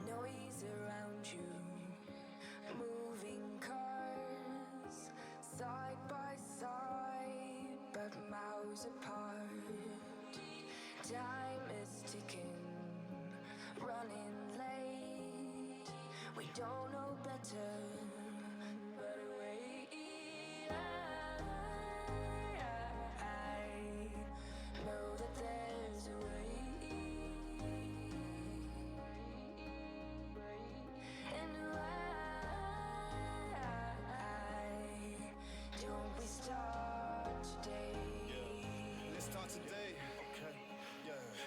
Noise around you, moving cars, side by side, but miles apart. Time is ticking, running late. We don't know better, but wait.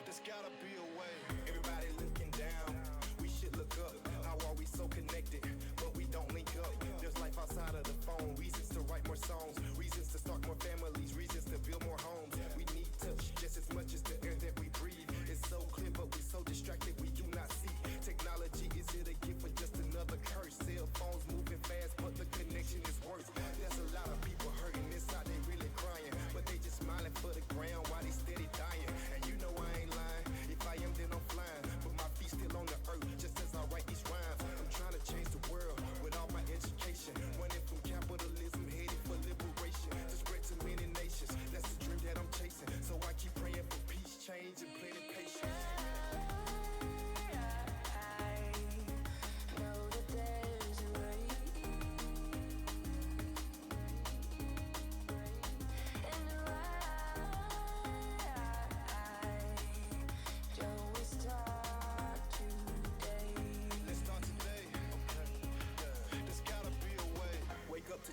There's gotta be a way. Everybody looking down, we should look up. How are we so connected, but we don't link up? There's life outside of the phone, reasons to write more songs, reasons to start more families, reasons to build more homes. We need touch just as much as the air that we breathe. It's so clear, but we're so distracted we do not see. Technology, is it a gift or just another curse? Cell phones moving fast, but the connection is worse. There's a lot of people hurting inside, they really crying, but they just smiling for the ground while they steady dying. And you know I ain't lying, if I am then I'm flying, but my feet still on the earth just as I write these rhymes. I'm trying to change the world with all my education, running from capitalism, headed for liberation, to spread to many nations. That's the dream that I'm chasing, so I keep praying for peace, change, and plenty patience.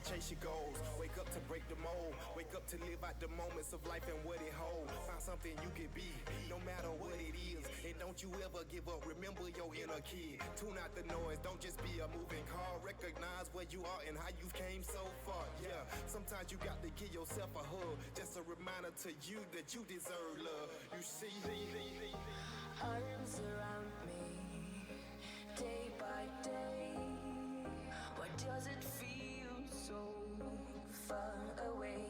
Chase your goals, wake up to break the mold, wake up to live out the moments of life and what it holds. Find something you can be, no matter what it is, and don't you ever give up. Remember your inner kid, tune out the noise, don't just be a moving car. Recognize where you are and how you came so far. Yeah, sometimes you got to give yourself a hug, just a reminder to you that you deserve love. You see, arms around me, day by day. Why does it feel so far away?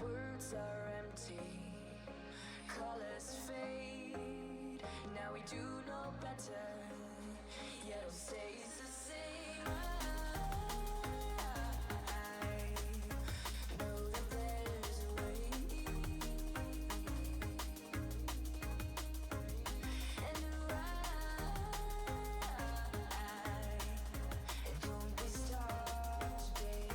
Words are empty, colors fade. Now we do know better, yet it stays the same. I know that there's a way, and don't be stopped today.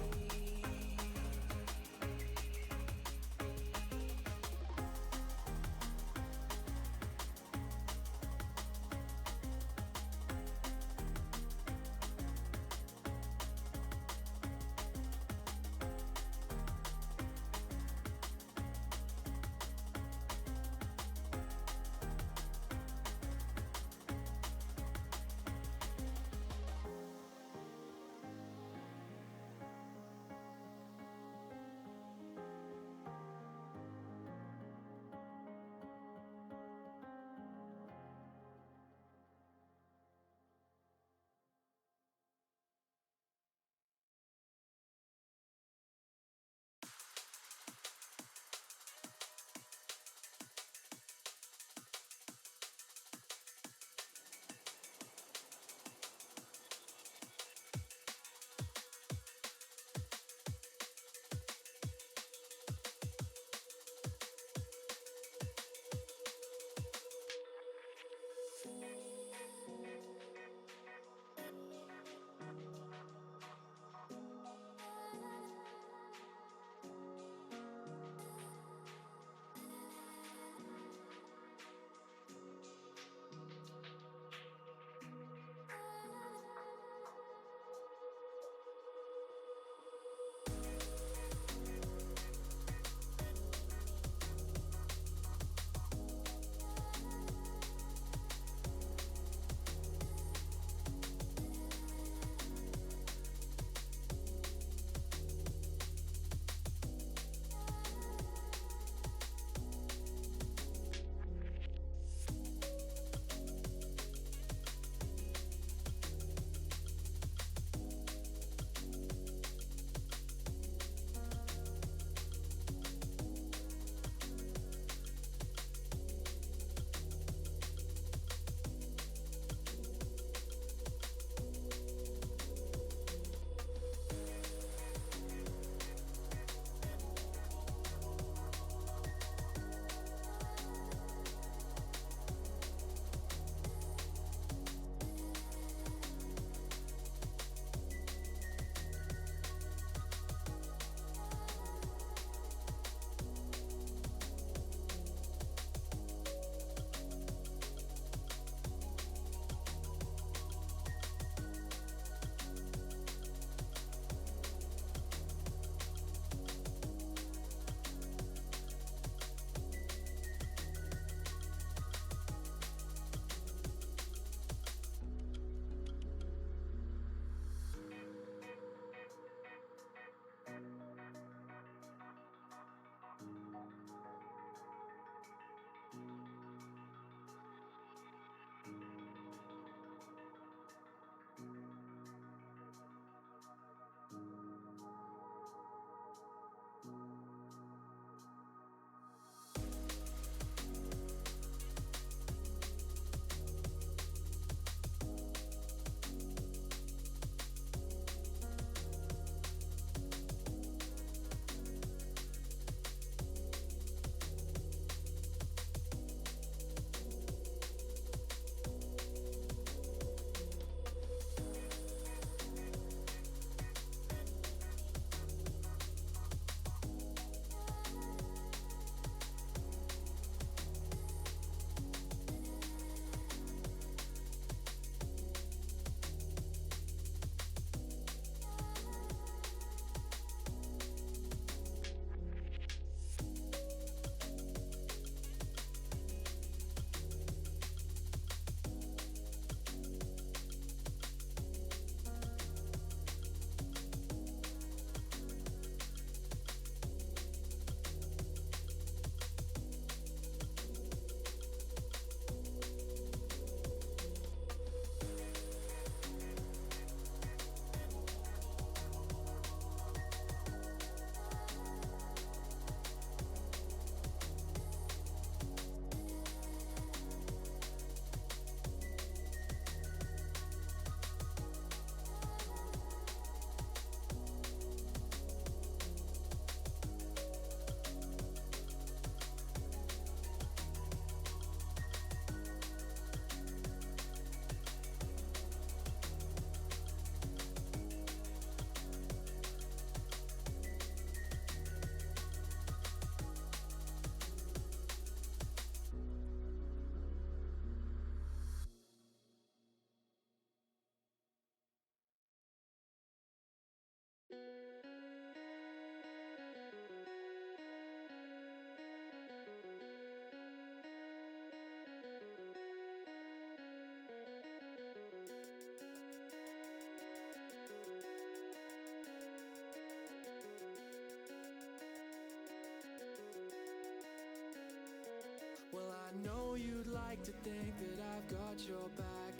know you'd like to think that I've got your back,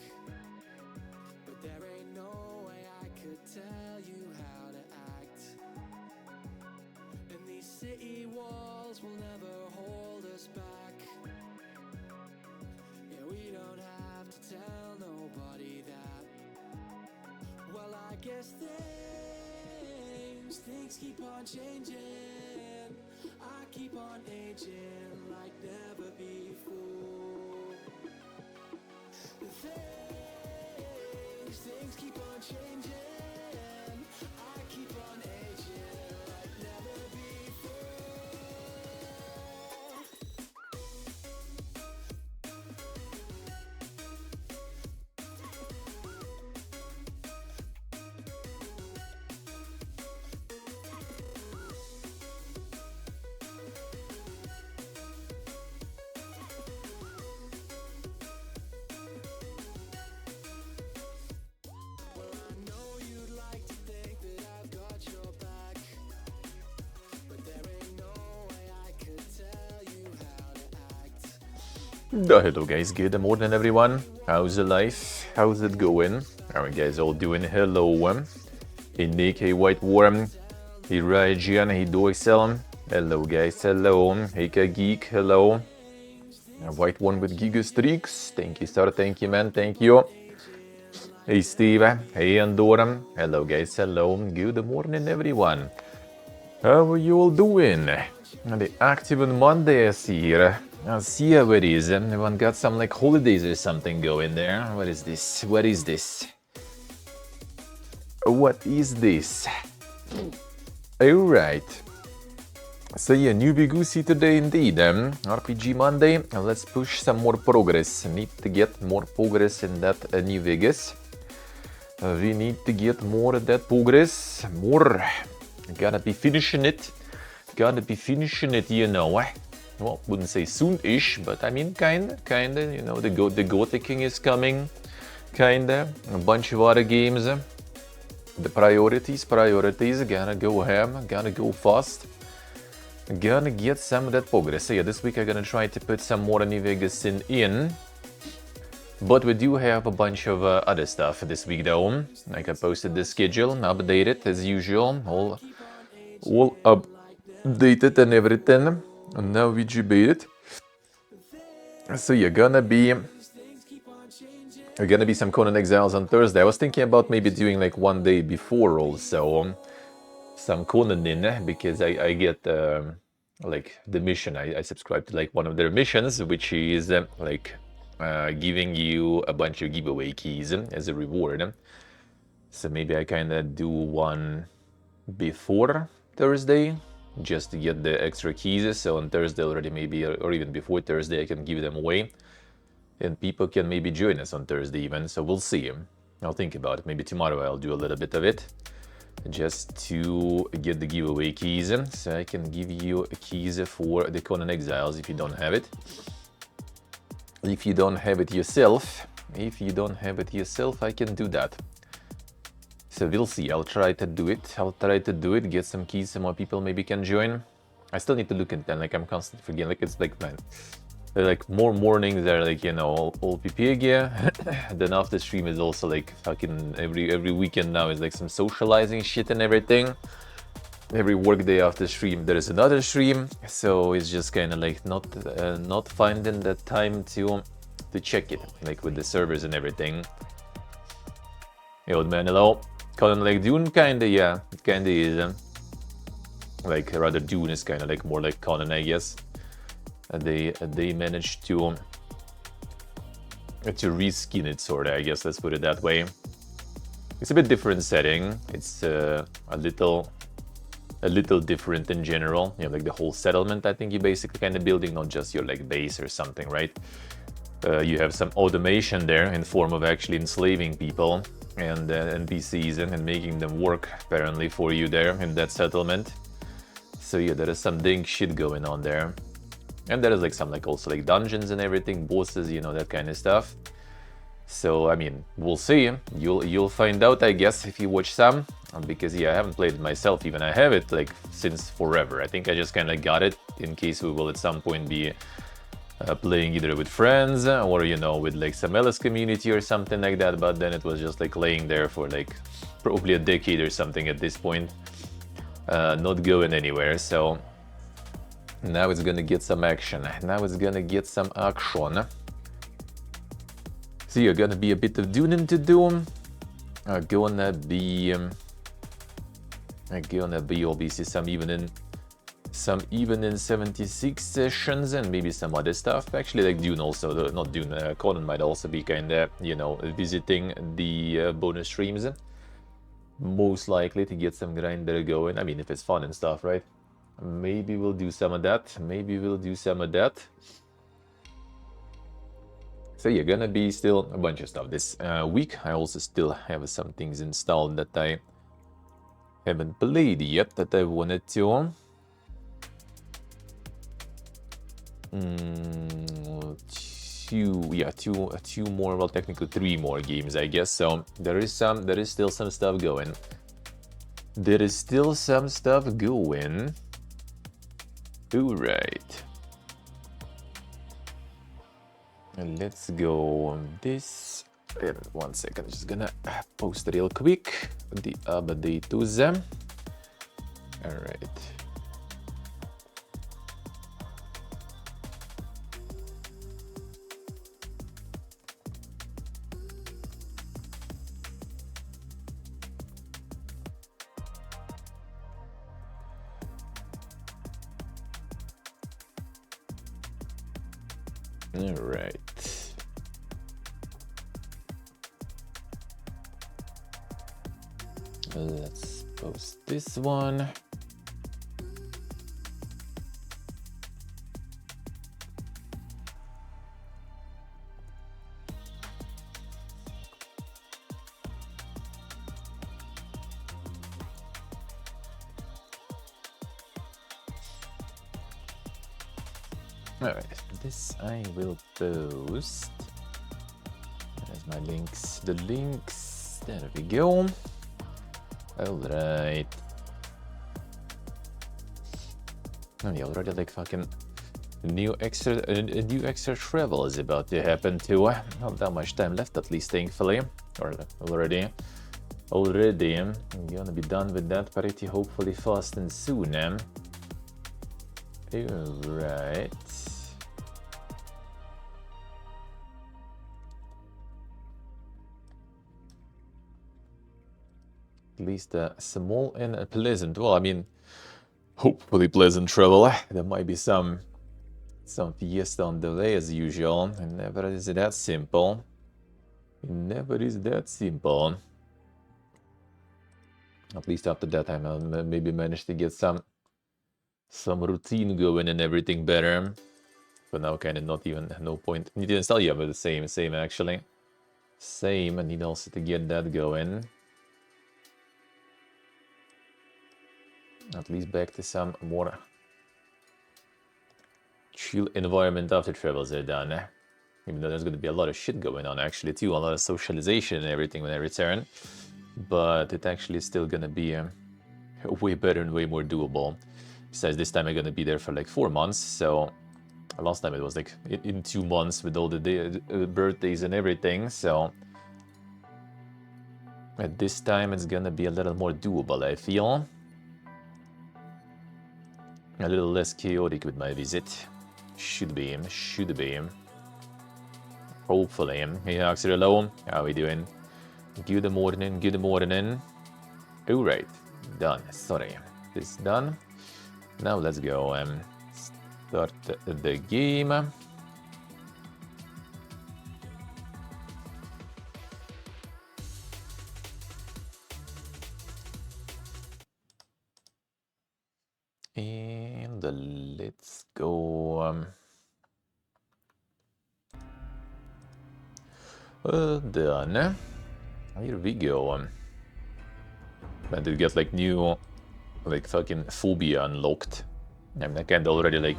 but there ain't no way I could tell you how to act. And these city walls will never hold us back. Yeah, we don't have to tell nobody that. Well, I guess things keep on changing. I keep on aging like never before. Things keep on changing. I keep on aging like never before. Well, I know you'd like to think that I've got your back, but there ain't no way I could tell you how to act. Hello guys, good morning everyone. How's the life? How's it going? How are you guys all doing? Hello. Hey Nick, hey White Worm, hey Rajan, hey Doixel. Hello guys, hello. Hey Geek, hello. White One with Gigastreaks. Thank you sir, thank you man, thank you. Hey Steve, hey Andorra. Hello guys, hello. Good morning everyone. How are you all doing? The active on Monday is here. I'll see how it is. Everyone got some like holidays or something going there. What is this? What is this? What is this? Alright. So yeah, newbie goosey today indeed. RPG Monday. Let's push some more progress. Need to get more progress in that New Vegas. We need to get more of that progress. More. Gotta be finishing it. Gotta be finishing it, you know. Well, wouldn't say soon-ish, but I mean kinda, you know, the Gothic King is coming, kinda, a bunch of other games. The priorities, gotta go ham, gotta go fast. Gonna get some of that progress. So yeah, this week I'm gonna try to put some more New Vegas in. But we do have a bunch of other stuff this week though. Like I posted the schedule, updated as usual, all updated and everything. And now we debated. So yeah, gonna be some Conan Exiles on Thursday. I was thinking about maybe doing like one day before also some Conan in, because I get like the mission. I subscribe to like one of their missions, which is giving you a bunch of giveaway keys as a reward. So maybe I kind of do one before Thursday, just to get the extra keys. So on Thursday already, maybe, or even before Thursday, I can give them away, and people can maybe join us on Thursday even. So we'll see. I'll think about it. Maybe tomorrow I'll do a little bit of it, just to get the giveaway keys. So I can give you keys for the Conan Exiles if you don't have it. If you don't have it yourself, I can do that. So we'll see. I'll try to do it. Get some keys, some more people maybe can join. I still need to look at them. Like I'm constantly forgetting. Like it's like, man, like more mornings are like, you know, all Pepegas. Then after stream is also like fucking every weekend now is like some socializing shit and everything. Every work day after stream there is another stream. So it's just kind of like not finding the time to check it, like with the servers and everything. Hey, old man, hello. Conan like Dune, kinda, yeah, it kinda is. Like rather Dune is kind of like more like Conan, I guess. They managed to reskin it, sort of. I guess let's put it that way. It's a bit different setting. It's a little different in general. You know, like the whole settlement. I think you're basically kind of building not just your like base or something, right? You have some automation there in form of actually enslaving people and NPCs and making them work apparently for you there in that settlement. So yeah, there is some dang shit going on there. And there is like some like also like dungeons and everything, bosses, you know, that kind of stuff. So I mean, we'll see. You'll find out, I guess, if you watch some, because yeah, I haven't played it myself even. I have it like since forever. I think I just kind of got it in case we will at some point be playing either with friends or, you know, with like some LS community or something like that. But then it was just like laying there for like probably a decade or something at this point, not going anywhere. So now it's gonna get some action. Now it's gonna get some action. So you're gonna be a bit of tuning to do. Gonna be obviously some evening 76 sessions and maybe some other stuff. Actually, like Dune also, not Dune, Conan might also be kind of, you know, visiting the bonus streams. Most likely to get some grinder going. I mean, if it's fun and stuff, right? Maybe we'll do some of that. So yeah, gonna be still a bunch of stuff this week. I also still have some things installed that I haven't played yet that I wanted to. Two more, well, technically 3 more games, I guess. So there is still some stuff going. All right. And let's go on this. And 1 second, I'm just gonna post real quick the update to them. All right. All right. Let's post this one. Alright, this I will post. There's my links. The links. There we go. Alright. Oh yeah, already like fucking new extra travel is about to happen too. Not that much time left, at least, thankfully. Or already. I'm gonna be done with that pretty hopefully fast and soon. Alright. At least small and pleasant. Well, I mean, hopefully pleasant travel. There might be some fiesta on the way as usual. It never is that simple. At least after that time, I'll maybe manage to get some routine going and everything better. But now kind of not even, no point. Need to install, yeah, but the same actually. Same, I need also to get that going. At least back to some more chill environment after travels are done. Even though there's going to be a lot of shit going on actually too, a lot of socialization and everything when I return. But it actually is still going to be way better and way more doable. Besides, this time I'm going to be there for like 4 months, so last time it was like in 2 months with all the birthdays and everything, so at this time it's going to be a little more doable, I feel. A little less chaotic with my visit. Should be. Hopefully. Hey, Axel, hello. How are we doing? Good morning. Alright. Done. Sorry. This is done. Now let's go start the game. And let's go. Done. Here we go. And to get like new, like fucking phobia unlocked. I mean, I kind of already like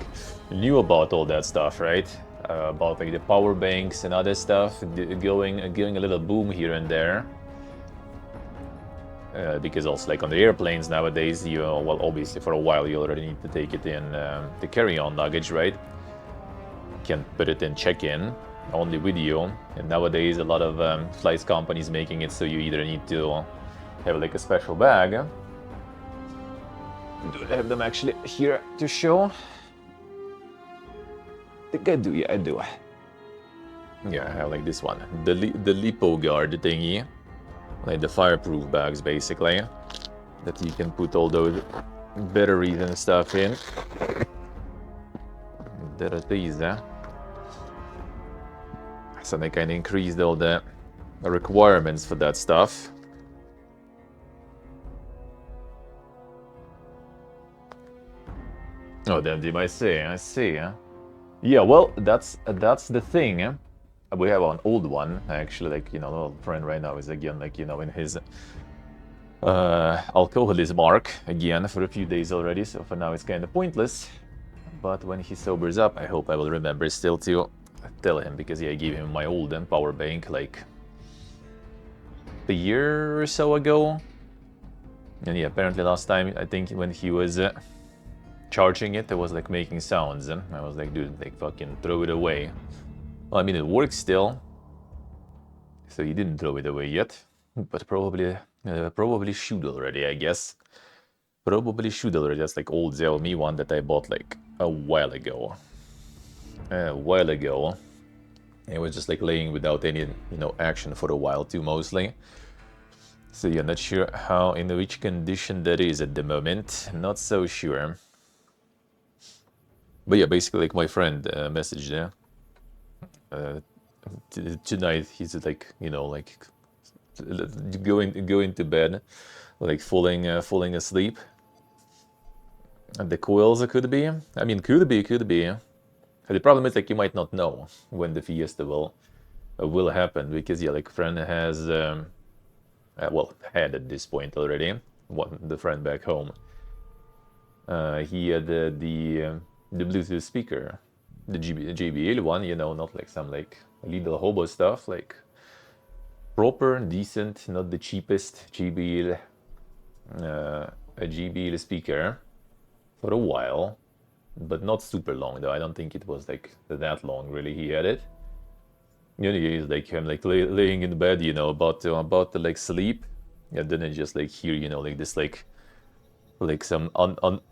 knew about all that stuff, right? About like the power banks and other stuff, going a little boom here and there. Because also like on the airplanes nowadays, you well, obviously for a while you already need to take it in the carry-on luggage, right? can't put it in check-in, only with you. And nowadays a lot of flights companies making it so you either need to have like a special bag. Do I have them actually here to show? I think I do, yeah, I do. Yeah, I have like this one, the lipo guard thingy, like the fireproof bags basically, that you can put all those batteries and stuff in. There are these, so they kind of increased all the requirements for that stuff. Oh, damn, I see. Yeah, well, that's the thing. We have an old one, actually, like, you know, an old friend right now is again, like, you know, in his alcoholism arc again for a few days already, so for now it's kind of pointless. But when he sobers up, I hope I will remember still to tell him, because yeah, I gave him my old power bank like a year or so ago. And yeah, apparently last time, I think when he was charging it, was like making sounds, and I was like, dude, like fucking throw it away. Well, I mean, it works still, so he didn't throw it away yet, but probably should already, I guess. Probably should already. That's like old Xiaomi one that I bought like a while ago. It was just like laying without any, you know, action for a while too, mostly. So yeah, not sure how, in which condition that is at the moment. Not so sure. But yeah, basically, like my friend messaged there. Tonight he's like, you know, like going to bed, like falling asleep. And the coils could be. I mean, could be. The problem is like you might not know when the fiesta will happen, because yeah, like friend has well, had at this point already, the friend back home. He had the Bluetooth speaker, the JBL one, you know, not like some like little hobo stuff, like proper, decent, not the cheapest JBL, a JBL speaker for a while, but not super long though. I don't think it was like that long really he had it. You know, he's like, I'm like laying in bed, you know, about to like sleep, and then I just like hear, you know, like this like some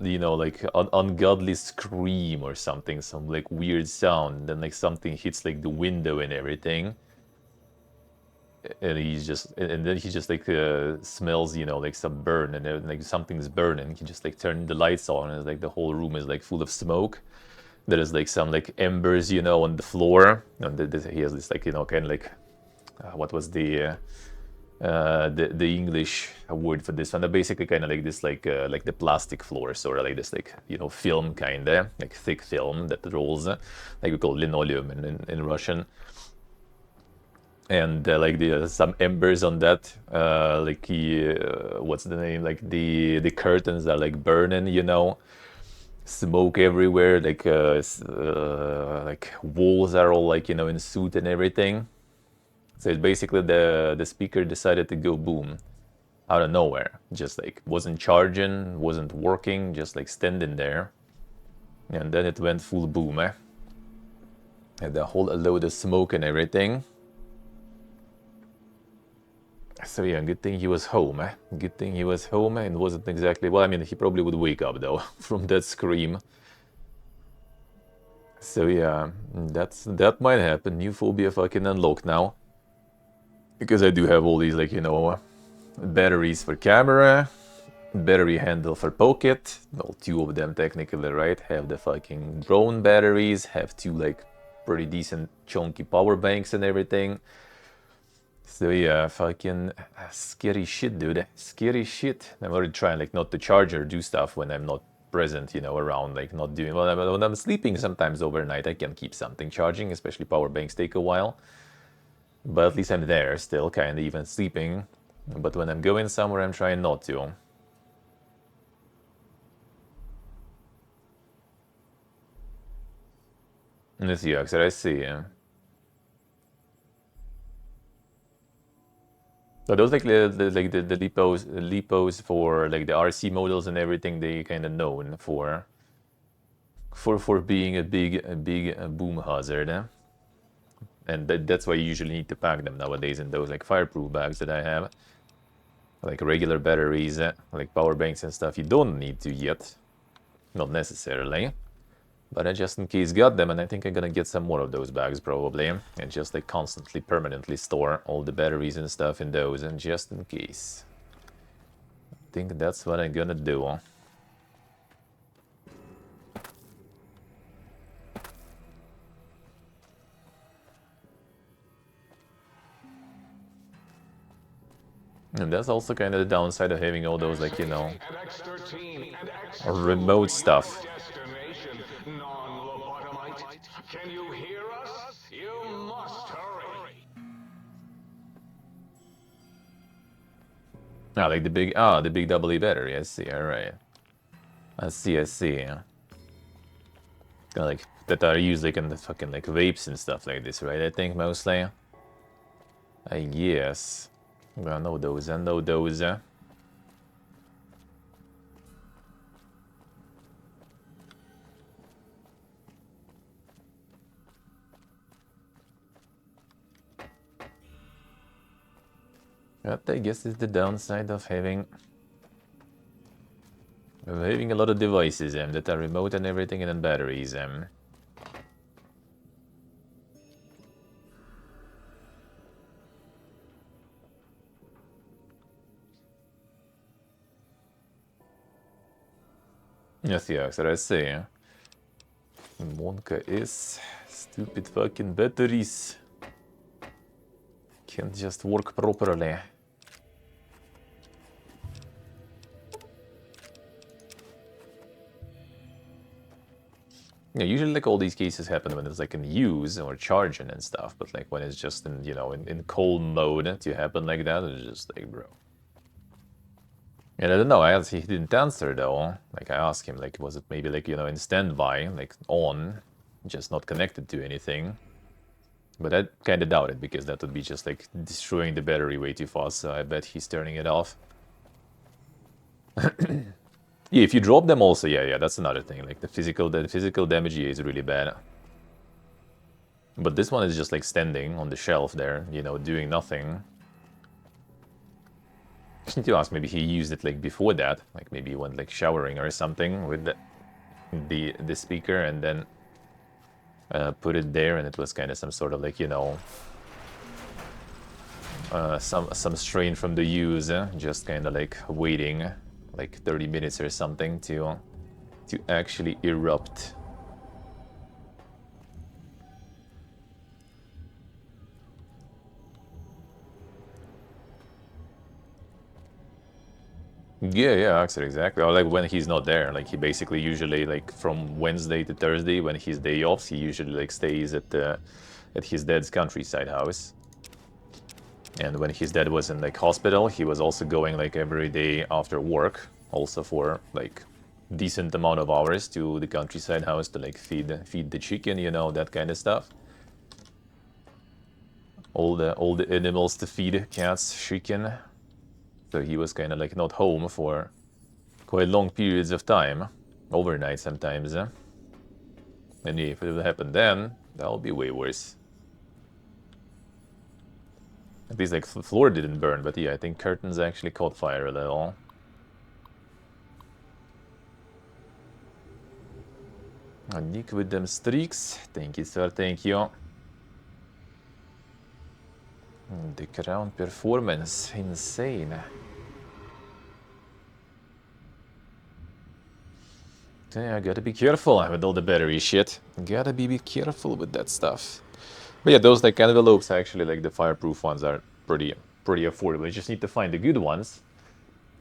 you know, like ungodly scream or something, some like weird sound, then like something hits like the window and everything, and then he just like smells, you know, like some burn, and then, like something's burning. He just like turned the lights on, and it's like the whole room is like full of smoke. There is like some like embers, you know, on the floor, and he has this like, you know, kind of like what was the English word for this one? Basically, kind of like this, like the plastic floor, sort of like this, like, you know, film, kind of like thick film that rolls, like we call linoleum in Russian. And like some embers on that, like what's the name? Like the curtains are like burning, you know. Smoke everywhere, like walls are all like, you know, in soot and everything. So it's basically the speaker decided to go boom out of nowhere, just like wasn't charging, wasn't working, just like standing there, and then it went full boom, and the whole load of smoke and everything. So yeah, good thing he was home, Good thing he was home and wasn't exactly, well, I mean, he probably would wake up though from that scream. So yeah, that might happen. New phobia fucking unlocked now. Because I do have all these, like, you know, batteries for camera, battery handle for pocket, well, two of them technically, right? Have the fucking drone batteries, have two like pretty decent chunky power banks and everything. So yeah, fucking scary shit, dude. Scary shit. I'm already trying like not to charge or do stuff when I'm not present, you know, around, like not doing, well, when I'm sleeping sometimes overnight, I can keep something charging, especially power banks take a while. But at least I'm there still, kind of even sleeping. But when I'm going somewhere, I'm trying not to. Let's see, Axel, I see. So those like the lipos for like the RC models and everything, they kind of known for for being a big boom hazard. And that's why you usually need to pack them nowadays in those like fireproof bags that I have. Like regular batteries, like power banks and stuff, you don't need to yet. Not necessarily. But I just in case got them, and I think I'm gonna get some more of those bags probably. And just like constantly, permanently store all the batteries and stuff in those, and just in case. I think that's what I'm gonna do. And that's also kind of the downside of having all those, like, you know, remote stuff. Can you hear us? You must hurry. Ah, like the big double E battery. I see. All right. I see. Kind of like that are used like in the fucking like vapes and stuff like this, right? I think mostly. I guess. I know those. But I guess it's the downside of having a lot of devices that are remote and everything, and then batteries. Yes, that's what I say. Monka is stupid fucking batteries. Can't just work properly. Yeah, usually like all these cases happen when it's like in use or charging and stuff, but like when it's just in, you know, in cold mode to happen like that, it's just like, bro. And I don't know, he didn't answer though. Like I asked him, like, was it maybe like, you know, in standby, like on, just not connected to anything? But I kind of doubt it, because that would be just like destroying the battery way too fast, so I bet he's turning it off. Yeah, if you drop them also, yeah, that's another thing. Like the physical damage is really bad. But this one is just like standing on the shelf there, you know, doing nothing. Just need to ask, maybe he used it like before that, like maybe he went like showering or something with the speaker, and then put it there, and it was kind of some sort of like, you know, some strain from the use, just kind of like waiting like 30 minutes or something to actually erupt. Yeah, actually, exactly. Or like when he's not there, like he basically usually like from Wednesday to Thursday when he's day offs, he usually like stays at his dad's countryside house. And when his dad was in like hospital, he was also going like every day after work, also for like decent amount of hours to the countryside house to like feed the chicken, you know, that kind of stuff. All the animals to feed, cats, chicken. So he was kind of like not home for quite long periods of time, overnight sometimes. And yeah, if it would happen then, that would be way worse. At least like floor didn't burn, but yeah, I think curtains actually caught fire a little. Nick with them streaks. Thank you, sir. Thank you. The crown performance, insane. Yeah, I gotta be careful with all the battery shit. Gotta be careful with that stuff. But yeah, those like envelopes actually, like the fireproof ones, are pretty affordable. You just need to find the good ones.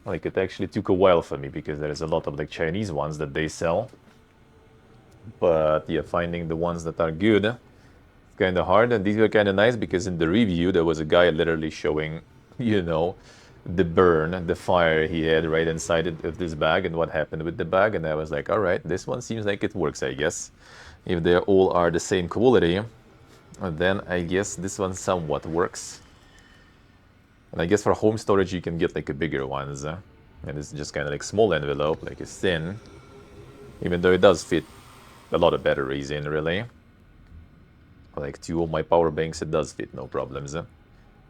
Like it actually took a while for me because there is a lot of like Chinese ones that they sell. But yeah, finding the ones that are good, it's kind of hard. And these were kind of nice because in the review there was a guy literally showing, you know, the burn, the fire he had right inside of this bag and what happened with the bag. And I was like, all right, this one seems like it works, I guess. If they all are the same quality, then I guess this one somewhat works. And I guess for home storage you can get like a bigger ones. And it's just kind of like small envelope, like it's thin. Even though it does fit a lot of batteries in, really. Like 2 of my power banks, it does fit, no problems.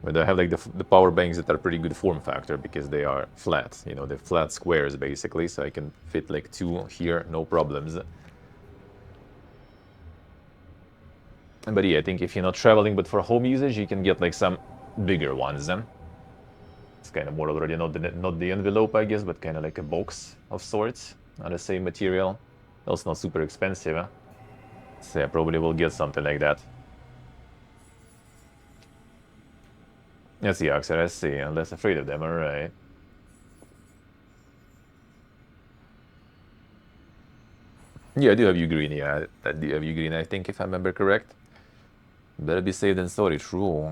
But I have like the power banks that are pretty good form factor because they are flat, you know, they're flat squares basically, so I can fit like 2 here, no problems. But yeah, I think if you're not traveling but for home usage, you can get like some bigger ones. It's kind of more already not the envelope, I guess, but kind of like a box of sorts on the same material. Also not super expensive. So yeah, probably will get something like that. Yes, the Oxer, I see. I'm less afraid of them, alright. Yeah, I do have you green, yeah. I do have you green, I think, if I remember correct. Better be safe than sorry, true.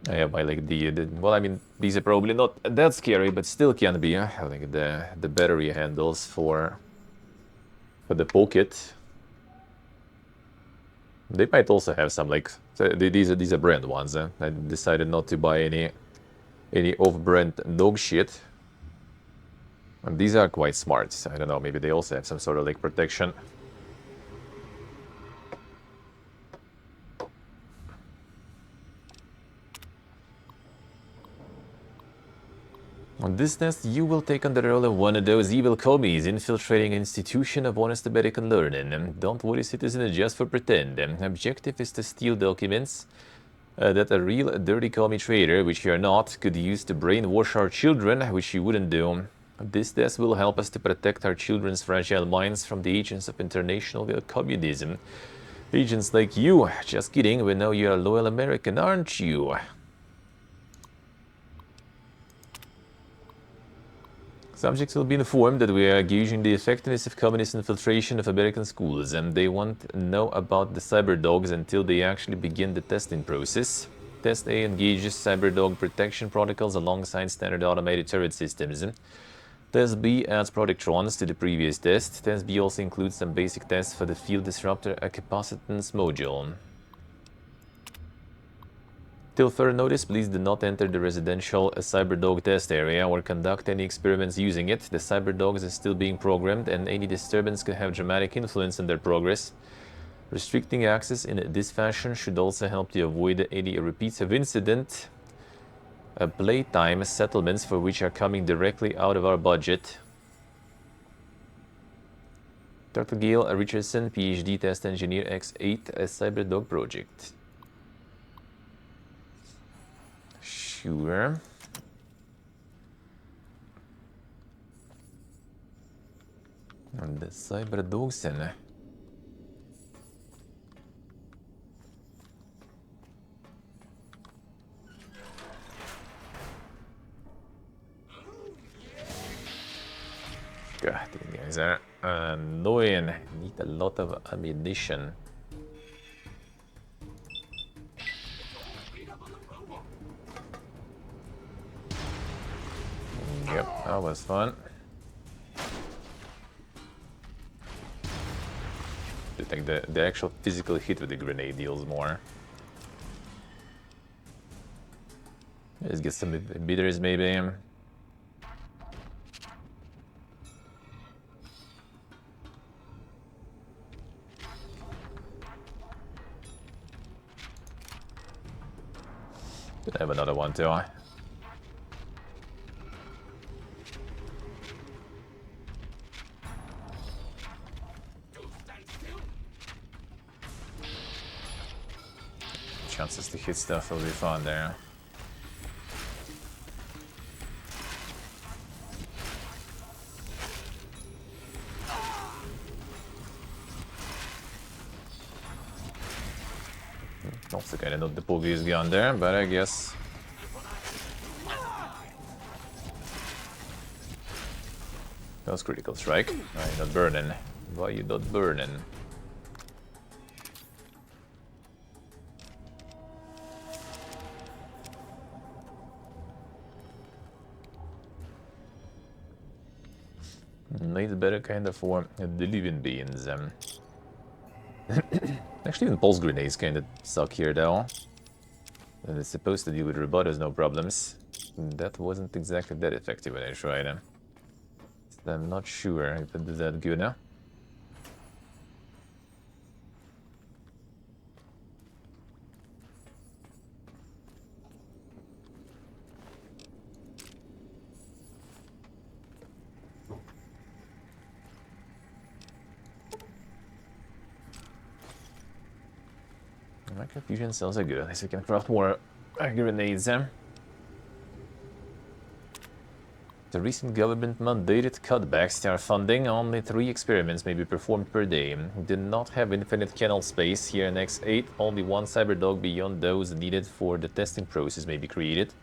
I have my, like, well, I mean, these are probably not that scary, but still can be, like, the battery handles for the pocket. They might also have some, like, so these are brand ones, I decided not to buy any off-brand dog shit. And these are quite smart, so I don't know, maybe they also have some sort of, like, protection. On this test, you will take on the role of one of those evil commies infiltrating an institution of honest American learning. Don't worry, citizen, just for pretend. Objective is to steal documents that a real dirty commie trader, which you are not, could use to brainwash our children, which you wouldn't do. This test will help us to protect our children's fragile minds from the agents of international communism. Agents like you. Just kidding, we know you're a loyal American, aren't you? Subjects will be informed that we are gauging the effectiveness of communist infiltration of American schools, and they won't know about the cyberdogs until they actually begin the testing process. Test A engages cyberdog protection protocols alongside standard automated turret systems. Test B adds protectrons to the previous test. Test B also includes some basic tests for the field disruptor capacitance module. Till further notice, please do not enter the residential cyberdog test area or conduct any experiments using it. The cyberdogs are still being programmed, and any disturbance could have dramatic influence on their progress. Restricting access in this fashion should also help to avoid any repeats of incident. Playtime settlements for which are coming directly out of our budget. Dr. Gail Richardson, PhD Test Engineer X8, a Cyberdog project. Sure. And the Cyberdogs then. God, these guys are annoying. Need a lot of ammunition. Yep, that was fun. I think the actual physical hit with the grenade deals more. Let's get some bitters maybe. I have another one too. Chances to hit stuff will be fun there. Also kind of not the puggiest gun there, but I guess. That was critical strike. Why you not burning? Why you not burning? Made better kind of for the living beings. Actually, even pulse grenades kind of suck here though. And it's supposed to deal with rebutters, no problems. That wasn't exactly that effective when I tried them. So I'm not sure if it did that good now. Microfusion cells are good. At least we can craft more grenades. The recent government-mandated cutbacks to our funding, only 3 experiments may be performed per day. We did not have infinite kennel space here in X8. Only 1 cyberdog beyond those needed for the testing process may be created.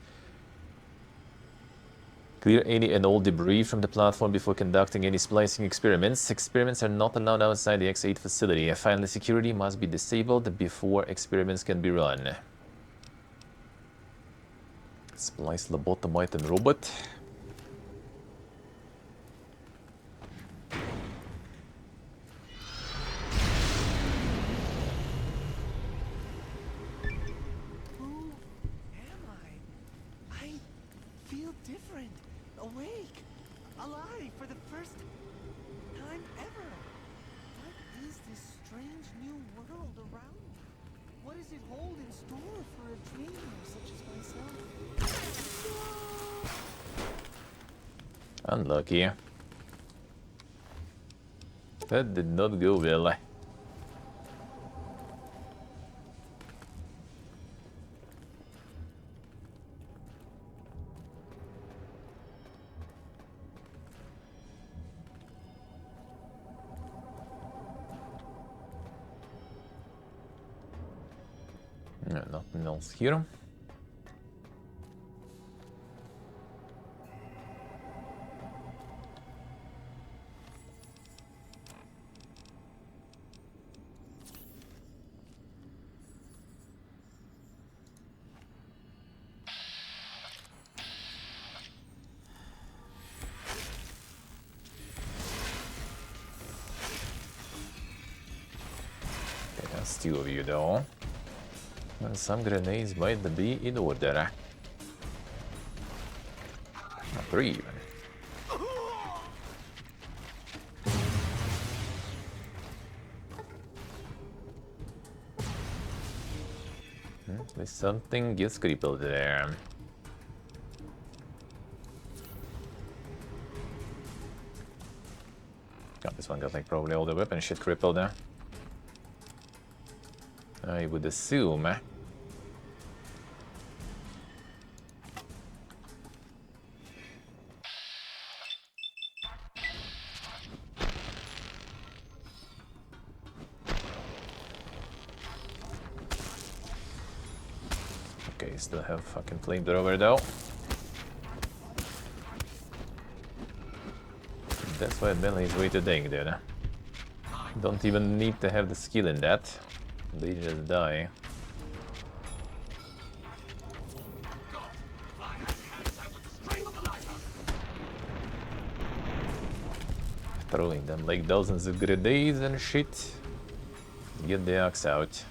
Clear any and all debris from the platform before conducting any splicing experiments. Experiments are not allowed outside the X8 facility. Finally, security must be disabled before experiments can be run. Splice lobotomite and robot. Awake! Alive for the first time ever! What is this strange new world around me? What does it hold in store for a dreamer such as myself? Unlucky. That did not go well. No, nothing else here. Okay, that's 2 of you though. And some grenades might be in order. 3 even. At least something gets crippled there. God, this one got like probably all the weapon shit crippled there. I would assume. Okay, still have fucking flamethrower though. That's why melee is way too dang, dude. Don't even need to have the skill in that. They just die. Throwing them like dozens of grenades and shit. Get the axe out.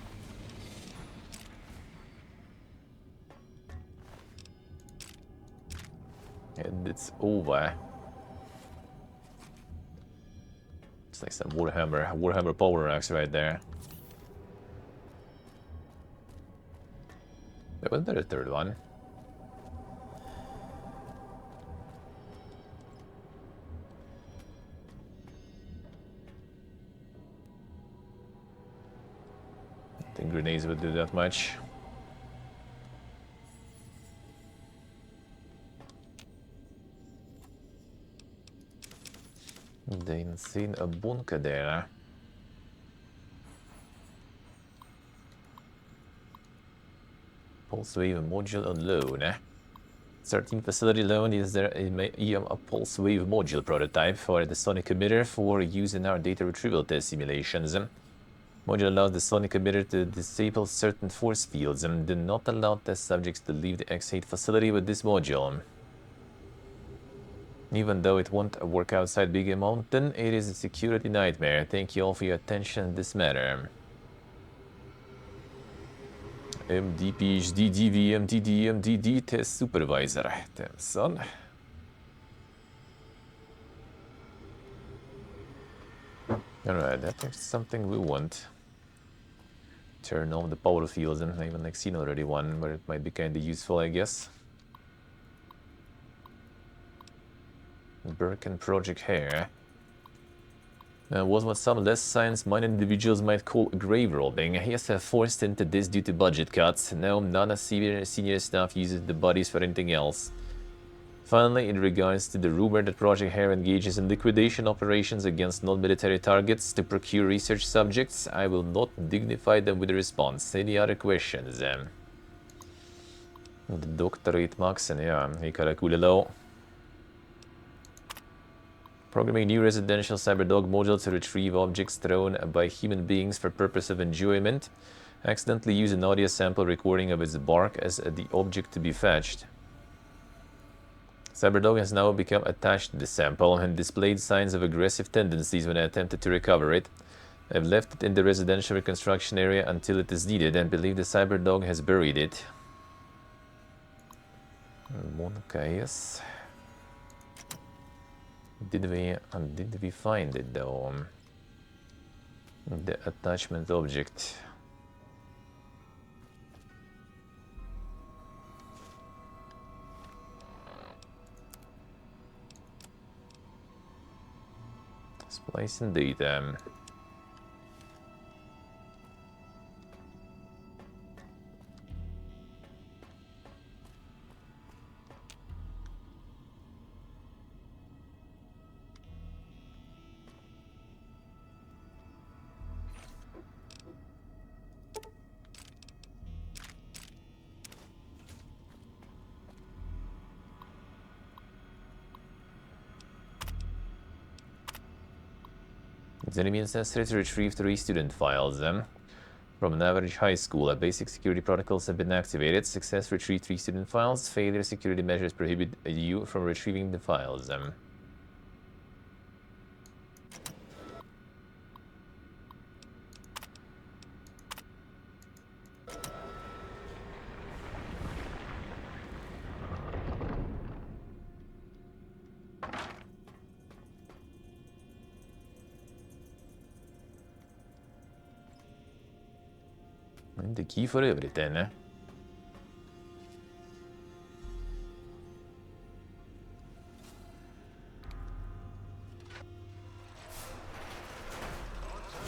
And it's over. It's like some Warhammer power axe right there. There wasn't there a third one? I think grenades would do that much. Didn't see a bunker there. Pulse wave module alone. 13 facility alone is there a pulse wave module prototype for the sonic emitter for use in our data retrieval test simulations. Module allows the sonic emitter to disable certain force fields and do not allow test subjects to leave the X8 facility with this module. Even though it won't work outside Big Mountain, it is a security nightmare. Thank you all for your attention in this matter. MD, PhD, DV, MTD, MDD, test supervisor. Damn, son. Alright, that's something we want. Turn off the power fields, and I haven't seen already one, but it might be kinda useful, I guess. Birkin project here. Was what some less science-minded individuals might call grave robbing. He is forced into this due to budget cuts. No, none of senior staff uses the bodies for anything else. Finally, in regards to the rumor that Project Hair engages in liquidation operations against non-military targets to procure research subjects, I will not dignify them with a response. Any other questions? The doctorate Maxen, ja, ik had a cool low. Programming new residential CyberDog module to retrieve objects thrown by human beings for purpose of enjoyment. Accidentally use an audio sample recording of its bark as the object to be fetched. CyberDog has now become attached to the sample and displayed signs of aggressive tendencies when I attempted to recover it. I've left it in the residential reconstruction area until it is needed and believe the CyberDog has buried it. Okay, yes. Did we find it though? The attachment object. Splice indeed. It's enemy necessary to retrieve 3 student files. From an average high school, basic security protocols have been activated. Success retrieve 3 student files. Failure security measures prohibit you from retrieving the files. The key for everything, eh?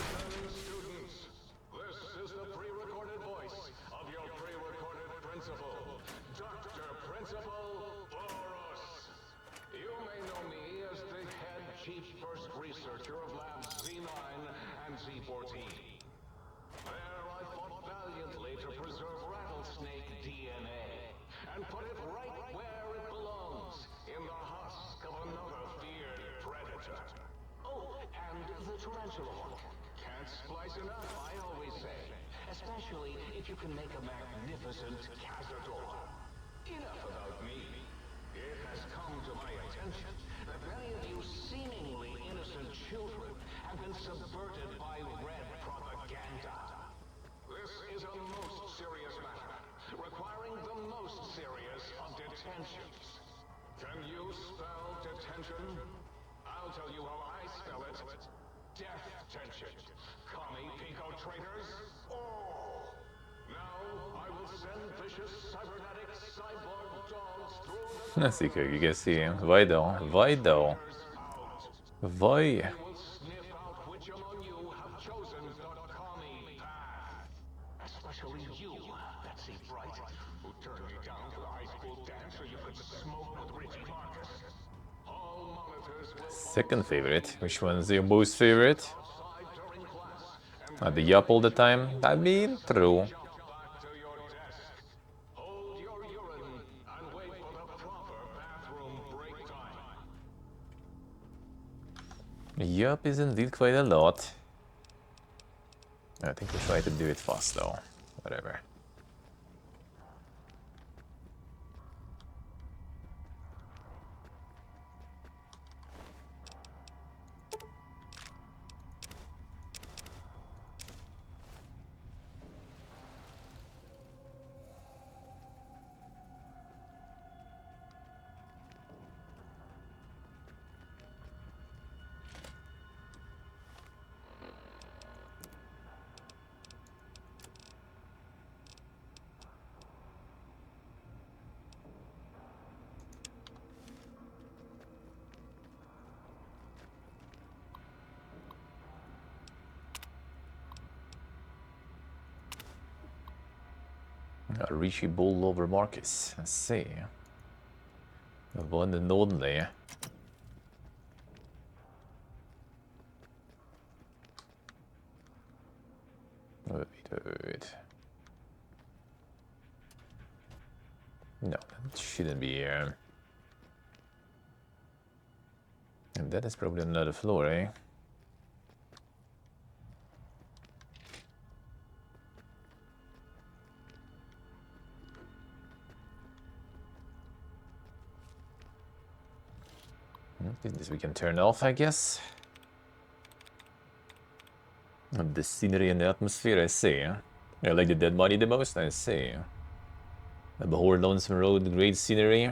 Attention students, this is the pre-recorded voice of your pre-recorded principal, Dr. Principal Boros. You may know me as the head chief first researcher of Labs Z9 and Z14. There I fought valiantly to preserve rattlesnake DNA and put it right where it belongs, in the husk of another feared predator. Oh, and the tarantula one. Can't splice enough, I always say. Especially if you can make a magnificent cazador. Enough about me. It has come to my attention that many of you seemingly innocent children have been subverted by red propaganda. This is a most serious matter, requiring the most serious of detentions. Can you spell detention? I'll tell you how I spell it. Death tension. Commie Pico traitors? All. Now, I will send vicious cybernetic cyborg dogs through the... Assim que eu quero see. Vai though. Vai though. Vai. They will sniff out which among you have chosen the commie path. Especially you, Betsy Bright, who turned me down to the high school dance so you could smoke with Richie Marcus. All monitors will Second favorite. Which one's your most favorite? outside during class and The yup all the time? I mean, true. jump back to your desk. Hold your urine and wait for the proper bathroom break time. Yup is indeed quite a lot. I think we try to do it fast though. Whatever. Richie Bull over Marcus. Let's see. The one and only. Wait. No, that shouldn't be here. And that is probably another floor, eh? This we can turn off, I guess. The scenery and the atmosphere, I see. I like the dead body the most, I see. The Bahor Lonesome Road, great scenery.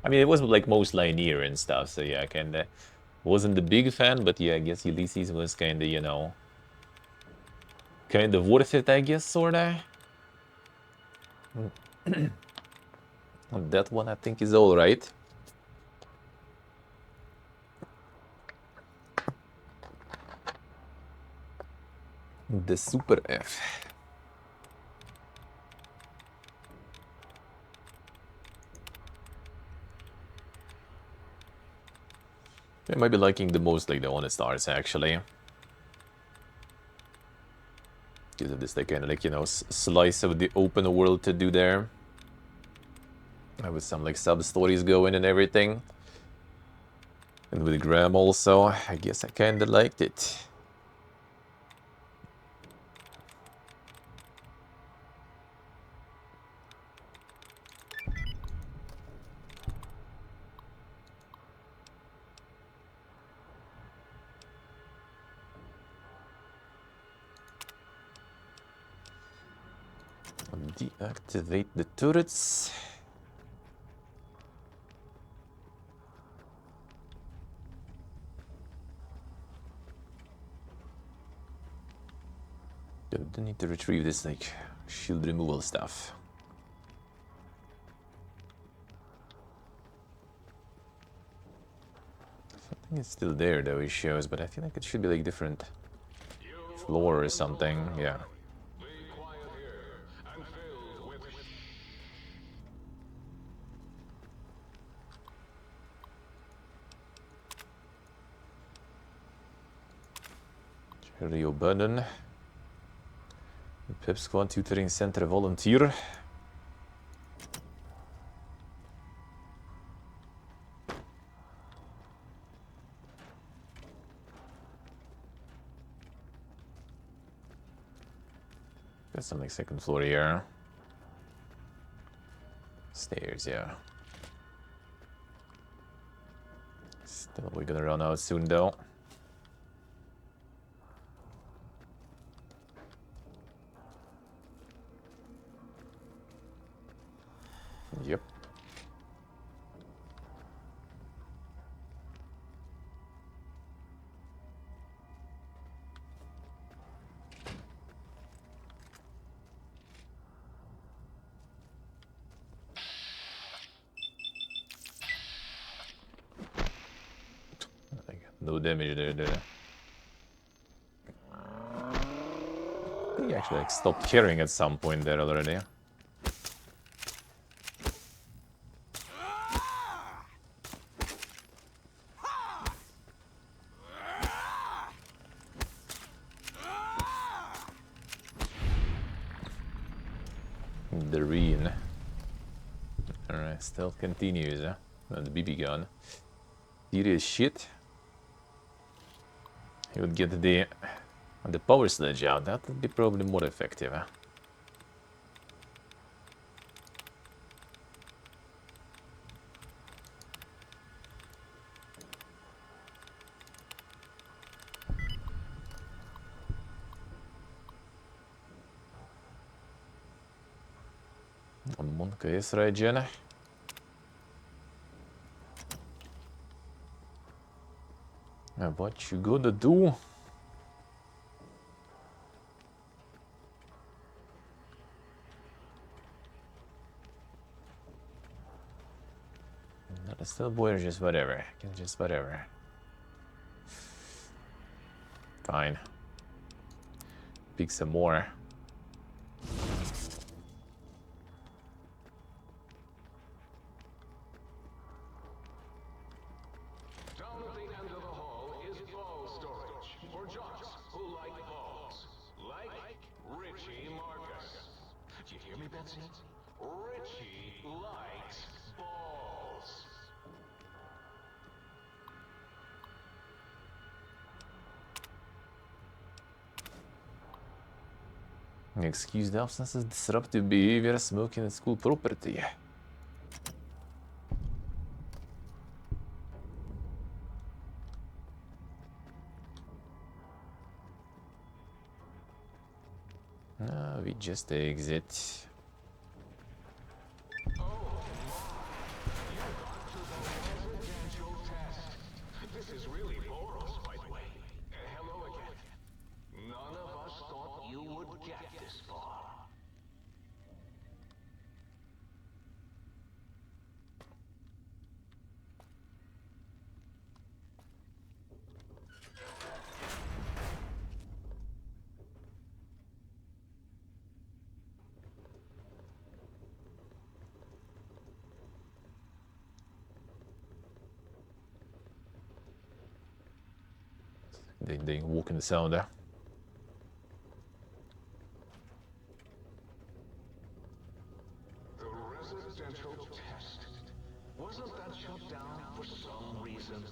I mean, it was like most linear and stuff, so yeah, kinda wasn't the big fan, but yeah, I guess Ulysses was kinda, you know, kind of worth it, I guess, sorta. That one I think is alright. The Super F. I might be liking the most like the Honest Stars actually. Because of this like kind of like, you know, slice of the open world to do there. With some like sub stories going and everything. And with Graham also, I guess I kinda liked it. Deactivate the turrets. Don't need to retrieve this like shield removal stuff. Something is still there though, it shows, but I feel like it should be like different floor or something, yeah. Cherry O'Bannon. Pip Squad Tutoring Center volunteer. Got some like second floor here. Stairs, yeah. Still we're gonna run out soon though. Yep. No damage there. I think he actually like stopped caring at some point there already. The Reen. Alright, stealth continues, huh? The BB gun. Serious shit. He would get the power sledge out. That would be probably more effective, huh? Monka is regen. What you gonna do? Not a still boy or just whatever. Just whatever. Fine. Pick some more. dancing? Richie likes balls. Excuse the absence of disruptive behavior, smoking at school property. We just exit. Residential test. This is really Boros, by the way. Hello again. None of us thought you would get this far. They walk in the sound there. The residential test. Wasn't that shut down for some reason?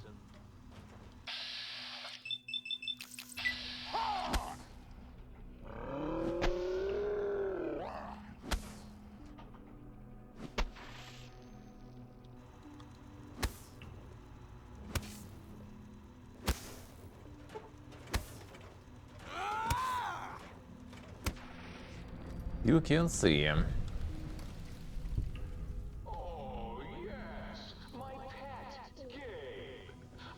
You can see him. Oh, yes, my pet, Gabe.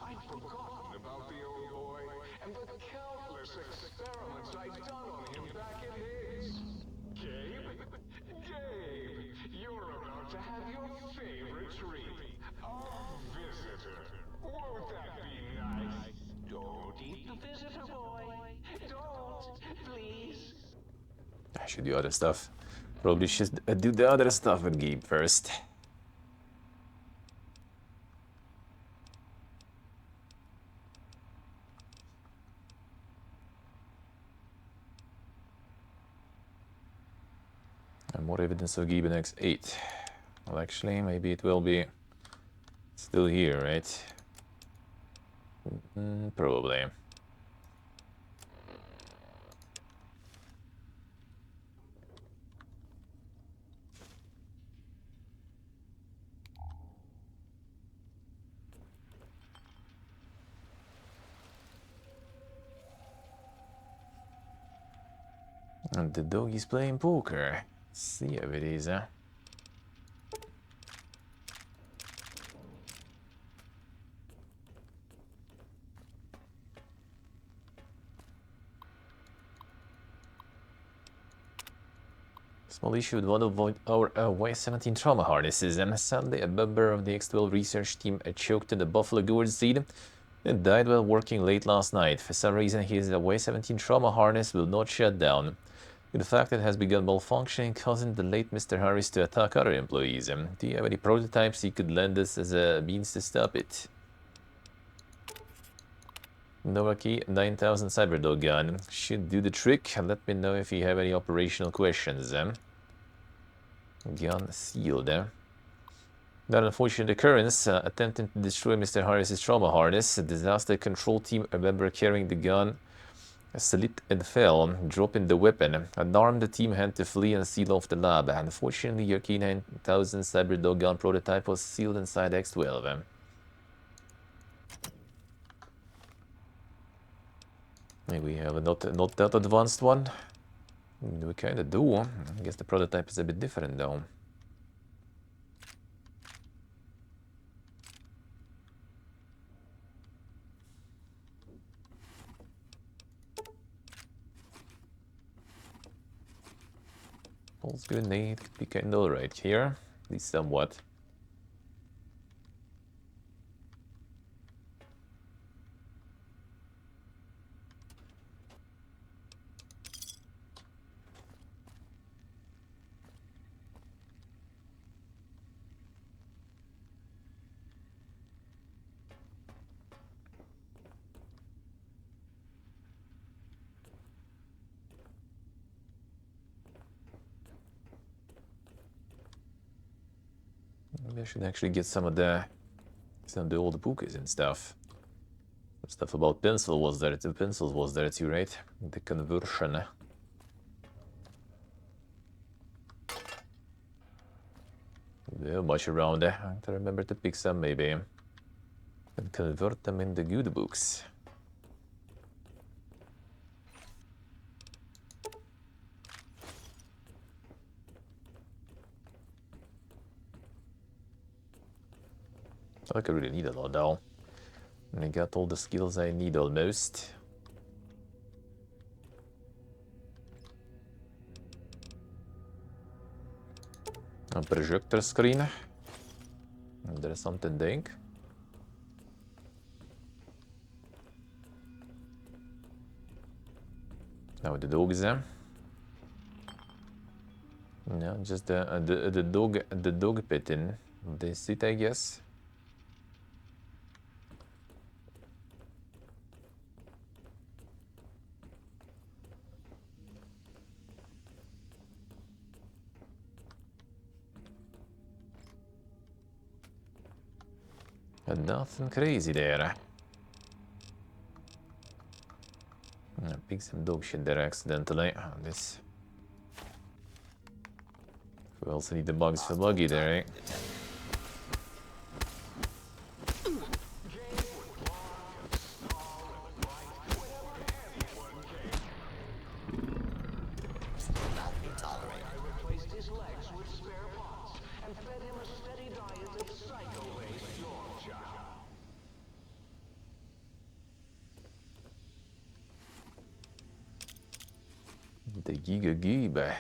I'd forgotten about the old boy and the countless experiments I'd done on him back at his. Gabe? Gabe, you're about to have your favorite treat. A visitor. Won't that be nice? Don't eat the visitor, boy. Don't, please. I should do other stuff. Probably should do the other stuff with Gabe first. And more evidence of Gabe in X8. Well, actually, maybe it will be still here, right? Probably. And the dog is playing poker. Let's see how it is, huh? Small issue with one of our Y-17 trauma harnesses, and sadly a member of the X-12 research team choked in the buffalo gourd seed and died while working late last night. For some reason his Y-17 trauma harness will not shut down. In fact, it has begun malfunctioning, causing the late Mr. Harris to attack other employees. Do you have any prototypes you could lend us as a means to stop it? Novaki 9000 Cyberdog gun should do the trick. Let me know if you have any operational questions. Gun sealed. That unfortunate occurrence, attempting to destroy Mr. Harris's trauma harness. A disaster control team member carrying the gun slipped and fell, dropping the weapon. Unarmed, the team had to flee and seal off the lab. Unfortunately, your K9000 Cyberdog gun prototype was sealed inside X-12. Maybe we have a not that advanced one. We kinda do. I guess the prototype is a bit different though. Pulse grenade could be kinda alright here, at least somewhat. Maybe I should actually get some of the old books and stuff. Stuff about pencil was there. The pencils was there too, right? The conversion. There much around there. I have to remember to pick some maybe and convert them into good books. I could really need a lot though. And I got all the skills I need almost. A projector screen. There's something doing. Now the dogs there. No, just the dog petting. That's it, I guess. And nothing crazy there. I picked some dog shit there accidentally. This. We also need the bugs for buggy there, eh? The Giga Giba.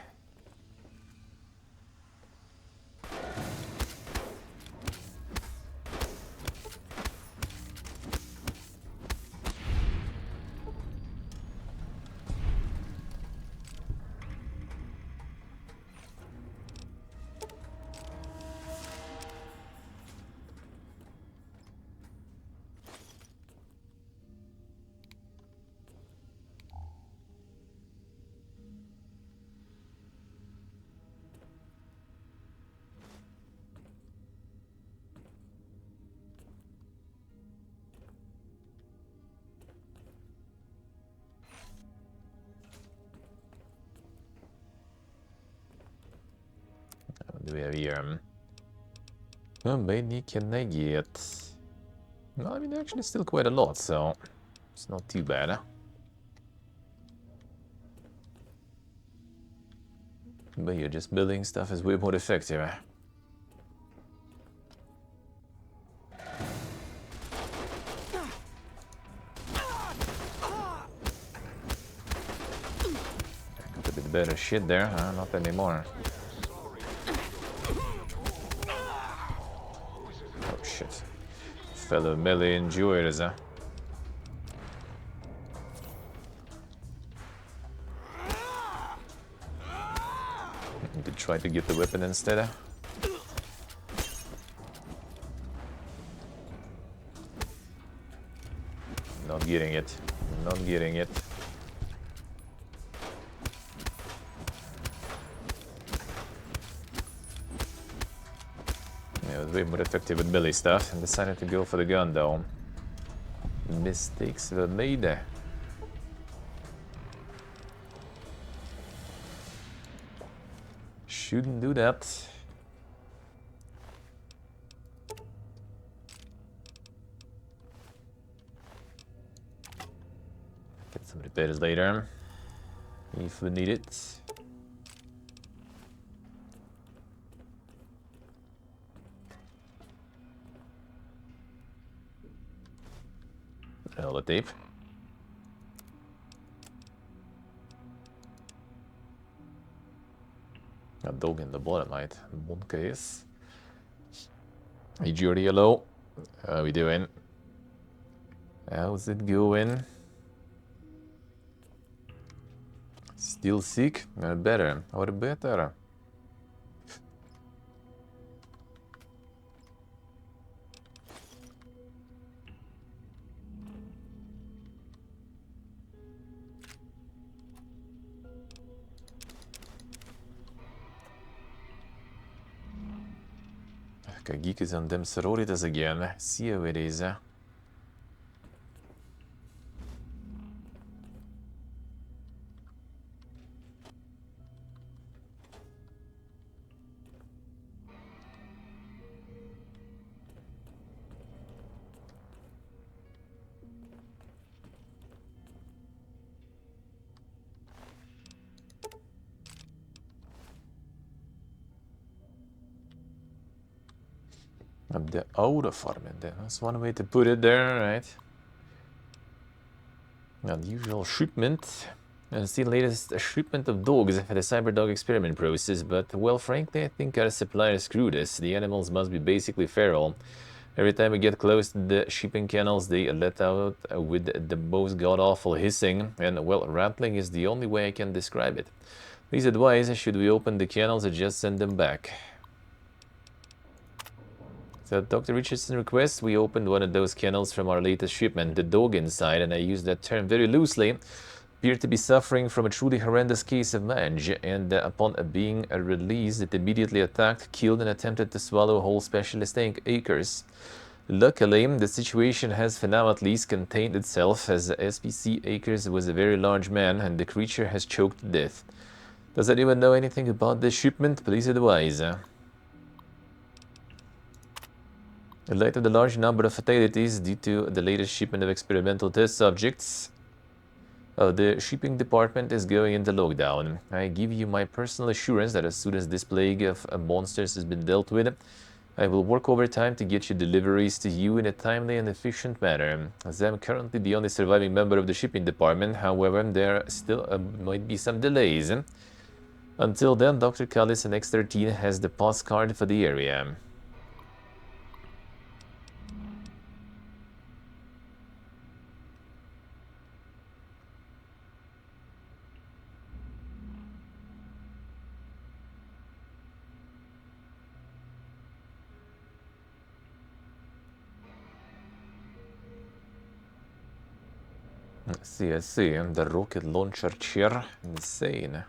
What do we have here? How many can I get? Well, I mean, actually still quite a lot, so it's not too bad. But yeah, just building stuff is way more effective. Got a bit better shit there, huh? Not anymore. Oh shit. Fellow melee enjoyers, huh? Need to try to get the weapon instead. Not getting it. Not getting it. Yeah, it was way more effective with melee stuff and decided to go for the gun though. Mistakes were made. Shouldn't do that. Get some repairs later if we need it. The tape. A dog in the bottom right. One case. Hey Judy, hello. How we doing? How's it going? Still sick? Better or better? Geek is on them sororitas again. See how it is. The outer farm, that's one way to put it there, right? Unusual shipment. And still latest shipment of dogs for the cyberdog experiment process, but well, frankly, I think our suppliers screwed us. The animals must be basically feral. Every time we get close to the shipping canals, they let out with the most god-awful hissing, and well, rattling is the only way I can describe it. Please advise, should we open the canals or just send them back? So at Dr. Richardson's request, we opened one of those kennels from our latest shipment. The dog inside, and I use that term very loosely, appeared to be suffering from a truly horrendous case of mange, and upon being released, it immediately attacked, killed, and attempted to swallow whole specialist acres. Luckily, the situation has for now at least contained itself, as SPC Acres was a very large man, and the creature has choked to death. Does anyone know anything about this shipment? Please advise. In light of the large number of fatalities due to the latest shipment of experimental test subjects, the shipping department is going into lockdown. I give you my personal assurance that as soon as this plague of monsters has been dealt with, I will work overtime to get you deliveries to you in a timely and efficient manner. As I'm currently the only surviving member of the shipping department, however, there still might be some delays. Until then, Dr. Callis and X13 has the pass card for the area. I see. The rocket launcher chair. Insane.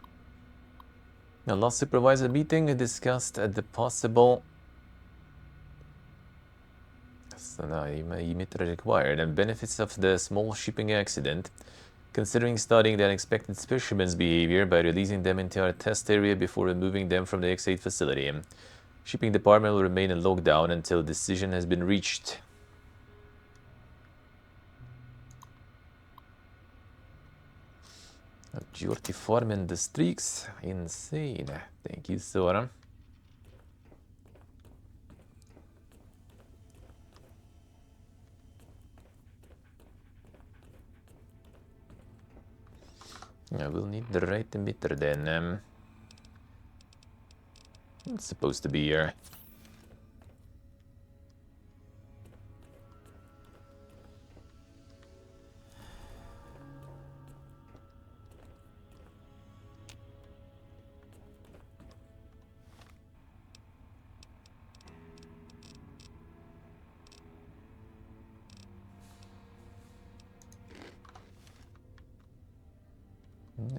A last supervisor meeting discussed the possible emitter required and benefits of the small shipping accident, considering studying the unexpected specimen's behavior by releasing them into our test area before removing them from the X8 facility. Shipping department will remain in lockdown until a decision has been reached. Jorti farm in the streaks. Insane. Thank you, Sora. I will need the right emitter then. It's supposed to be here.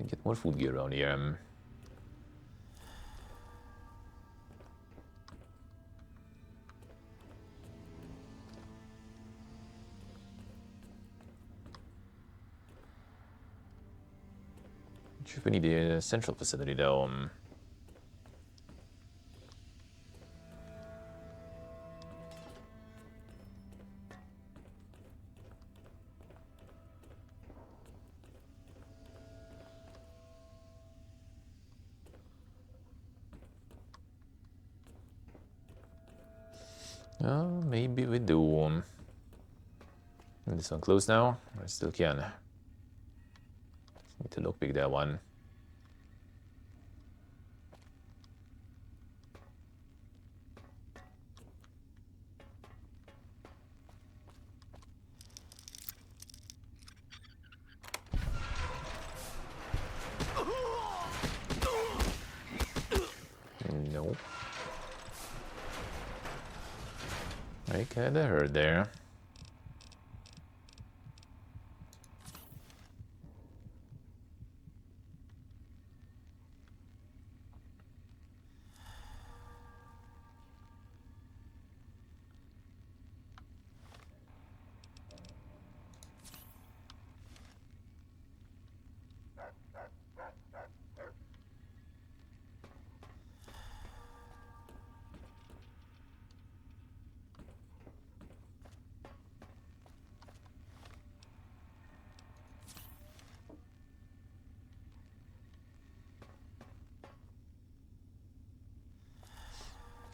Get more food gear around here. We need a central facility though. Maybe we do. This one closed now? I still can. Need to lockpick that one. Nope. I kinda heard there.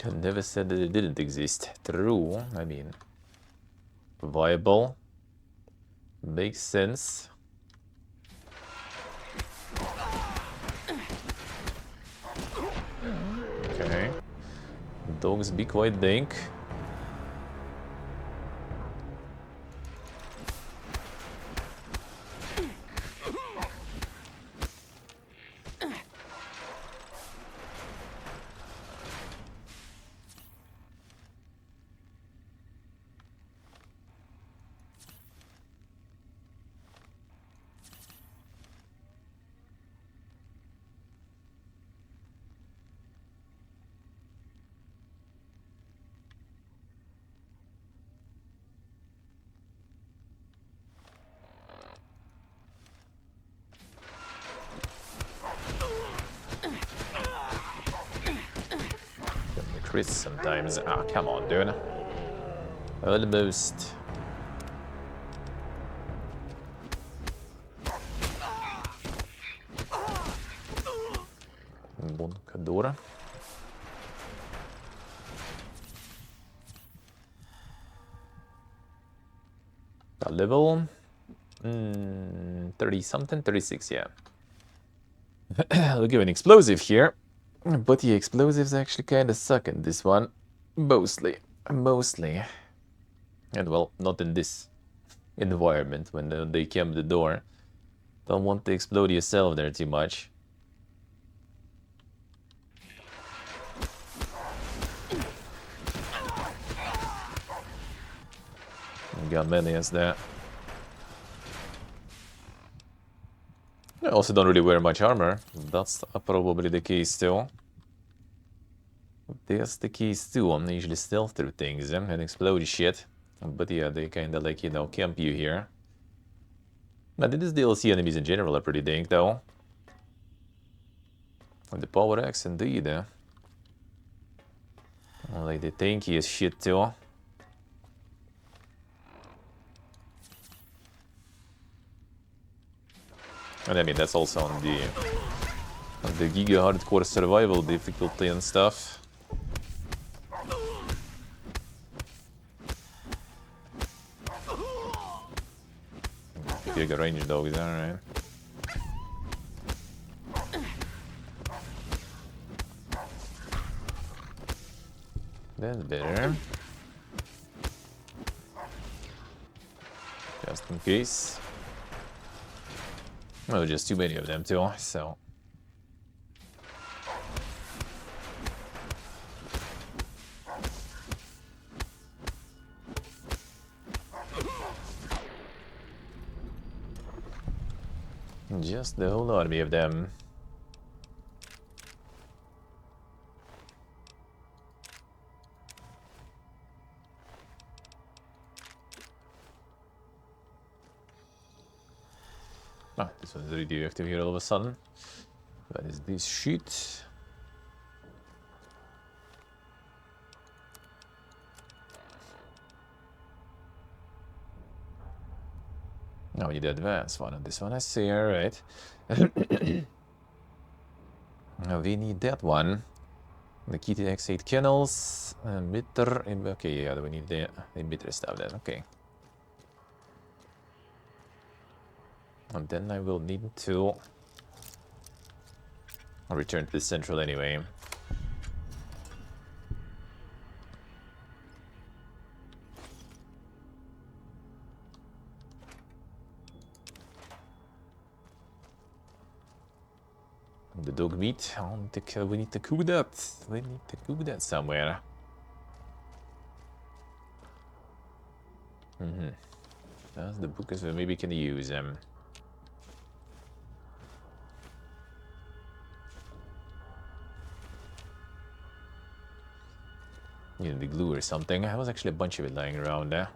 I never said that it didn't exist. True, I mean, viable. Makes sense. Okay. Dogs be quite dank. Chris sometimes. Ah, come on, dude. Almost. Bonkadora. Got level 30 something, 36, yeah. I'll give an explosive here. But the explosives actually kinda suck in this one. Mostly. Mostly. And well, not in this environment when they came the door. Don't want to explode yourself there too much. Got many as that. I also don't really wear much armor. That's probably the case too. That's the case too. I'm usually stealth through things and explode shit. But yeah, they kinda like, you know, camp you here. But this DLC enemies in general are pretty dank though. And the power axe indeed. Like the tankiest shit too. And I mean that's also on the Giga Hardcore Survival difficulty and stuff. Giga range dogs, alright. That's better. Just in case. Oh, just too many of them too, so. Just the whole army of them. Ah, this one's radioactive here all of a sudden. What is this shit? No, we need the advanced one on this one, I see, alright. Now we need that one. The key to X8 kennels, emitter, okay, yeah, we need the emitter stuff then, okay. And then I will need to return to the central anyway. The dog meat, we need to cook that. We need to cook that somewhere. That's the book is maybe can use them. You know, the glue or something. There was actually a bunch of it lying around there.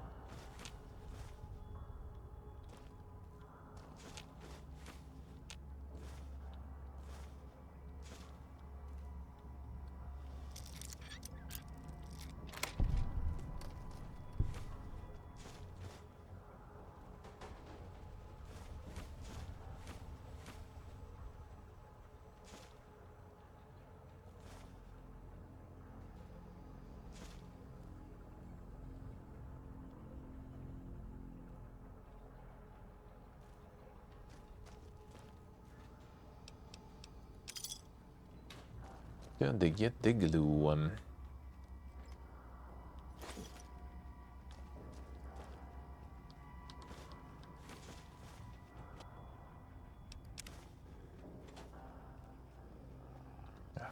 can they get the glue?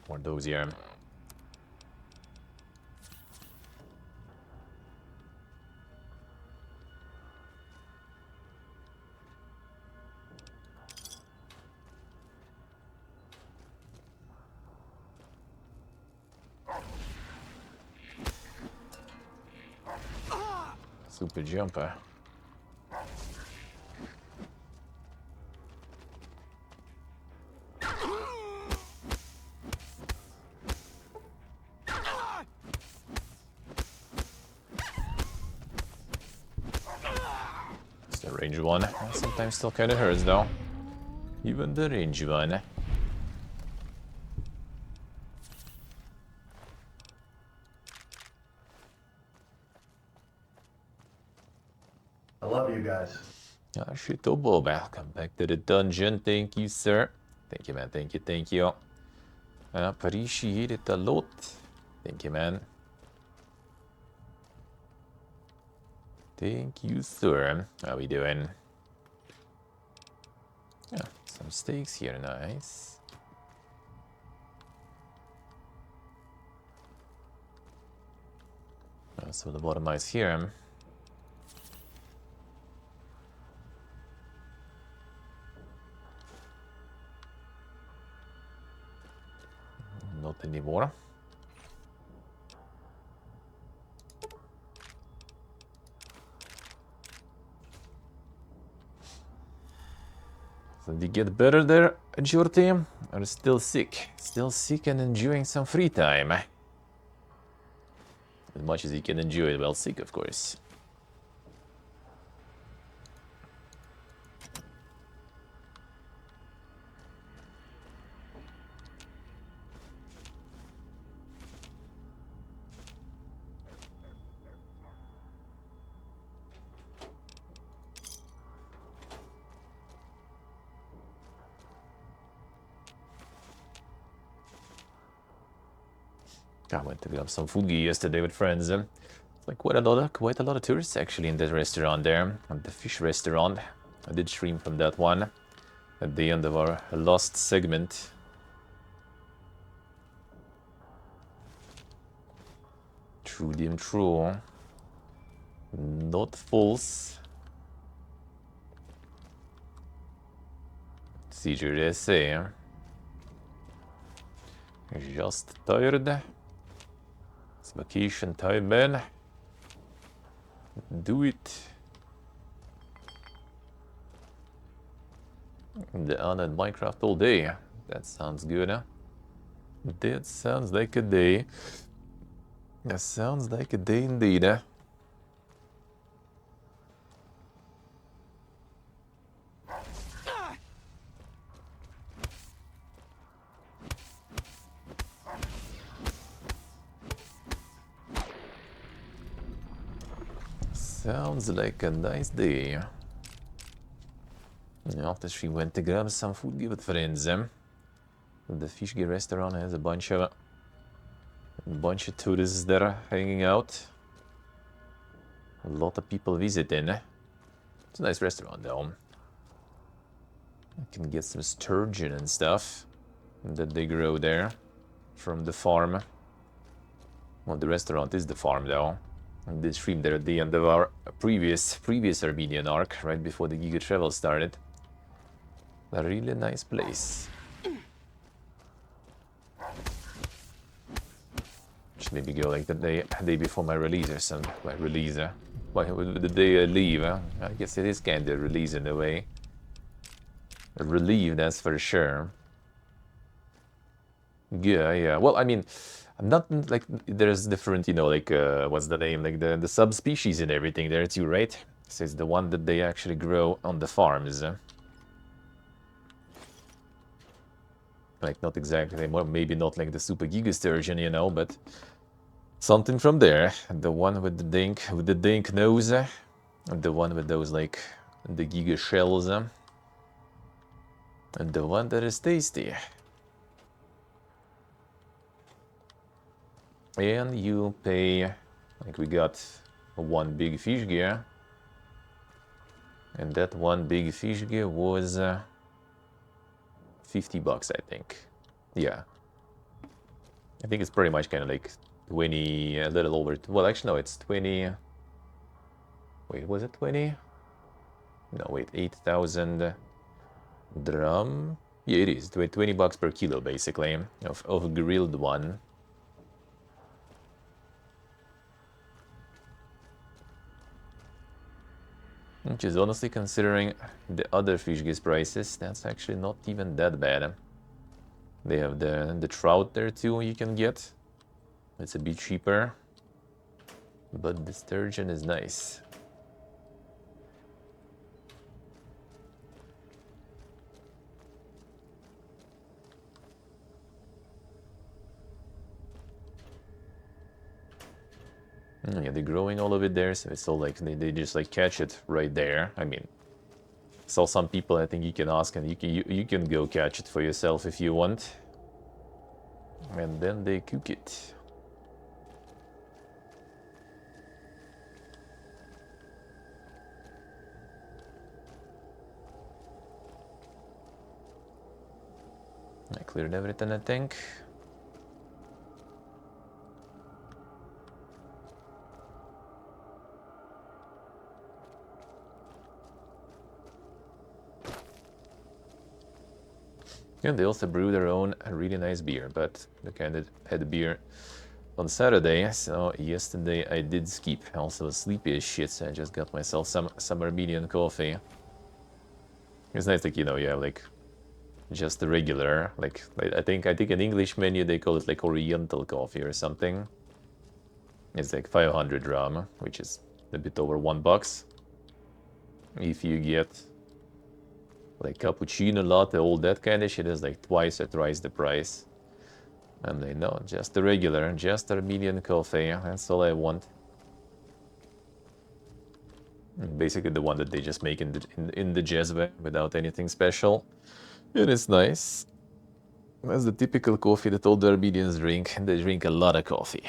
More of those here. Super jumper. It's the range one. Sometimes still kind of hurts though. Even the range one. I love you guys. Ah, shit, oh, Bob. Welcome back to the dungeon. Thank you, sir. Thank you, man. Thank you, thank you. Appreciate it a lot. Thank you, man. Thank you, sir. How we doing? Yeah, some steaks here. Nice. So the bottom is here. Not anymore. So did you get better there, Jorty? Or still sick? Still sick and enjoying some free time? As much as you can enjoy it while sick, of course. I went to grab some food yesterday with friends. It's like quite a lot of tourists actually in that restaurant there, the fish restaurant. I did stream from that one at the end of our last segment. True, damn true. Not false. Seizure essay. Just tired. It's vacation time, man. Do it. The on Minecraft all day. That sounds good, huh? That sounds like a day. That sounds like a day indeed, huh? Sounds like a nice day. After she went to grab some food, give it friends. The fish restaurant has a bunch of tourists there hanging out. A lot of people visiting. It's a nice restaurant though. You can get some sturgeon and stuff that they grow there from the farm. Well, the restaurant is the farm though. And this stream there at the end of our previous Armenian arc, right before the Giga Travel started. A really nice place. Should maybe go like the day before my release or something. My release, the day I leave. I guess it is kind of a release in a way. A relief, that's for sure. Yeah. Well, I mean, I'm not like there's different, like what's the name, like the subspecies and everything there too, right? So it's the one that they actually grow on the farms. Like not exactly, maybe not like the super giga sturgeon, but something from there. The one with the dink nose, and the one with those like the giga shells, and the one that is tasty. And you pay, like we got one big fish gear. And that one big fish gear was $50, I think. Yeah. I think it's pretty much kind of like 20, a little over, well, actually, no, it's 20. Wait, was it 20? No, wait, 8,000 drum. Yeah, it is. $20 per kilo, basically, of a grilled one. Which is honestly, considering the other fish gears prices, that's actually not even that bad. They have the trout there too you can get. It's a bit cheaper. But the sturgeon is nice. Yeah, they're growing all of it there, so it's all like they just like catch it right there. I mean, saw some people, I think you can ask and you can go catch it for yourself if you want. And then they cook it. I cleared everything, I think. And they also brew their own really nice beer, but they kind of had beer on Saturday, so yesterday I did skip. I also was sleepy as shit, so I just got myself some Armenian coffee. It's nice, like, you know, you have like just the regular, like I think in English menu they call it like Oriental coffee or something. It's like 500 dram, which is a bit over $1. If you get like cappuccino, latte, all that kind of shit, is like twice or thrice the price. And they know, just the regular, just Armenian coffee, that's all I want. Basically the one that they just make in the jezve without anything special. It is nice. That's the typical coffee that all the Armenians drink, and they drink a lot of coffee.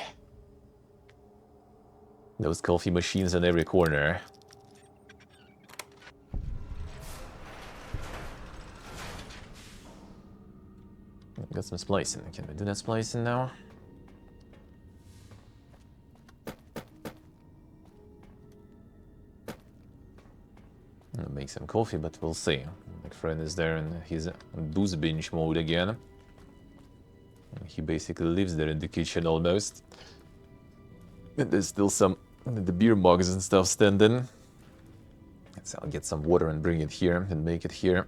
Those coffee machines on every corner. Got some splicing. Can we do that splicing now? I'll make some coffee, but we'll see. My friend is there and he's on booze binge mode again. He basically lives there in the kitchen almost. And there's still some the beer mugs and stuff standing. So I'll get some water and bring it here and make it here.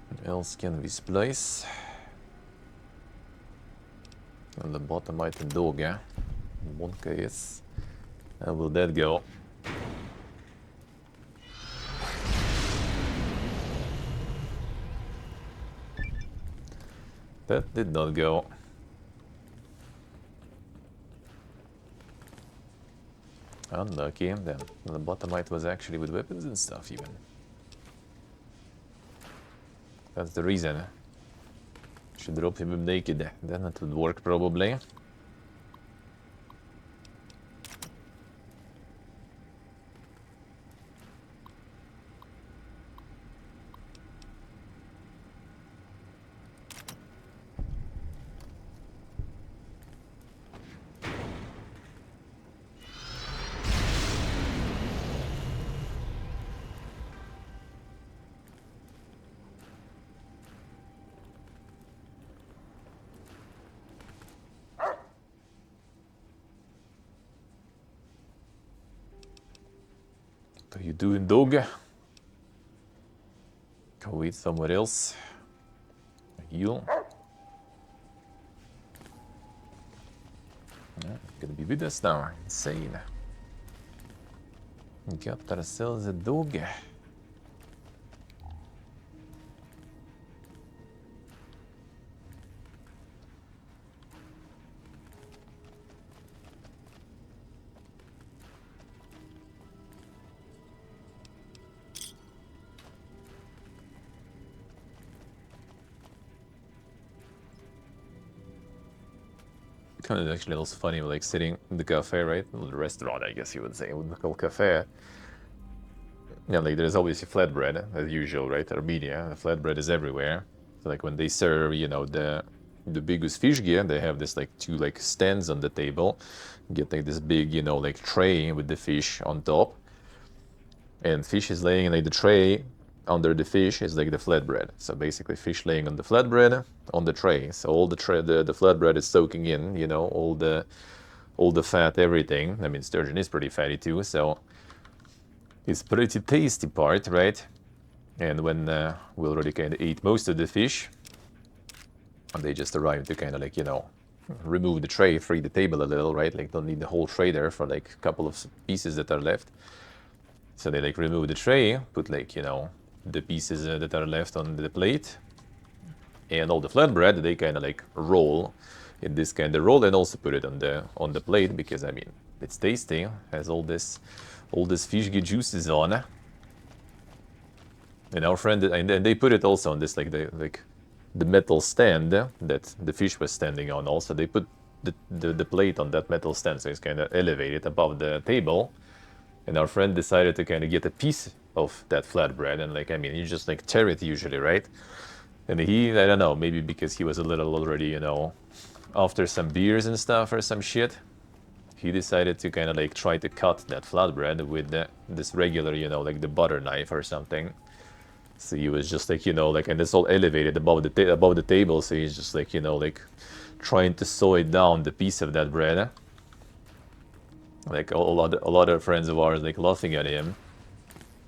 What else can we splice? On the bottom item dog, yeah? One case. How will that go? That did not go. Unlucky. Then the bottom right was actually with weapons and stuff even. That's the reason. Should drop him naked. Then it would work probably. What are you doing, dog? Go eat somewhere else. Heal. Yeah, gonna be with us now. Insane. Got ourselves a dog. kind of actually also funny, like sitting in the cafe, right? Well, the restaurant, I guess you would say, it wouldn't call cafe. Yeah, like there's always a flatbread as usual, right? Armenia, the flatbread is everywhere. So like when they serve, you know, the biggest fish gear, they have this like two like stands on the table. You get like this big, you know, like tray with the fish on top, and fish is laying in like the tray. Under the fish is like the flatbread. So basically, fish laying on the flatbread on the tray. So all the the flatbread is soaking in, you know, all the fat, everything. I mean, sturgeon is pretty fatty too, so it's pretty tasty part, right? And when we already kind of ate most of the fish, and they just arrived to kind of like, you know, remove the tray, free the table a little, right? Like don't need the whole tray there for like a couple of pieces that are left. So they like remove the tray, put like, you know, the pieces that are left on the plate, and all the flatbread they kind of like roll in this kind of roll, and also put it on the plate, because I mean it's tasty, has all this fish juices on. And our friend, and they put it also on this like the metal stand that the fish was standing on. Also they put the plate on that metal stand, so it's kind of elevated above the table. And our friend decided to kind of get a piece of that flatbread, and like, I mean, you just like tear it usually, right? And he, I don't know, maybe because he was a little already, you know, after some beers and stuff or some shit, he decided to kind of like try to cut that flatbread with this regular, you know, like the butter knife or something. So he was just like, you know, like, and it's all elevated above the table, so he's just like, you know, like trying to saw it down the piece of that bread. Like a lot of friends of ours like laughing at him.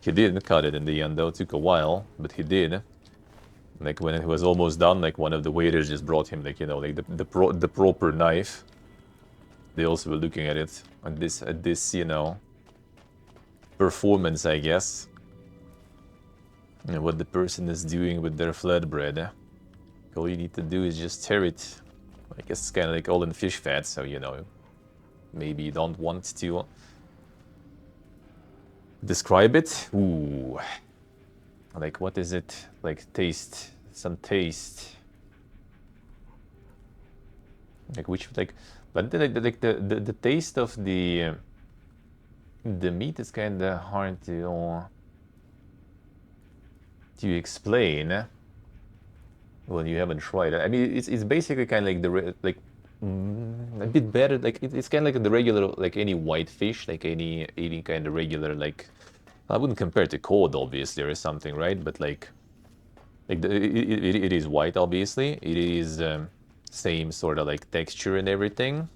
He didn't cut it in the end though, it took a while, but he did. Like when it was almost done, like one of the waiters just brought him like, you know, like the proper knife. They also were looking at it at this, you know, performance, I guess. And what the person is doing with their flatbread. All you need to do is just tear it. I guess it's kind of like all in fish fat, so you know, maybe you don't want to describe it. Ooh, like what is it? Like taste, some taste. Like which like, but the taste of the meat is kind of hard to explain when you haven't tried it. I mean, it's basically kind of like a bit better. Like it's kind of like the regular, like any white fish, like any kind of regular, like I wouldn't compare it to cod obviously or something, right? But like it is white obviously. It is same sort of like texture and everything,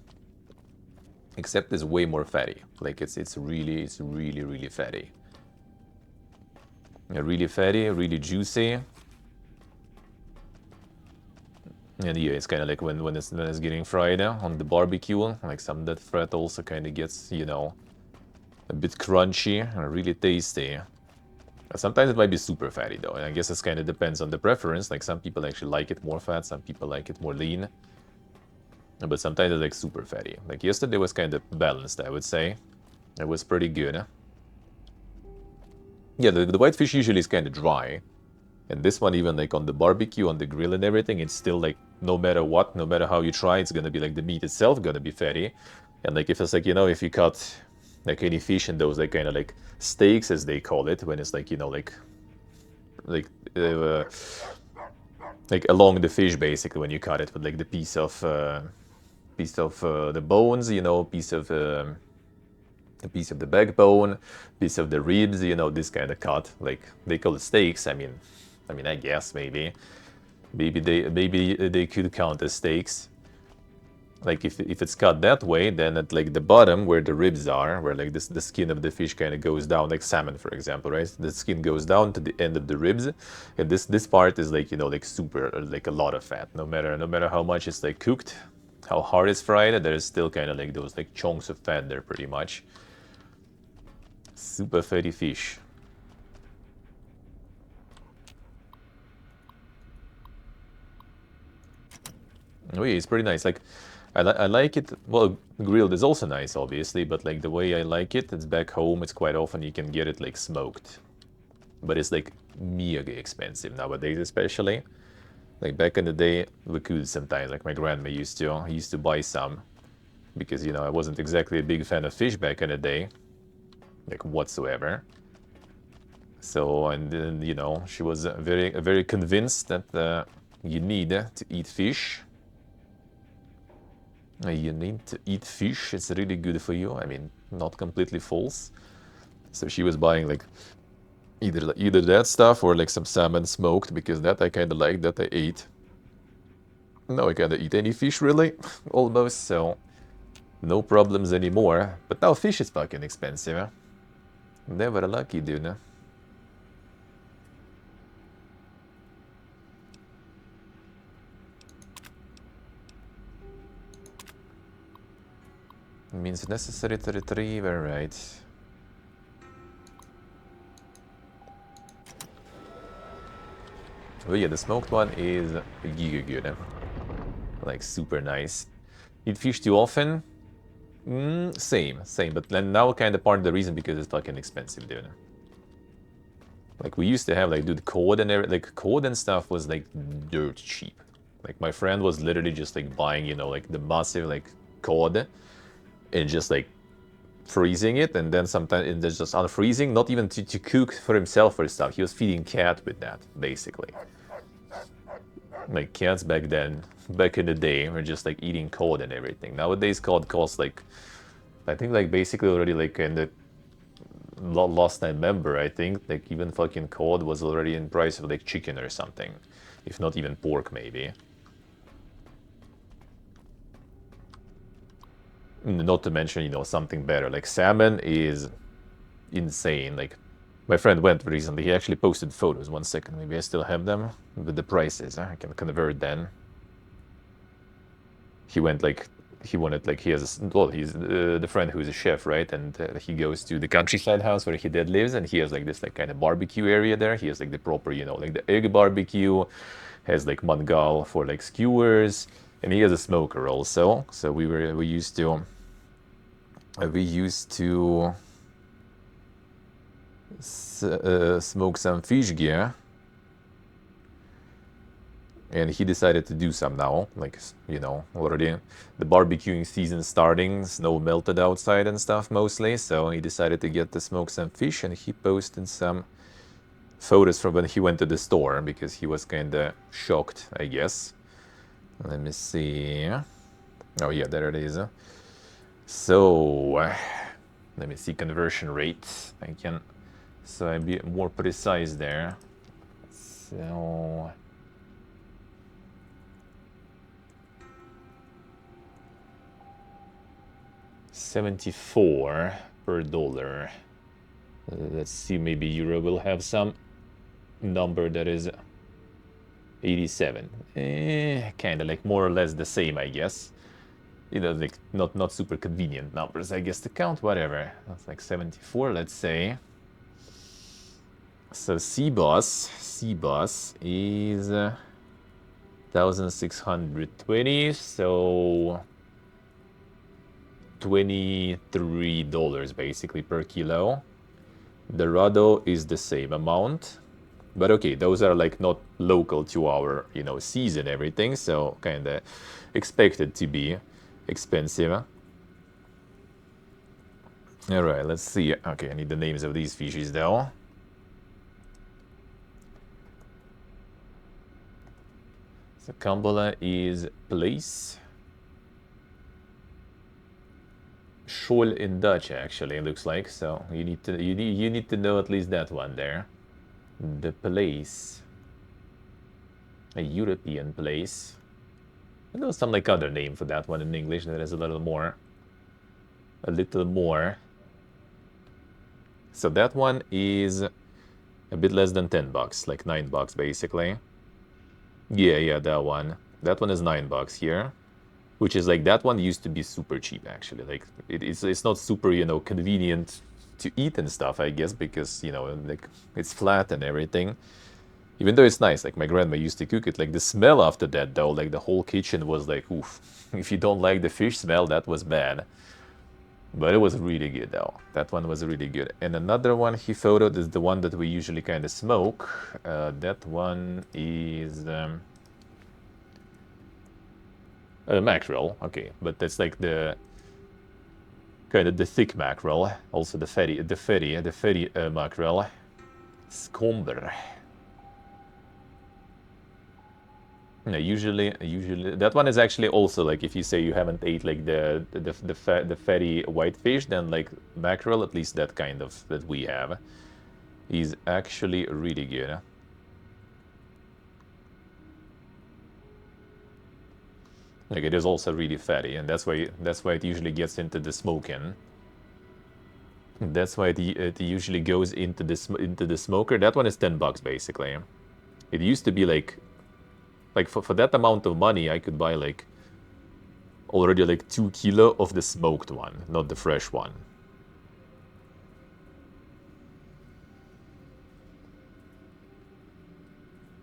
except it's way more fatty. Like it's really fatty. Yeah, really fatty, really juicy. And yeah, it's kind of like when it's getting fried on the barbecue, like some of that fat also kind of gets, you know, a bit crunchy and really tasty. Sometimes it might be super fatty though, and I guess it kind of depends on the preference. Like some people actually like it more fat, some people like it more lean. But sometimes it's like super fatty. Like yesterday was kind of balanced, I would say. It was pretty good. Yeah, the white fish usually is kind of dry. And this one, even like on the barbecue, on the grill and everything, it's still like, no matter what, no matter how you try, it's gonna be like the meat itself gonna be fatty. And like if it's like, you know, if you cut like any fish in those like kind of like steaks as they call it, when it's like, you know, like along the fish basically, when you cut it with like the piece of the bones, you know, a piece of the backbone, piece of the ribs, you know, this kind of cut, like they call it steaks. I mean, I guess maybe they could count as steaks. Like if it's cut that way, then at like the bottom where the ribs are, where like the skin of the fish kind of goes down, like salmon for example, right? The skin goes down to the end of the ribs, and this part is like, you know, like super, like a lot of fat. No matter how much it's like cooked, how hard it's fried, there's still kind of like those like chunks of fat there pretty much. Super fatty fish. Oh yeah, it's pretty nice. Like I like it. Well, grilled is also nice, obviously, but like the way I like it, it's back home. It's quite often you can get it like smoked, but it's like mega expensive nowadays, especially. Like back in the day, we could sometimes. Like my grandma used to buy some, because you know I wasn't exactly a big fan of fish back in the day, like whatsoever. So and then you know she was very convinced that you need to eat fish. You need to eat fish. It's really good for you. I mean, not completely false. So she was buying like either that stuff or like some salmon smoked, because that I kind of like, that I ate. Now I can't eat any fish really, almost. So no problems anymore. But now fish is fucking expensive. Huh? Never lucky, dude. Huh? Means necessary to retrieve, alright. Oh yeah, the smoked one is giga good. Like super nice. Eat fish too often? Same. But then now kind of part of the reason because it's fucking expensive, dude. Like we used to have like, dude, cod and like cod and stuff was like dirt cheap. Like my friend was literally just like buying, you know, like the massive like cod and just like freezing it, and then sometimes it's just unfreezing, not even to cook for himself or stuff. He was feeding cat with that, basically. Like cats back then, back in the day, were just like eating cod and everything. Nowadays, cod costs like, I think like basically already like in the last I remember, I think like even fucking cod was already in price of like chicken or something, if not even pork maybe. Not to mention, you know, something better. Like salmon is insane. Like my friend went recently. He actually posted photos. 1 second, maybe I still have them with the prices. I can convert then. He went like he wanted like he has well he's the friend who's a chef, right? And he goes to the countryside house where he dad lives, and he has like this like kind of barbecue area there. He has like the proper, you know, like the egg barbecue, has like mangal for like skewers, and he has a smoker also. So we used to smoke some fish gear, and he decided to do some now, like, you know, already the barbecuing season starting, snow melted outside and stuff mostly, so he decided to get to smoke some fish, and he posted some photos from when he went to the store, because he was kind of shocked, I guess. Let me see. Oh yeah, there it is. So let me see conversion rate. I can, so I be more precise there. So $74 per dollar. Let's see, maybe euro will have some number that is 87. Kind of like more or less the same, I guess. You know, like not super convenient numbers, I guess, to count, whatever. That's like 74, let's say. So C-Boss is 1,620, so $23 basically per kilo. Dorado is the same amount, but okay, those are like not local to our, you know, season, everything, so kind of expected to be expensive. All right, let's see. Okay, I need the names of these fishes though. So Kambola is place. School in Dutch, actually, it looks like. So you need to know at least that one there. The place, a European place. I know some like other name for that one in English that is a little more. So that one is a bit less than $10, like $9 basically. Yeah, that one. That one is $9 here, which is like, that one used to be super cheap actually. Like it's not super, you know, convenient to eat and stuff, I guess, because, you know, like it's flat and everything. Even though it's nice, like my grandma used to cook it, like the smell after that though, like the whole kitchen was like, oof. If you don't like the fish smell, that was bad. But it was really good though. That one was really good. And another one he photoed is the one that we usually kind of smoke. That one is Mackerel, okay, but that's like the kind of the thick mackerel. Also the fatty mackerel. Scomber. Yeah, usually that one is actually also like if you say you haven't ate like the fatty whitefish, then like mackerel, at least that kind of that we have, is actually really good. Like it is also really fatty, and that's why it usually gets into the smoking. That's why it usually goes into the smoker. That one is $10 basically. It used to be like for that amount of money, I could buy like already like 2 kilo of the smoked one, not the fresh one.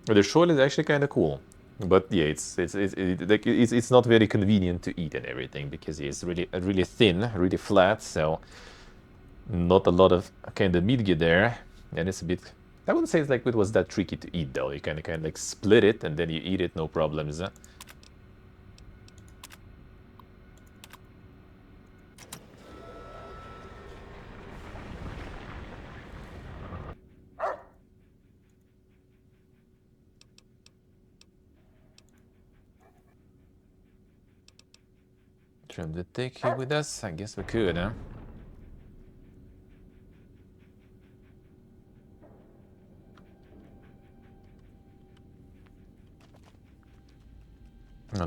The shoal is actually kind of cool, but yeah, it's not very convenient to eat and everything because it's really thin, really flat, so not a lot of kind of meat get there, and it's a bit. I wouldn't say it's like it was that tricky to eat though. You kind of like split it and then you eat it, no problems. Try to take you with us? I guess we could, huh?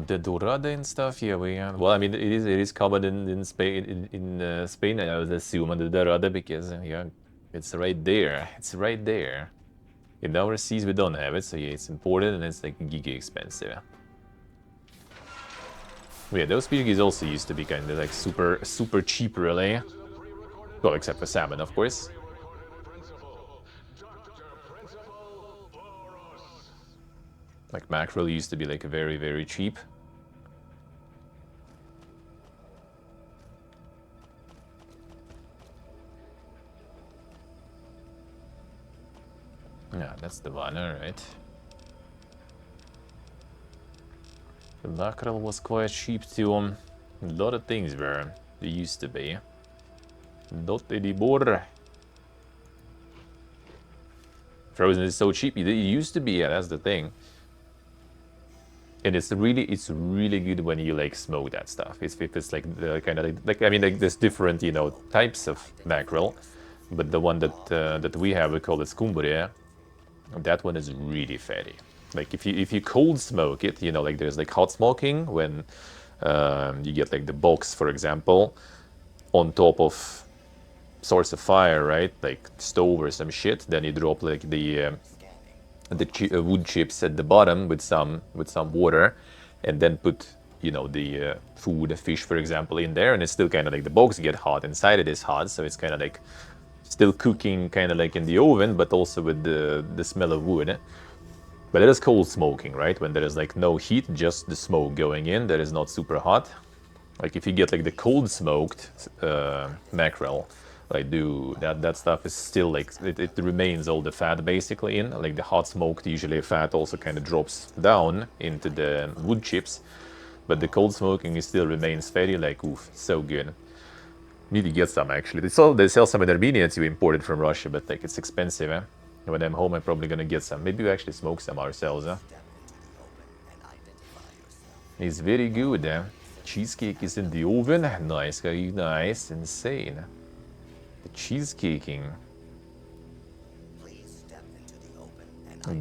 The dorada and stuff, yeah, well, I mean, it is common in Spain, in Spain, I would assume, on the dorada because yeah, it's right there. It's right there. In our seas, we don't have it, so yeah, it's imported and it's like giga expensive. Yeah, those species also used to be kind of like super cheap, really. Well, except for salmon, of course. Like mackerel used to be like very cheap. Yeah, that's the one, alright. The mackerel was quite cheap too. A lot of things were. They used to be. Not anymore. Frozen is so cheap. It used to be, yeah, that's the thing. And it's really good when you like smoke that stuff. If it's like the kind of like I mean like there's different types of mackerel, but the one that we have, we call it scumbria. That one is really fatty. Like if you cold smoke it, like there's like hot smoking when you get like the box, for example, on top of source of fire, right? Like stove or some shit. Then you drop like the wood chips at the bottom with some water, and then put the food, fish, for example, in there, and it's still kind of like the box get hot. Inside it is hot, so it's kind of like still cooking, kind of like in the oven, but also with the smell of wood. But it is cold smoking, right? When there is like no heat, just the smoke going in. That is not super hot. Like if you get like the cold smoked mackerel, like that stuff is still like it remains all the fat basically in. Like the hot smoked, usually fat also kind of drops down into the wood chips, but the cold smoking is still remains fatty. Like oof, so good. Need to get some actually. They sell some in Armenia too, imported from Russia, but like it's expensive. Eh? When I'm home, I'm probably gonna get some. Maybe we actually smoke some ourselves. Huh? It's very good. Eh? Cheesecake is in the oven. Nice, nice, insane. The cheesecaking.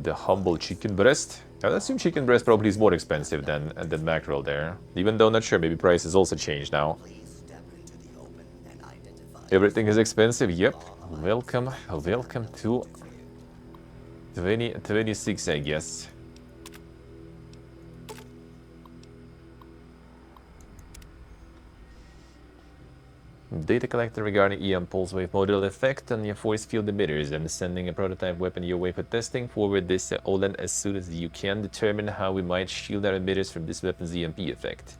The humble chicken breast. I assume chicken breast probably is more expensive than mackerel there. Even though not sure, maybe prices also changed now. Everything is expensive. Yep. Welcome to 2026, I guess. Data collector regarding EM pulse wave model effect on your force field emitters and sending a prototype weapon your way for testing. Forward this to Olan as soon as you can. Determine how we might shield our emitters from this weapon's EMP effect.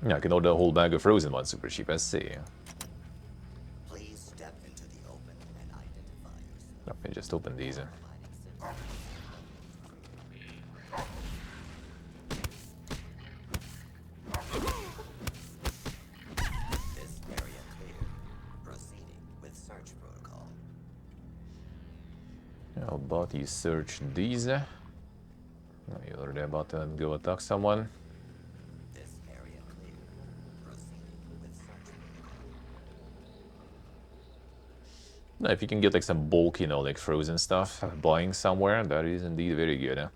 Yeah, I can order a whole bag of frozen ones super cheap, I see. Please step into the open and identify yourself. Let me just open these. about you search these? Are you already about to go attack someone? This area clear. Proceed with search protocol. No, if you can get like some bulk, you know, like frozen stuff, buying somewhere, that is indeed very good. Huh?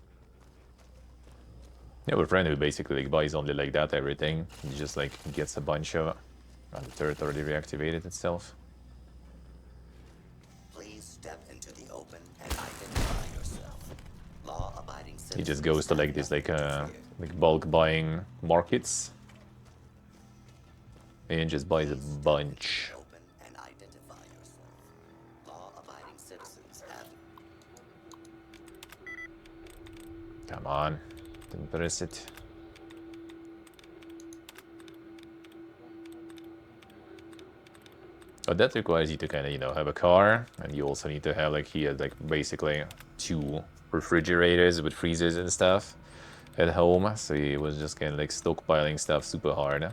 Yeah, we have a friend who basically like buys only like that everything. He just like gets a bunch of it. And the turret already reactivated itself. Please step into the open and identify yourself. Law-abiding citizens He just goes to like this have nothing to fear. like bulk buying markets and just buys a Please step bunch. into the open and identify yourself. Law-abiding citizens have. Come on, didn't press it. But that requires you to kind of, you know, have a car, and you also need to have like he had like basically 2 refrigerators with freezers and stuff at home. So he was just kind of like stockpiling stuff super hard.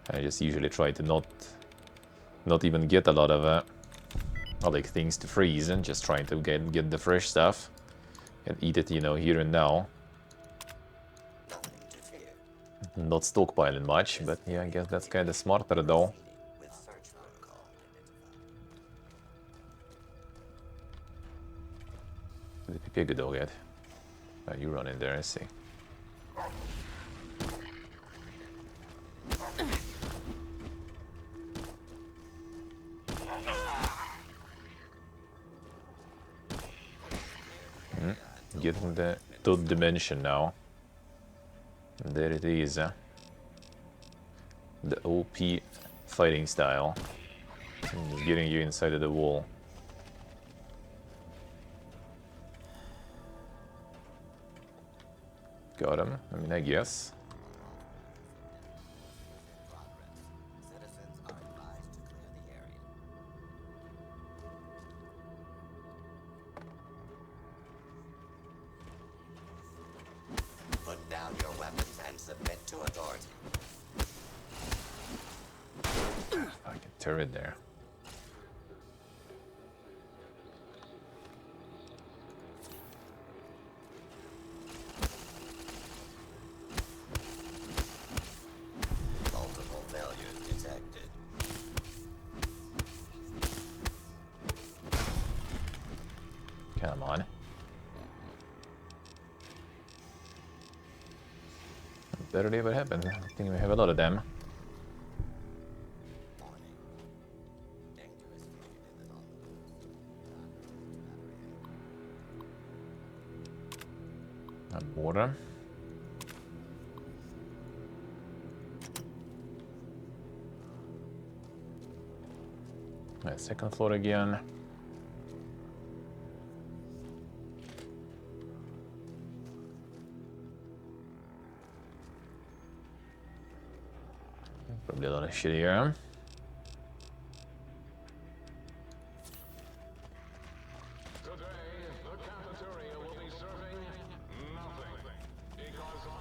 I just usually try to not even get a lot of like things to freeze and just trying to get the fresh stuff and eat it, you know, here and now. Nothing to fear. Not stockpiling much, but yeah, I guess that's kind of smarter though. With search protocol identified. The Pepega dog yet? Oh, you run in there, I see. Getting the third dimension now. And there it is. The OP fighting style. Just getting you inside of the wall. Got him. I mean, I guess. Citizens are advised to clear the area. Put down your weapons and submit to authority. Fucking turret there. Multiple failures detected. Come on. Better ever happen. I think we have a lot of them. Warning. Dangerous fugitive is on the loose. A border. Second floor again. Probably a lot of shit here. Today, the cafeteria will be serving nothing. Because I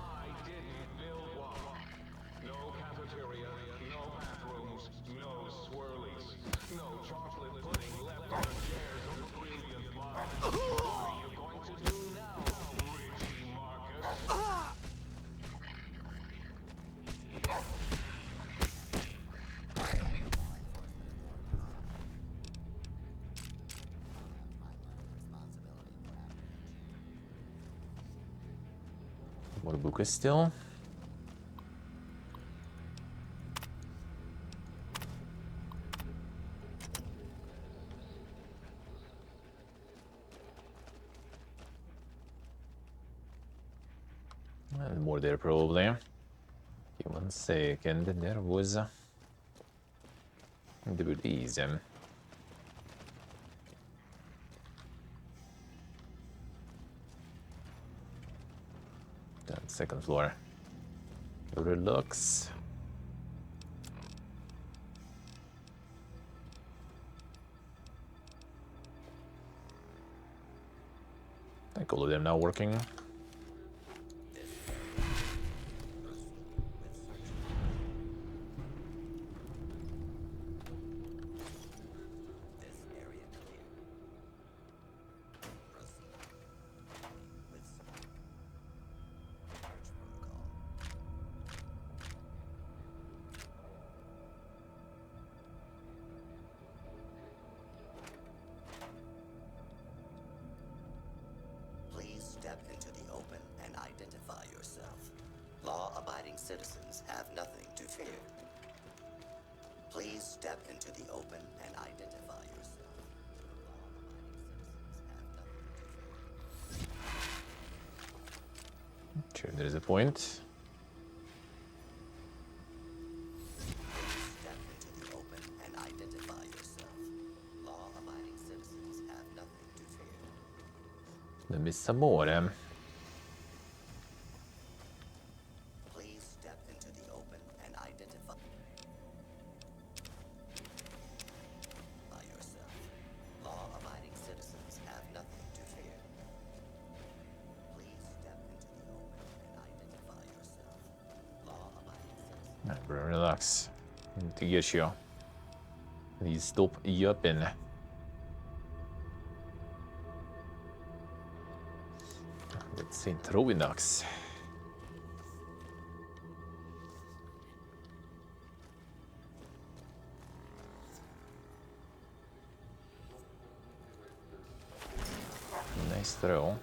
didn't build one. No cafeteria, no bathrooms, no swirlies, no chocolate pudding left on the chairs of the brilliant minds. What are you going to do now, Richie Marcus? More Buka still. And more there probably. Give 1 second. There was the Buddhism. Second floor. Relax. I think all of them now working. This area clear. Proceed identify yourself. Law-abiding citizens have nothing to fear. Please step into the open and identify yourself. Law-abiding citizens have nothing to fear. Sure, there is a point. Please step into the open and identify yourself. Law-abiding citizens have nothing to fear. Det blir Samore. Please step into the open and identify yourself. Law-abiding citizens have nothing to fear. Please step into the open and identify yourself. Law-abiding citizens. Nej, bro, relax. Inte get you. Please stop yapping. Let's see, throwing ducks. Nice throw.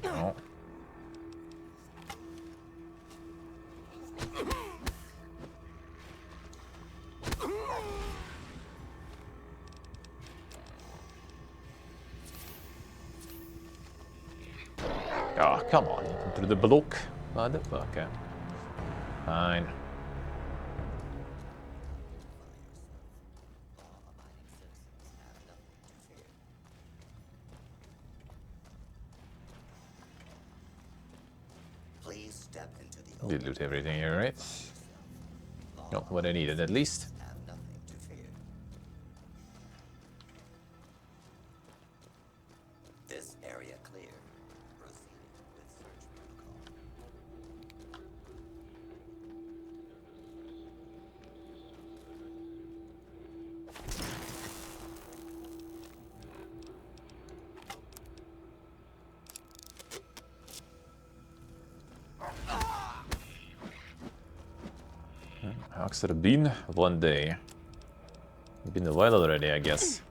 Oh. Oh, come on. Through the block. Motherfucker. Fine. Please step into the Did loot everything here, right? Not what I needed, at least. have nothing to fear. This area clear. Proceeding with search protocol. How could it been? One day. Been a while already, I guess.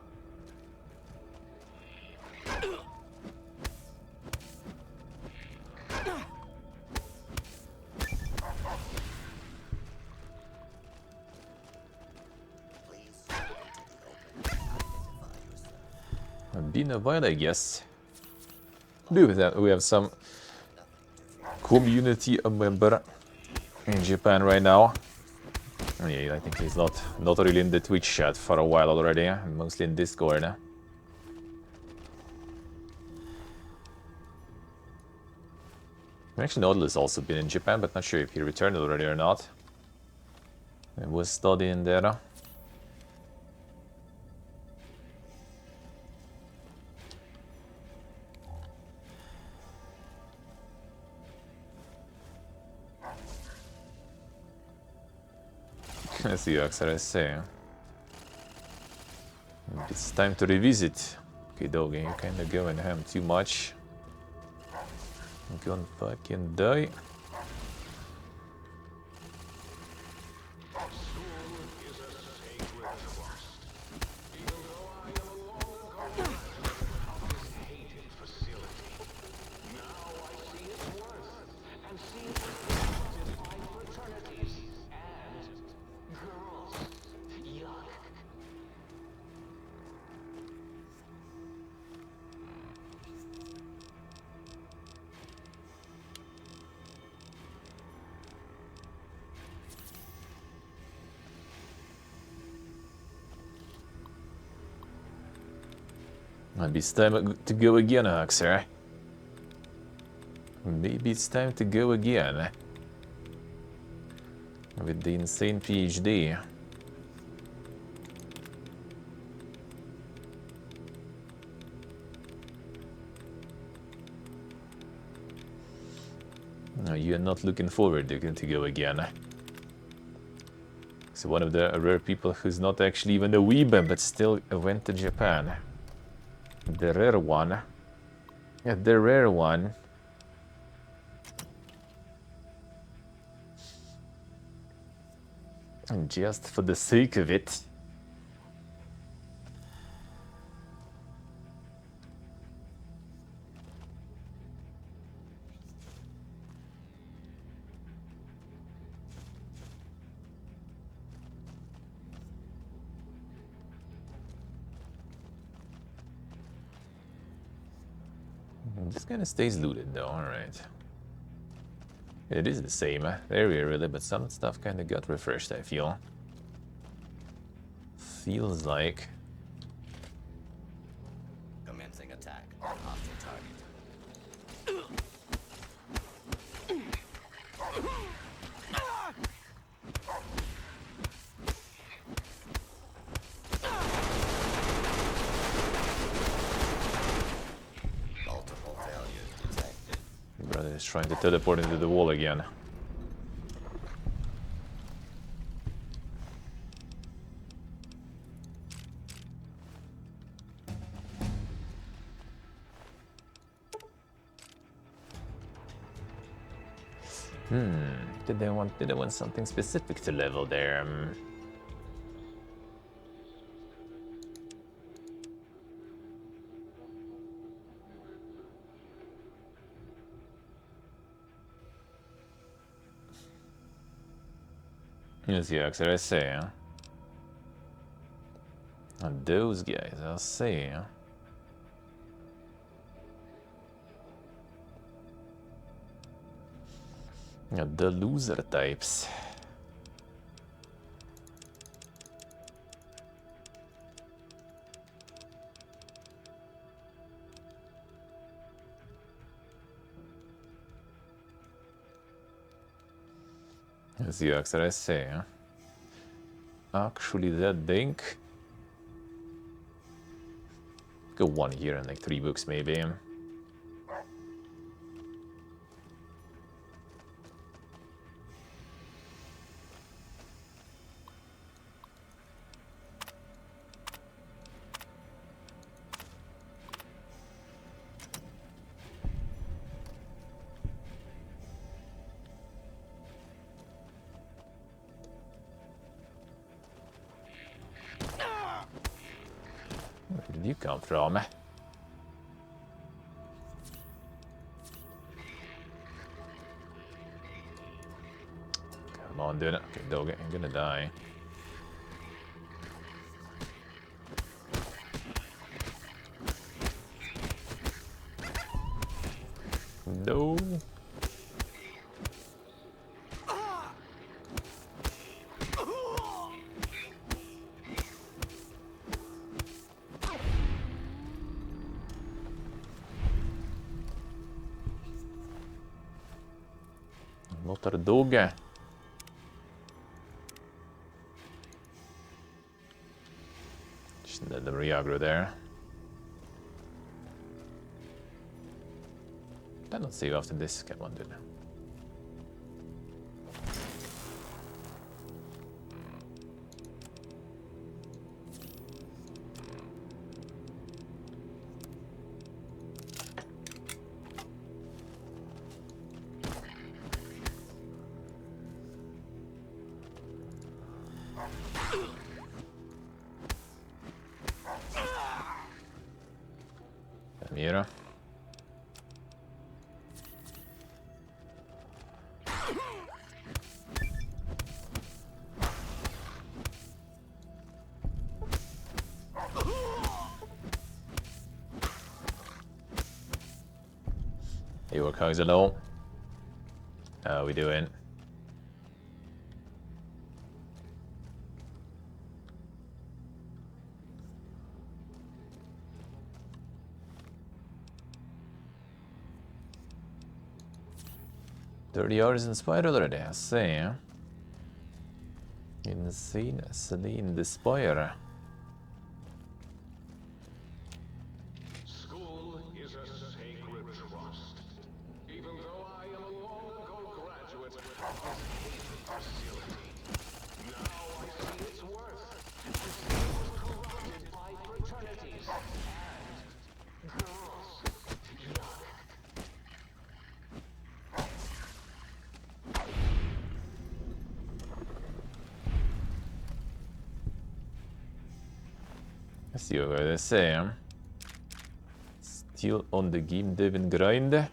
Please step into the open and identify yourself. Been a while, I guess. Do that. We have some community member in Japan right now. Yeah, I think he's not really in the Twitch chat for a while already, mostly in Discord. Actually, Nodal has also been in Japan, but not sure if he returned already or not. He was studying there. As the Axar say. It's time to revisit. Okay, doggy, you kinda going ham too much. I'm gonna fucking die. Maybe it's time to go again, Axar. Maybe it's time to go again. With the insane PhD. No, you're not looking forward to go again. So one of the rare people who's not actually even a weeb, but still went to Japan. The rare one. Yeah, the rare one. And just for the sake of it. This kind of stays looted though, alright. It is the same area really, but some stuff kind of got refreshed, I feel. Feels like. Commencing attack on hostile target. Multiple failures detected. Brother is trying to teleport into the wall again. Did they want something specific to level there? Yes, yeah, I say, huh? And those guys, I'll say, huh? Yeah, the loser types. Yes, yeah, I say, huh? Actually, that thing. Go one here and like 3 books, maybe. Where did you come from? Come on, dude. Okay, dog, I'm gonna die. No. Låter dog. Just let them re-aggro there. I don't see you after this. Come on, dude. Mira. Hey, what cogs alone? How we doing? $30 inspired already, I see. Insanely in the spire. School is a sacred trust. Even though I am a long-ago graduate of this hated facility, now I see its worth. The school was corrupted by fraternities and girls. Yuck. I see what they say. Still on the game devin grind.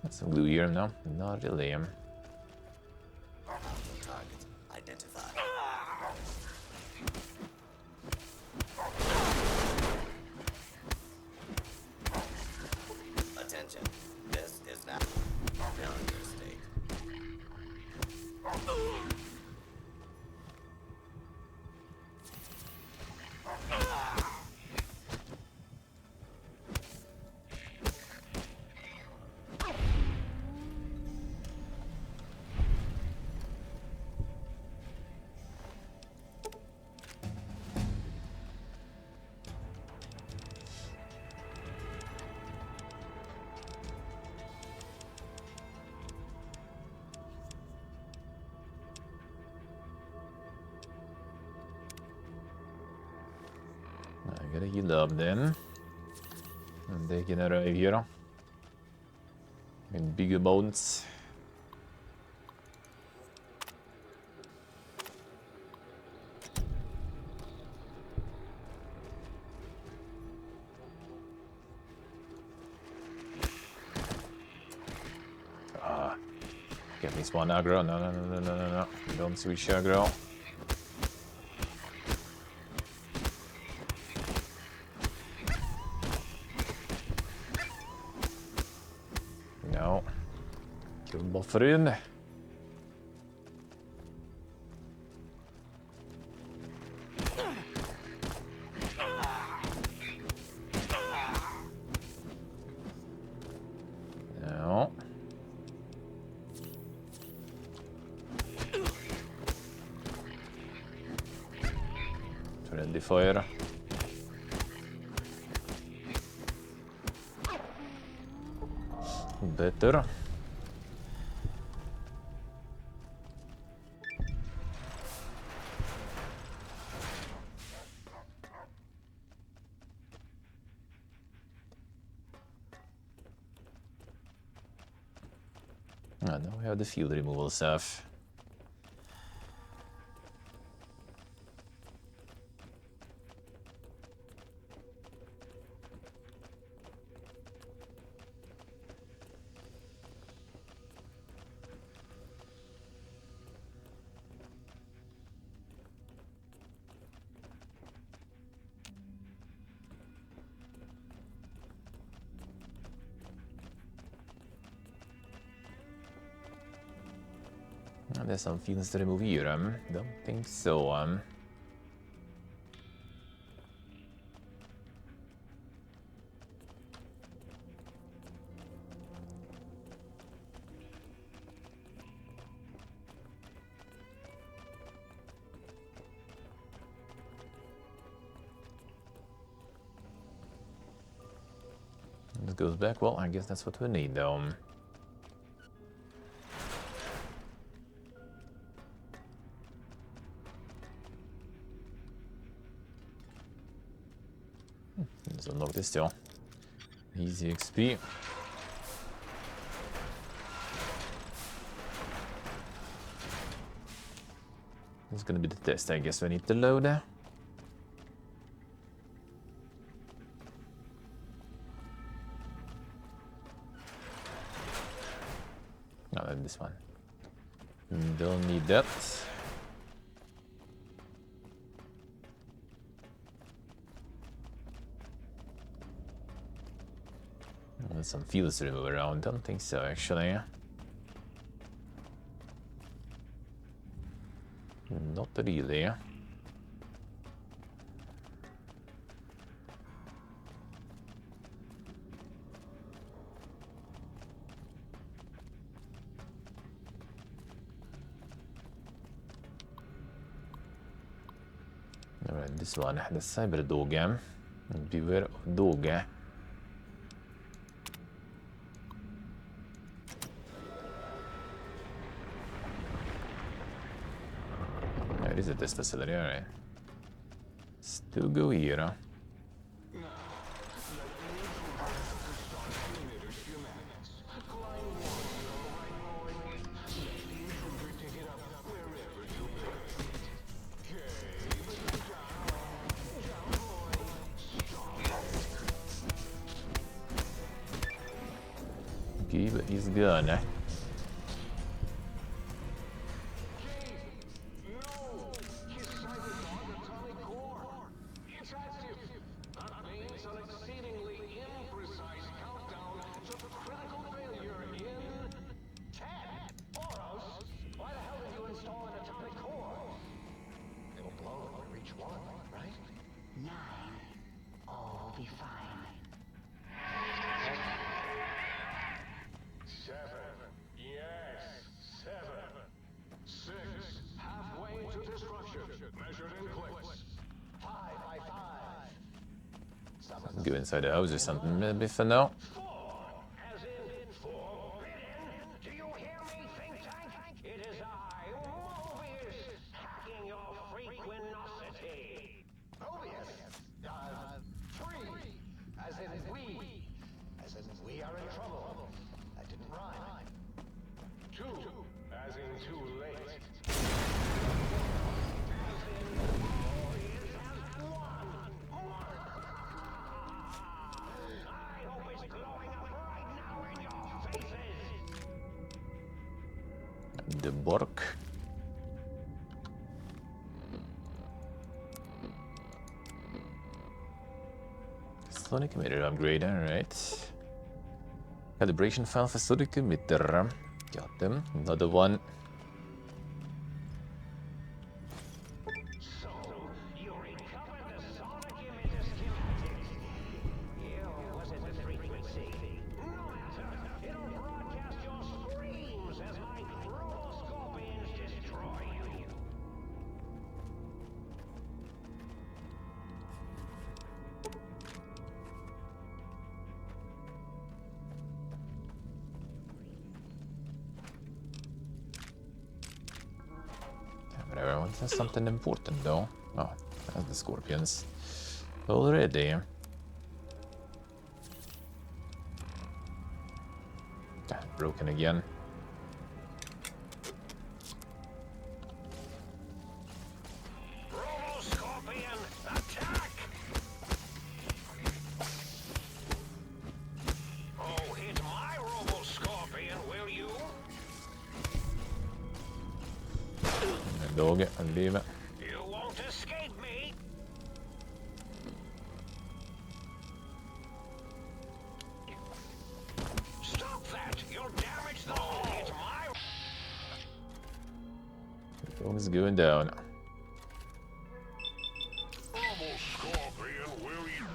Some glue here, no? Not really. Target identified. Attention. This is now failure state. I gotta heal up then. And they can arrive here. In big amounts. Get me spawn aggro. No. Don't switch aggro. No. Kill buffering. No. Friendly fire. Better. Now we have the field removal stuff. There's some fields to remove here. Don't think so. This goes back. Well, I guess that's what we need, though. Let's unlock this still. Easy XP. This is gonna be the test, I guess. We need to load. Now then this one. Don't need that. There's some fields to remove around. Don't think so, actually. Not really. Alright, this one, the cyber dog. Beware of dog. It is a test facility, alright. Still go here. Loki, but he's gone. Go inside the house or something maybe for now. The Bork. Sonic emitter upgrade, alright. Calibration file for Sonic emitter. Got them. Another one. That's something important though. Oh, that's the scorpions. Already. Broken again. Scorpion, attack! Oh, hit my Robo Scorpion, will you? Dog, leave it. You won't escape me. Stop that! You'll damage the hull. Hit my Dog's going down. Robo Scorpion, will you?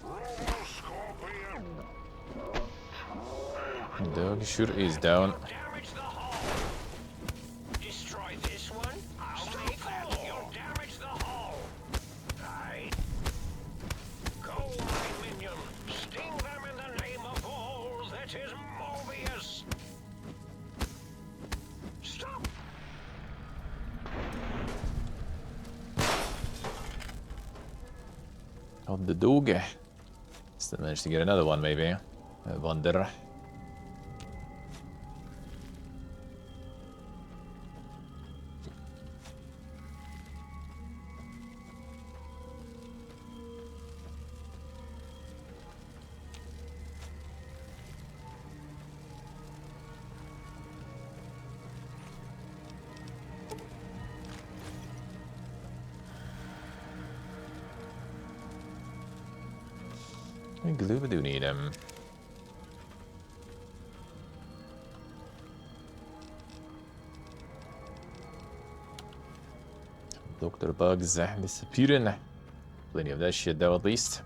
Robo Scorpion. Dog sure is down. Damage the hull. Destroy this one. I'll take that. You'll damage the hull. I go on, minion. Sting them in the name of all that is Mobius. Stop. Oh, the dog. Still managed to get another one, maybe. I wonder. Glue, we do need him. Dr. Bugs disappearing. Plenty of that shit though, at least.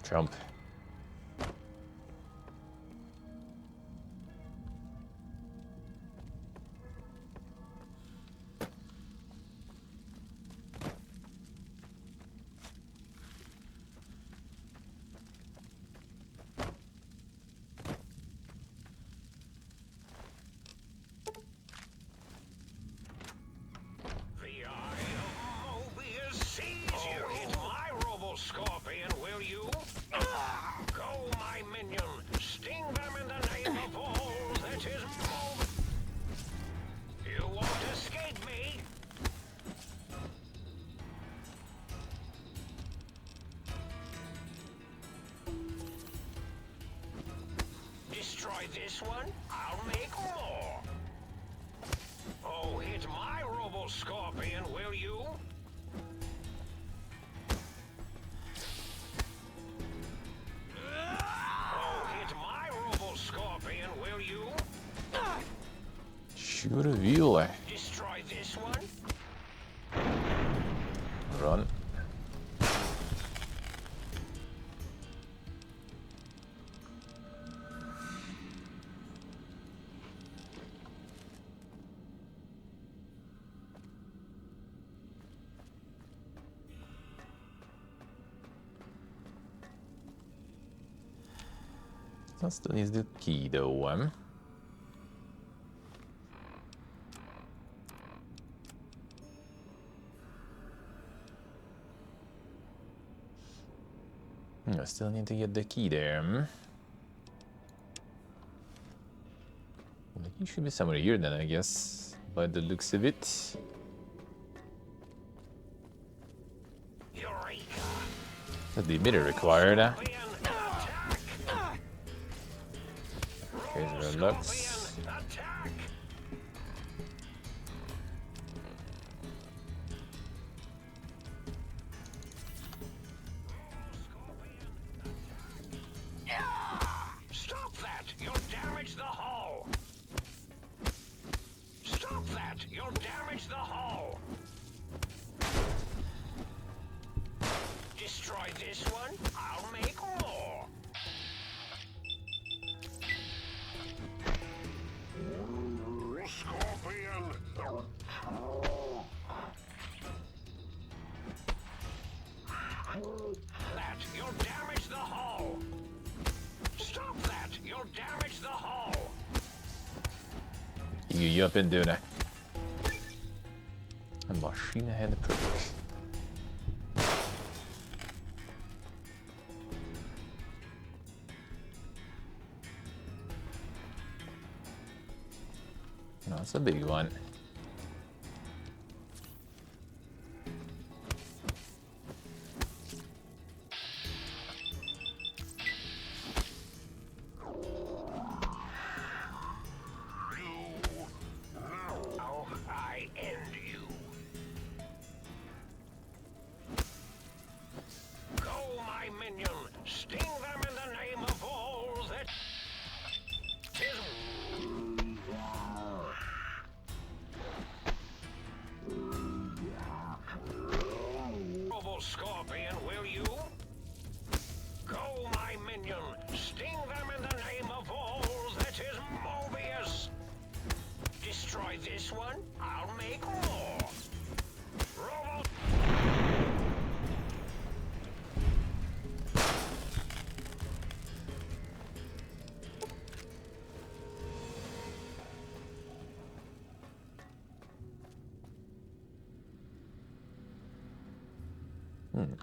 Trump. Mobius sees you. Hit my Robo Scorpion, will you? Destroy this one, I'll make more. Oh, hit my Robo-Scorpion, will you? Oh, hit my Robo-Scorpion, will you? Sure will. Destroy this one? Run. That still needs the key though. I still need to get the key there. The key should be somewhere here then, I guess, by the looks of it. Eureka! That's the emitter required. Scorpion, attack! Okay, so relax. Scorpion, attack! Stop that! You'll damage the hull! Stop that! You'll damage the hull! Destroy this one, I'll make more! Scorpion! That, you'll damage the hull! Stop that! You'll damage the hull! You up and do that. And machine head perfect. No, that's a big one. Now I end you. Go, my minion! Sting them in the name of all that is. Robo-Scorpion, will you? Go, my minion! Sting them in the name of all that is Mobius! Destroy this one, I'll make more! Robo...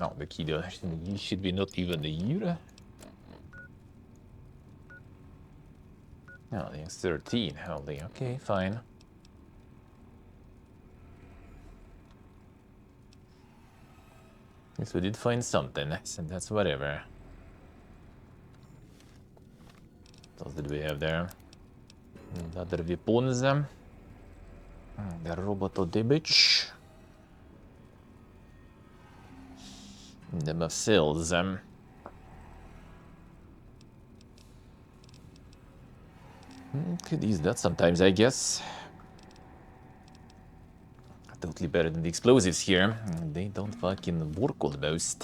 Oh, the key though. Should be not even here. No, it's 13. Holy, okay, fine. Guess we did find something, so that's whatever. What else did we have there? The other weapons. The robot damage. The missiles. Could use that sometimes, I guess. Totally better than the explosives here. They don't fucking work almost.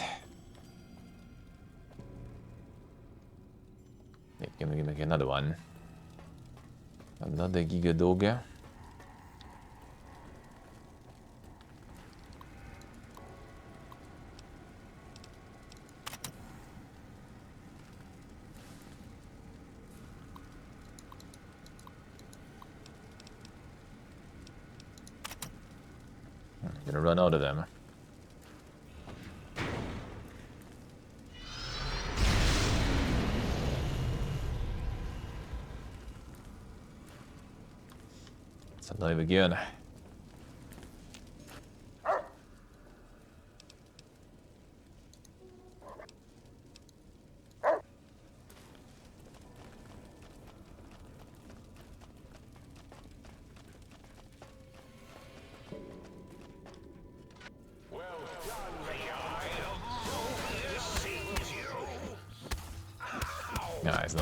Can we make another one? Another Giga Dog. Gonna run out of them. It's alive again.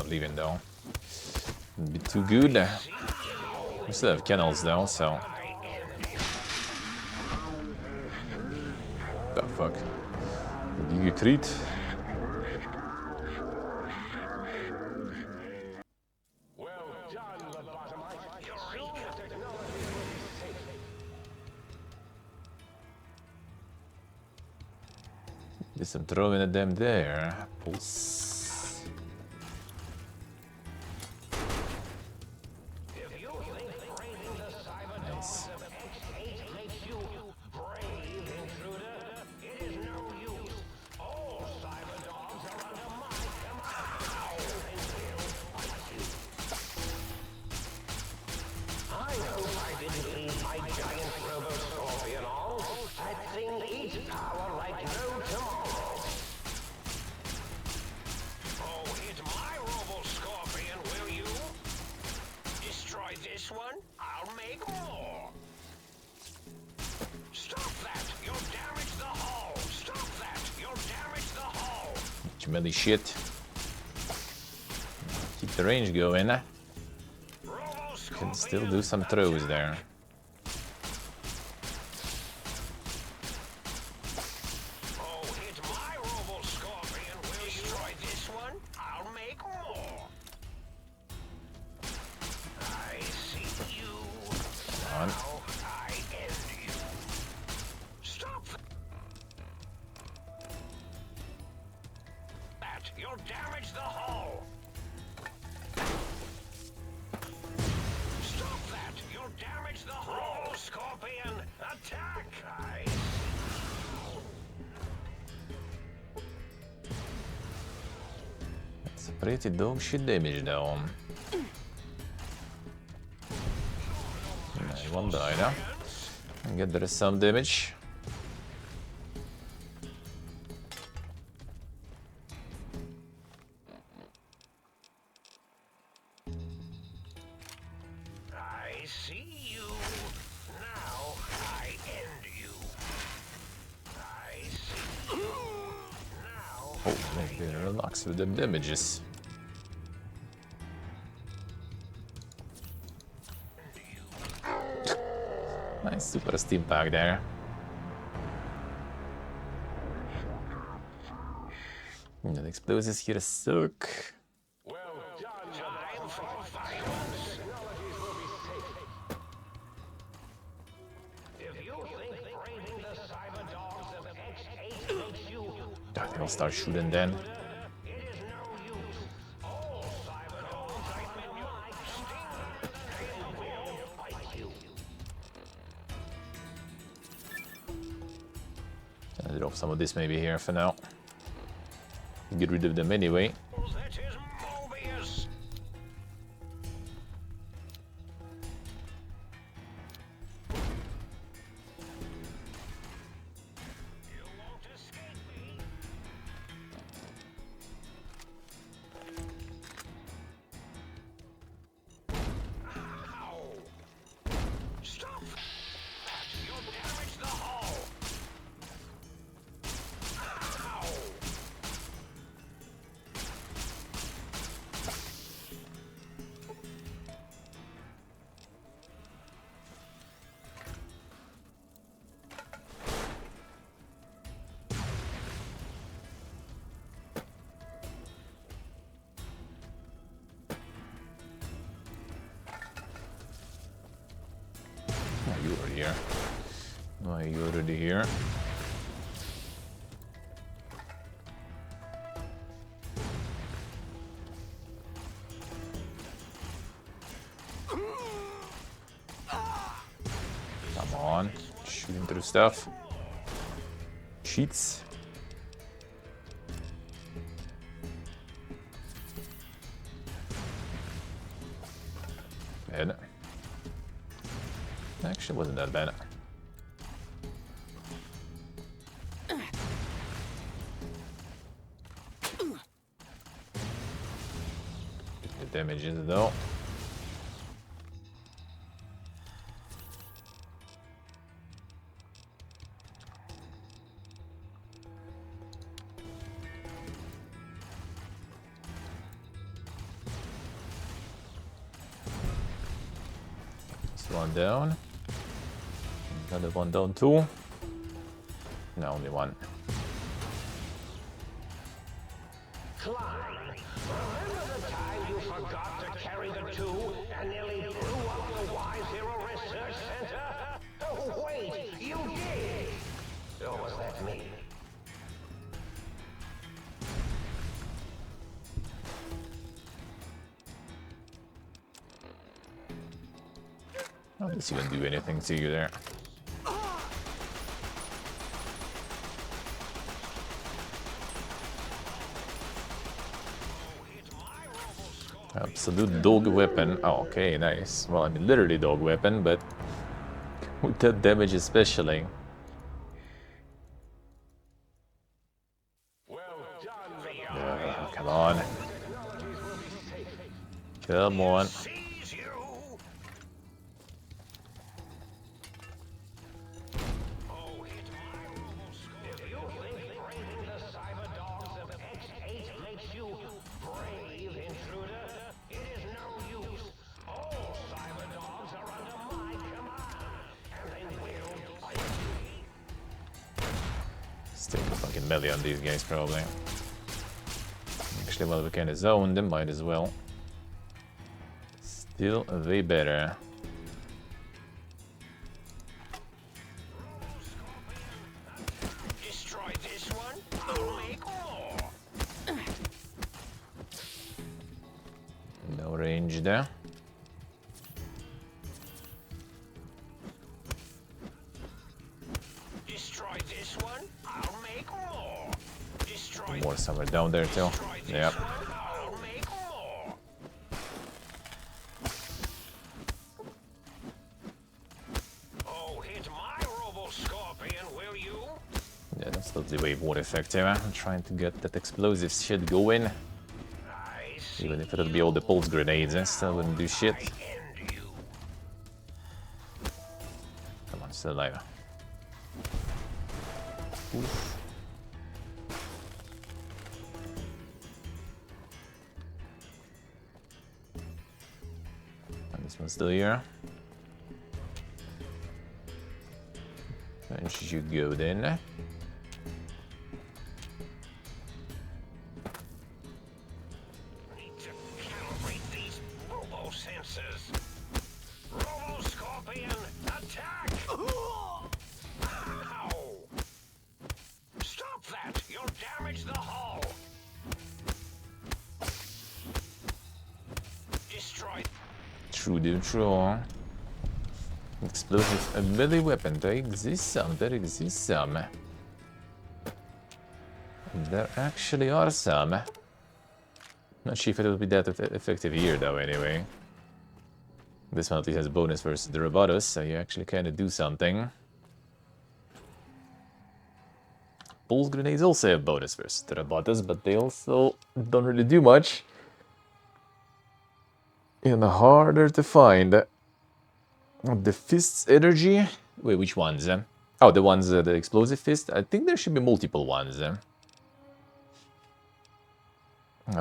not leaving though. It'd be too good. We still have kennels though, so. The fuck? You treat. Well done, lobotomite. Soon the technology will be safe. Did some throwing at them there. Pulse. If you think raiding the cyber dogs of X8 makes you brave, intruder, it is no use. All cyber dogs are under my command and will fight you. I hope I didn't leave my giant robo-scorpion on. That thing eats power like no tomorrow. Oh, hit my robo-scorpion, will you? Destroy this one, I'll make more. Stop that! You'll damage the hull! Stop that! You'll damage the hull! Smelly shit. Keep the range going. Can still do some throws there. Oh, hit my robo-scorpion, will you? Destroy this one, I'll make more. I see you. Come on. Now I end you. Stop that! You'll damage the hull! Stop that! You'll damage the hull! Scorpion, attack! It's a pretty dog shit damage though. One died, huh? And get there is some damage. I see you. Now I end you. I see you. Now Oh, maybe relax with them damages. Nice super steam pack there. The explosives here suck. well done. Time for violence. Technologies will be safe. If you think raiding the cyber dogs of X8 makes you They'll start shooting then. it is no use. All cyber dogs are under my sting and will fight you. I'll drop some of this maybe here for now. Get rid of them anyway. That is Mobius. You won't escape me. Ow! Stop that! You'll damage the hull. Ow! Oh, you already here. No, you already here. Come on, shooting through stuff. Cheats. Bad. Actually, wasn't that bad. The damage is though. one down. Another one down too. No, only one. Klein, remember the time you forgot to carry the two and nearly blew up the Y-Zero Research Center? Oh, wait, you did! Or was that me? I don't guess you can do anything to you there. Absolute dog weapon. Oh, okay, nice. Well, I mean, literally dog weapon, but with that damage especially. Come on. Come on. Seize you! Oh, hit my roboscope. If you think braving the cyber dogs of X8 makes you brave, intruder, it is no use. All cyber dogs are under my command, and they will fight me. Still a fucking melee on these guys, probably. Actually, while we can zone them, might as well. Still way better. Destroy this one, I'll make more. No range there. Destroy this one, I'll make more. Destroy More somewhere down there too. this Yep. one, I'll make more. Oh, hit my Robo-Scorpion, will you? Yeah, that's totally way more effective. I'm trying to get that explosive shit going. I see Even if it'll be all the pulse grenades, I still wouldn't do shit. end you. Come on, still alive. Oof. And this one's still here. And should you go then? Need to calibrate these robo-sensors. Robo-Scorpion, attack! Ow! Stop that! You'll damage the hull! Destroy. True, dude, true. Explosive melee weapon. There exists some. There exists some. There actually are some. Not sure if it will be that effective here, though, anyway. This one at least has a bonus versus the Robotus, so you actually kind of do something. Pulse grenades also have bonus versus the Robotus, but they also don't really do much. And harder to find. The fist's energy. Wait, which ones? Oh, the ones, the explosive fist. I think there should be multiple ones.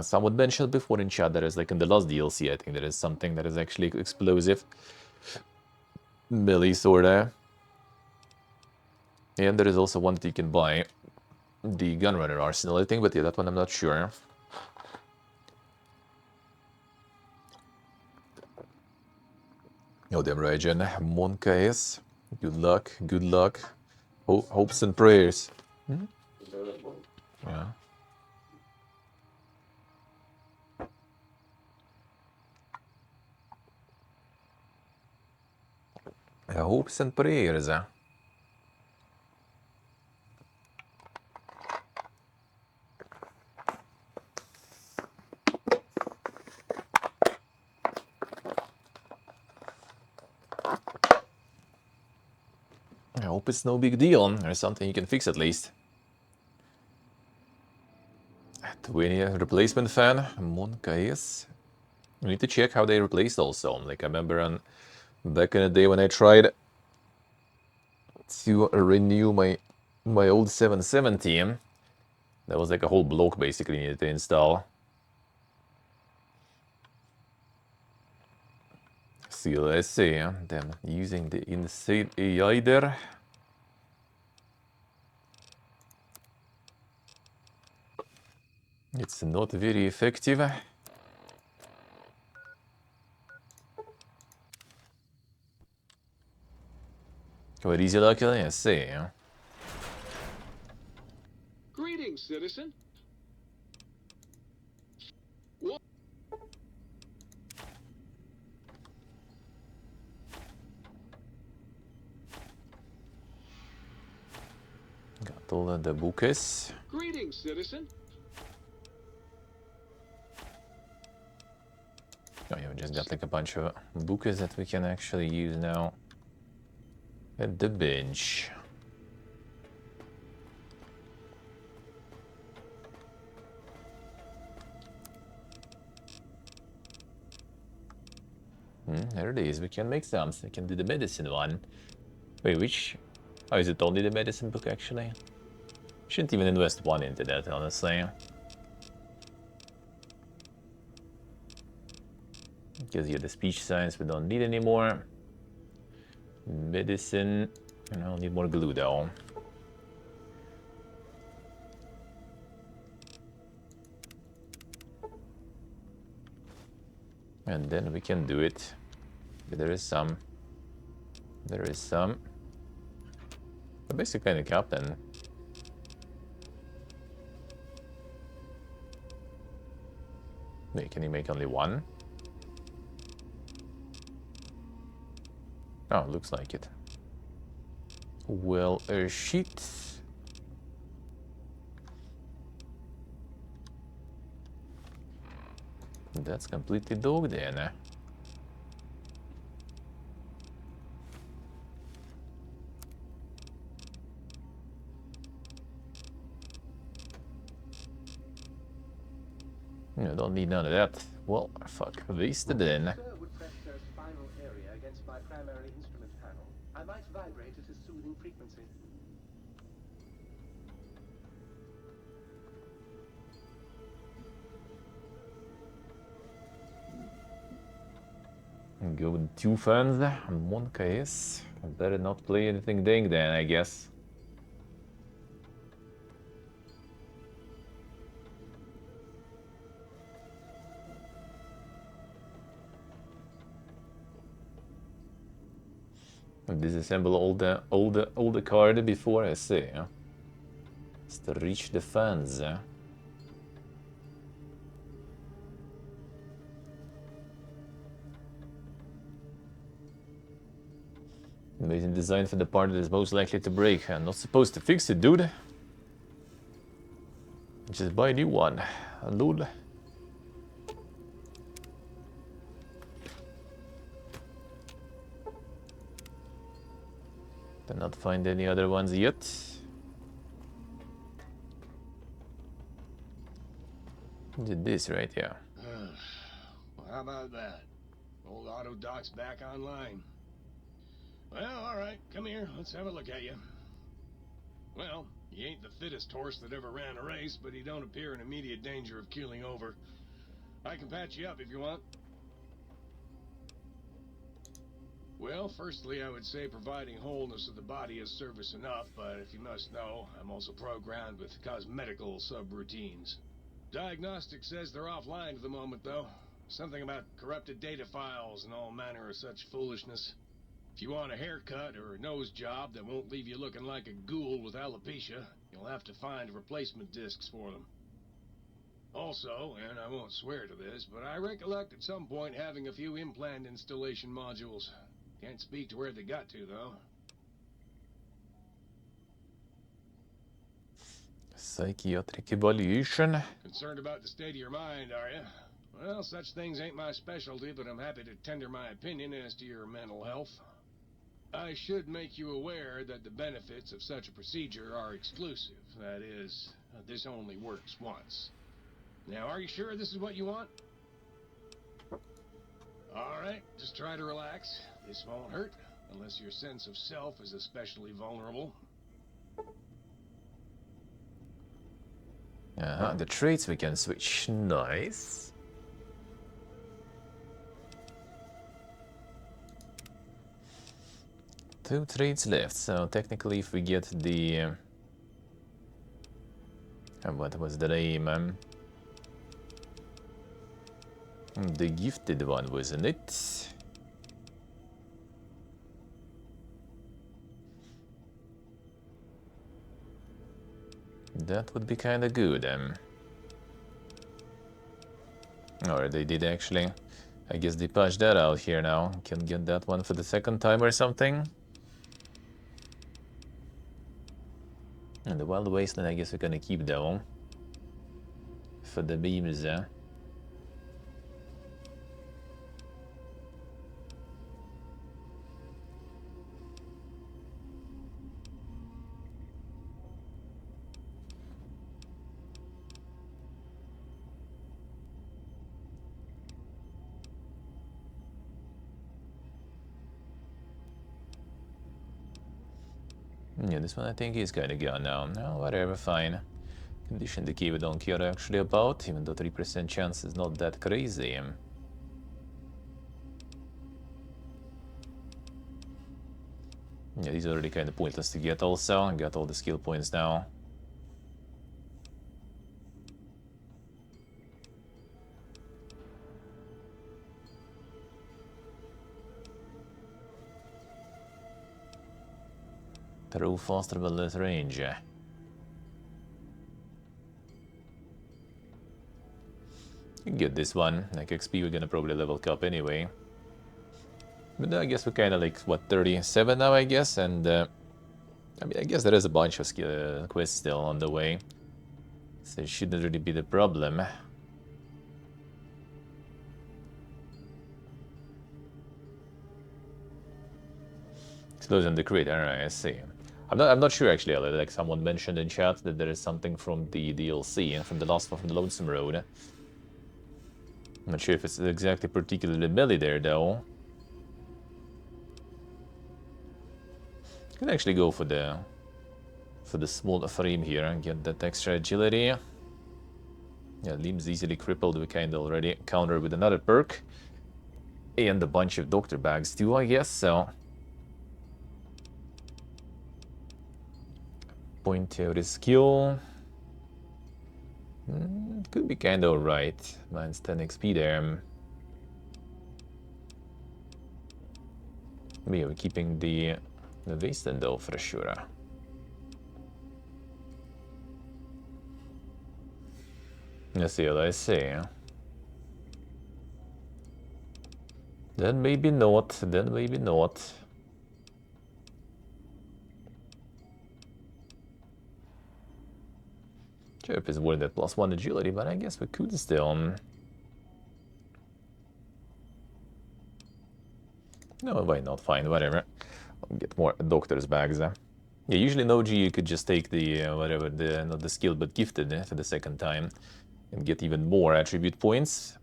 Someone mentioned before in chat that is like in the last DLC. I think there is something that is actually explosive, melee sorta. And there is also one that you can buy, the Gunrunner Arsenal, I think. But yeah, that one I'm not sure. Oh, damn right, Jen. Monka is. Good luck, good luck. Hopes and prayers. Hmm? Yeah. Hopes and prayers. I hope it's no big deal, or something you can fix at least. 20 replacement fan, Monka is. We need to check how they replaced also. Like I remember back in the day when I tried to renew my old 770, there was like a whole block basically needed to install. seal, I see. Then using the insane AI there. It's not very effective. What easy luckily, I see. Greetings, citizen. Got all of the bouquets. Greetings, citizen. Oh yeah, we just got like a bunch of bouquets that we can actually use now at the bench. There it is. We can make some. We can do the medicine one. Wait, which? Oh, is it only the medicine book actually? Shouldn't even invest one into that, honestly. Because yeah, the speech science we don't need anymore. Medicine, and I'll need more glue though. And then we can do it. There is some. There is some. But basically the captain. Wait, can he make only one? Oh, looks like it. Well, a sheet. That's completely dogged in. I don't need none of that. Well, fuck, wasted then. Sir would press their spinal area against my primary instrument panel. I might vibrate at a soothing frequency. Go with 2 fans and 1 case. I better not play anything dang then, I guess. Disassemble all the card before I see. Just to reach the fans. Amazing design for the part that is most likely to break. I'm not supposed to fix it, dude. Just buy a new one. Lol. Did not find any other ones yet. Did this right here. Well, how about that? Old auto doc's back online. Well, alright, come here, let's have a look at you. Well, he ain't the fittest horse that ever ran a race, but he don't appear in immediate danger of keeling over. I can patch you up if you want. Well, firstly, I would say providing wholeness of the body is service enough, but if you must know, I'm also programmed with cosmetical subroutines. Diagnostic says they're offline at the moment, though. Something about corrupted data files and all manner of such foolishness. If you want a haircut or a nose job that won't leave you looking like a ghoul with alopecia, you'll have to find replacement discs for them. Also, and I won't swear to this, but I recollect at some point having a few implant installation modules. Can't speak to where they got to, though. Psychiatric evaluation. Concerned about the state of your mind, are you? Well, such things ain't my specialty, but I'm happy to tender my opinion as to your mental health. I should make you aware that the benefits of such a procedure are exclusive. That is, this only works once. Now, are you sure this is what you want? Alright, just try to relax. This won't hurt, unless your sense of self is especially vulnerable. The traits we can switch. Nice. 2 trades left, so technically if we get the... what was the name? The gifted one, wasn't it? That would be kinda good. Or they did actually. I guess they patched that out here now. Can get that one for the second time or something. And the Wild Wasteland, I guess we're gonna keep though. For the beams, Yeah, this one I think is kinda gone now. No, whatever, fine. Condition the key we don't care actually about, even though 3% chance is not that crazy. Yeah, these are already kinda pointless to get also. I got all the skill points now. Throw faster but less range. Get this one. Like XP we're gonna probably level up anyway. But I guess we're kinda like, what, 37 now I guess? And I mean, I guess there is a bunch of quests still on the way. So it shouldn't really be the problem. Explosion the crit, alright, I see. I'm not sure actually, like someone mentioned in chat that there is something from the DLC and from the last one from the Lonesome Road. I'm not sure if it's exactly particularly melee there though. Can actually go for the small frame here and get that extra agility. Yeah, limbs easily crippled, we kinda already counter with another perk. And a bunch of doctor bags too, I guess, so. Point out his skill. Could be kinda alright. Mine's 10 XP there. We're keeping the wasteland though for sure. I see what I see. Then maybe not, then maybe not. Sure, if it's worth that +1 agility, but I guess we could still. No, why not? Fine, whatever. I'll get more doctor's bags. Yeah, usually in OG you could just take the whatever, not the skill but gifted for the second time and get even more attribute points.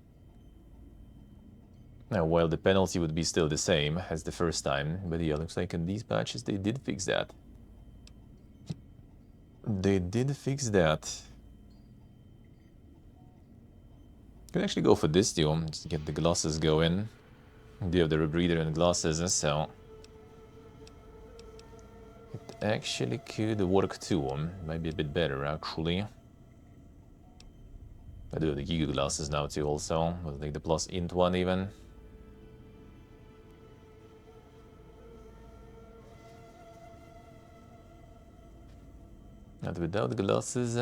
Now, while the penalty would be still the same as the first time, but yeah, looks like in these patches they did fix that. They did fix that. Could actually go for this too, just get the glasses going. They have the rebreather and glasses, so it actually could work too. Might be a bit better actually. I do have the Giga glasses now too also, with like the plus int one even. Not without glasses.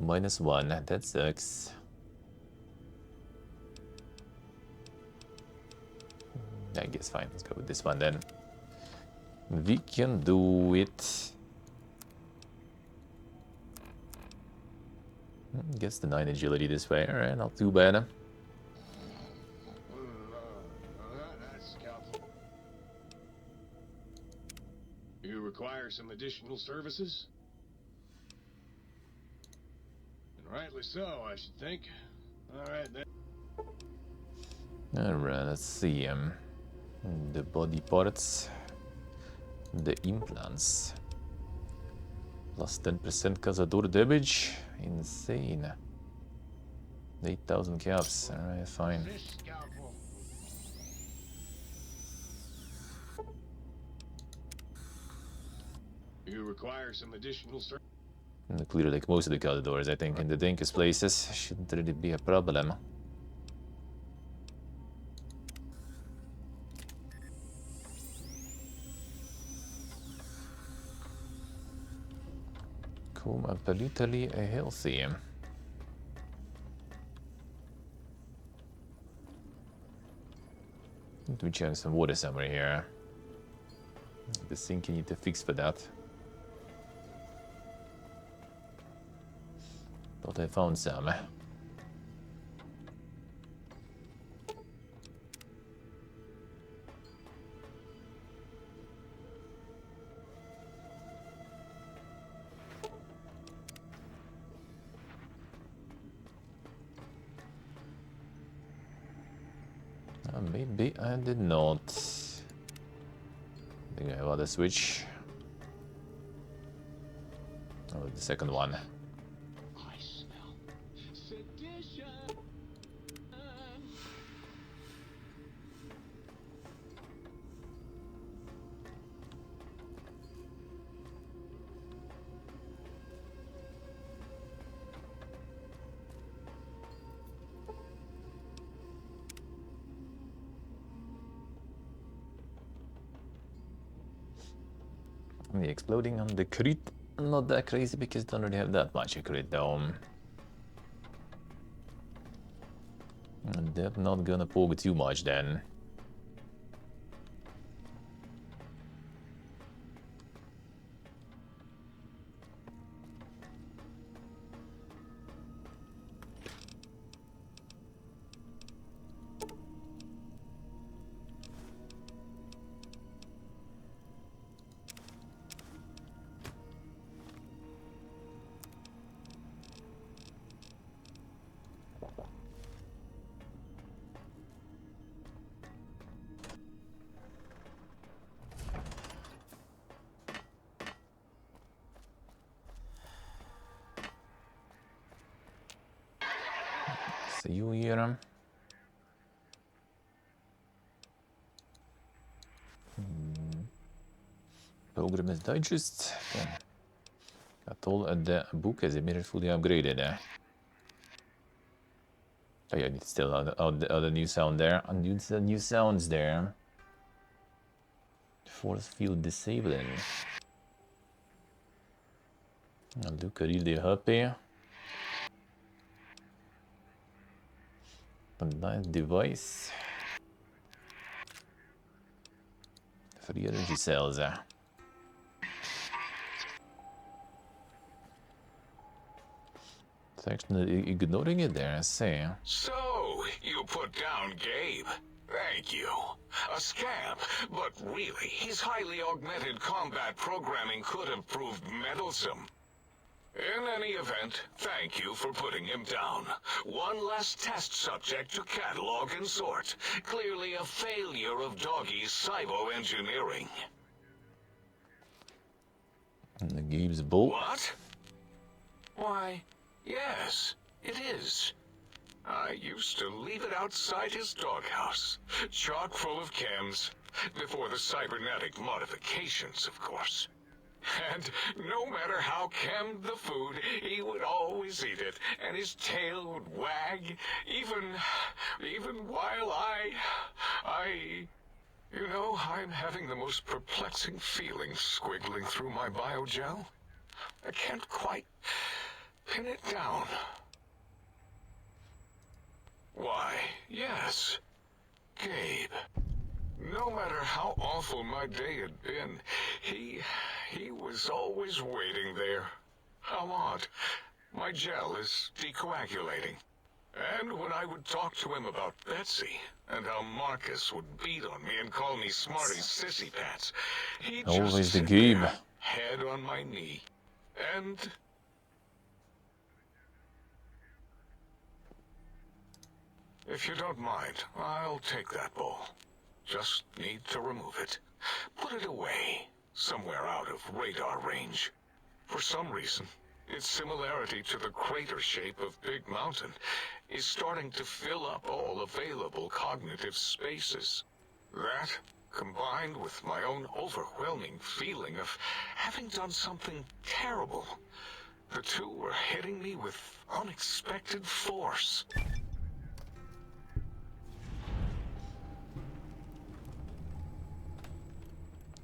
-1, that sucks. I guess fine, let's go with this one then. We can do it. Guess the 9 agility this way, alright, not too bad. You require some additional services? And rightly so, I should think. Alright then. Alright, let's see. The body parts. The implants. Plus 10% Cazador damage. Insane. 8,000 caps. Alright, fine. You require some additional service. Clear like most of the corridors, I think, in the dankest places. Shouldn't really be a problem. Come appetitly healthy. We check some water somewhere here. The sink you need to fix for that. Thought I found some. Maybe I did not. I think I have other switch. Oh, the second one. I smell sedition. The exploding on the crit, not that crazy because don't really have that much crit though. And they're not gonna poke too much then. See you here. Program is digest. Okay. Got all the book is immediately fully upgraded. Oh yeah, it's still other new sound there. New sounds there. Force field disabling. Look really happy. A nice device. Free energy cells. It's actually ignoring it there, I see. So, you put down Gabe. Thank you. A scamp, but really, his highly augmented combat programming could have proved meddlesome. In any event, thank you for putting him down. One less test subject to catalog and sort. Clearly a failure of Doggy's cybo-engineering. And the Gabe's bolt. What? Why, yes, it is. I used to leave it outside his doghouse, chock full of chems, before the cybernetic modifications, of course. And no matter how chemmed the food, he would always eat it, and his tail would wag, even while you know, I'm having the most perplexing feeling squiggling through my biogel. I can't quite pin it down. Why, yes, Gabe. No matter how awful my day had been, he was always waiting there. How odd. My gel is decoagulating. And when I would talk to him about Betsy, and how Marcus would beat on me and call me Smarty Sissy Pants, he'd Always just the sit Gabe. there, head on my knee, and... If you don't mind, I'll take that ball. Just need to remove it. Put it away, somewhere out of radar range. For some reason, its similarity to the crater shape of Big Mountain is starting to fill up all available cognitive spaces. That, combined with my own overwhelming feeling of having done something terrible. The two were hitting me with unexpected force.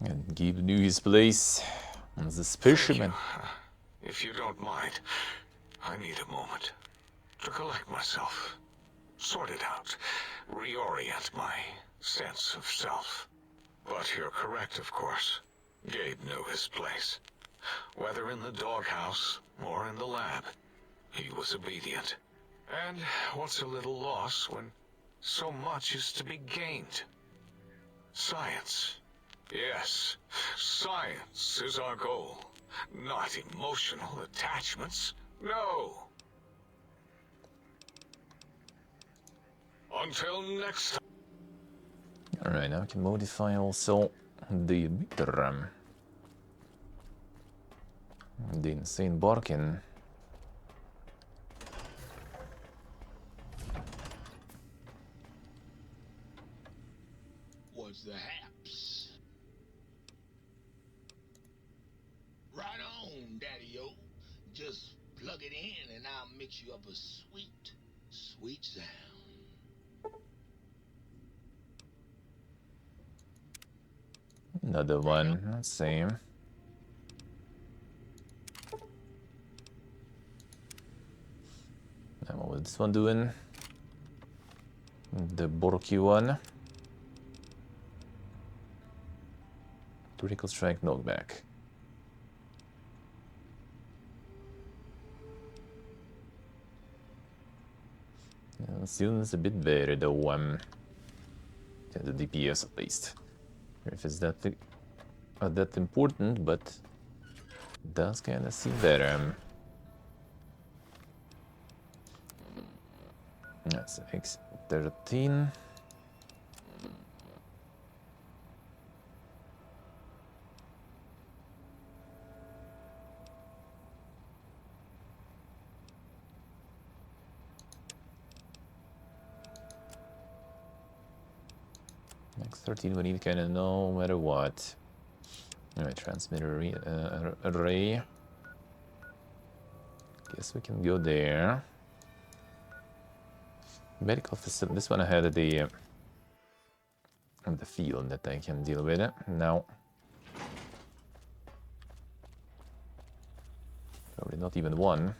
And Gabe knew his place on the spaceship. If you don't mind, I need a moment to collect myself, sort it out, reorient my sense of self. But you're correct, of course. Gabe knew his place. Whether in the doghouse or in the lab, he was obedient. And what's a little loss when so much is to be gained? Science. Yes, science is our goal. Not emotional attachments. No. Until next time. Alright, now we can modify also the emitter. The insane barking. What's the haps? Right on, Daddy-o. Just plug it in and I'll mix you up a sweet, sweet sound. Another one, same. And what was this one doing? The Borky one. Critical strike knockback. Student's a bit better though, the DPS at least. If it's that important, but it does kinda seem better. That's X13. X13 we need kinda no matter what. Alright, transmitter array. Guess we can go there. Medical facility. This one I had the field that I can deal with it. Now, probably not even one.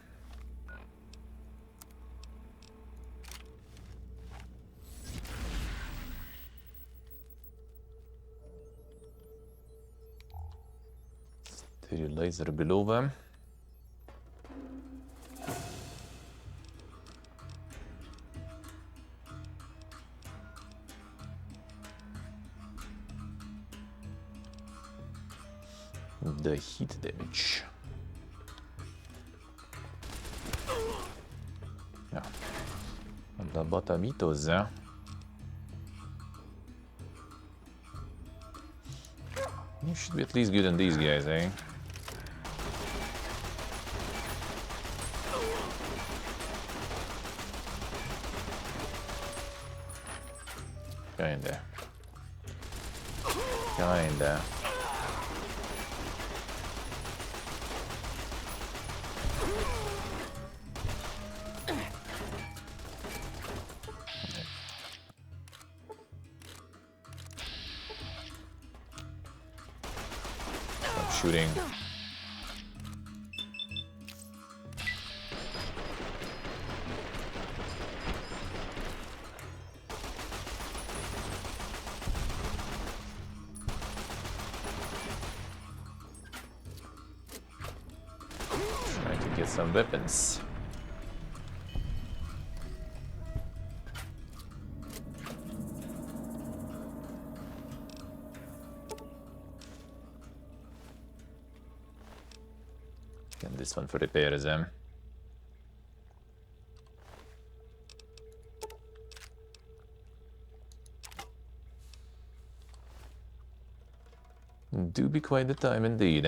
Sterilizer below. The heat damage. Yeah. The botamitos, huh? You should be at least good than these guys, eh? Kinda. Kinda. Stop shooting. Trying to get some weapons. And this one for repairs, Do be quite the time indeed,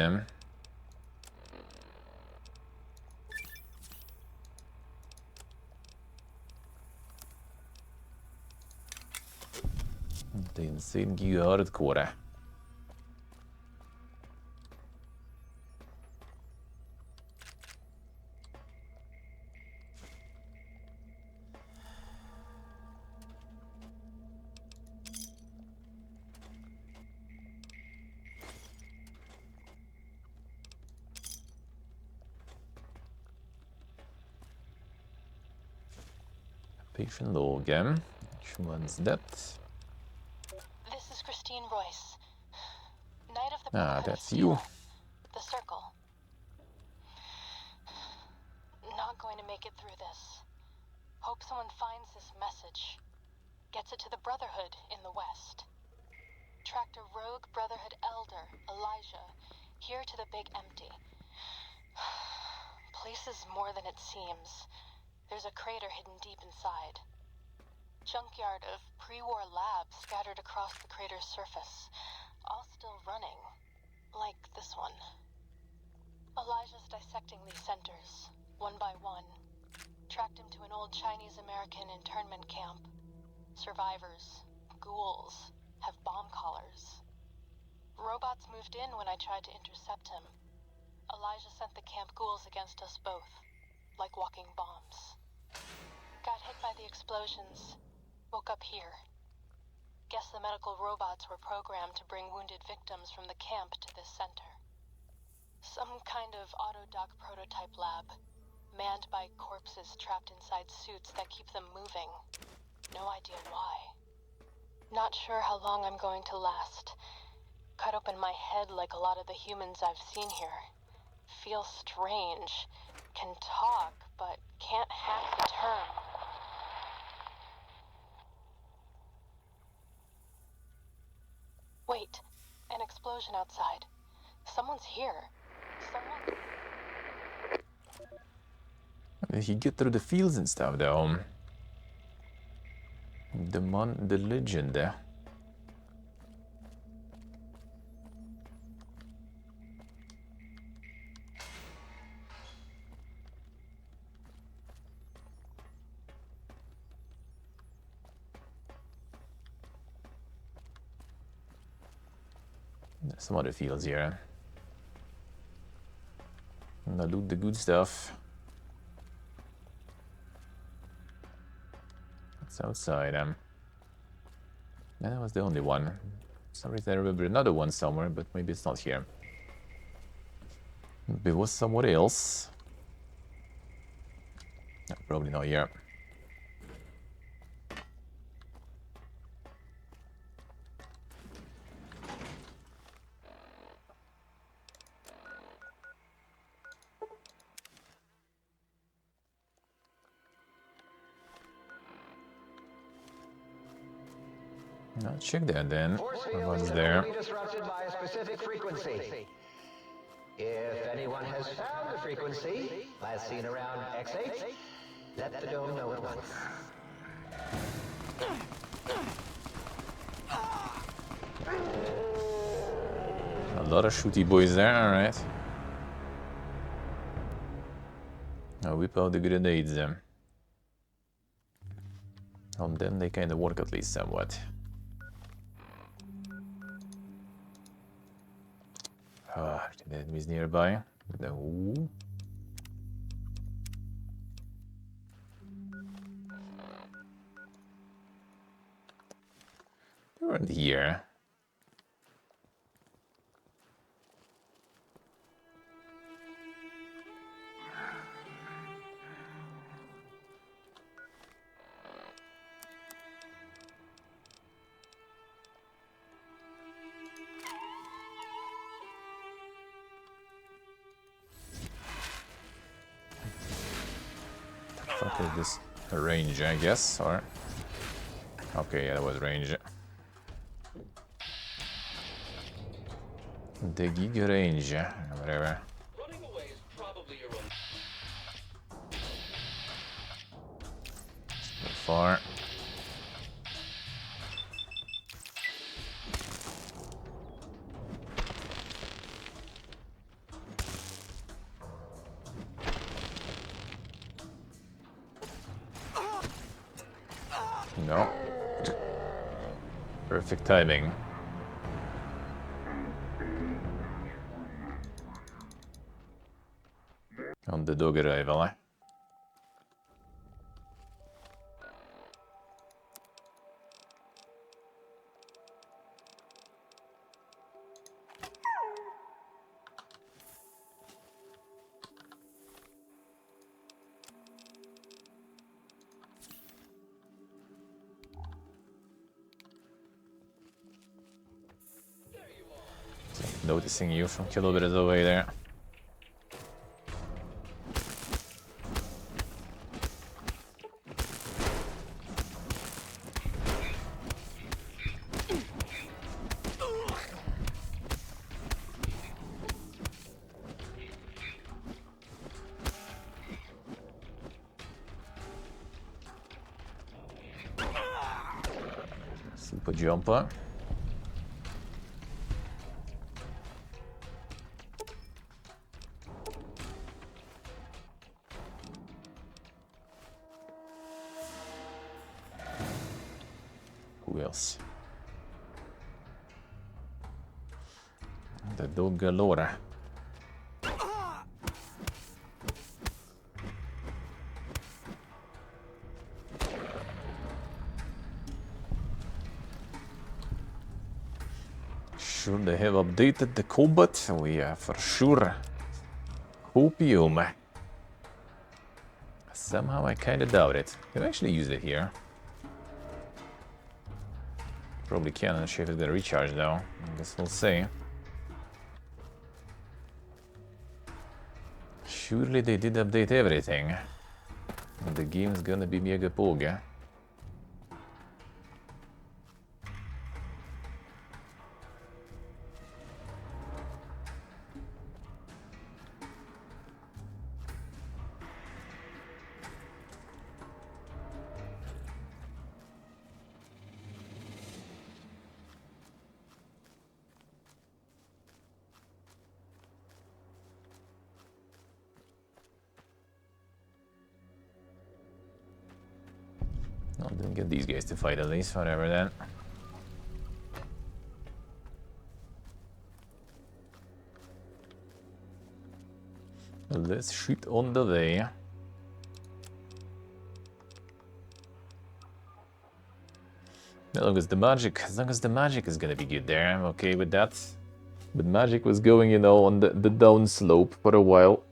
The insane gear hardcore. Patient Logan. Which one's that? This is Christine Royce. Knight of the Ah, Brotherhood of that's you. Steel. The Circle. Not going to make it through this. Hope someone finds this message. Gets it to the Brotherhood in the West. Tracked a rogue Brotherhood elder, Elijah, here to the Big Empty. Place is more than it seems. There's a crater hidden deep inside. Junkyard of pre-war labs scattered across the crater's surface. All still running. Like this one. Elijah's dissecting these centers, one by one. Tracked him to an old Chinese-American internment camp. Survivors, ghouls, have bomb collars. Robots moved in when I tried to intercept him. Elijah sent the camp ghouls against us both, like walking bombs. Got hit by the explosions. Woke up here. Guess the medical robots were programmed to bring wounded victims from the camp to this center. Some kind of autodoc prototype lab, manned by corpses trapped inside suits that keep them moving. No idea why. Not sure how long I'm going to last. Cut open my head like a lot of the humans I've seen here. Feel strange. Can talk, but can't hack the term. Wait, an explosion outside. Someone's here. Someone... Did he get through the fields and stuff though? The legend there. There's some other fields here. And I loot the good stuff. It's outside. That was the only one. For some reason I remember another one somewhere, but maybe it's not here. Maybe it was somewhere else. No, probably not here. I'll check that then. What's there? Will be disrupted by a specific frequency. If anyone has found the frequency, last seen around X8, let the dome know at once. A lot of shooty boys there, alright. I'll whip out the grenades then. On them they kind of work at least somewhat. Ah, the enemies nearby. No. They weren't here. Fuck is this? A range, I guess, or... Okay, yeah, that was range. The Giga range, whatever. Running away is probably your own. So far. No. Perfect timing. On the dog arrival. Noticing you from kilometers away there. Super jumper. Who else? The dog galore. Sure, they have updated the combat. We for sure hopium. Somehow I kinda doubt it. Can I actually use it here? Probably can. I'm not sure if it's gonna recharge though. I guess we'll see. Surely they did update everything. And the game's gonna be mega poga. Well, didn't get these guys to fight at least, whatever then. Let's shoot on the way. As long as the magic is gonna be good there, I'm okay with that. But magic was going, you know, on the down slope for a while.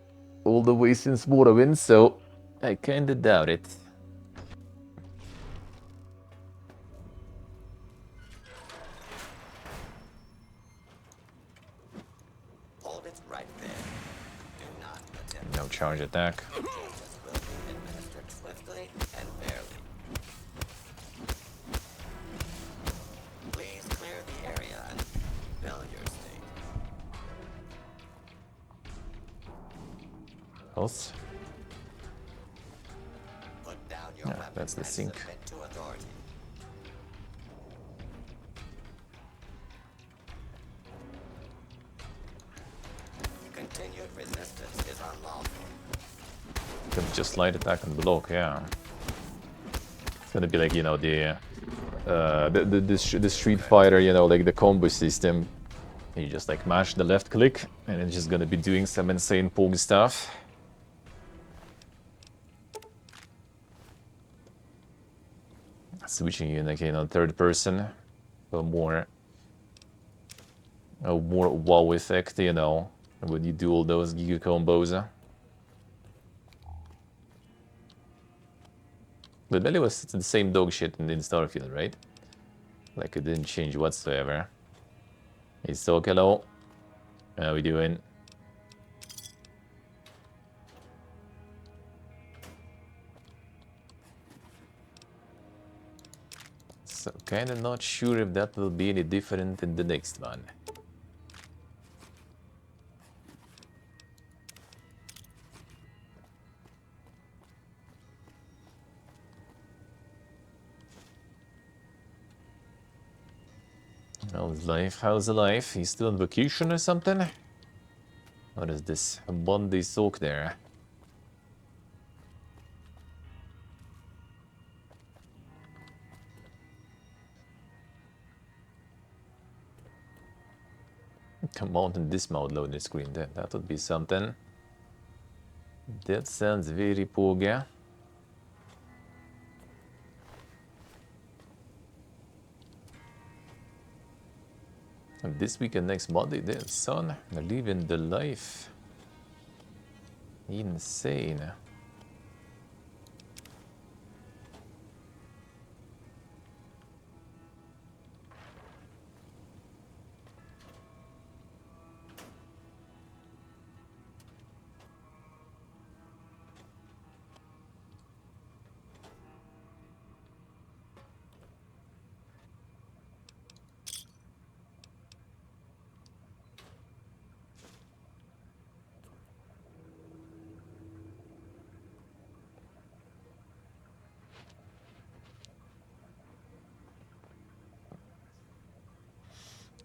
All the way since Morrowind, so I kinda doubt it. Hold it right there. Do not attempt. No charge attack. Changes will be administered swiftly and fairly. Please clear the area and fill your state. Pulse. Put down your Yeah, weapon that's the and sink. submit to authority. Continued resistance is unlawful. Can just light attack and block, yeah. It's gonna be like, you know, the Street Fighter, you know, like the combo system. You just like mash the left click and it's just gonna be doing some insane poke stuff. Switching in like, you know, third person for more wow effect, you know, when you do all those giga combos. But Belly was the same dog shit in Starfield, right? Like it didn't change whatsoever. Hey, so hello. How we doing? So kinda not sure if that will be any different in the next one. How's life? How's life? He's still on vacation or something? What is this? A Bondi soak there. Mount and dismount loading screen. That would be something. That sounds very poga. And this weekend, next Monday, then son, living the life. Insane.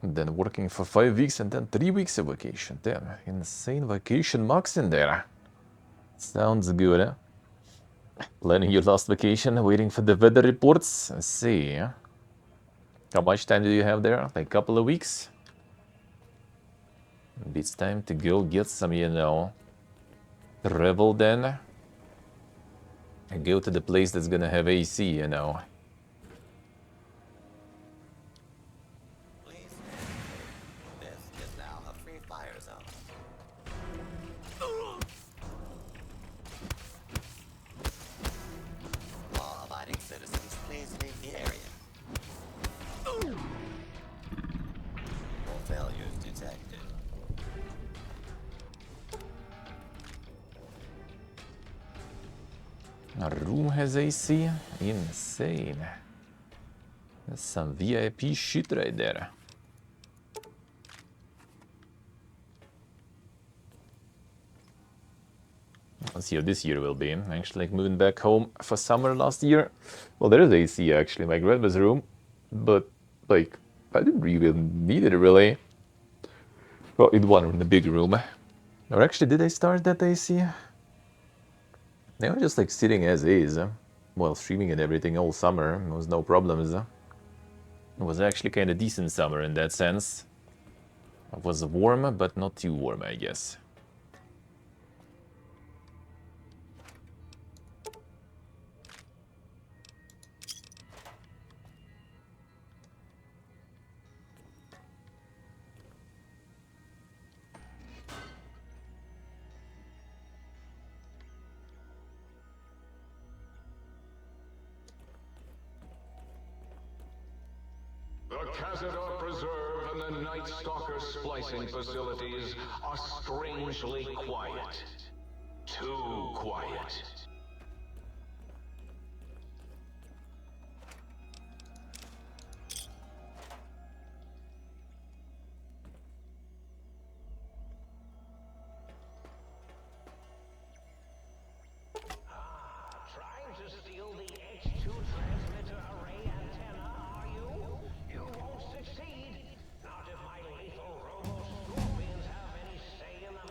And then working for 5 weeks and then 3 weeks of vacation. Damn, insane vacation max in there. Sounds good, eh? Planning your last vacation, waiting for the weather reports. Let's see. How much time do you have there? Like a couple of weeks? It's time to go get some, you know, travel then. And go to the place that's gonna have AC, you know. This is now a free fire zone. Law-abiding citizens, please leave the area. All failures detected. A room has AC? Insane. That's some VIP shit right there. Let's see how this year will be. Actually, like moving back home for summer last year. Well, there is AC actually in my grandma's room, but like I didn't really need it really. Well, in one in the big room. Or actually, did I start that AC? They were just like sitting as is, while streaming and everything all summer. There was no problems. It was actually kind of decent summer in that sense. It was warm, but not too warm, I guess. The Cazador Preserve and the Night Stalker splicing facilities are strangely quiet. Too quiet. Trying to steal the H2 transmitter array antenna, are you? You won't succeed. Not if my lethal robo-scorpions have any say in the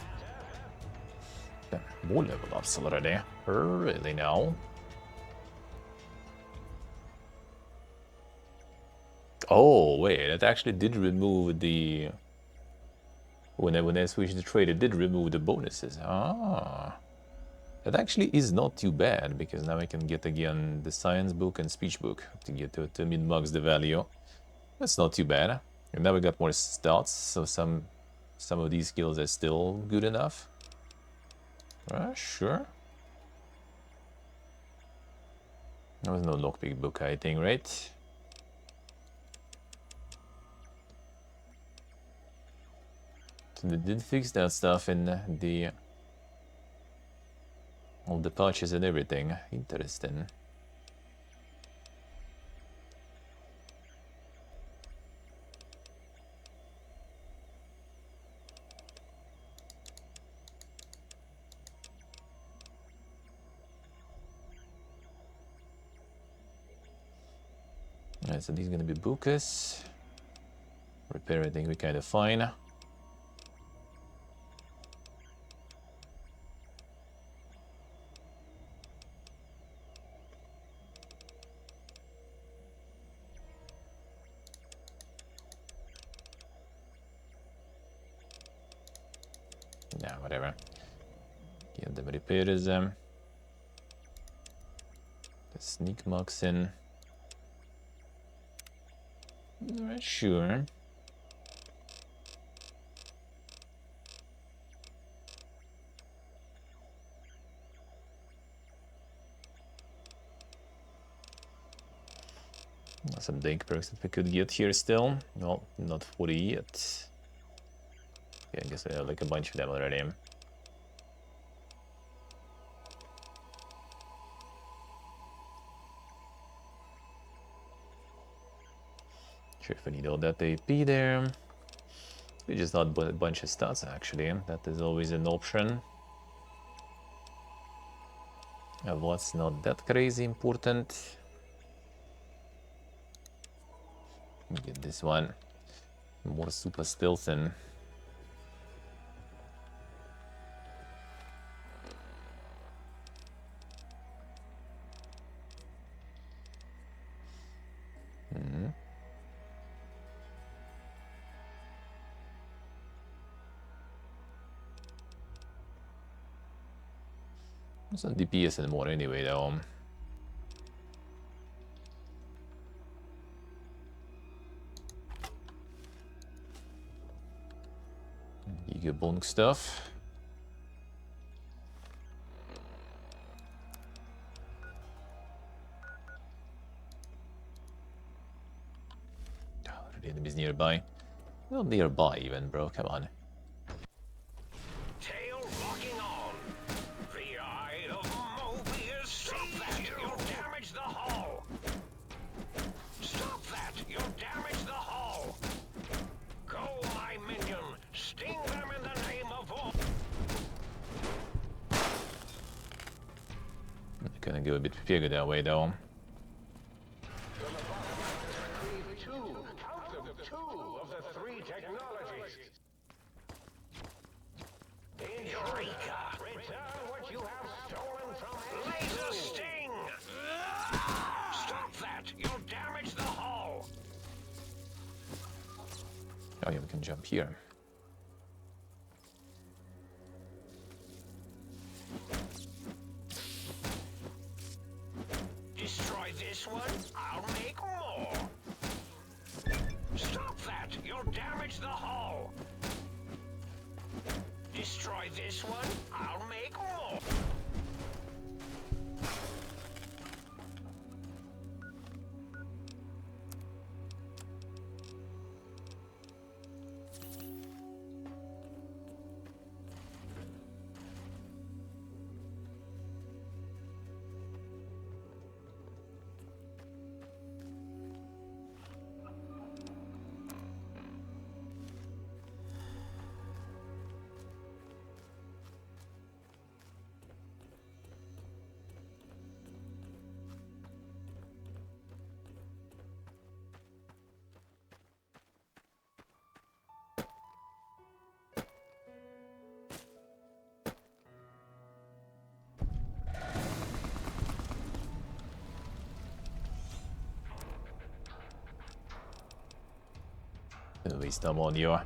matter. More level ups already. Really now? Oh wait, that actually did remove the... When I switched the trade, it did remove the bonuses. Ah. That actually is not too bad, because now I can get again the science book and speech book to get to min-max the value. That's not too bad. And now we got more stats, so some of these skills are still good enough. Sure. There was no lockpick book, I think, right? So they did fix that stuff in the... all the patches and everything. Interesting. Alright, so these are gonna be Bukas. Repair, I think we're kind of fine. Yeah, whatever. Get them repairs. The sneak marks in. Not sure. Some dank perks that we could get here still. Well, not 40 yet. Yeah, I guess I have like a bunch of them already. Sure if I need all that AP there. We just not a bunch of stats actually. That is always an option. What's not that crazy important. Get this one. More super stealth and it's not DPS anymore anyway though. Giga bonk stuff. The enemies nearby. Well, nearby even, bro. Come on. Tail locking on. The eye of Mobius. Stop that! You'll damage the hull. Stop that! You'll damage the hull. Go, my minion. Sting them in the name of all. Gonna go a bit bigger that way though. Two of the three technologies. Eureka! Return what you have stolen from Laser Sting! Stop that! You'll damage the hull! Oh yeah, we can jump here. Destroy this one, I'll make more! Stop that! You'll damage the hull! Destroy this one, I'll make more! At least I'm on you.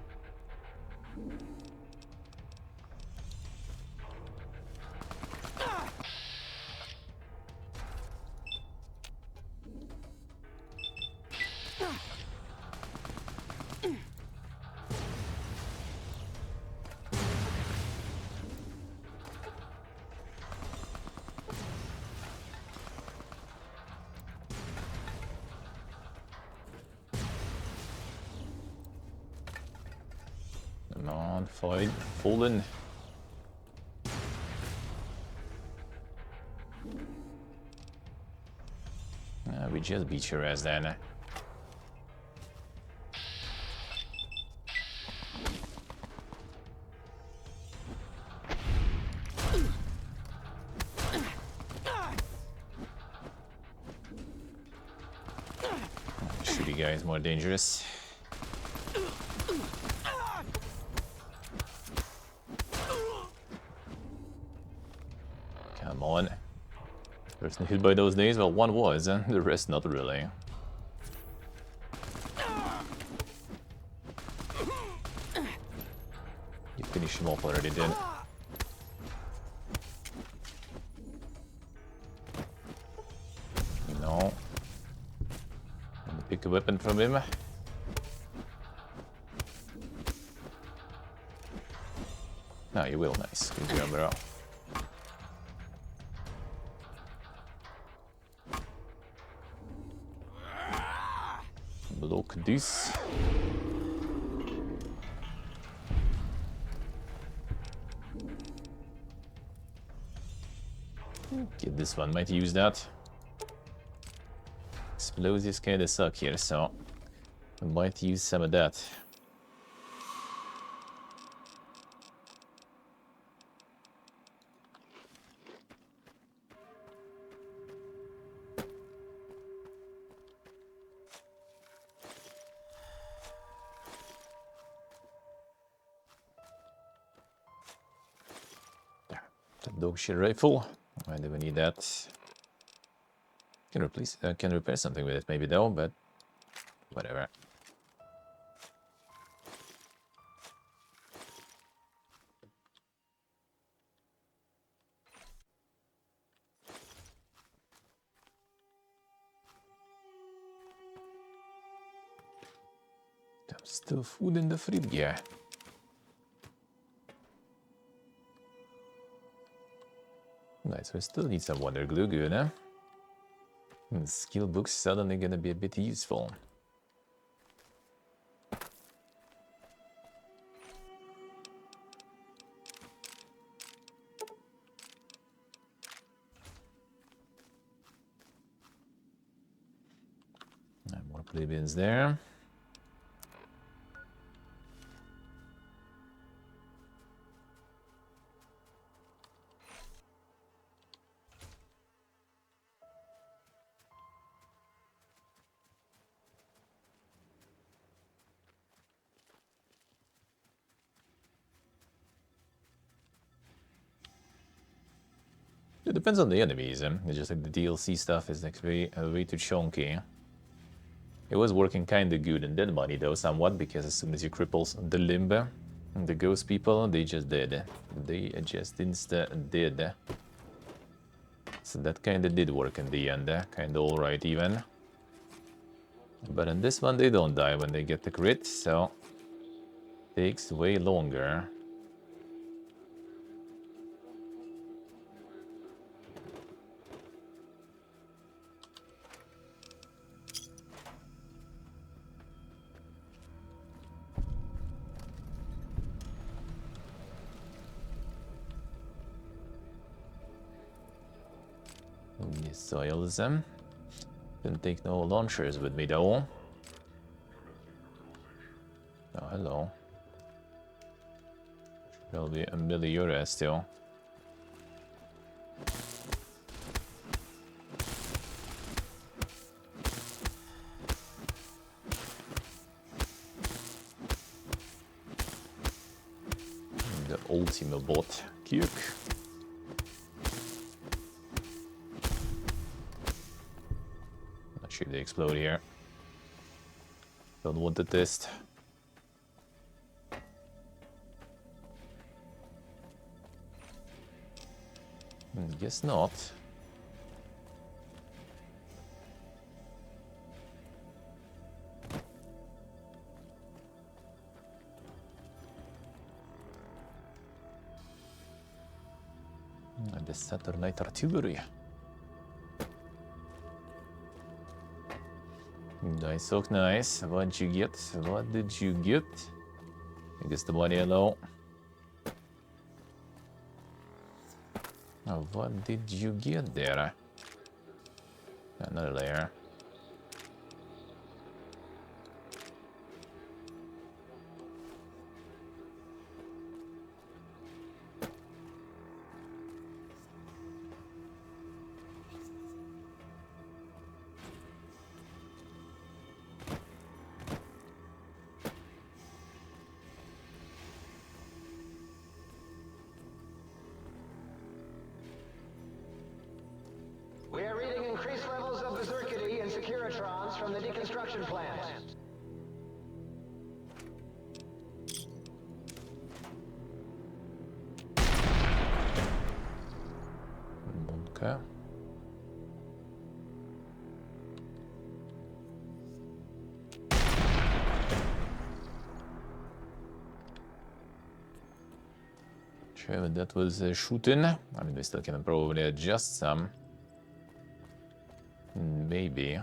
Come on, fight, fallen. We just beat your ass then. Shooty guy is more dangerous. Come on. Person hit by those days? Well, one was, and the rest not really. You can finish him off already then. No. Pick a weapon from him. No, you will. Nice. Good job, bro. Block this. Okay, this one might use that. Explosives kinda suck here, so we might use some of that. The dog shit rifle. Why do we need that? Can repair something with it, maybe though, but whatever. There's still food in the fridge, yeah. Nice, we still need some wonder glue, good, huh? And skill books suddenly gonna be a bit useful. And more plebeians there. It depends on the enemies. It's just like the DLC stuff is like way too chunky. It was working kinda good in Dead Money though, somewhat, because as soon as you cripple the limb, the ghost people, they just did. They just insta-did. So that kinda did work in the end, kinda alright even. But in this one they don't die when they get the crit, so takes way longer. Missiles. Didn't take no launchers with me though. Oh, hello. There'll be a million still. The ultimate bot, Kirk. Not sure if they explode here. Don't want the test. Guess not. And the Saturnite artillery. Nice, so nice. What did you get? What did you get? I guess the money hello. Oh, what did you get there? Another layer. We are reading increased levels of berserkity and securitrons from the deconstruction plant. Okay, but that was shooting. I mean, we still can probably adjust some. Maybe.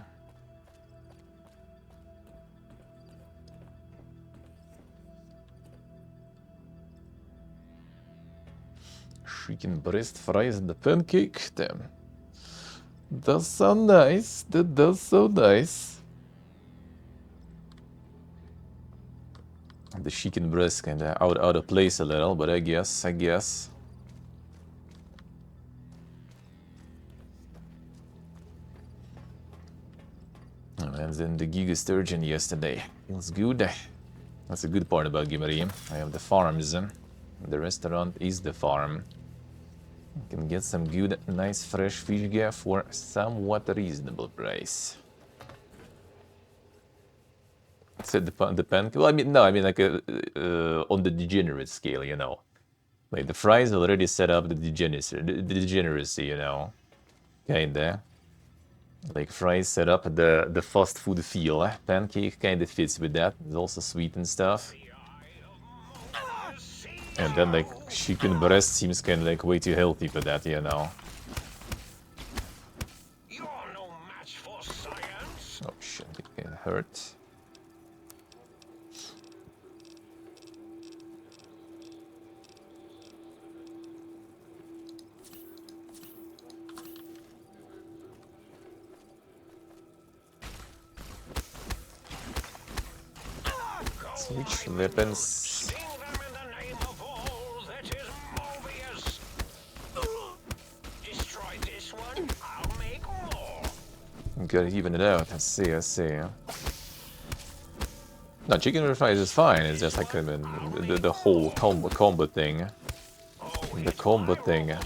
Chicken breast fries and the pancake. Damn. Does sound nice. That does sound nice. The chicken breast kinda out of place a little, but I guess. And then the Giga Sturgeon yesterday. Feels good. That's a good part about Gimari. I have the farms. The restaurant is the farm. You can get some good, nice, fresh fish gear for somewhat reasonable price. Said the pancake. Well, I mean, no, I mean like on the degenerate scale, you know. Like the fries already set up the degeneracy, you know. Kinda. Like fries set up the fast food feel. Pancake kinda fits with that. It's also sweet and stuff. And then like chicken breast seems kinda like way too healthy for that, you know. Oh shit, it can hurt. Switch weapons. Gotta even it out. I see. No, chicken fries is fine. It's just like the whole combo thing. The combo thing.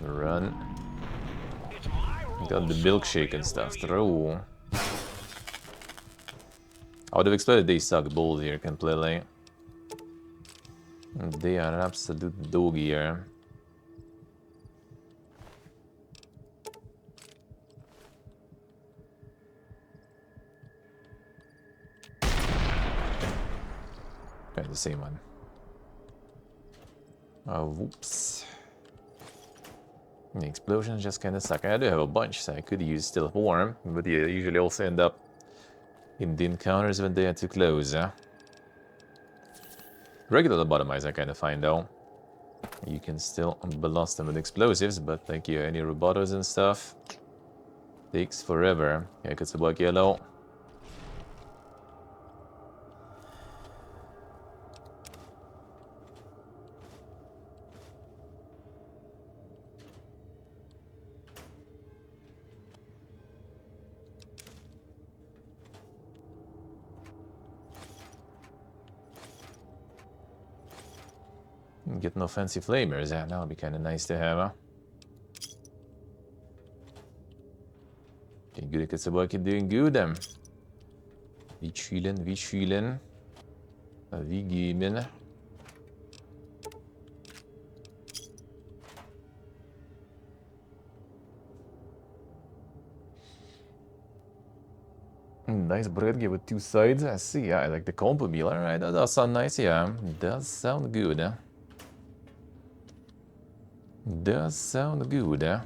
Run. Got the milkshake and stuff. Throw. I would have expected they suck balls here completely. They are absolute dog here. Okay, the same one. Oh, whoops. The explosions just kind of suck. I do have a bunch, so I could use still warm, but yeah, usually also end up in the encounters when they are too close. Regular lobotomizer I kind of find though. You can still blast them with explosives, but like yeah, any robotos and stuff takes forever. Yeah, it's about yellow. Get no fancy flamers. Yeah, that would be kind of nice to have. Okay, good. It's about doing good. Vi chillen. Vi gaming. Nice bread gear with two sides. I see. Yeah, I like the combo meal. Alright, that does sound nice. Yeah, does sound good. Does sound good. To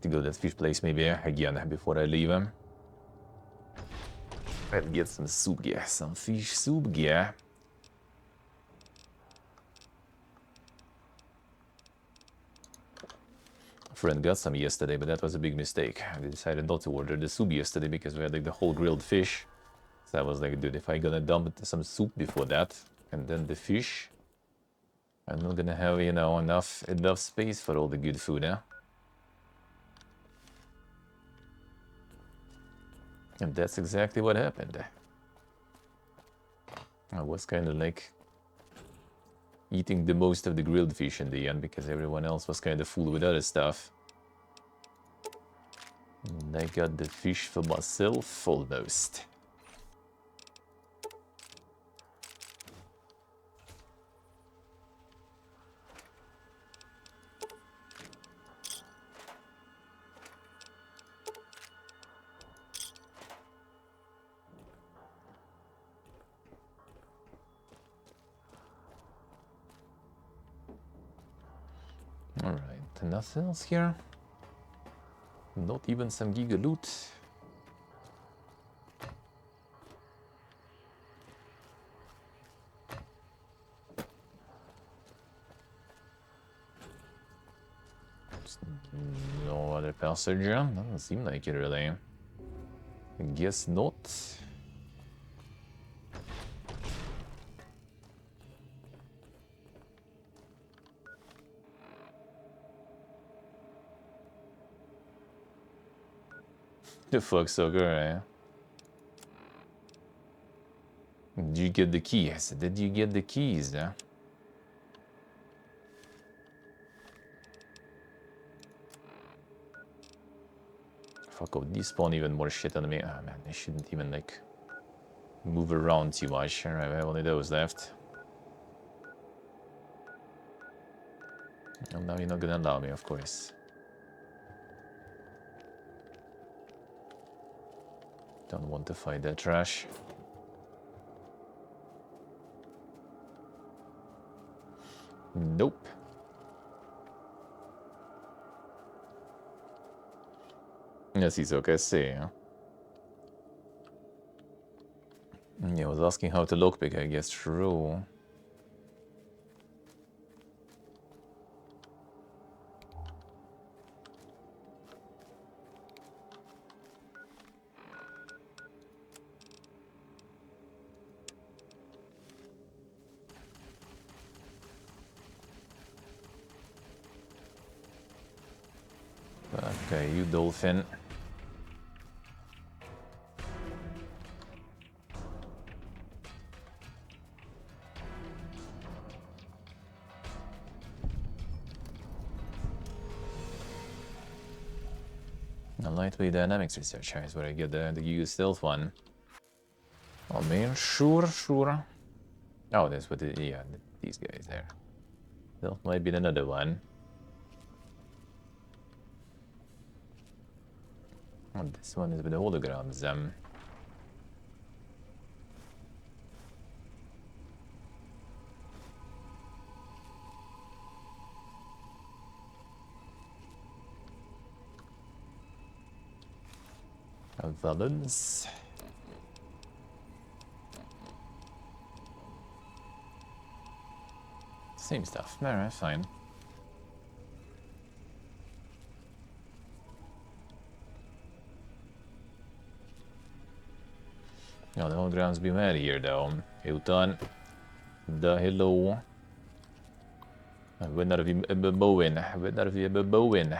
go to that fish place maybe again before I leave him. I'll get some soup gear. Some fish soup gear. A friend got some yesterday, but that was a big mistake. I decided not to order the soup yesterday because we had like the whole grilled fish. So I was like, dude, if I'm gonna dump some soup before that, and then the fish, I'm not gonna have, you know, enough space for all the good food, huh? And that's exactly what happened. I was kind of like eating the most of the grilled fish in the end because everyone else was kind of full with other stuff. And I got the fish for myself almost. Alright, nothing else here. Not even some giga loot. No other passage. Doesn't seem like it really. I guess not. The fuck's so good, eh? Did you get the keys? Did you get the keys? Fuck off, these spawn even more shit on me. Ah man, I shouldn't even like move around too much. Alright, I have only those left. And now you're not gonna allow me, of course. Don't want to fight that trash. Nope. Yes, he's okay, see. Yeah, I was asking how to lockpick, I guess. True. Okay, you dolphin. A lightweight dynamics researcher is where I get the Giga Stealth one. I mean, sure. Oh, that's what yeah, these guys there. Stealth might be another one. Oh, this one is with the holograms. Valence. Same stuff. Alright, fine. Ja, the holograms be mad here though. Utan the hello. When are we bowing? When are we bowing?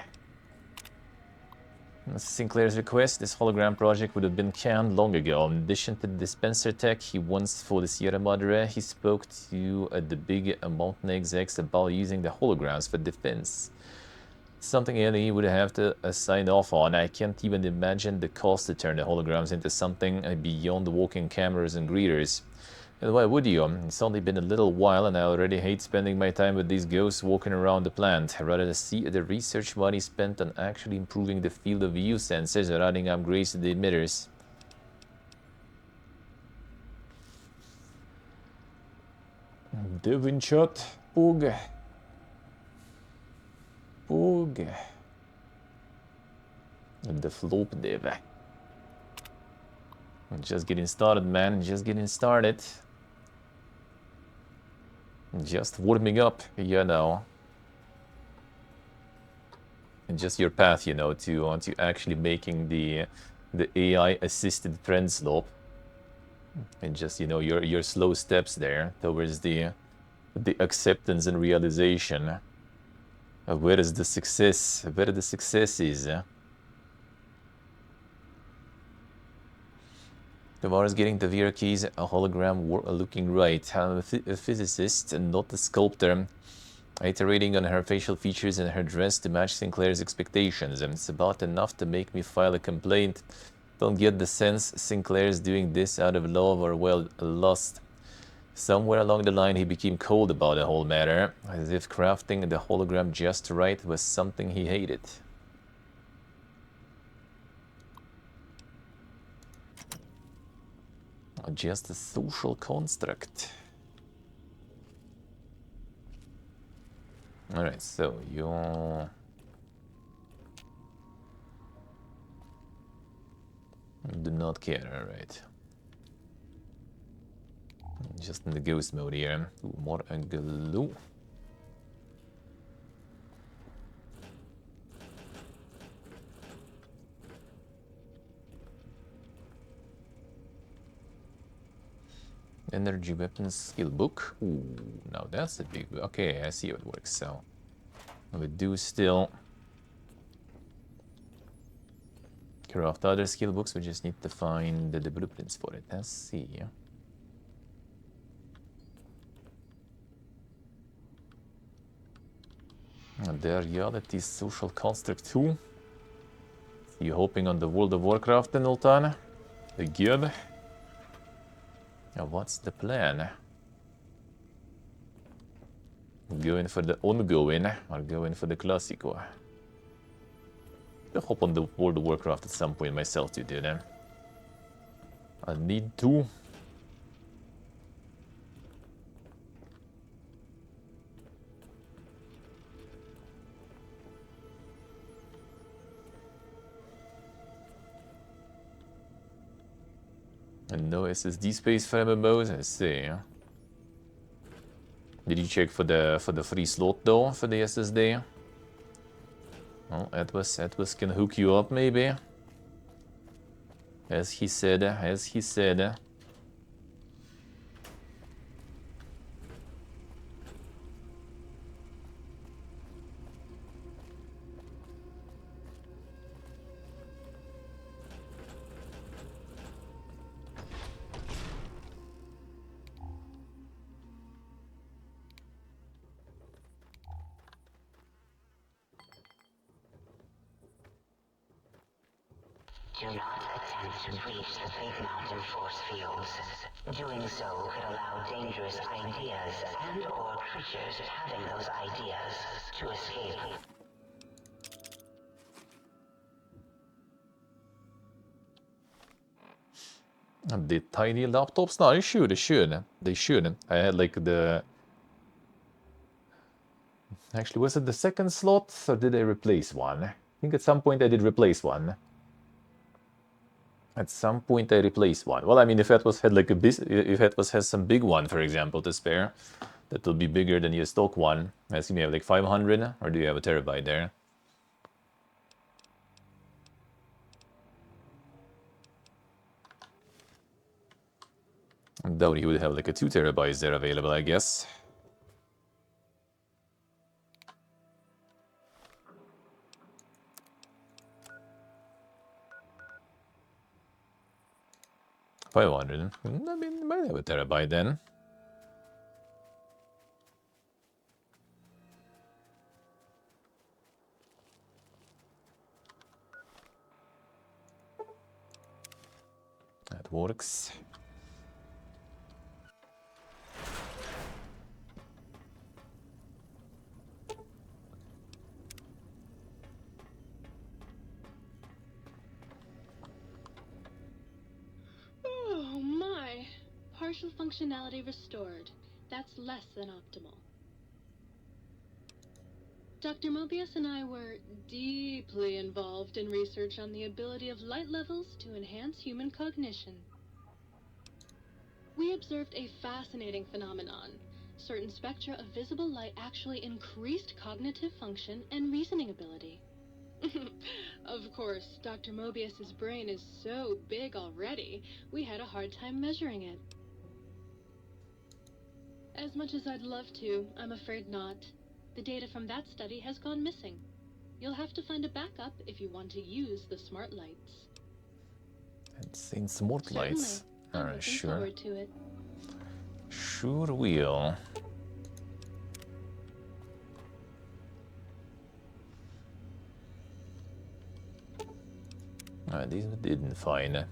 Sinclair's request, this hologram project would have been canned long ago. In addition to the dispenser tech he wants for the Sierra Madre, he spoke to the big mountain execs about using the holograms for defense. Something he would have to sign off on. I can't even imagine the cost to turn the holograms into something beyond the walking cameras and greeters. And why would you? It's only been a little while and I already hate spending my time with these ghosts walking around the plant. I'd rather see the research money spent on actually improving the field of view sensors or adding upgrades to the emitters. The windshot. Pug. Pug. And the flop dev. Just getting started, man. Just getting started. Just warming up, you know. And just your path, you know, to actually making the AI assisted trend slope. And just, you know, your slow steps there towards the acceptance and realization of where is the success, where the success is. Tomorrow's getting the VR keys, a hologram looking right. I'm a physicist and not a sculptor. Iterating on her facial features and her dress to match Sinclair's expectations. It's about enough to make me file a complaint. Don't get the sense Sinclair's doing this out of love or, well, lust. Somewhere along the line he became cold about the whole matter, as if crafting the hologram just right was something he hated. Just a social construct. Alright, so you do not care, alright. Just in the ghost mode here. Ooh, more glue. Energy weapons skill book. Ooh, now that's a big... Okay, I see how it works. So we do still craft other skill books. We just need to find the blueprints for it. Let's see. And there, reality social construct 2. You hoping on the World of Warcraft then, Ultan? Good. Now, what's the plan? Going for the ongoing or going for the classico? I'll hop on the World of Warcraft at some point myself to do that. I need to. And no SSD space for MMOs, I see. Did you check for the free slot though for the SSD? Oh, Atlas can hook you up maybe. As he said, as he said. Do not attempt to breach the Big Mountain force fields. Doing so could allow dangerous ideas and/or creatures having those ideas to escape. The tiny laptops? No, they should. They should. I had like the... Actually, was it the second slot or did I replace one? I think at some point I did replace one. At some point I replaced one. Well, I mean, if Atlas had like if Atlas has some big one, for example, to spare, that will be bigger than your stock one. I assume you have like 500, or do you have a terabyte there? I doubt he would have like a 2 terabytes there available, I guess. $500. I mean, might have a terabyte then. That works. Oh my! Partial functionality restored. That's less than optimal. Dr. Mobius and I were deeply involved in research on the ability of light levels to enhance human cognition. We observed a fascinating phenomenon. Certain spectra of visible light actually increased cognitive function and reasoning ability. Of course, Dr. Mobius's brain is so big already, we had a hard time measuring it. As much as I'd love to, I'm afraid not. The data from that study has gone missing. You'll have to find a backup if you want to use the smart lights. It's in smart lights. Alright, sure. Forward to it. Sure will. These we didn't find.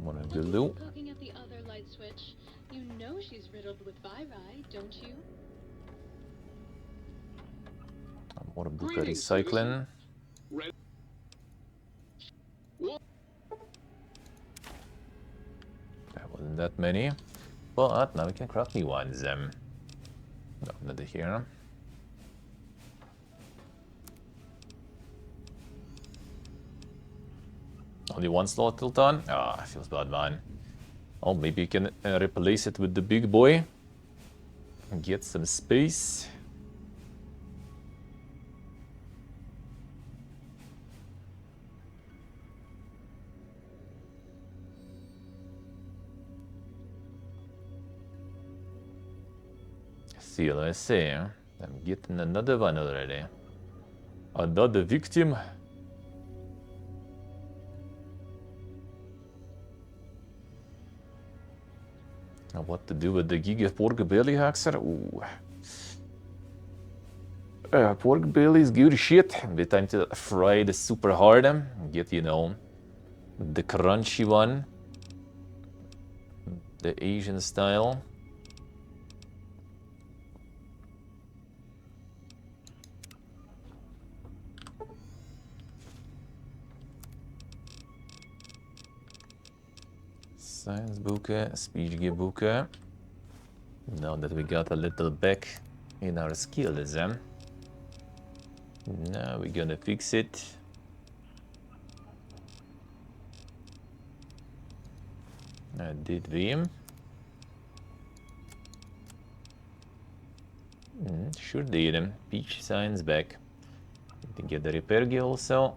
More glue. Poking at the other light switch. You know she's riddled with viri, don't you? More book recycling. There wasn't that many, but now we can craft new ones. No, not here. Only one slot till done? Ah, feels bad, man. Oh, maybe you can replace it with the big boy. Get some space. See, let's see. I'm getting another one already. Another victim. Now what to do with the Giga Pork Belly Haxer? Ooh. Pork belly is good shit. Be time to fry it super hard. Get, you know, the crunchy one. The Asian style. Science book, speech book. Now that we got a little back in our skills, now we're gonna fix it. Did we? Sure did. Peach science back. We can get the repair gear also.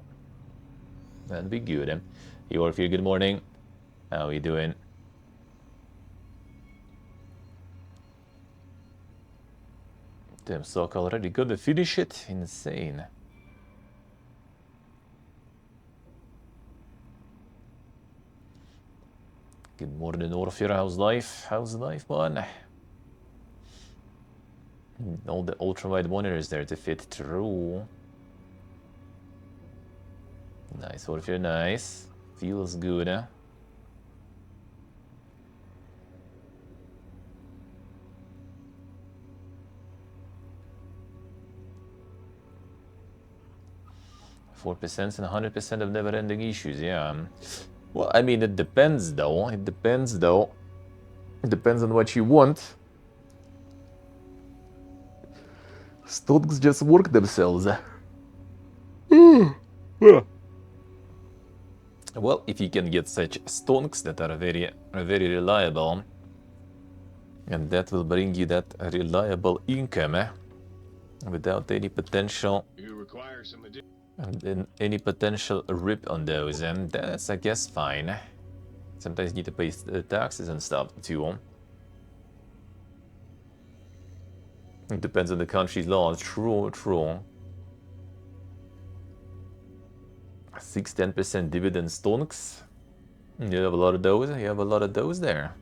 That'd be good. Hey Orpheus, good morning. How are you doing? Damn, Sock already got to finish it? Insane. Good morning, Orpheus. How's life? How's life, man? All the ultra-wide monitors there to fit through. Nice, Orpheus, nice. Feels good, huh? %4% and 100% of never-ending issues, yeah. Well, I mean, it depends, though. It depends on what you want. Stonks just work themselves. Well, if you can get such stonks that are very, very reliable, and that will bring you that reliable income, without any potential and then any potential rip on those, and that's, I guess, fine. Sometimes you need to pay taxes and stuff too. It depends on the country's laws. True, true. 6-10% dividend stonks. You have a lot of those. You have a lot of those there.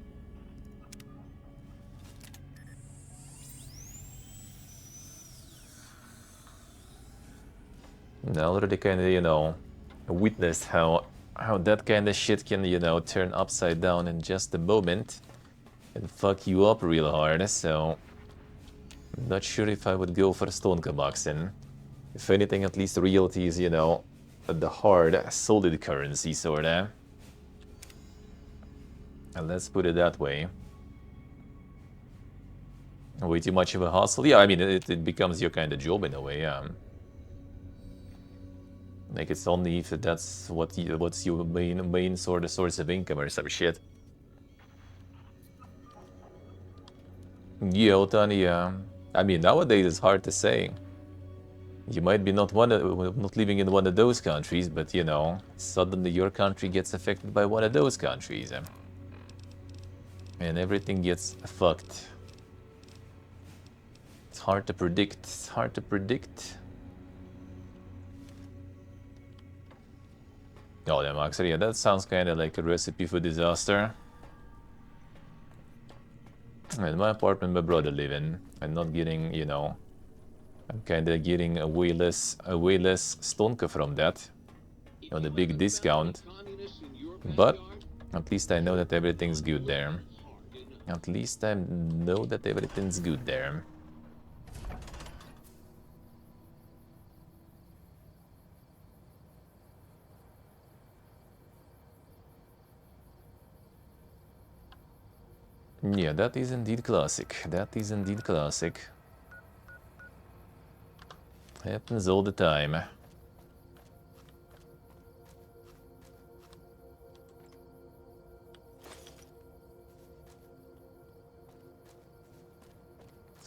I already kind of, you know, witnessed how that kind of shit can, you know, turn upside down in just a moment and fuck you up real hard. So I'm not sure if I would go for Stonka boxing. If anything, at least realty is, you know, the hard, solid currency, sorta. And let's put it that way. Way too much of a hustle? Yeah, I mean, it becomes your kind of job in a way, yeah. Like, it's only if that's what's your main sort of source of income or some shit. Yeah, Otani, yeah. I mean, nowadays it's hard to say. You might be not living in one of those countries, but you know, suddenly your country gets affected by one of those countries, and everything gets fucked. It's hard to predict. It's hard to predict. Oh, damn, actually, yeah, that sounds kind of like a recipe for disaster. In my apartment, my brother live in. I'm not getting, you know, I'm kind of getting a way less stonka from that on a big discount. But at least I know that everything's good there. At least I know that everything's good there. Yeah, that is indeed classic. That is indeed classic. Happens all the time.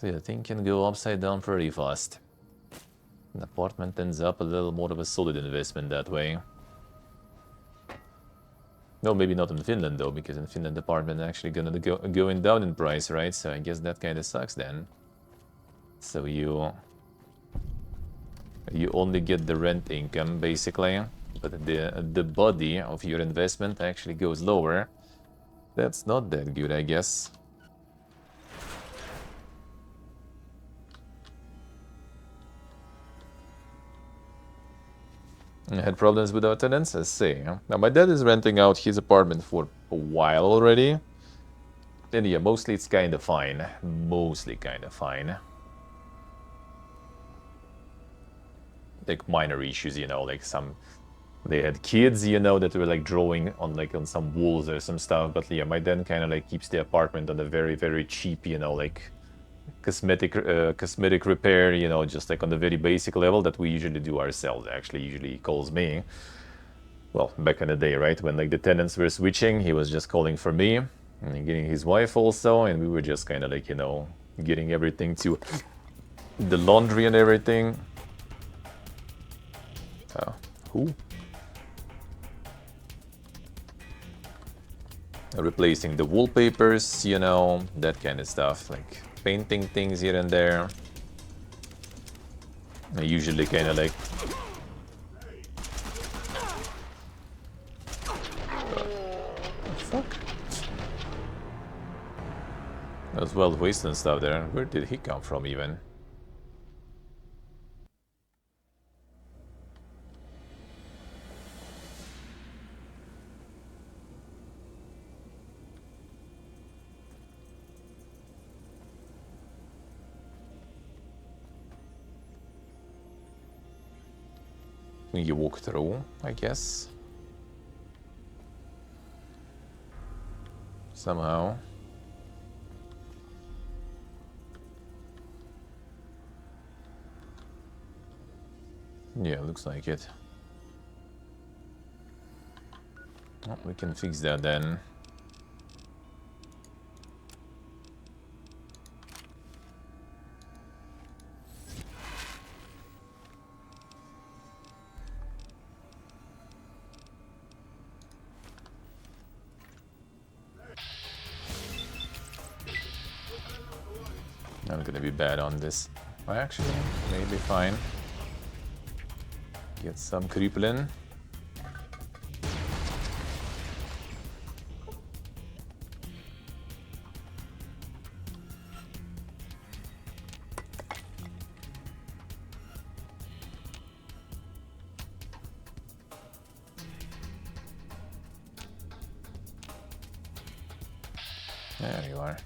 So yeah, thing can go upside down pretty fast. An apartment ends up a little more of a solid investment that way. No, maybe not in Finland though, because in Finland the apartment actually gonna going down in price, right? So I guess that kind of sucks then. So you only get the rent income basically, but the body of your investment actually goes lower. That's not that good, I guess. I had problems with our tenants, I see. Now my dad is renting out his apartment for a while already. And yeah, mostly it's kind of fine. Mostly kind of fine. Like minor issues, you know, like they had kids, you know, that were like drawing on some walls or some stuff. But yeah, my dad kind of like keeps the apartment on a very, very cheap, you know, like cosmetic repair, you know, just like on the very basic level that we usually do ourselves. Actually, usually he calls me. Well, back in the day, right, when like the tenants were switching, he was just calling for me and getting his wife also, and we were just kind of like, you know, getting everything to the laundry and everything. Who? Replacing the wallpapers, you know, that kind of stuff, like painting things here and there. I usually kind of like... fuck? That was well wasted and stuff there. Where did he come from even? You walk through, I guess. Somehow. Yeah, looks like it. Oh, we can fix that then. I'm gonna be bad on this. Well, actually, maybe fine. Get some creepling. There you are.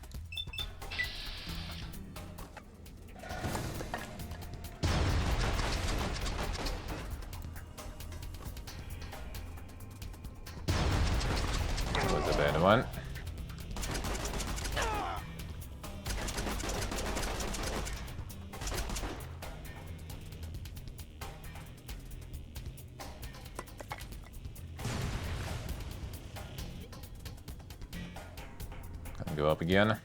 That was a bad one. Go up again.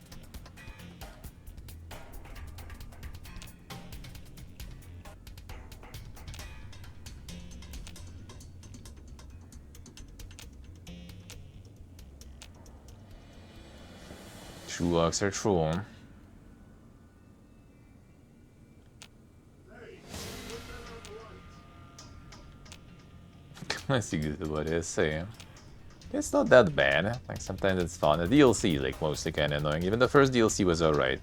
True locks are true. I see what they say. It's not that bad. Like sometimes it's fun. The DLC is like mostly kind of annoying. Even the first DLC was alright.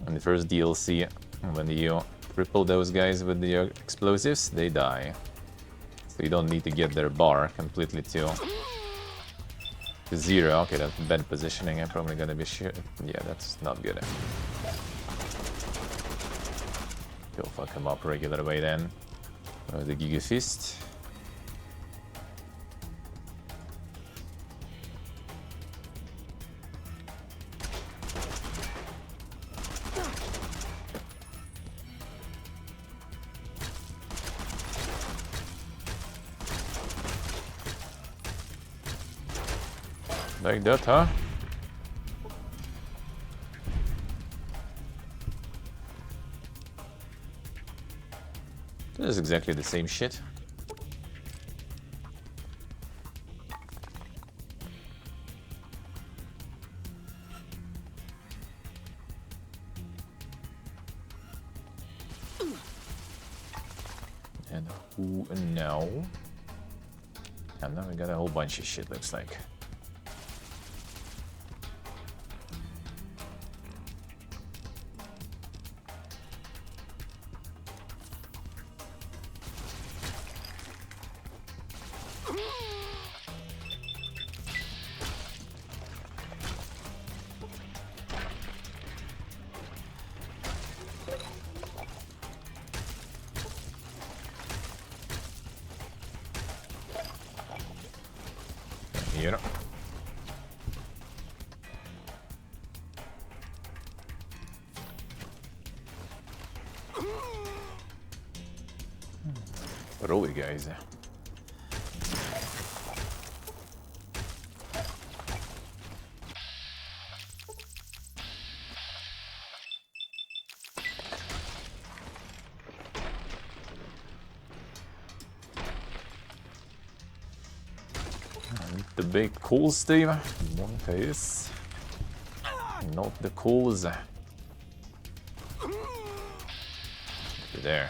And the first DLC, when you cripple those guys with the explosives, they die. So you don't need to get their bar completely to zero. Okay, that's bad positioning. I'm probably gonna be shit. Yeah, that's not good. Go fuck him up regular way then. The Giga Fist. Like that, huh? This is exactly the same shit. And who now? And now we got a whole bunch of shit, looks like. Here. Roll it, guys. The big cool, Steve. What is not the coolest. There.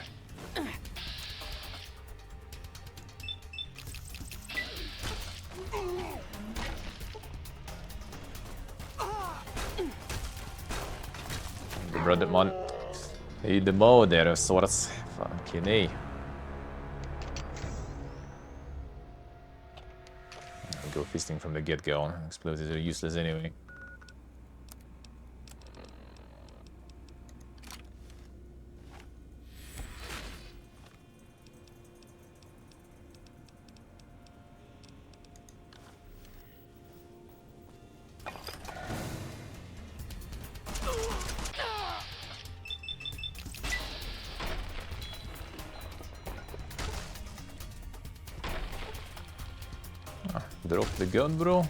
The brother man. Hey, the mo there, sorts. Fucking A. Go fisting from the get-go. Explosives are useless anyway. Drop the gun, bro.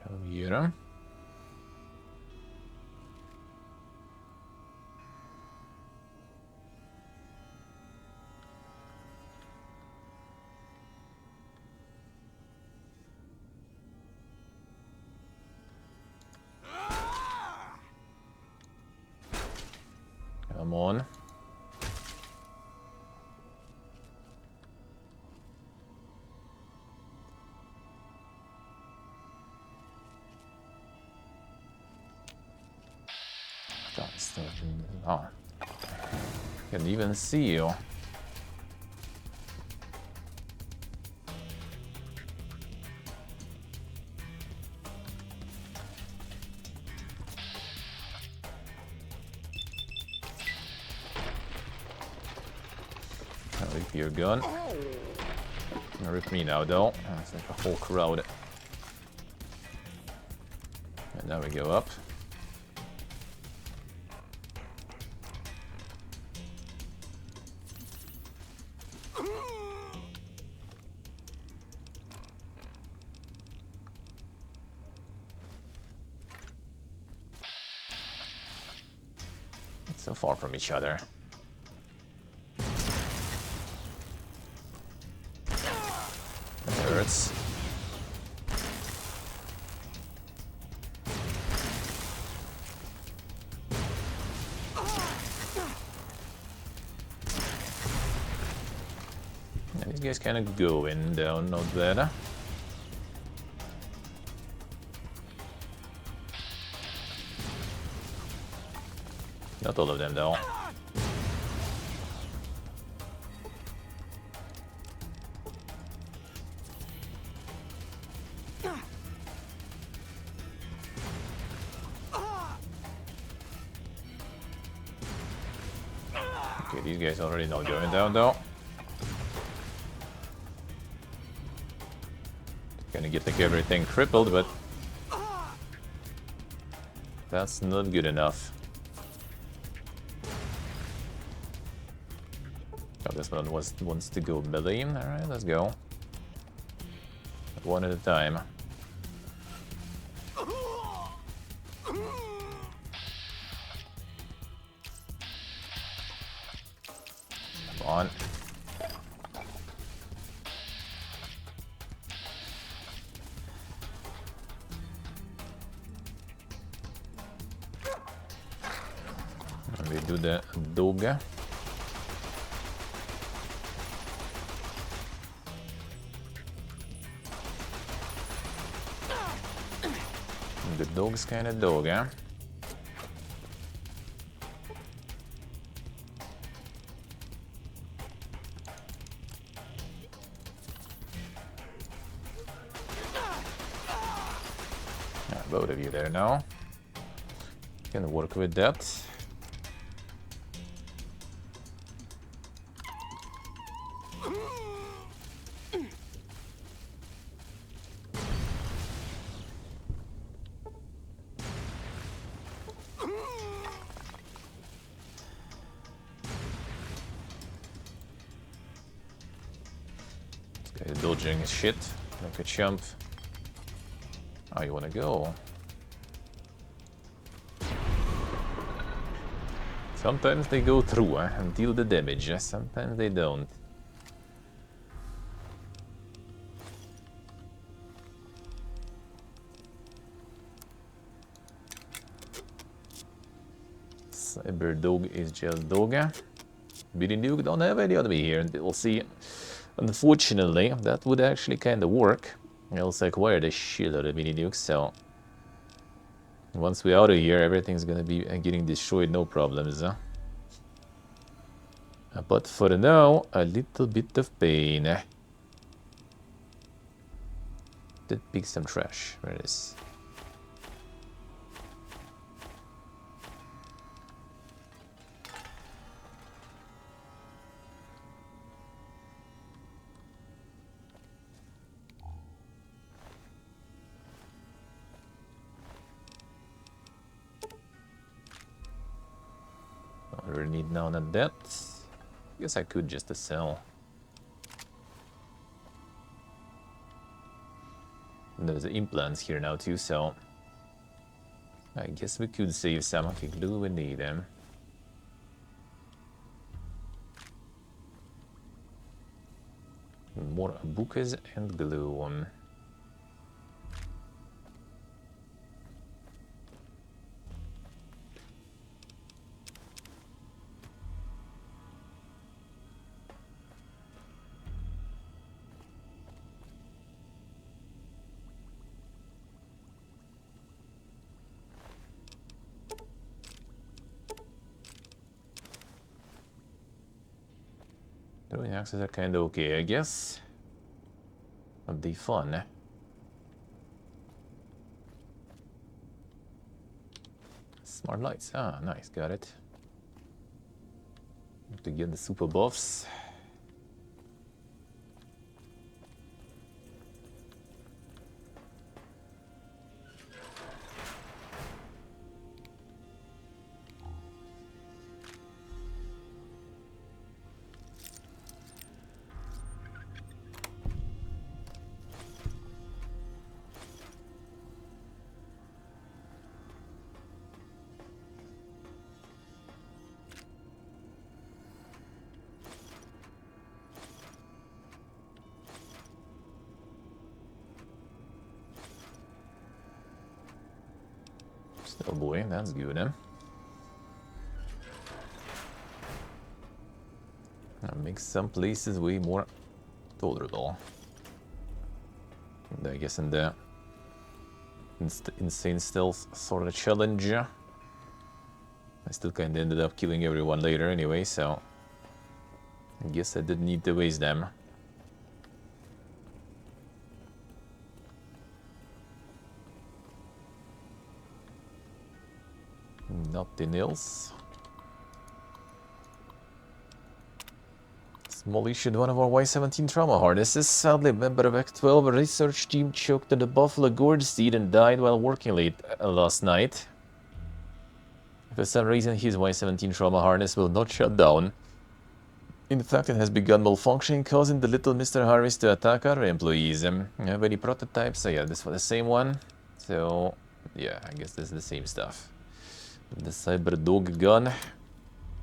Come here. Come on. Oh. Can't even see you. Rip your gun. Rip me now, though. It's like a whole crowd. And now we go up. It's so far from each other. Hurts. Yeah, these guys kind of going down, not bad. Not all of them, though. Okay, these guys already not going down, though. Gonna get like everything crippled, but that's not good enough. Oh, this one wants to go melee. Alright, let's go. One at a time. Come on. And we do the dog. The dog's kind of dog, huh? Both of you there now. Can work with that. This guy's dodging his shit like a chump. Oh, you wanna go? Sometimes they go through and deal the damage, sometimes they don't. Cyber Dog is just Dog. Billy Duke don't have any enemy here, and we'll see. Unfortunately, that would actually kind of work. I also acquired a shitload of mini nukes, so once we're out of here, everything's gonna be getting destroyed, no problems. But for now, a little bit of pain. Did pick some trash. Where it is? Don't really need none of that. Guess I could just sell. And there's the implants here now too, so I guess we could save some. Okay, glue, we need them. More bouquets and glue. Throwing axes are kind of okay, I guess. But they fun. Smart lights. Ah, nice, got it. Have to get the super buffs. Oh boy, that's good, eh? That makes some places way more tolerable. And I guess in the insane stealth sort of challenge, I still kind of ended up killing everyone later anyway, so I guess I didn't need to waste them. Nothing else. Small issue, one of our Y-17 trauma harnesses. Sadly, a member of Act 12 research team choked on the buffalo gourd seed and died while working late last night. For some reason, his Y-17 trauma harness will not shut down. In fact, it has begun malfunctioning, causing the little Mr. Harris to attack other employees. Have any prototypes? So yeah, this was the same one. So, yeah, I guess this is the same stuff. The cyber dog gun.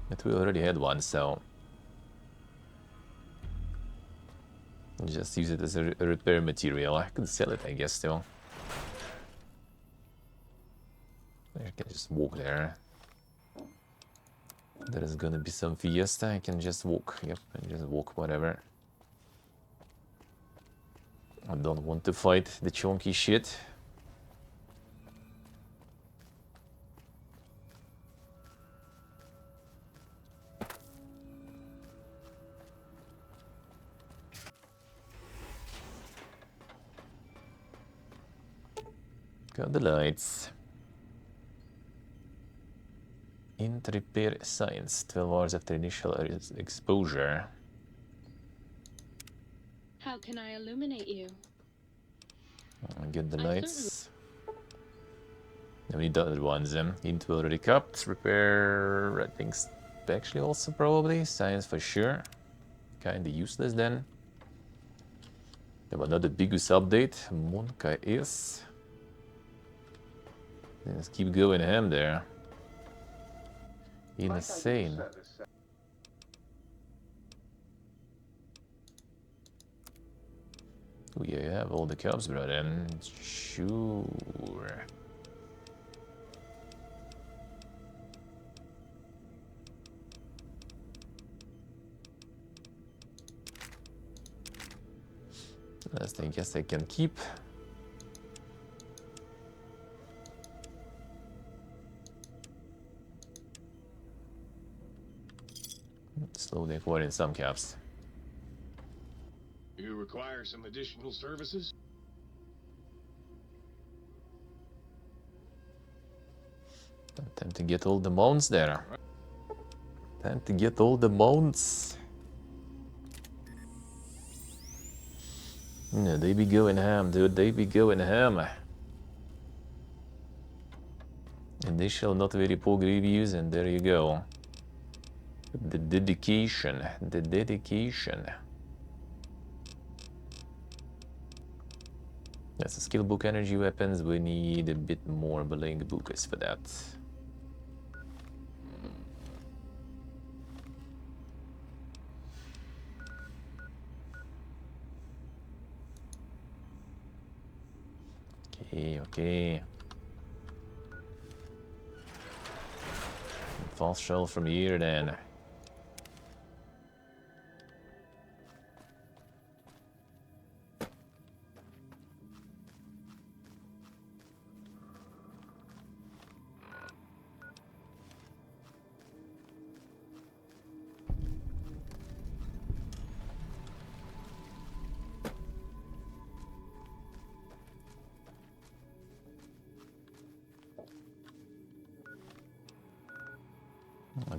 But we already had one, so... just use it as a repair material. I could sell it, I guess, still. I can just walk there. There is gonna be some fiesta, I can just walk. Yep, I just walk, whatever. I don't want to fight the chunky shit. Got the lights. Int repair science, 12 hours after initial exposure. How can I illuminate you? Get the lights. Then we need the other ones. Int will already cupped. Repair, I think, actually also probably. Science for sure. Kinda useless then. Have another biggest update. Monka is. Let's keep going ham there. Insane. Oh yeah, you have all the cubs brought in. Sure. Last I guess I can keep. Slowly acquiring some caps. You require some additional services? Time to get all the mounts there. Time to get all the mounts. No, they be going ham, dude. They be going ham. Initial not very poor reviews, and there you go. The dedication. The dedication. That's a skill book, energy weapons. We need a bit more Belaying Bukas for that. Okay, okay. False shell from here then.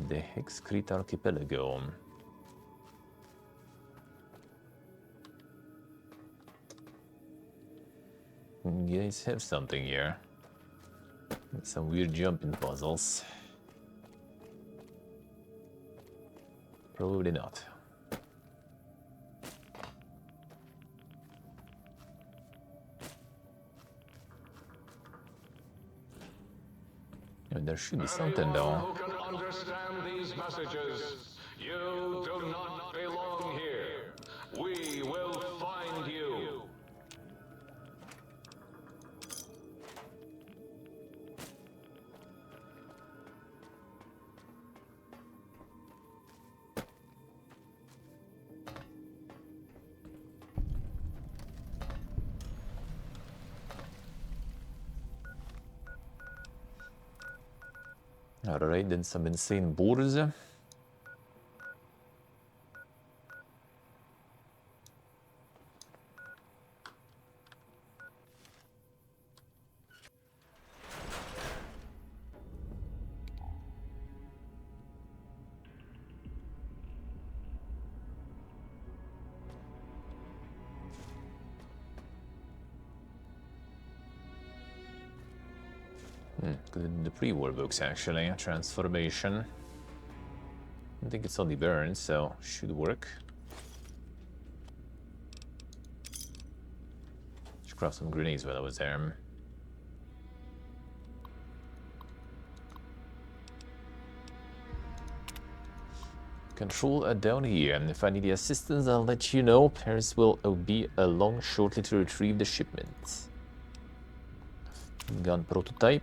The Hexcrete Archipelago. You guys have something here. Some weird jumping puzzles. Probably not. There should be something though. Who can understand these messages? You do not belong here. We will find you. Alright, then some insane boars. Good in the pre-war books, actually. Transformation. I think it's only burn, so should work. Should craft some grenades while I was there. Control down here, and if I need the assistance, I'll let you know. Paris will be along shortly to retrieve the shipment. Gun prototype.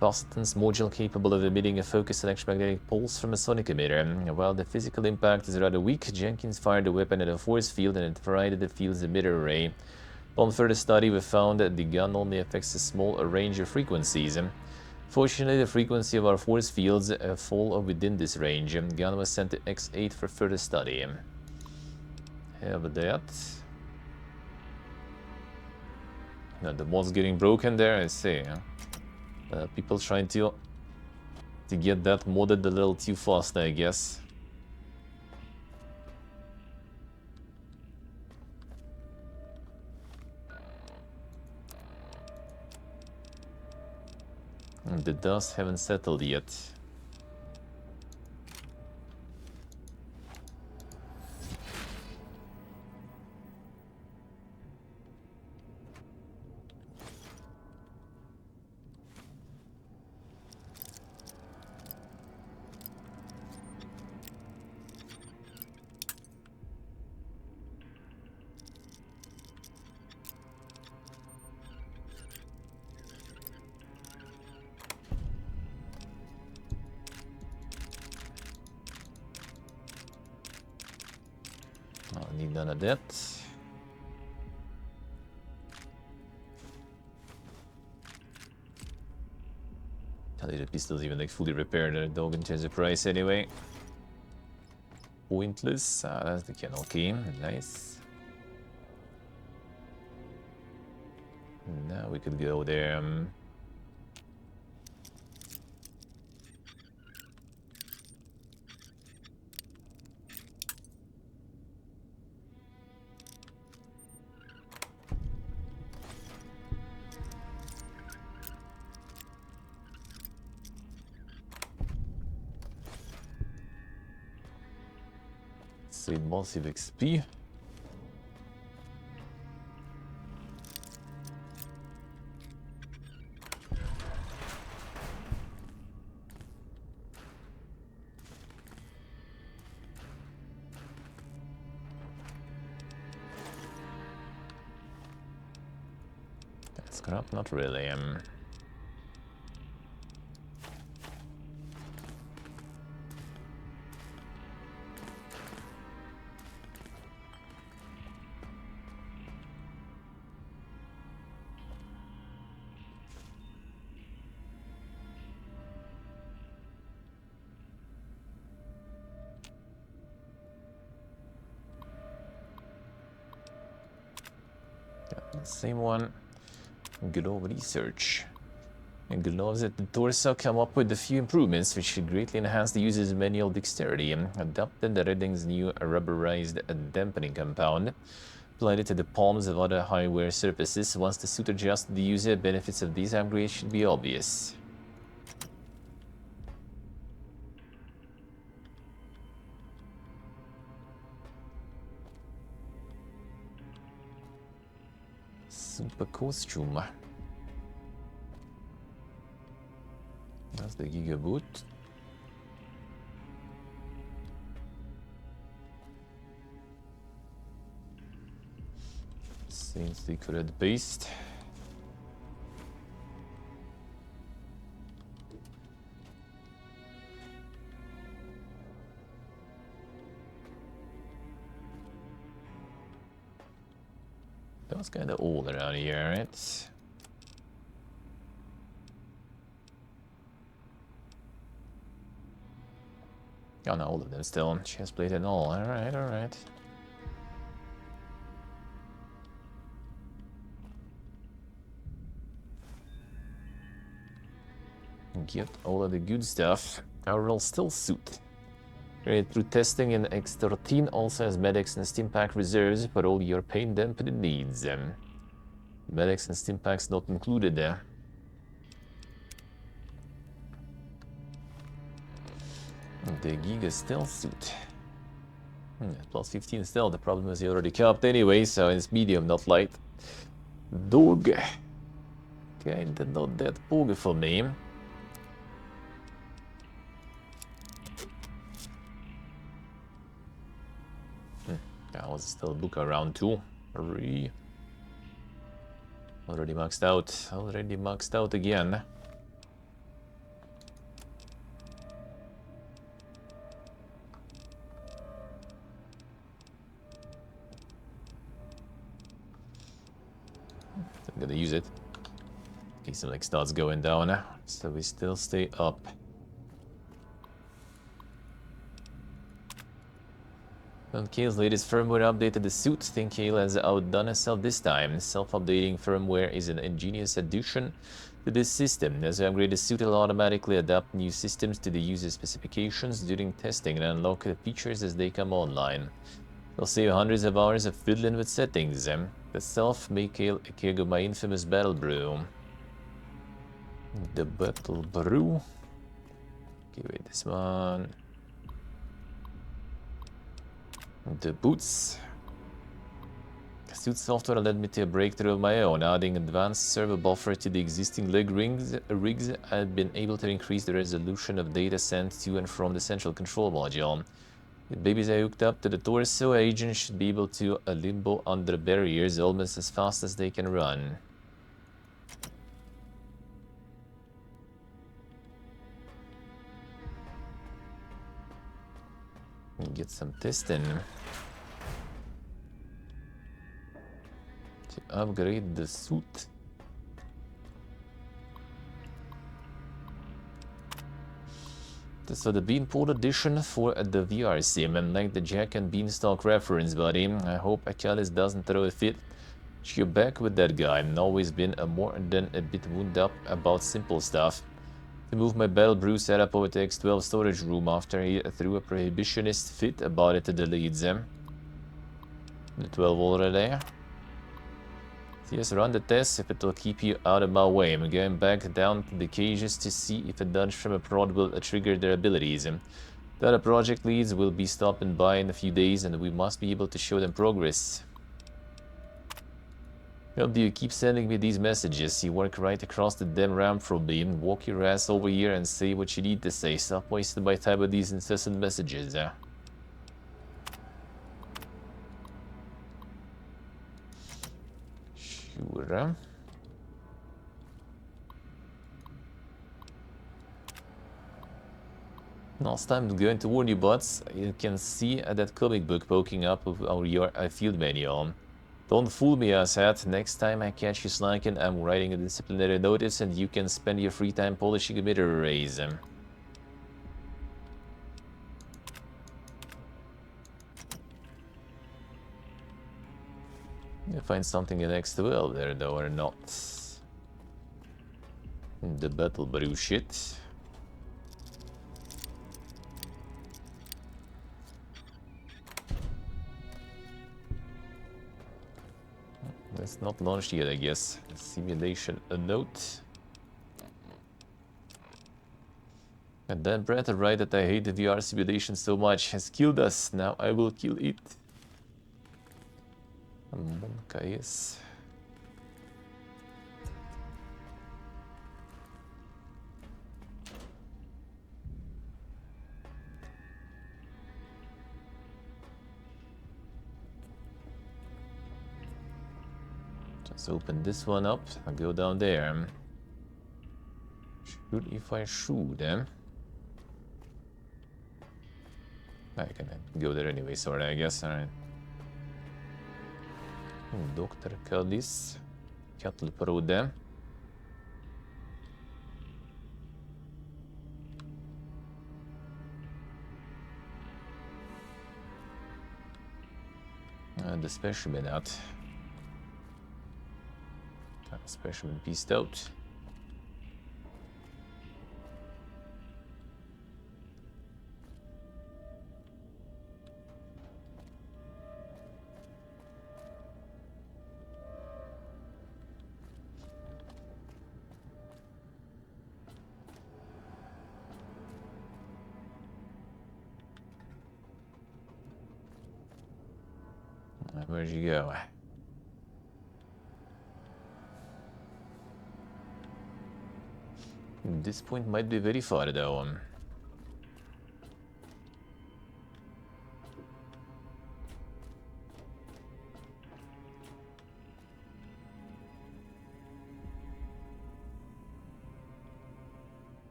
Capacitance module capable of emitting a focused electromagnetic pulse from a sonic emitter. While the physical impact is rather weak, Jenkins fired the weapon at a force field and it fried the field's emitter array. Upon further study, we found that the gun only affects a small range of frequencies. Fortunately, the frequency of our force fields fall within this range. The gun was sent to X8 for further study. Have that. Now the mod's getting broken there, I see. People trying to get that modded a little too fast, I guess. And the dust haven't settled yet. I need none of that. Tell you the pistol's even like fully repaired at a dog in terms of price anyway. Pointless. That's the kennel key. Nice. Now we could go there. Save massive XP. That's crap, not really. Same one. Glove research. And gloves at the torso come up with a few improvements which should greatly enhance the user's manual dexterity. Adopted the Redding's new rubberized dampening compound. Applied it to the palms of other high-wear surfaces. Once the suit adjusts, the user benefits of these upgrades should be obvious. Super costume. That's the Giga boot. Same secret paste. That was kind of old around here, right? Oh no, all of them still. Chestplate and all. Alright, alright. Get all of the good stuff. Our still suit. Through testing in X13 also has medics and stimpack reserves for all your pain dampening needs. Medics and stimpacks not included there. The Giga Stealth suit. Plus 15 stealth. The problem is he already capped anyway, so it's medium, not light. Dog. Kinda not that big for me. I was still book around 2. Already maxed out. Already maxed out again. I'm gonna use it. In case it like starts going down. So we still stay up. When Kale's latest firmware updated the suit, think Kale has outdone herself this time. Self-updating firmware is an ingenious addition to this system. As you upgrade the suit, it'll automatically adapt new systems to the user specifications during testing and unlock the features as they come online. It'll save hundreds of hours of fiddling with settings. The self-make Kale a keg of my infamous battle brew. The battle brew. Okay, wait, this one. The boots. Suit software led me to a breakthrough of my own. Adding advanced server buffer to the existing leg rigs, I've been able to increase the resolution of data sent to and from the central control module. With babies I hooked up to the torso, agents should be able to limbo under barriers almost as fast as they can run. Get some testing. To upgrade the suit. So the Beanport edition for the VR sim, and like the Jack and Beanstalk reference, buddy. I hope Achilles doesn't throw a fit. You're back with that guy. I've always been more than a bit wound up about simple stuff. To move my Battle Brew setup over to X12 storage room after he threw a prohibitionist fit about it to the leads. The 12 already. Just run the test if it'll keep you out of my way. I'm going back down to the cages to see if a dodge from a prod will trigger their abilities. The other project leads will be stopping by in a few days and we must be able to show them progress. Hope you keep sending me these messages. You work right across the damn ramp from me. Walk your ass over here and say what you need to say. Stop wasting my time with these incessant messages. Sure. Last time I'm going to warn you, bots. You can see that comic book poking up of your field manual. Don't fool me, asshat. Next time I catch you slacking, I'm writing a disciplinary notice and you can spend your free time polishing emitter arrays. You'll find something in X12 there, though, or not. The battle brew shit. It's not launched yet, I guess. Simulation a note. And then Brett, right that I hate the VR simulation so much, has killed us. Now I will kill it. Monka, yes. Just open this one up and go down there. Shoot if I shoot, I can go there anyway, sorry, I guess. Alright. Dr. Callis. Cattle Pro there. The specimen out. Specimen pieced out. Where'd you go? This point might be very far though.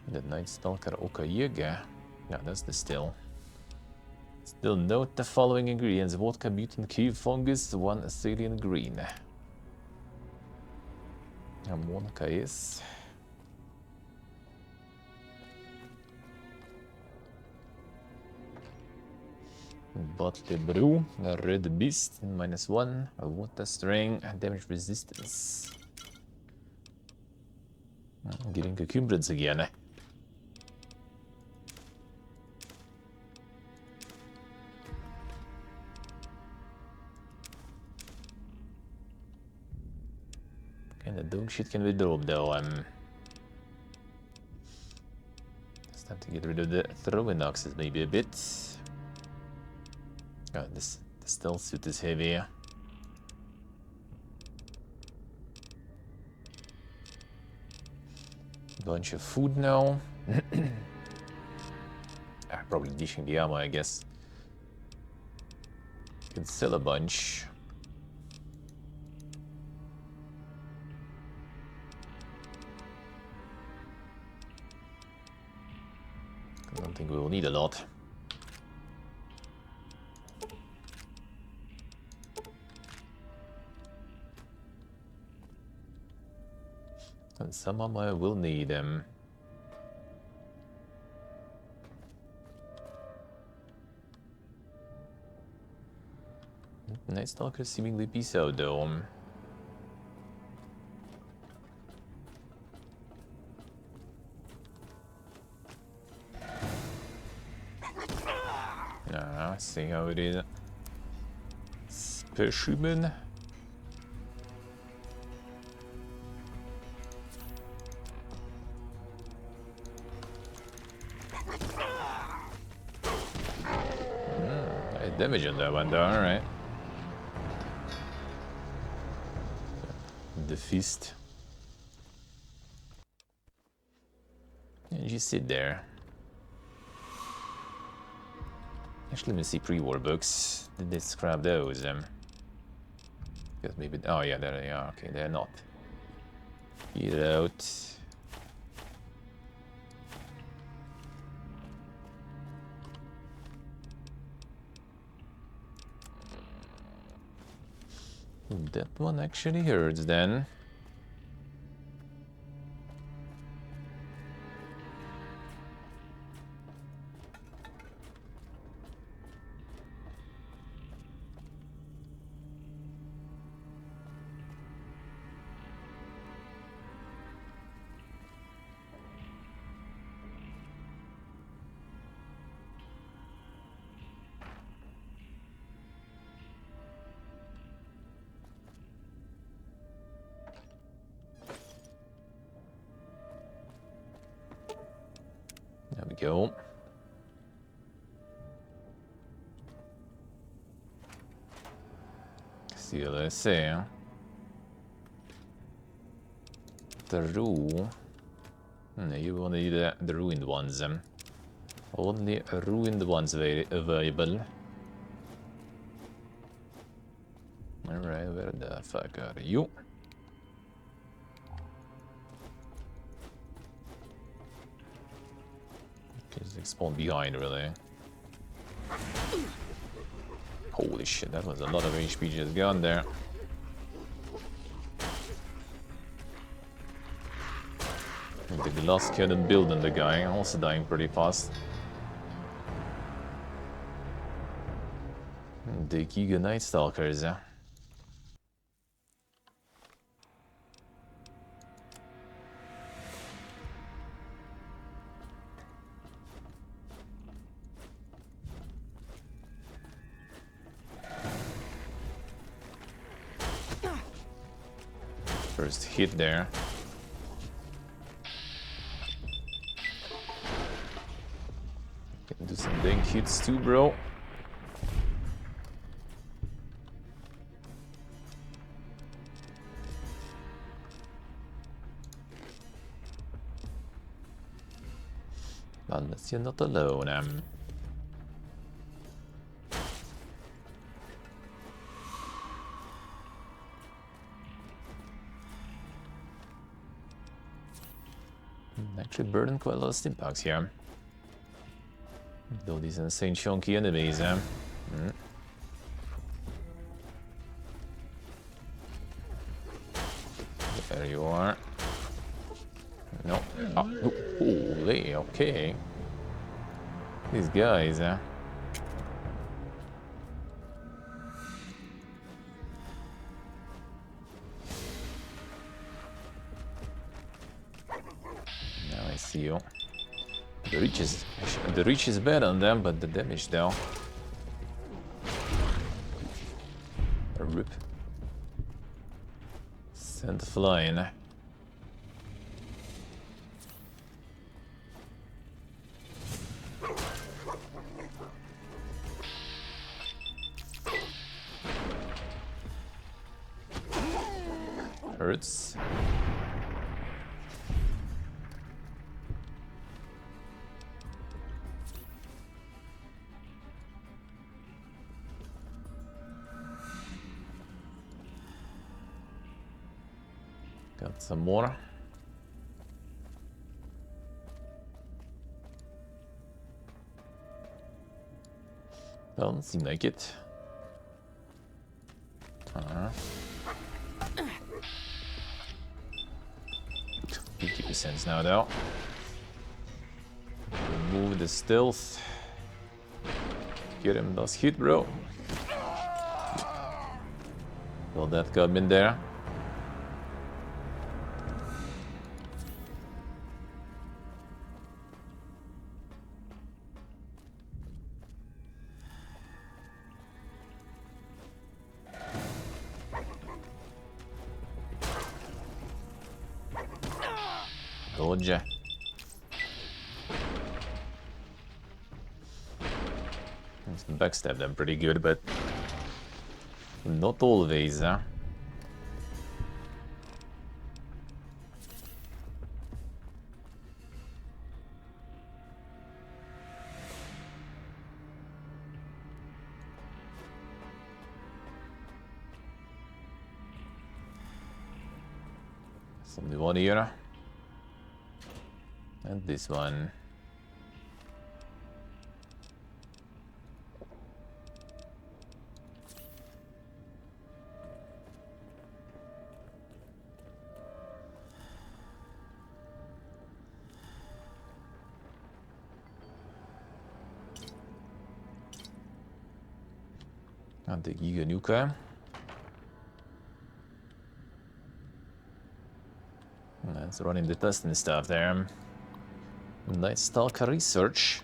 The Night Stalker Okayiga. Yeah, that's the still. Still note the following ingredients: vodka, mutant cave fungus, 1 Australian green. Harmonica is Bottle Brew, a Red Beast, -1, a Water String, damage resistance. I'm getting cucumbers again. And the dog shit can be dropped though. It's time to get rid of the throwing axes maybe a bit. Oh, the stealth suit is heavy. Bunch of food now. Probably dishing the ammo, I guess. Can sell a bunch. I don't think we will need a lot. And some of I will need them. Night Stalker seemingly peace out though. See how it is. Specimen. Damage on that one though, alright. The fist. And you sit there. Actually, let me see pre-war books. Did they scrap those? Because maybe. Oh yeah, there they are. Okay, they're not. Get out. That one actually hurts then. There we go. See, let's see. The rule. You only need the ruined ones. Only ruined ones available. Alright, where the fuck are you? Just spawn behind, really. Holy shit, that was a lot of HP just gone there. The glass cannon build on the guy, also dying pretty fast. The Giga Night Stalkers. First hit there. Can do some dang hits too, bro. Unless you're not alone. Actually burning quite a lot of stimpaks here. Though these insane chunky enemies, There you are. No. Oh, holy, okay. These guys, Now I see you. The reach is bad on them, but the damage though. A rip. Send flying. Hurts. Got some more. Doesn't seem like it. 50% now though. Remove the stealth. Get him those hit, bro. Well, that got in there. Dodge. Backstab them pretty good, but not always, huh? Only one here. And this one. And the Giga Nuka. That's running the testing stuff there. Night Stalker research.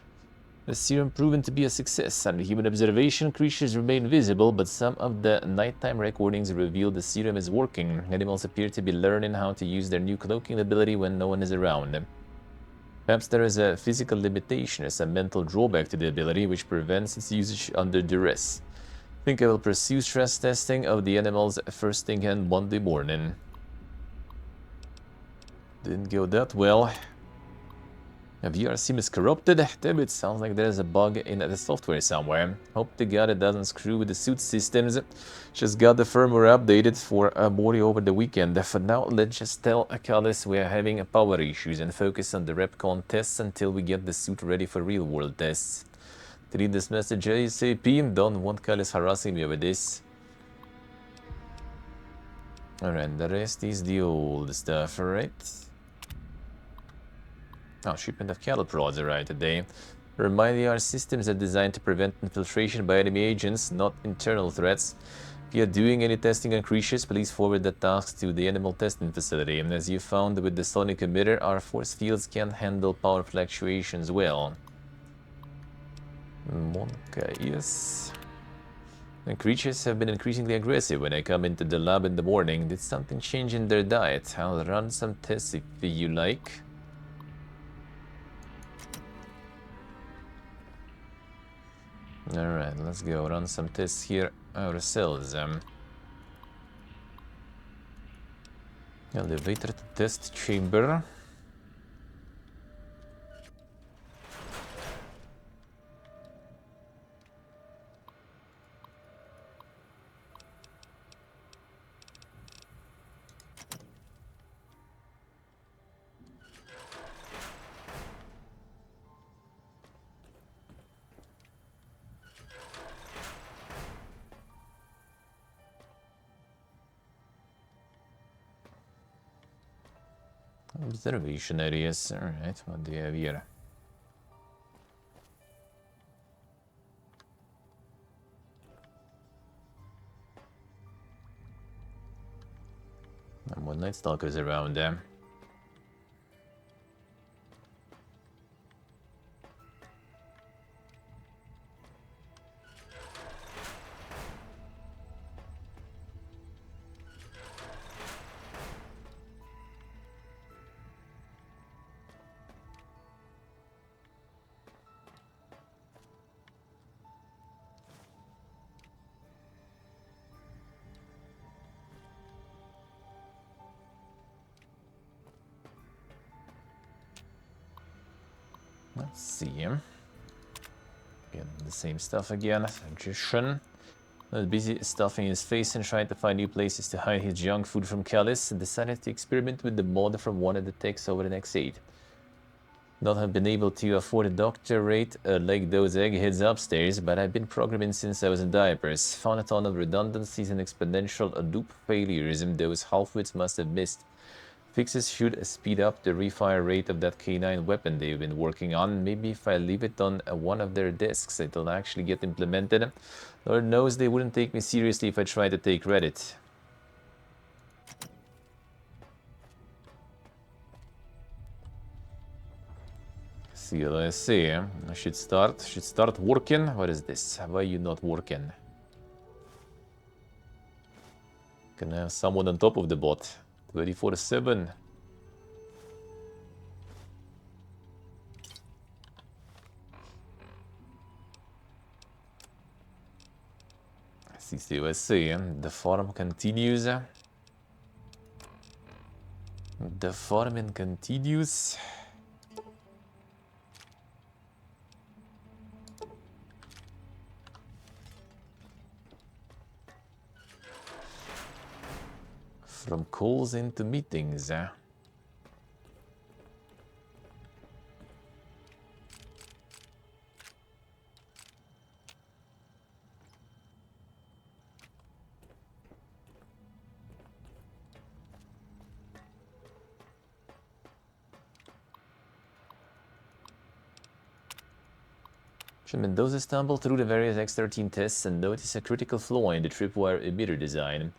The serum proven to be a success. Under human observation, creatures remain visible, but some of the nighttime recordings reveal the serum is working. Animals appear to be learning how to use their new cloaking ability when no one is around. Perhaps there is a physical limitation as a mental drawback to the ability, which prevents its usage under duress. I think I will pursue stress testing of the animals first thing on Monday morning. Didn't go that well. A VR sim is corrupted. Damn it, sounds like there's a bug in the software somewhere. Hope to God it doesn't screw with the suit systems. Just got the firmware updated for Mori over the weekend. For now, let's just tell Akalis we're having power issues and focus on the RepCon tests until we get the suit ready for real-world tests. To read this message ASAP, don't want Kalis harassing me with this. Alright, the rest is the old stuff, right? Oh, shipment of cattle prods arrived today. Remind you, our systems are designed to prevent infiltration by enemy agents, not internal threats. If you are doing any testing on creatures, please forward the task to the animal testing facility. And as you found with the sonic emitter, our force fields can handle power fluctuations well. Monka, yes. And creatures have been increasingly aggressive when I come into the lab in the morning. Did something change in their diet? I'll run some tests if you like. Alright, let's go run some tests here ourselves. Elevator to test chamber. Observation areas. Alright, what do you have here? And more Night Stalkers around there. Let's see. Again, the same stuff again. Magician. Busy stuffing his face and trying to find new places to hide his junk food from Callis, decided to experiment with the mod from one of the techs over the next 8. Not have been able to afford a doctorate like those eggheads upstairs, but I've been programming since I was in diapers. Found a ton of redundancies and exponential loop failures those halfwits must have missed. Fixes should speed up the refire rate of that K9 weapon they've been working on. Maybe if I leave it on one of their desks, it'll actually get implemented. Lord knows they wouldn't take me seriously if I tried to take credit. See, let's see. I should start working. What is this? Why are you not working? Can I have someone on top of the bot? 24/7. Let's see. The farm continues. The farming continues. From calls into meetings. Mendoza stumbled through the various X-13 tests and noticed a critical flaw in the tripwire emitter design.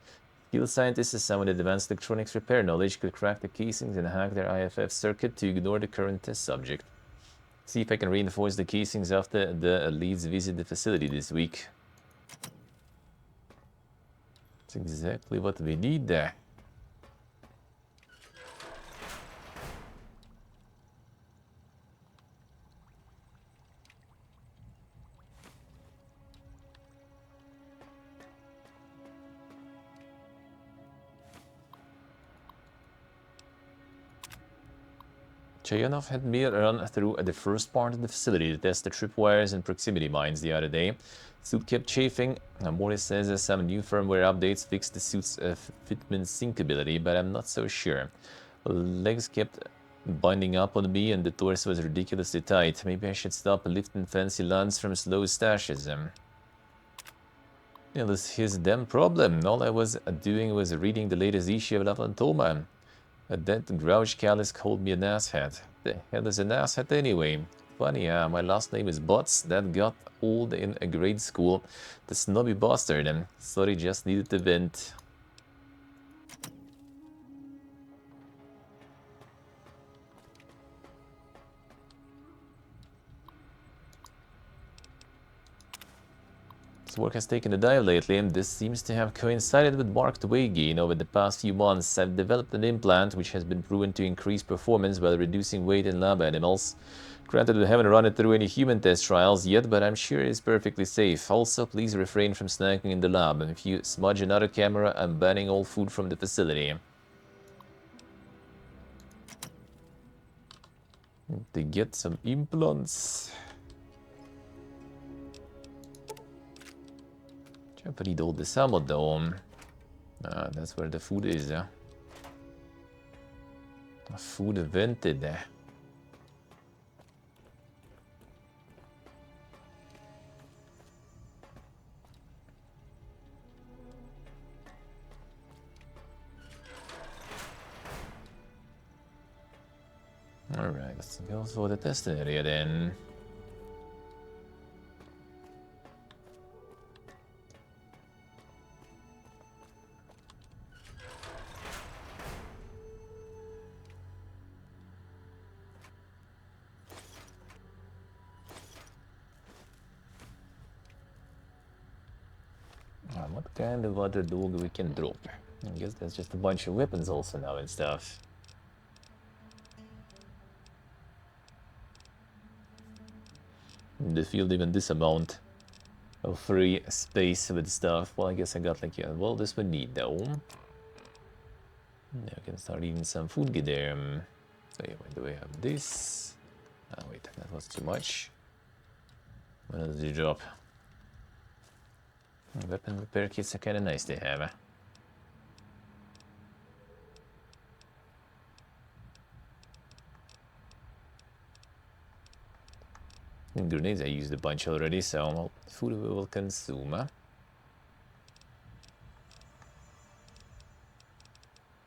Field scientists and someone with advanced electronics repair knowledge could crack the casings and hack their IFF circuit to ignore the current test subject. See if I can reinforce the casings after the leads visit the facility this week. That's exactly what we need there. Chayanov had me run through the first part of the facility to test the tripwires and proximity mines the other day. Suit kept chafing. Morris says some new firmware updates fixed the suit's fitment syncability, but I'm not so sure. Legs kept binding up on me and the torso was ridiculously tight. Maybe I should stop lifting fancy lands from slow stashes. Yeah, that's his damn problem. All I was doing was reading the latest issue of Lavantoma. That grouch Callis called me an asshat. The hell is an asshat anyway? Funny, my last name is Butts. That got old in a grade school. The snobby bastard. Sorry, just needed to vent. Work has taken a dive lately, and this seems to have coincided with marked weight gain over the past few months. I've developed an implant which has been proven to increase performance while reducing weight in lab animals. Granted, we haven't run it through any human test trials yet, but I'm sure it is perfectly safe. Also, please refrain from snacking in the lab. If you smudge another camera, I'm banning all food from the facility. To get some implants. I need all this ammo though. That's where the food is, yeah. Food vented. Alright, let's go for the test area then. What kind of other dog we can drop? I guess that's just a bunch of weapons also now and stuff. In the field, even this amount of free space with stuff. Well, I guess I got like, yeah, well, this would need though. Now I can start eating some food there. So yeah, wait, do we have this? Oh wait, that was too much. What does it drop? Weapon repair kits are kinda nice to have. And grenades I used a bunch already, so well, food we will consume.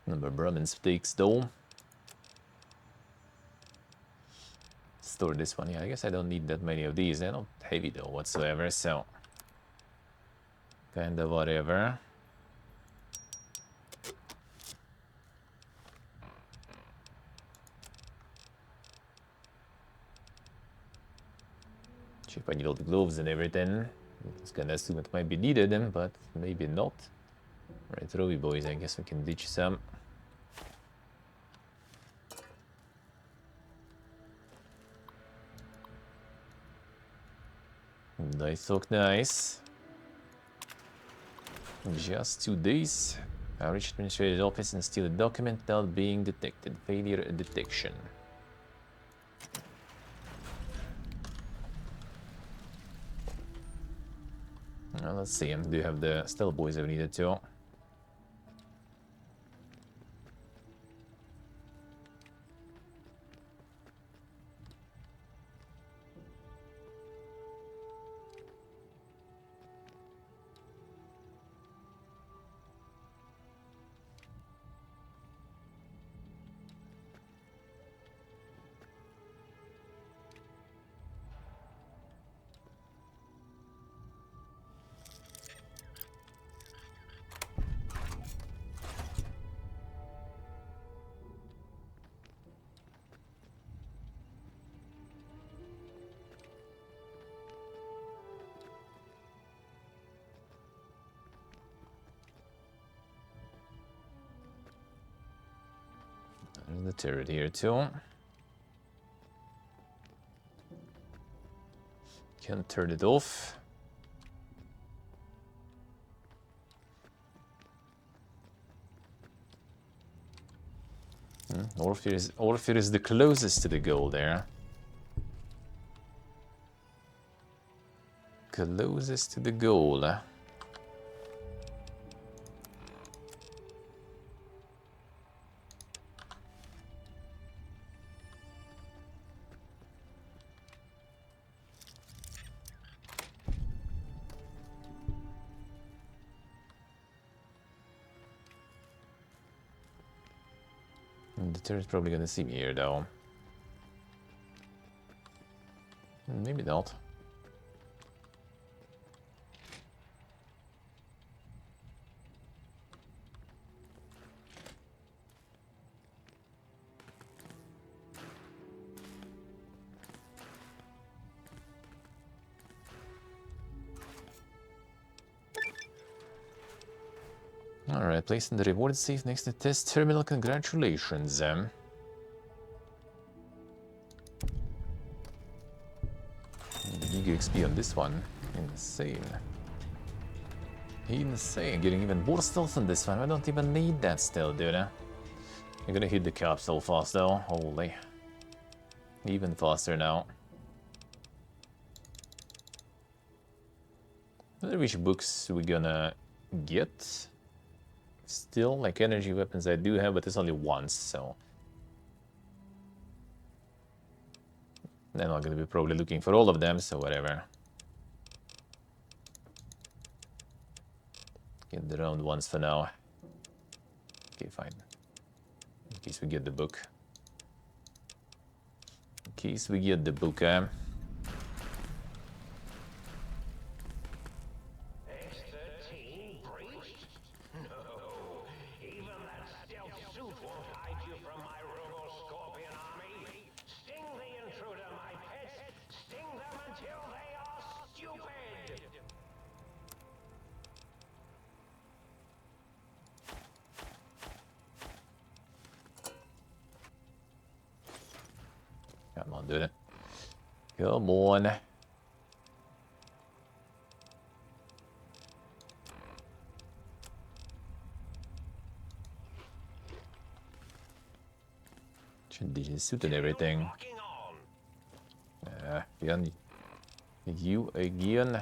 Number Brahmin steaks though. Store this one. Yeah, I guess I don't need that many of these. They're not heavy though whatsoever, so kinda whatever. If I need all the gloves and everything, I was gonna assume it might be needed, but maybe not. Right, Robbie boys, I guess we can ditch some. Dice look nice. Just 2 days. I reached administrator's office and steal a document without being detected. Failure detection. Well, let's see. Do you have the stealth boys if needed to? There's the turret here too. Can turn it off. Orpheus is the closest to the goal there. Closest to the goal. The turret's probably gonna see me here though. Maybe not. Alright, placing the reward safe next to test terminal. Congratulations. The Giga XP on this one. Insane. Insane. Getting even more stealth on this one. I don't even need that stealth, dude. I'm gonna hit the cap so fast though. Holy. Even faster now. I wonder which books we're gonna get. Still, like energy weapons I do have, but it's only once, so they're not gonna be probably looking for all of them, so whatever. Get the round ones for now. Okay, fine. In case we get the book. case we get the book. X-13 breached? No. Even that stealth suit won't hide you from my Robo-Scorpion army. Sting the intruder, my pets. Sting them until they are stupid. Come on, dude. Come on. Decent suit and everything. Again. You again.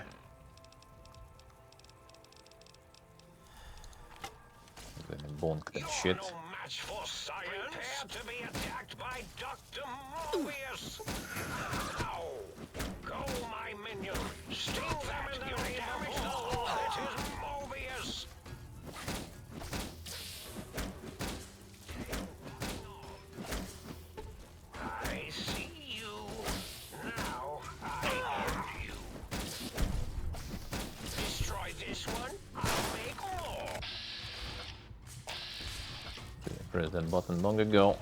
Gonna bonk that shit. No match for science. Prepare to be attacked by Dr. Morbius. Ow! Go, my minion. Sting them in the name of all that is Morbius. I see you. Now I end you. Destroy this one, I'll make more. Press that button long ago.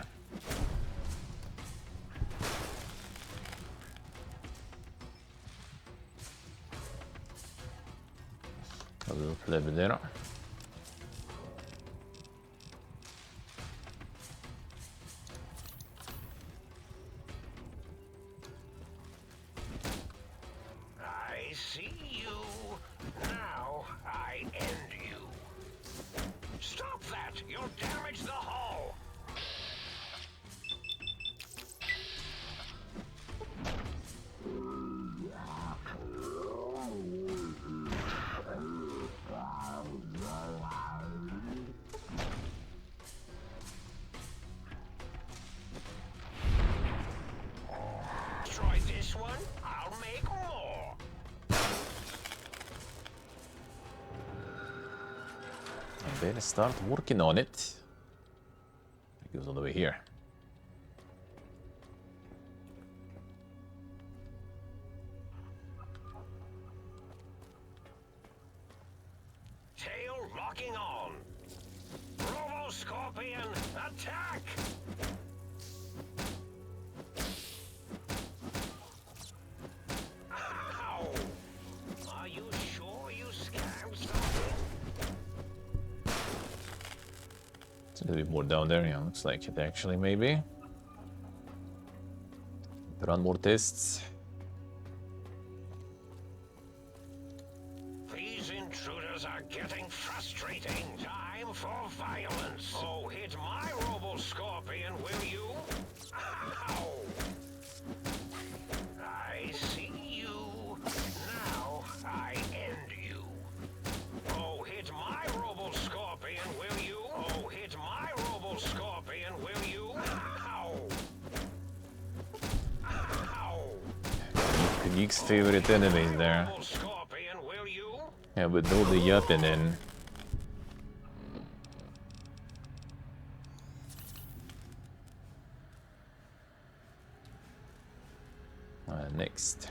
A little clever there. I see you. Now I end you. Stop that! You'll damage the hull. Destroy this one, I'll make more. I better start working on it. It goes all the way here. Tail locking on. Robo-Scorpion, attack! Ow! Are you sure you scammed something? It's a little bit more down there. Yeah, looks like it actually, maybe. Run more tests. These intruders are getting frustrating. Time for violence. Oh, hit my Robo-Scorpion, will you? Ow! I see you. Now I end you. Oh, hit my Robo-Scorpion, will you? Oh, hit my Robo-Scorpion, will you? Ow! Ow! Geek's favorite enemies there. Robo-Scorpion, will you? Yeah, with all the yapping in. Next.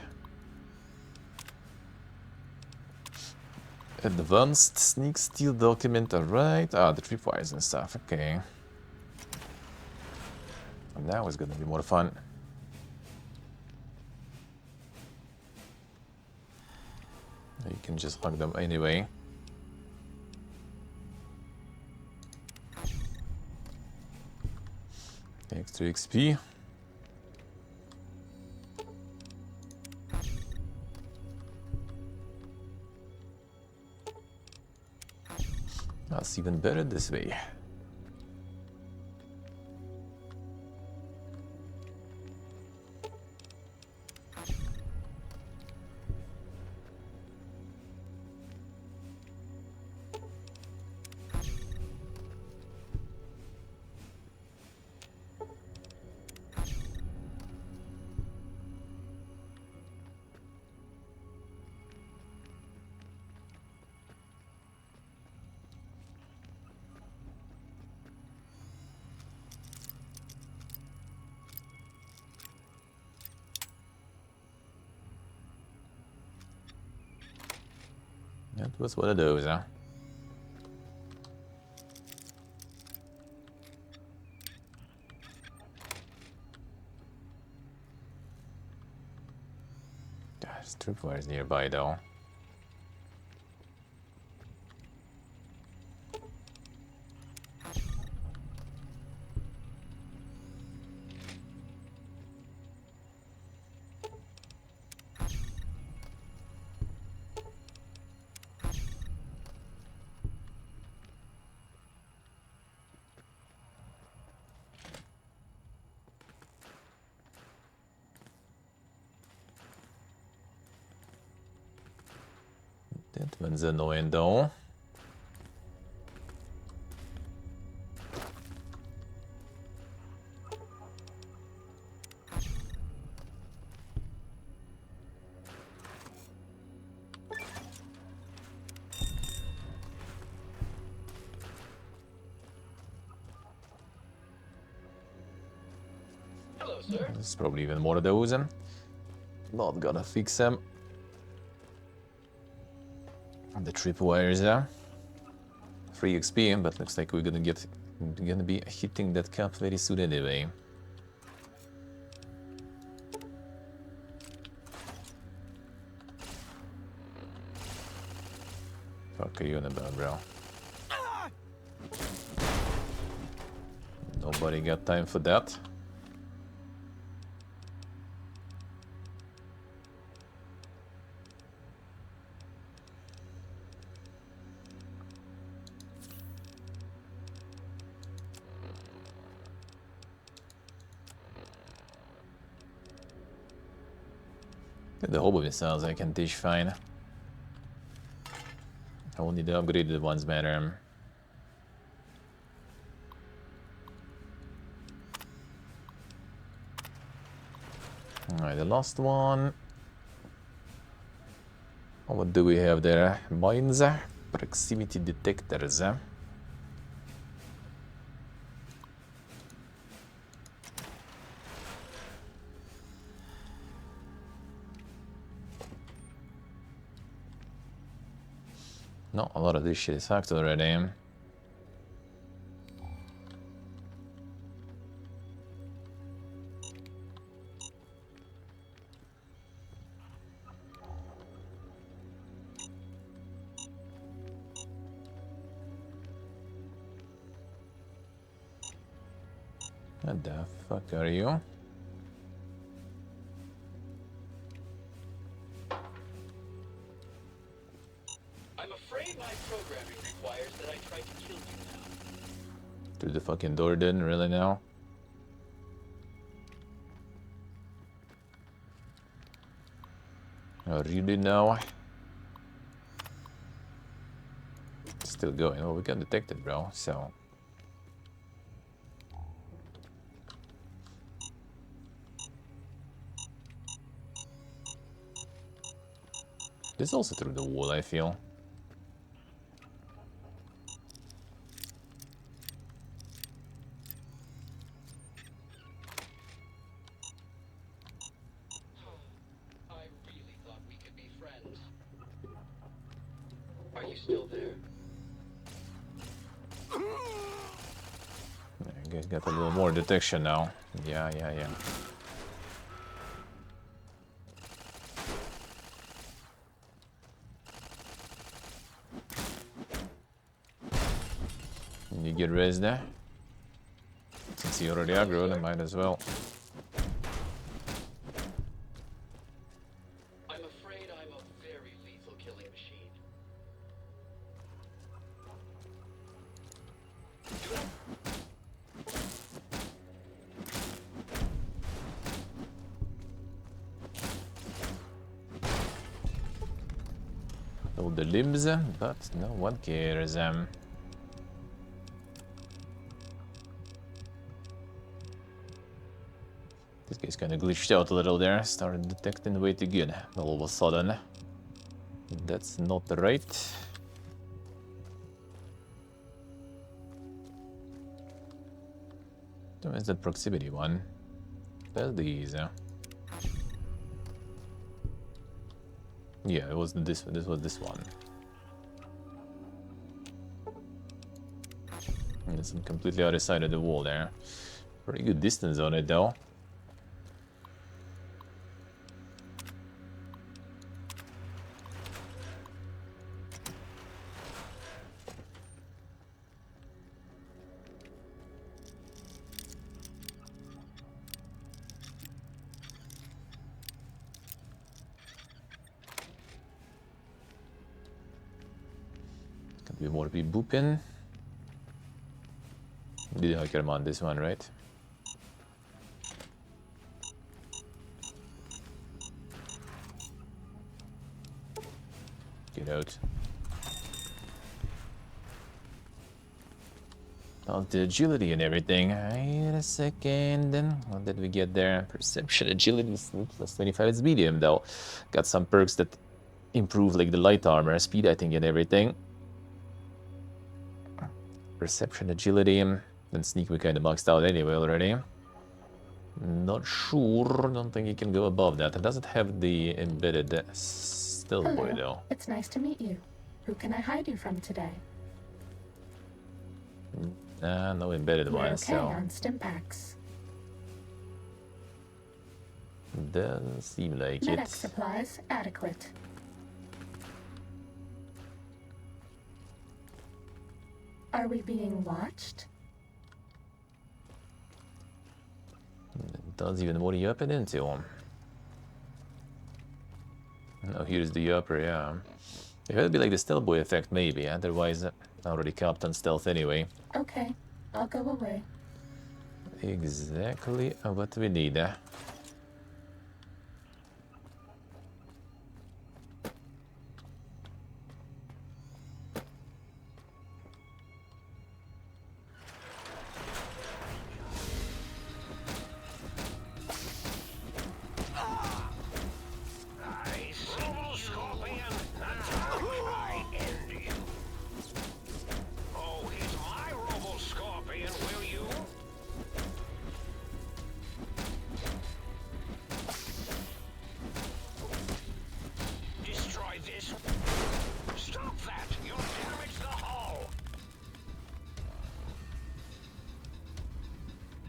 Advanced sneak steal document, alright. Ah, the tripwires and stuff, okay. Now it's gonna be more fun. You can just hug them anyway. Extra XP. That's even better this way. It was one of those, huh? There's tripwires nearby though. That one's annoying though. Hello, sir. There's probably even more of those. Not gonna fix them. The tripwires there. 3 XP, but looks like we're gonna be hitting that cap very soon anyway. Fuck are you on about, bro? Nobody got time for that. The hobo missiles I can dish fine. Only the upgraded ones matter. Alright, the last one. What do we have there? Mines, proximity detectors. No, a lot of this shit is hacked already. What the fuck are you? I'm afraid my programming requires that I try to kill you now. Through the fucking door then, really now? Oh, really now? Still going. Oh, we got detected, bro, so... This is also through the wall, I feel. I really thought we could be friends. Are you still there? I guess got a little more detection now. Yeah. You get res there? Since he already aggroed, I might as well. I'm afraid I'm a very lethal killing machine. All the limbs, but no one cares. This guy's kind of glitched out a little there. Started detecting way too good all of a sudden. That's not right. Where's the proximity one? That's these. Yeah, it was this. This was this one. And it's completely other side of the wall there. Pretty good distance on it though. Could be more people booping. Did I care on this one, right? Get out. Now the agility and everything. Wait a second. What did we get there? Perception, agility, sneak plus 25. It's medium though. Got some perks that improve like the light armor, speed I think and everything. Perception, agility, and sneak we kind of maxed out anyway already. Not sure. Don't think you can go above that. It doesn't have the embedded stealth boy though. It's nice to meet you. Who can I hide you from today? No embedded We're one, okay so on Stimpaks. doesn't seem like Medic it. supplies adequate. Are we being watched? Does even what are you upping into him? Oh, here's the upper, yeah. It would be like the stealth boy effect, maybe. Otherwise, I already capped on stealth anyway. Okay, I'll go away. Exactly what we need.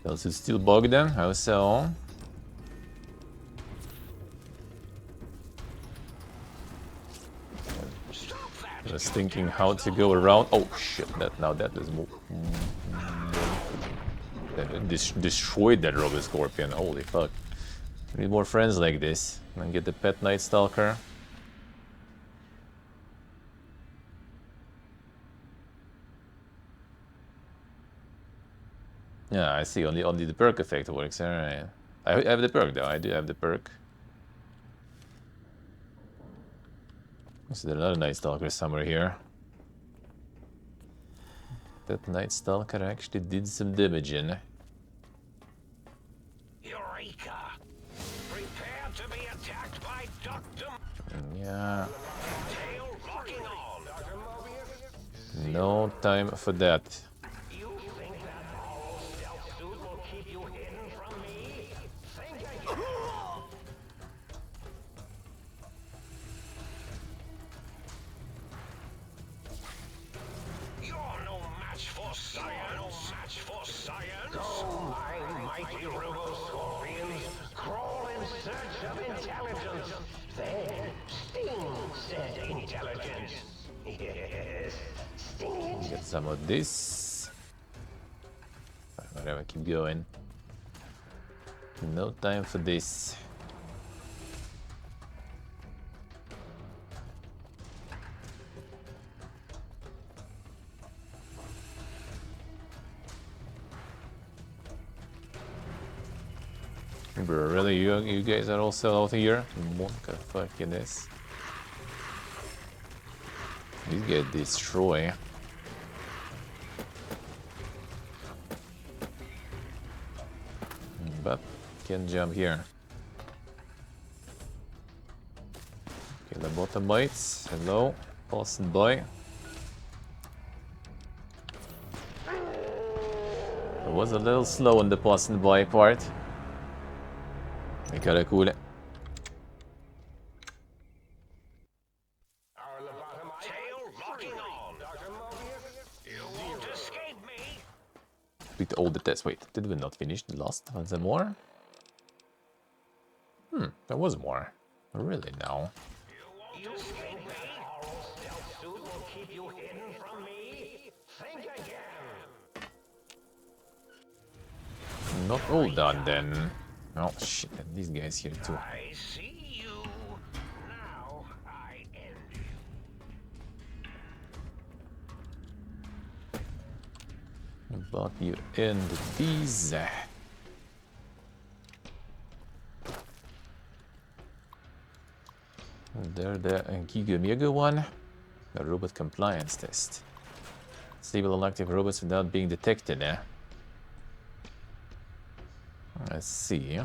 Does it still bug them? How so? I was thinking how to go around. Oh shit! That is more. That destroyed that Robot Scorpion. Holy fuck! We need more friends like this. And get the pet Night Stalker. Yeah, I see. Only the perk effect works. Alright. I have the perk though. I do have the perk. Is there another Night Stalker somewhere here? That Night Stalker actually did some damage in. Eureka! Prepare to be attacked by Dr. Yeah. Tail locking on. No time for that. You think that hollow stealth suit will keep you hidden from me? Think again. You're no match for science. Go, my mighty robo scorpions. Crawl in search of intelligence. Then sting said intelligence. Yes, sting it. Get some of this. Whatever, keep going. No time for this. Bro, really, you guys are also out here? What the fuck is this? These get destroyed. But can jump here. Okay, the bottom bites. Hello, passing by. It was a little slow on the passing by part. Kinda cool. Tail locking on. You won't escape me. complete all the tests. Wait, did we not finish the last? Was there more? There was more. Really now? You think that horrible stealth suit will keep you hidden from me? Think again. Not all done then. Oh shit, and these guys here too. I see you. Now I end you. But you end these. There, the Giga Mega one. The robot compliance test. Stable and active robots without being detected, eh? Let's see.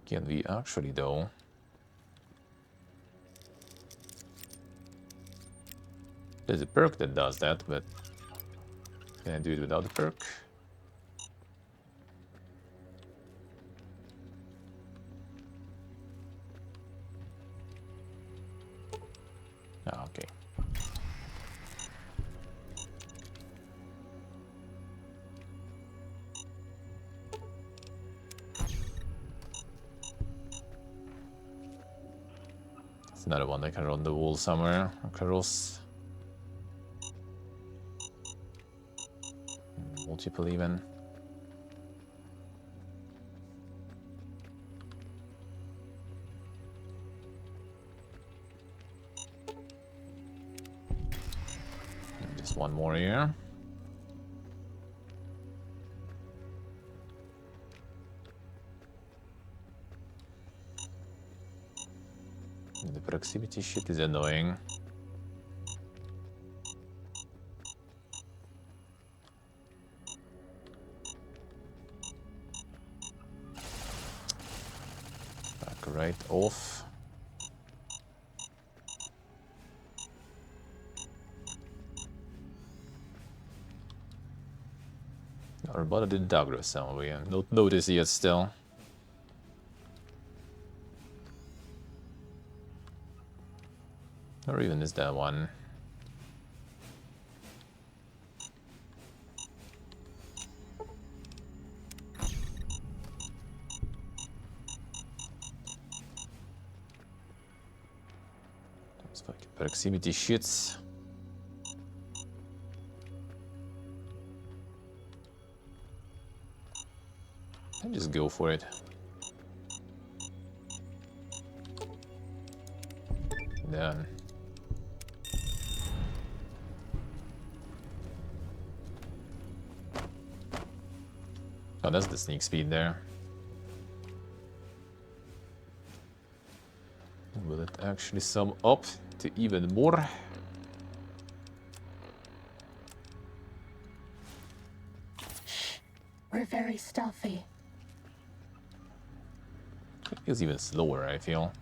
Can we actually though? There's a perk that does that, but can I do it without the perk? Ah, okay. It's another one that can run the wall somewhere across. Multiple even. Just one more here. The proximity shit is annoying. Back right off. Our body didn't aggro some, we don't notice yet still. Or even is that one? It's fucking proximity shits. I just go for it. Done. Oh, that's the sneak speed there. Will it actually sum up to even more? We're very stealthy. It feels even slower, I feel.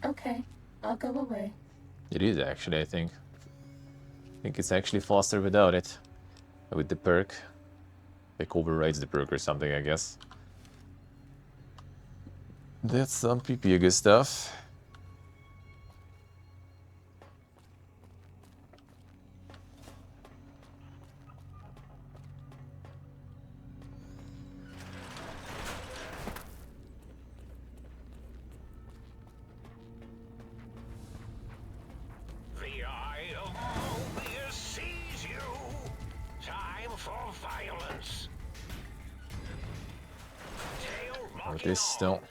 Okay, I'll go away. It is actually, I think. I think it's actually faster without it. With the perk. Like overrides the perk or something, I guess. That's some Pepegas stuff. The eye of Mobius sees you. Time for violence. Tail Or locking this still.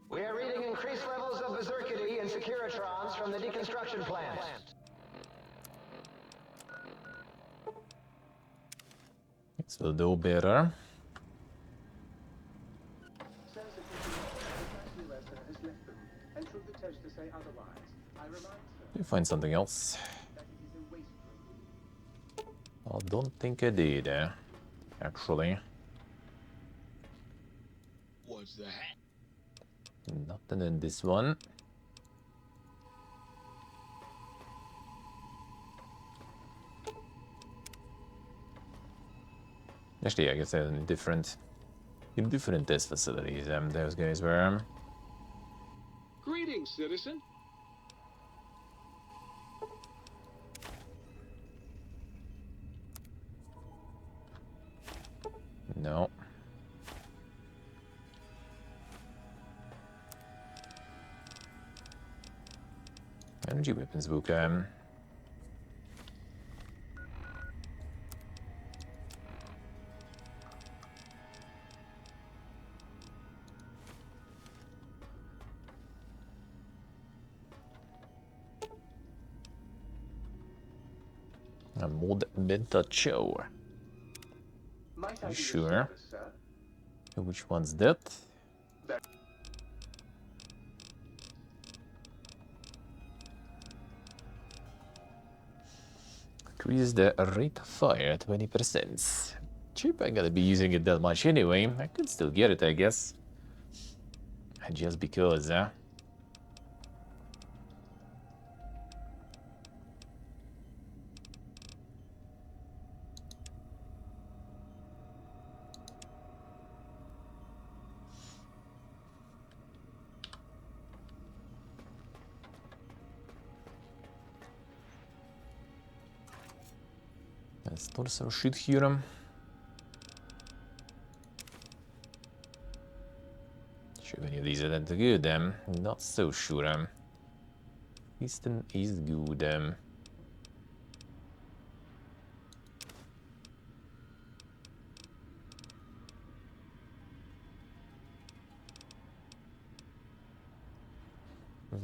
We are reading increased levels of berserkity and securitrons from the deconstruction plant. This will do better. Sensor dares to say otherwise, I remind her Did you find something else? that it is a waste room. I don't think I did, actually. What's that? Nothing in this one. Actually, I guess they're in different test facilities. Those guys were. Greetings, citizen. No. Energy weapons book. A mod beta show. Might I You be of sure? service, sir? Which one's that? Increase the rate of fire 20%. Cheap, I gotta be using it that much anyway. I could still get it, I guess. Just because, Let's store some shit here. Sure, any of these are that good, not so sure. Eastern is good,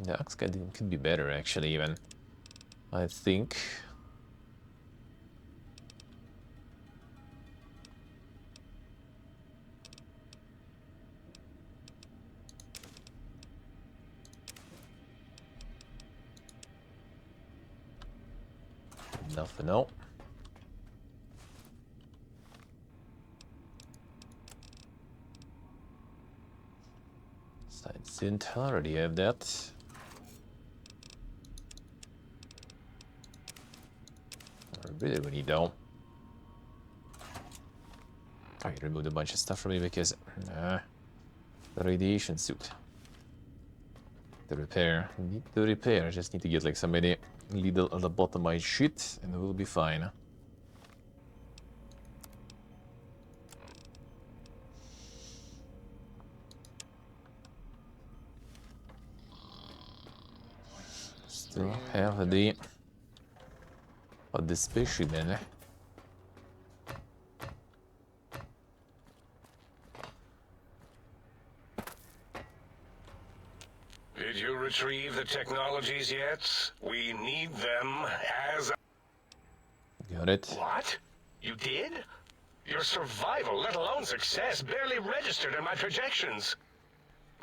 The Axe could be better, actually, even. I think. Nothing else. Side synth, already have that. I really, really don't. I removed a bunch of stuff from me because the radiation suit. The repair. Need to repair. I just need to get like somebody little lobotomized shit and we'll be fine. Still have the spaceship in. Did you retrieve the technologies yet? We need them as... Got it. What? You did? Your survival, let alone success, barely registered in my projections.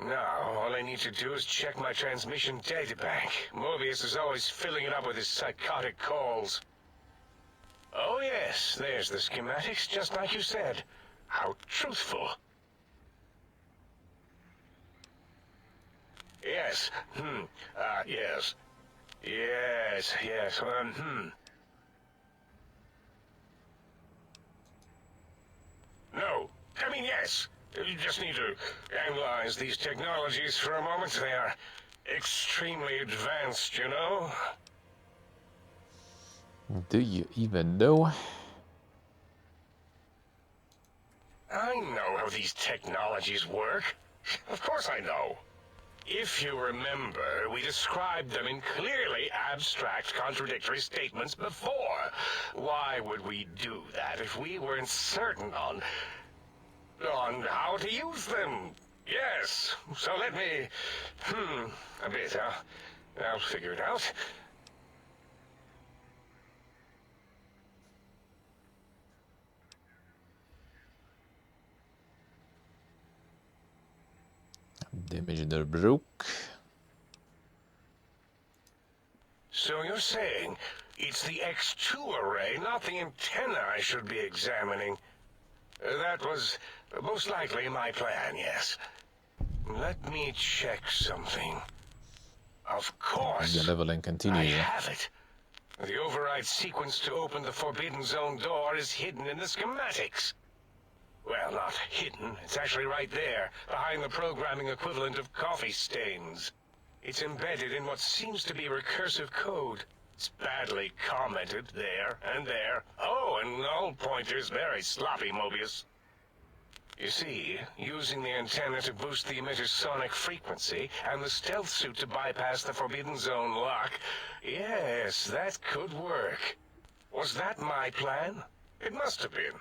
Now, all I need to do is check my transmission databank. Mobius is always filling it up with his psychotic calls. Oh yes, there's the schematics, just like you said. How truthful. Yes, yes. Yes, No, I mean yes. You just need to analyze these technologies for a moment. They are extremely advanced, you know? Do you even know? I know how these technologies work. Of course I know. If you remember, we described them in clearly abstract, contradictory statements before. Why would we do that if we weren't certain on how to use them? Yes, so let me... a bit, I'll figure it out. Damage their broke. So you're saying it's the X2 array, not the antenna I should be examining? That was most likely my plan, yes. Let me check something. Of course. The level and continue. I have it. The override sequence to open the Forbidden Zone door is hidden in the schematics. Well, not hidden. It's actually right there, behind the programming equivalent of coffee stains. It's embedded in what seems to be recursive code. It's badly commented there and there. Oh, and null pointers very sloppy, Mobius. You see, using the antenna to boost the emitter's sonic frequency, and the stealth suit to bypass the Forbidden Zone lock, yes, that could work. Was that my plan? It must have been.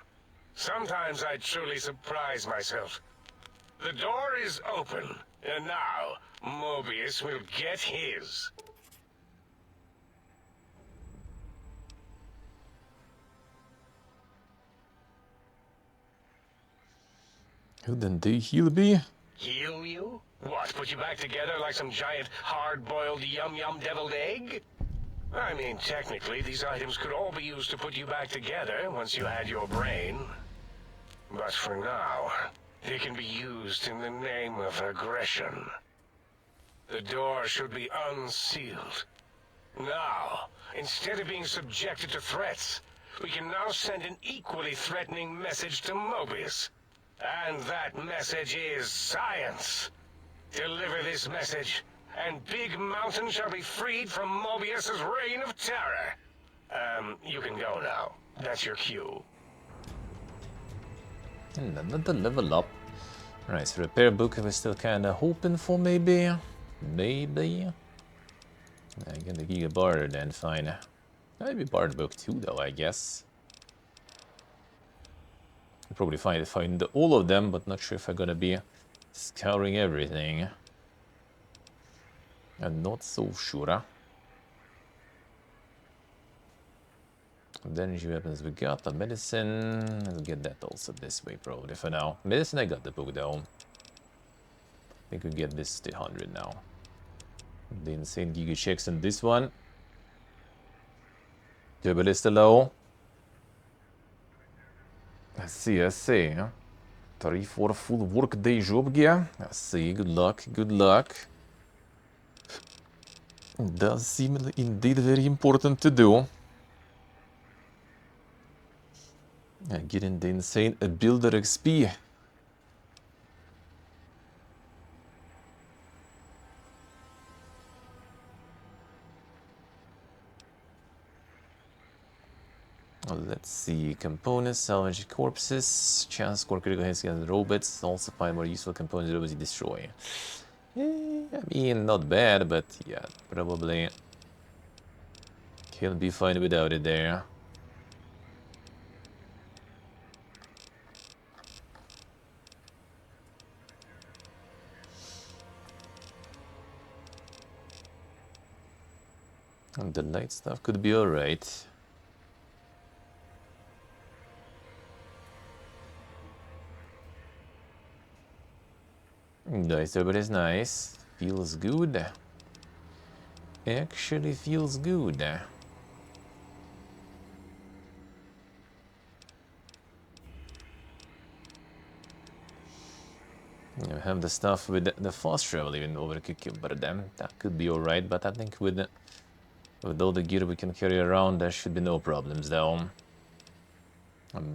Sometimes I truly surprise myself. The door is open, and now Mobius will get his. Who then do he'll be? Heal you? What, put you back together like some giant hard-boiled yum-yum deviled egg? I mean, technically, these items could all be used to put you back together once you had your brain. But for now, they can be used in the name of aggression. The door should be unsealed. Now, instead of being subjected to threats, we can now send an equally threatening message to Mobius. And that message is science. Deliver this message, and Big Mountain shall be freed from Mobius's reign of terror. You can go now. That's your cue. And another level up. Right, so repair book we're still kinda hoping for, maybe? Maybe? I get the Giga Barter then, fine. Maybe Barter book too, though, I guess. I'll probably find all of them, but not sure if I'm gonna be scouring everything. I'm not so sure. Energy weapons we got, the medicine. Let's get that also this way, probably for now. Medicine, I got the book though. I think we get this to 100 now. The insane Giga checks in this one. Double is the low. I see. 3-4 full work day job gear. I see, good luck. It does seem indeed very important to do. Getting the insane builder XP. Let's see, components, salvage corpses, chance score critical hits against robots, also find more useful components robots you destroy. I mean, not bad, but yeah, probably can be fine without it there. And the light stuff could be alright. Nice, everybody's nice. Feels good. Actually feels good. You have the stuff with the fast travel even over Cucumber Dam. That could be alright, but I think with all the gear we can carry around, there should be no problems though.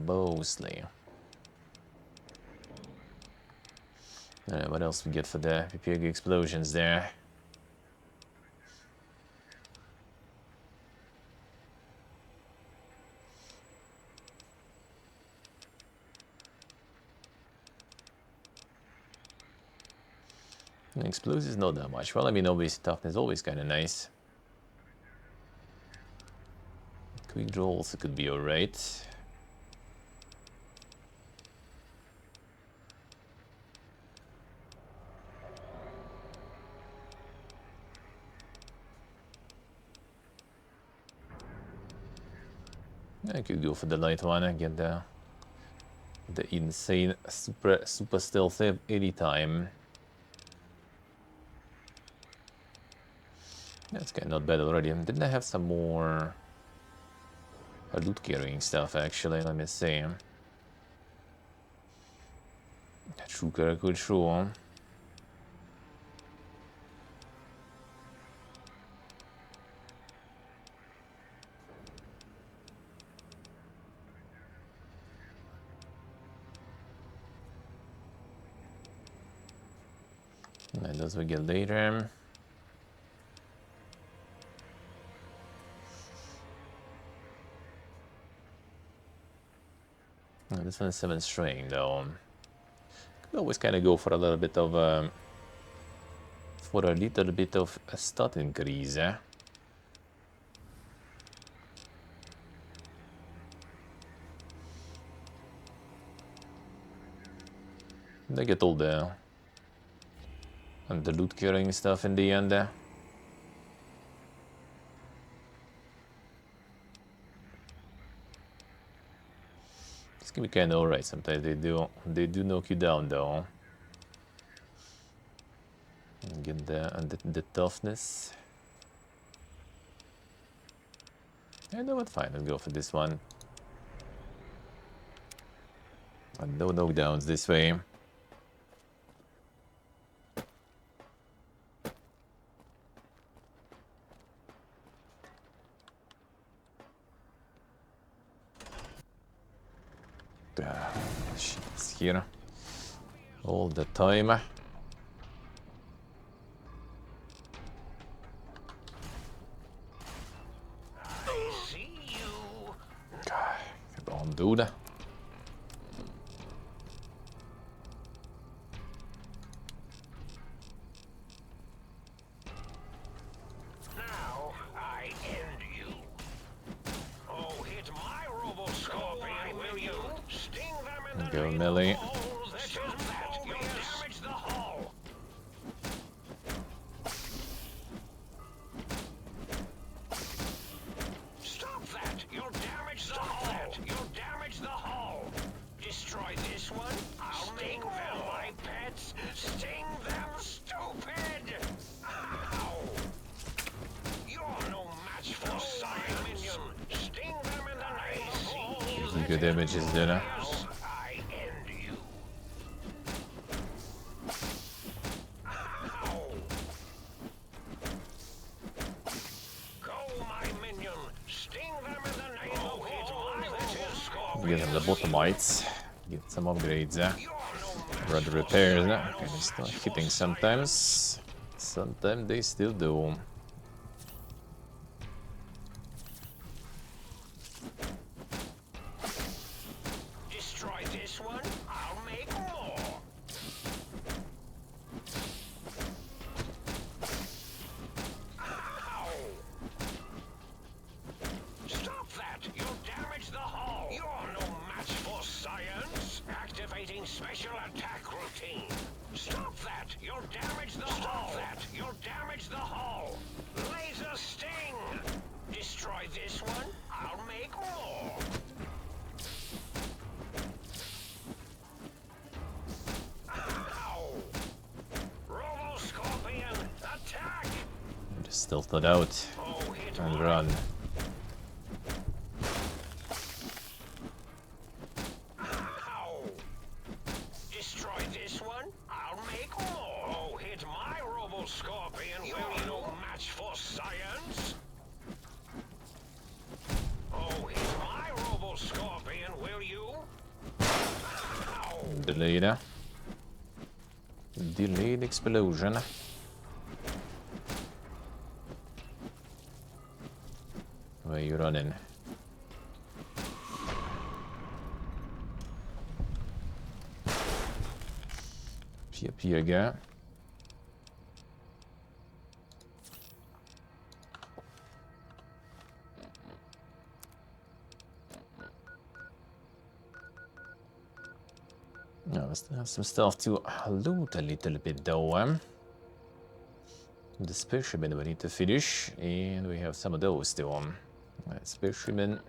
Mostly. What else we get for the Pepegas explosions there? Explosives not that much. Well, I mean, obviously toughness is always kind of nice. Quick draw also could be alright. I could go for the light one and get the insane super stealthy anytime. That's kind of not bad already. Didn't I have some more loot carrying stuff actually? Let me see. True could show. And those we get later. Oh, this one is 7 string though. Could always kind of go for a little bit of a stat increase. They get all the loot carrying stuff in the end. This can be kind of alright. Sometimes they do knock you down though. And get the toughness. I know what, fine, I'll go for this one. And no knockdowns this way. Shit's here all the time. I see you. Come on, dude. Now I end you. Oh, hit my robo-scorpion, will you? Sting them in the Go, Millie. Stop that! You'll damage the hull. Stop that! You'll damage the hull. You'll damage the hull. Destroy this one. I'll make them my pets. Sting them, stupid. Ow! You're no match for Scion Minion. Sting them in the name. Good images, dinner. I end you. Go, my minion. Sting them in the name of hit my little scorpion. Get them the bottomites. Get some upgrades. Rather repairs. Okay, they start hitting sometimes. Sometimes they still do. Destroy this one, I'll make more. Ow! Stop that! You'll damage the hull. You're no match for science. Activating special attack routine. Stop that! You'll damage the hull. Stop that! You'll damage the hull. Laser sting. Destroy this one, I'll make more. Robo-scorpion, attack! Just stealth it out and run. Ow! Destroy this one, I'll make more. Oh, hit my robo-scorpion, will you no match for science? Oh, hit my robo-scorpion, will you? Ow! Delayed. Delayed explosion. Where you running? Pepegas. No, we still have some stuff to loot a little bit though. The specimen we need to finish, and we have some of those still. Specimen.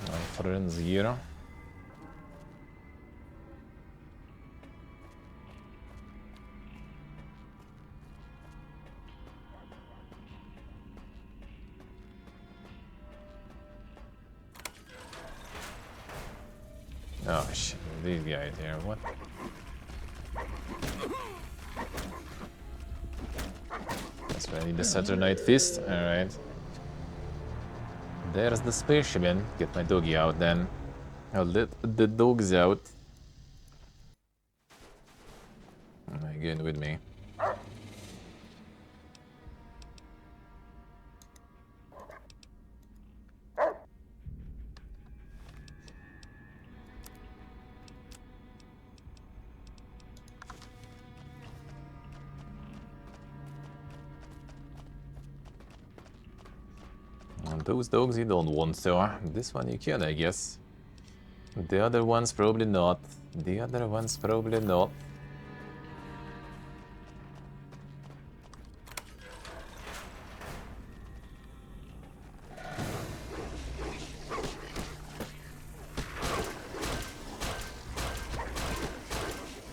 My friends here. Oh shit, these guys here, what? That's why I need the Saturday Night Fist, alright. There's the spaceship. Get my doggy out then. I'll let the dogs out. Again with me. And those dogs you don't want, so this one you can, I guess. The other ones probably not. The other ones probably not.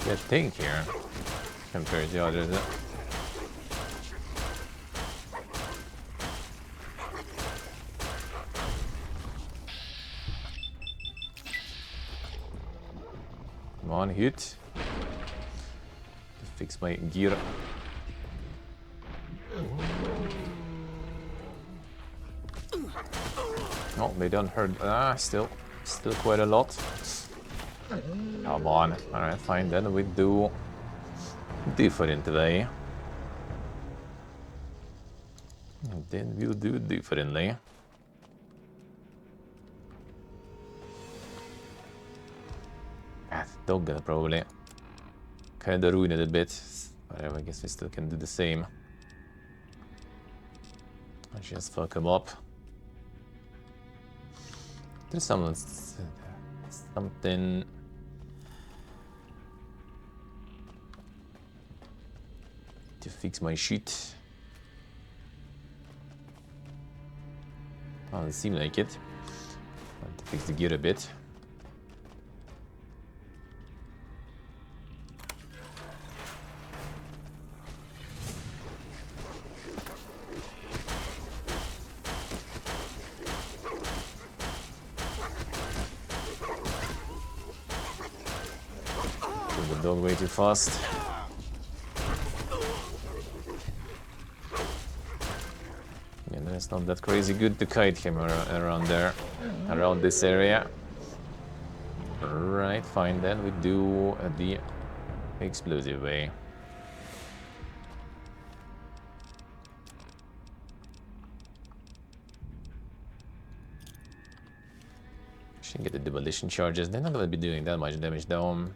Good thing here compared to others. Come on, hit. To fix my gear. Oh, they don't hurt. Still quite a lot. Come on. Alright, fine. Then we do differently. Then we'll do differently. Dog gonna probably kinda ruin it a bit. Whatever, I guess we still can do the same. I just fuck him up. There's something. To fix my shit. Doesn't seem like it. Want to fix the gear a bit. The dog way too fast. And it's not that crazy good to kite him around there, around this area. Right, fine, then we do the explosive way. Should get the demolition charges. They're not gonna be doing that much damage though.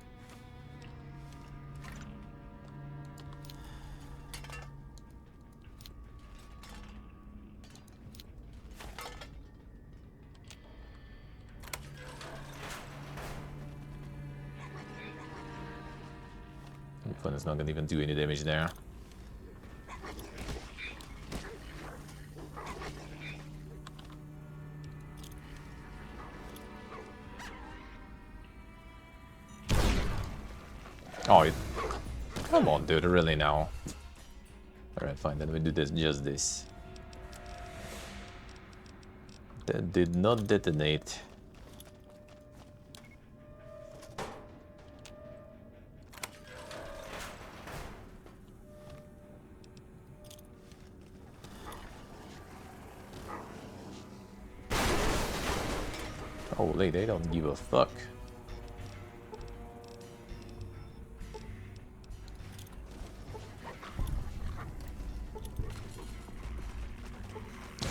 Fun is not gonna even do any damage there. Oh, come on, dude, really now? Alright, fine, then we do this, just this. That did not detonate. Holy, they don't give a fuck.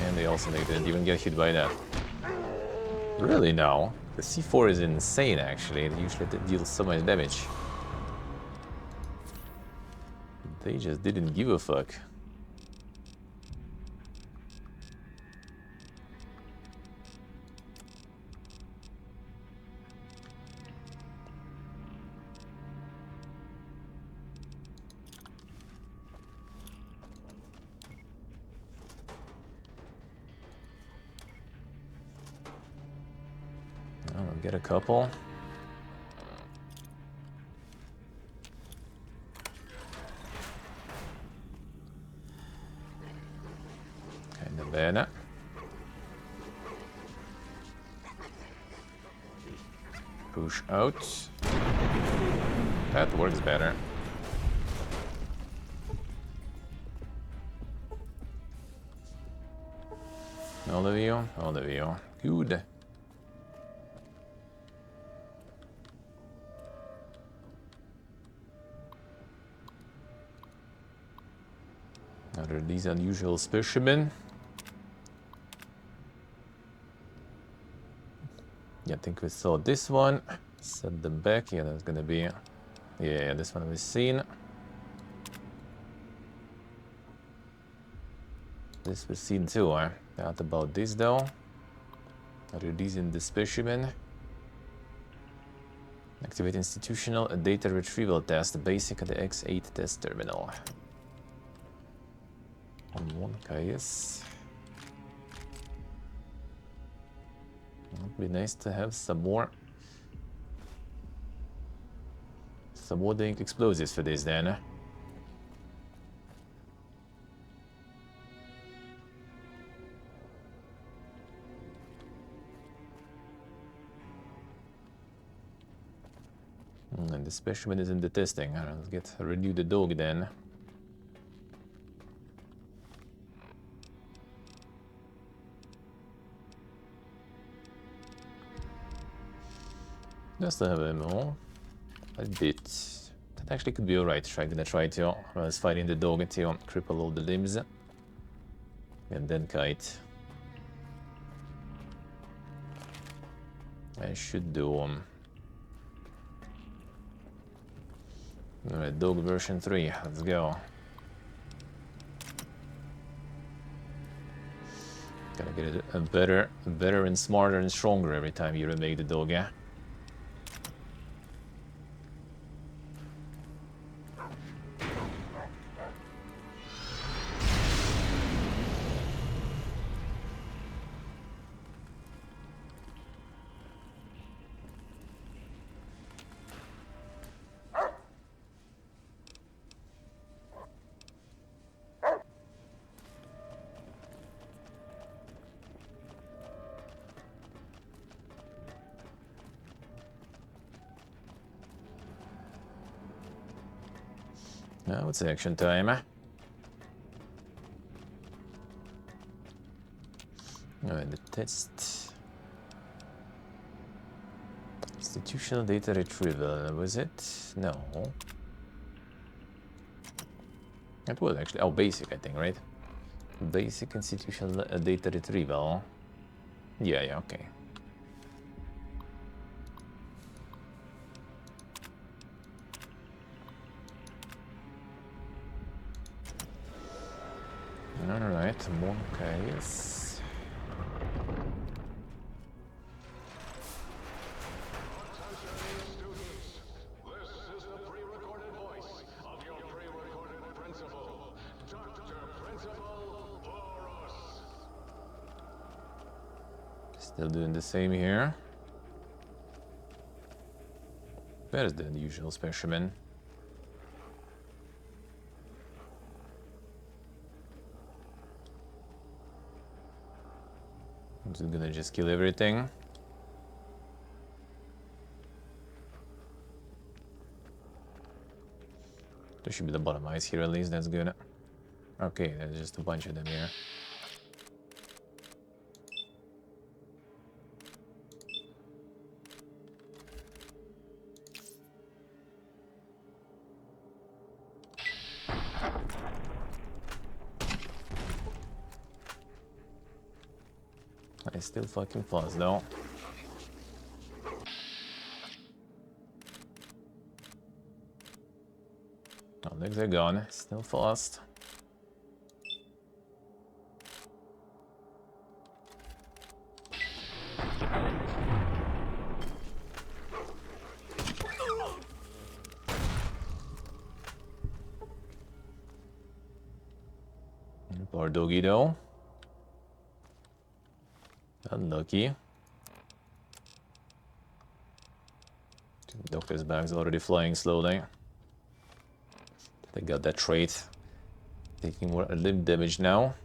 And they also didn't even get hit by that. Really now? The C4 is insane actually, it usually deals so much damage. They just didn't give a fuck. Get a couple. Kind of bad. Push out. That works better. All of you, all of you. Good. Another of these unusual specimen. Yeah, I think we saw this one. Set them back. Yeah, that's gonna be. Yeah, this one we've seen. This we've seen too. Not about this though. Are these in the specimen? Activate institutional data retrieval test. Basic at the X8 test terminal. On one case. It'd be nice to have some more explosives for this then. And the specimen is in the testing. Let's renew the dog then. Just to have ammo. A bit. That actually could be alright. I'm gonna try to, while I was fighting the dog, to cripple all the limbs. And then kite. I should do alright, dog version 3. Let's go. Gotta get it better and smarter and stronger every time you remake the dog, yeah? Now it's action time. Alright, the test. Institutional data retrieval, was it? No. It was actually, oh, basic, I think, right? Basic institutional data retrieval. Yeah, okay. Alright, more case. Still doing the same here. Better than the usual specimen. I'm just gonna kill everything. There should be the bottom eyes here at least, that's good. Okay, there's just a bunch of them here. I still fucking fast though. Oh, legs are gone. Still fast. Poor doggy though. Unlucky. Doctor's bag's already flying slowly. They got that trait. Taking more limb damage now.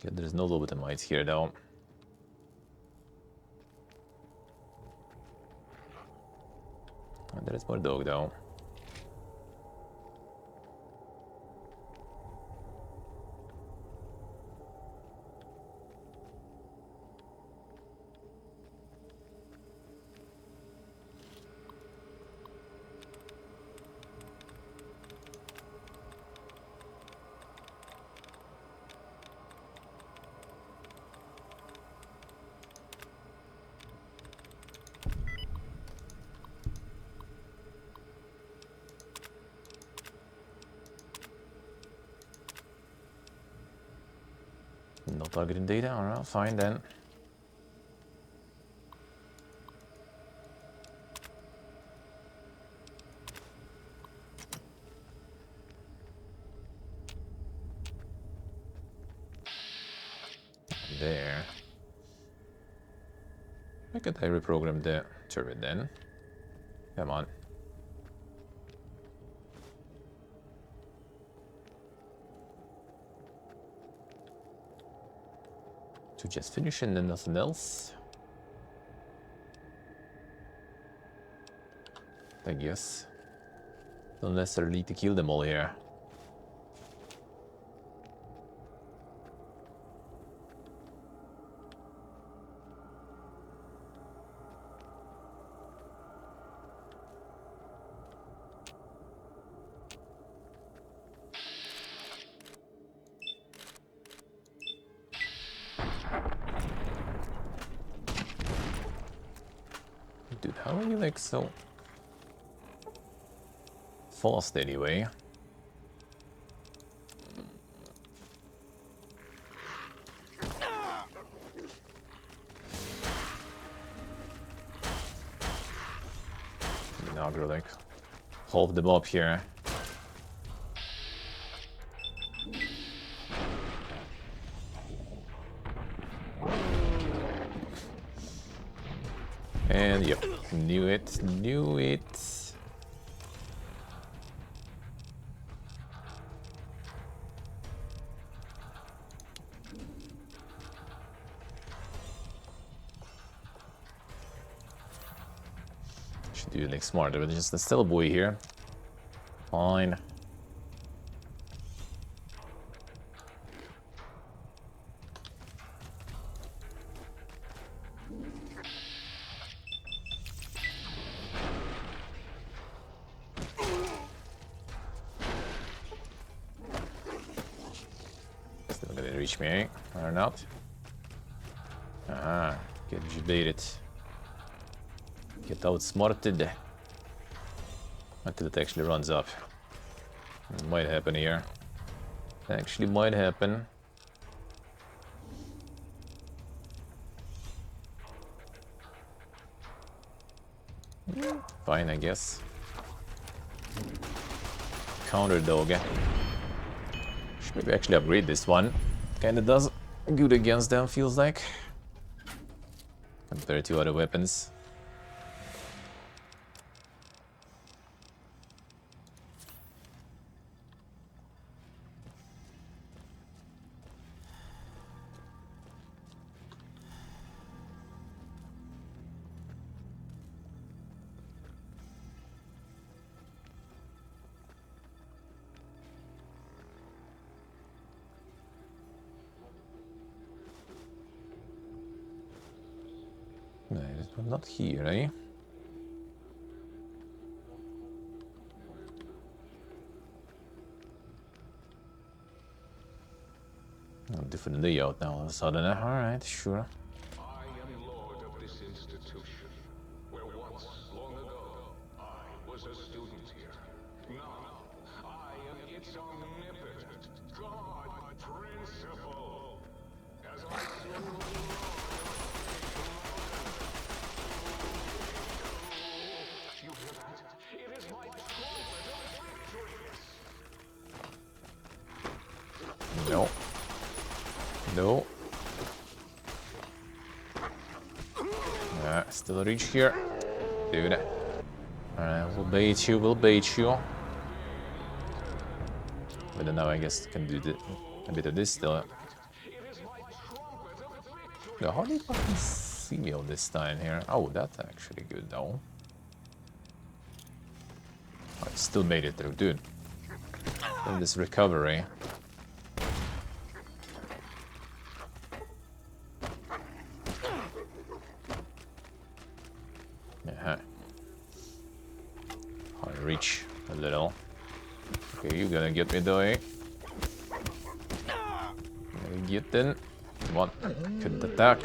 Okay, there's no lobotamites here though. And there's more dog though. No targeting data, alright, fine then. There. Why can't I reprogram the turret then? Come on. To just finish and then nothing else. I guess. Don't necessarily need to kill them all here. Dude, how are you like so fast anyway? Now go like hold them up here. And yep, knew it, knew it. Should do like smarter, but just still a boy here. Fine. Still gonna reach me, or not? Ah, get baited. Get outsmarted. Until it actually runs up. It might happen here. Actually might happen. Fine, I guess. Counter dog. Should maybe actually upgrade this one. Kinda does good against them, feels like. Compared to other weapons. No, not here, eh? Oh, different layout now all of a sudden. Alright, sure. I am lord of this institution, where once, long ago, I was a student here. Now, I am its omnipotent God Principal. As I slowly you hear that? It is my trumpet of victories! No. No. Still a reach here. Dude. Alright, we'll bait you, we'll bait you. But then now I guess can do a bit of this still. No, how do you fucking see me all this time here? Oh, that's actually good though. I still made it through, dude. In this recovery. Yeah. I reach a little. Okay, you gonna get me though. Get in. Come on. Couldn't attack.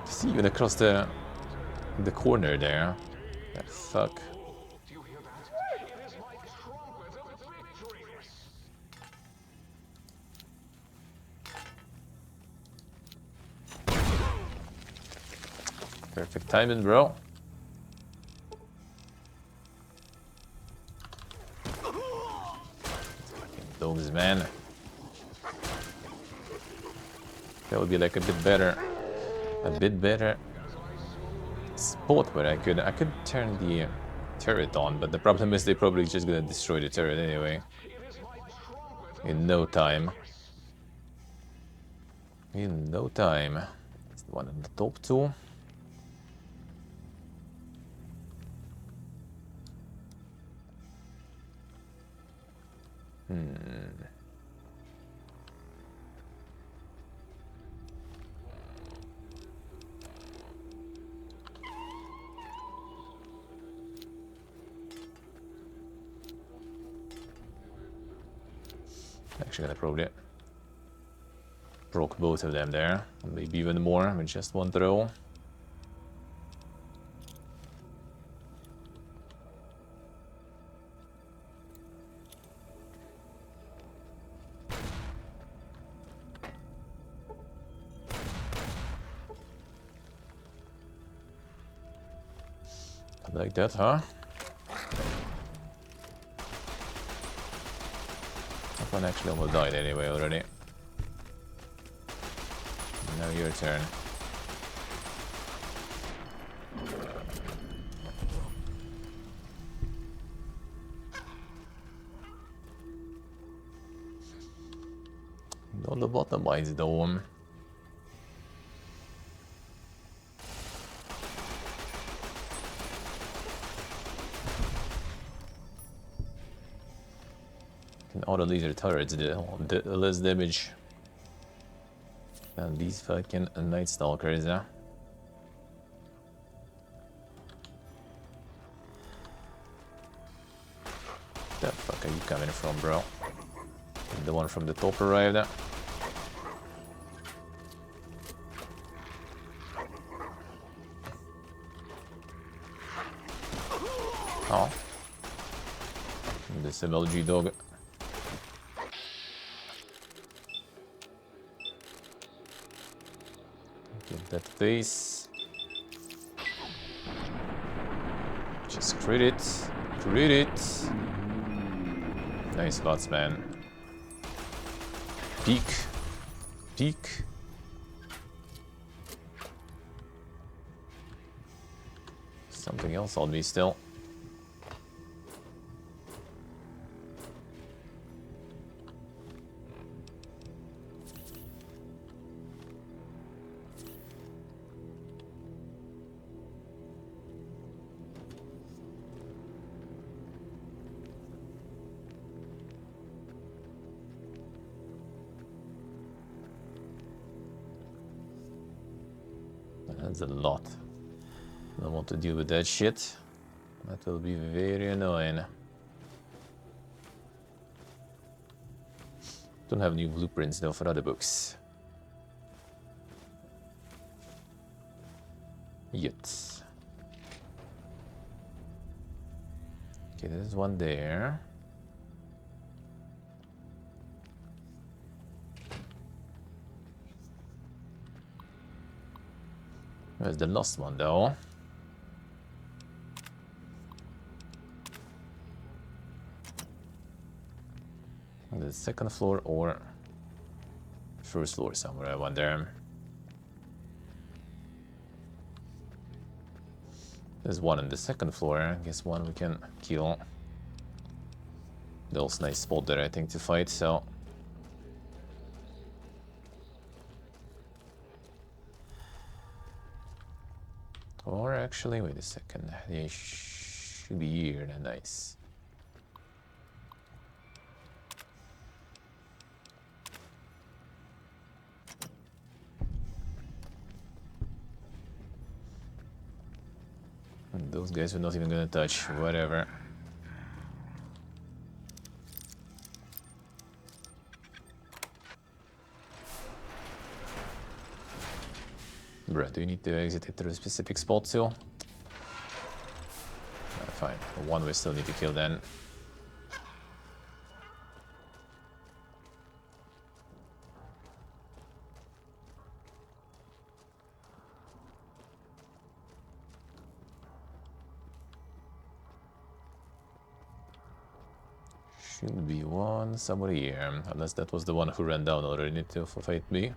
See, even across the corner there. Yeah, fuck. Do you hear that? It is my trumpet of victory! Perfect timing, bro. Fucking dogs, man. That would be like a bit better spot where I could turn the turret on, but the problem is they're probably just gonna destroy the turret anyway. In no time. In no time. It's the one on the top too. Actually gonna probably broke both of them there. Maybe even more with just one throw. Like that, huh? That one actually almost died anyway already. Now your turn. On the bottom lies the one. Auto laser turrets do less damage than these fucking Night Stalkers, huh? The fuck are you coming from, bro? The one from the top arrived. Oh. This MLG dog. Get that face. Just crit it. Crit it. Nice spots, man. Peek. Peek. Something else on me still. That's a lot. I don't want to deal with that shit. That will be very annoying. Don't have new blueprints though for other books. Yet. Okay, there's one there. There's the last one though. The second floor or first floor somewhere, I wonder. There's one on the second floor. I guess one we can kill. There's a nice spot there, I think, to fight, so... Or actually, wait a second. They should be here. Nice. And those guys are not even gonna touch. Whatever. Bruh, do you need to exit it through a specific spot still? Fine. One we still need to kill then. Should be one somewhere here. Unless that was the one who ran down already to fight me.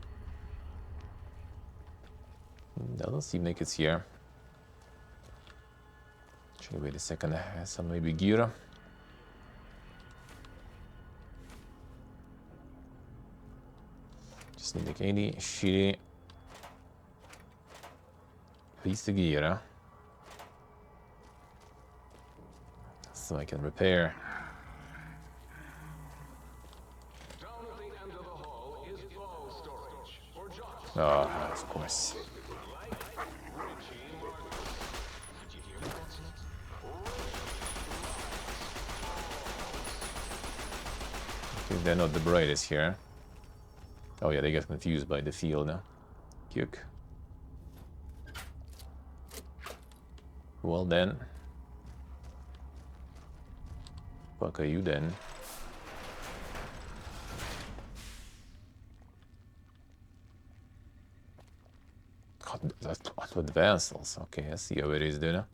Doesn't seem like it's here. Actually, wait a second. Some maybe gear. Just need like any shitty piece of gear. So I can repair. Oh, of course. Okay, they're not the brightest here. Oh yeah, they get confused by the field now. Cute. Well then. Fuck are you then? God, that's advanced. Okay, I see how it is there.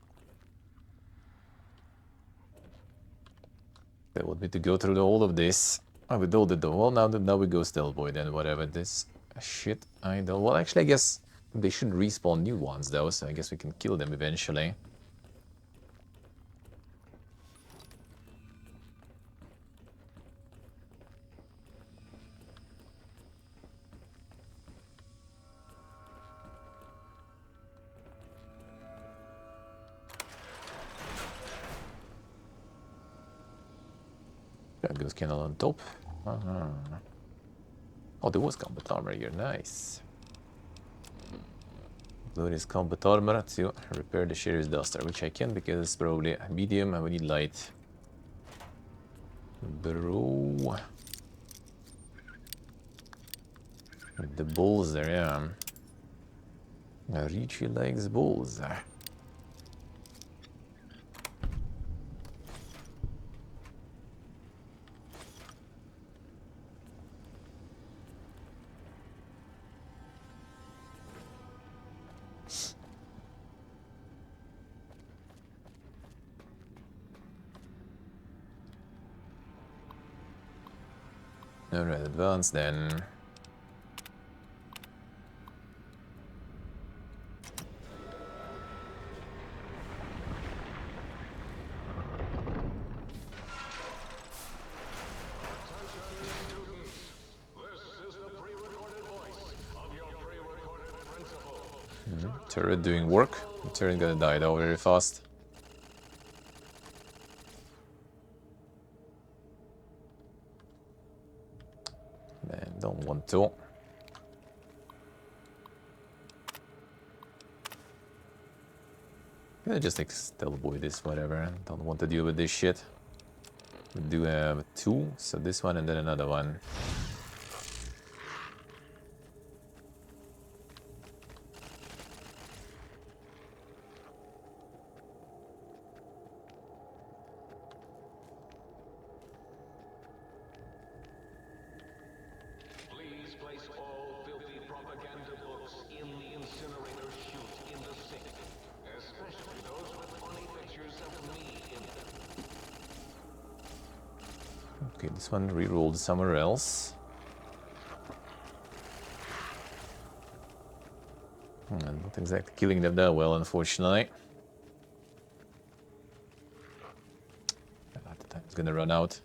They want me to go through all of this. Oh, with all the well, now we go stealth boy then, whatever this shit I don't. Well, actually, I guess they should respawn new ones though, so I guess we can kill them eventually. That goes cannon on top. Oh, there was combat armor here. Nice. Load is combat armor to repair the Sheriff's Duster, which I can because it's probably medium and we need light. Bro. With the balls there, yeah. Richie likes balls. Alright, advance then. Turret doing work. The turret gonna die though very fast. Man, don't want to. Gonna just like stealth boy this, whatever. Don't want to deal with this shit. We do have two, so this one and then another one. Please place all filthy propaganda books in the incinerator chute in the sink, especially those with funny pictures of me in them. Okay, this one rerolled somewhere else. Not exactly killing them that well, unfortunately. The time's gonna run out.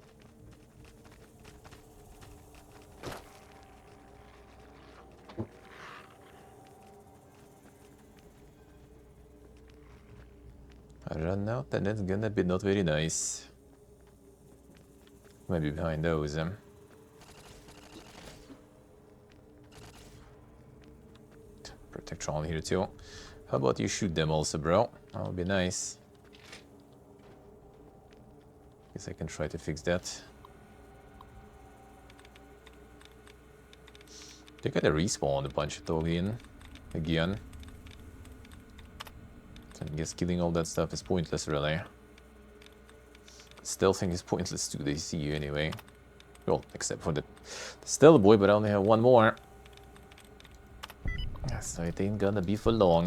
I run out and it's gonna be not very nice. Maybe behind those. Protectron here too. How about you shoot them also, bro? That would be nice. Guess I can try to fix that. They gotta respawn a bunch of Togian again. So I guess killing all that stuff is pointless, really. Stealthing is pointless too, they see you anyway. Well, except for the stealth boy, but I only have one more. So it ain't gonna be for long.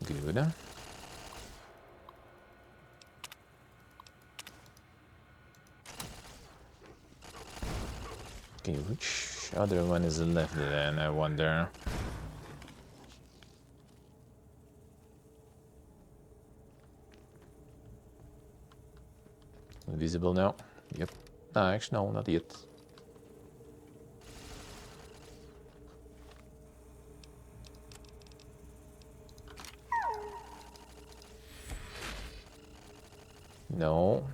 Good. Okay, which other one is left then, I wonder? Invisible now? Yep. Actually, no, not yet. No.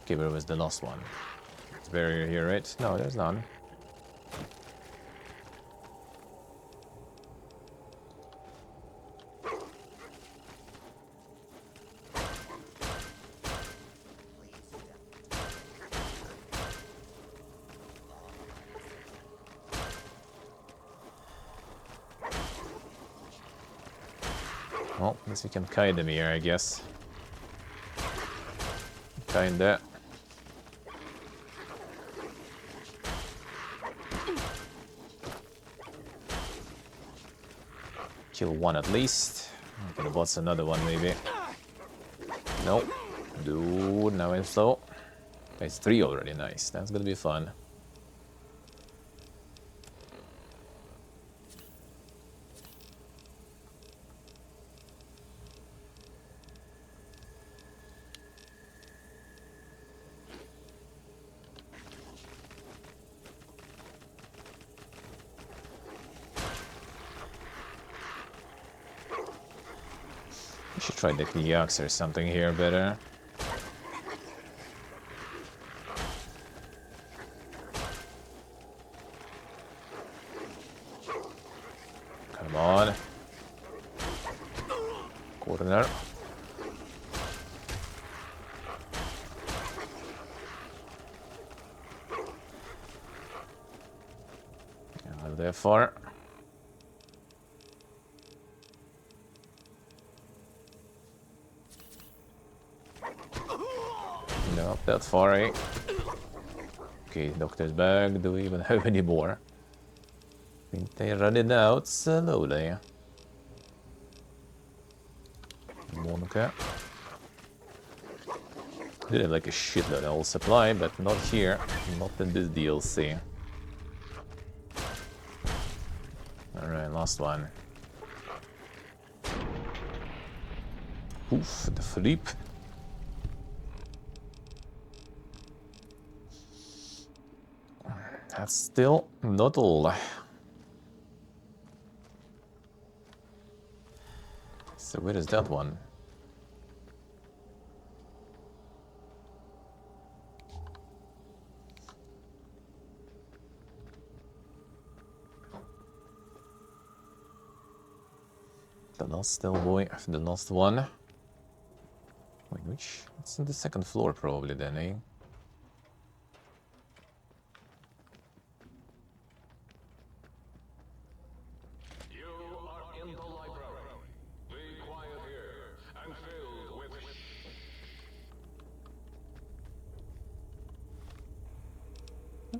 Okay, where was the last one? It's barrier here, right? No, there's none. Well, at least we can kite them here, I guess. Kinda. Kill one at least. I'm gonna boss another one, maybe. Nope. Dude, now I'm slow. It's 3 already, nice. That's gonna be fun. I should try the Kiyaks or something here better. Come on. Corner. Not that far. Not that far, eh? Okay, doctor's bag. Do we even have any more? I think they're running out slowly. Monica. Did have like a shitload of supply, but not here. Not in this DLC. Alright, last one. Oof, the flip. That's still not all. So where is that one? The last still boy, the last one. Wait, which? It's on the second floor probably then, eh?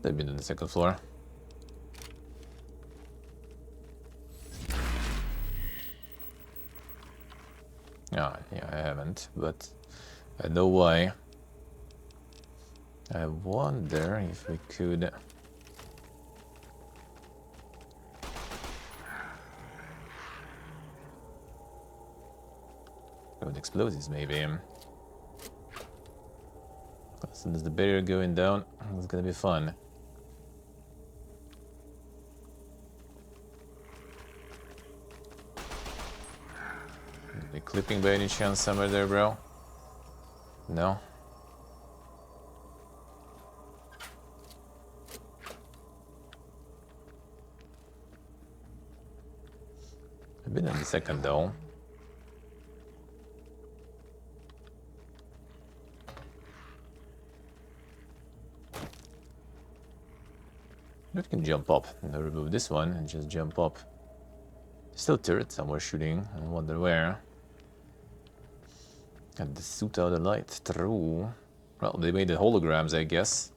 They've been on the second floor. Ah, yeah, I haven't, but I know why. I wonder if we could... Go with explosives, maybe. soon as the barrier going down, it's gonna be fun. Are they clipping by any chance somewhere there, bro? No? I've been in the second though. You can jump up and remove this one and just jump up. Still turret somewhere shooting. I wonder where. Got the suit out of light. True. Well, they made the holograms, I guess,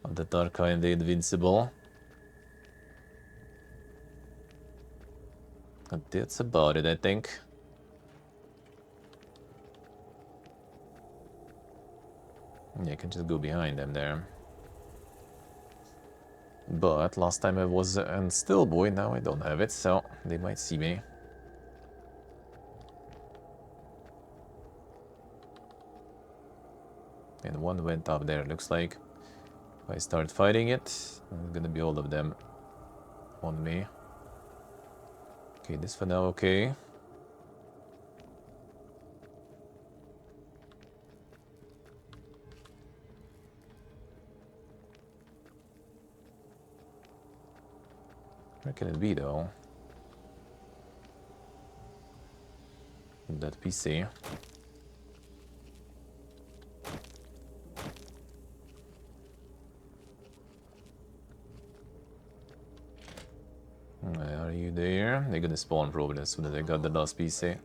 of the Dark and the Invincible. And that's about it, I think. Yeah, I can just go behind them there. But last time I was in Stillboy, now I don't have it, so they might see me. And one went up there, looks like. If I start fighting it, it's gonna be all of them on me. Okay, this for now, okay. Where can it be, though? That PC. Are you there? They're gonna spawn probably as soon as I got the last PC.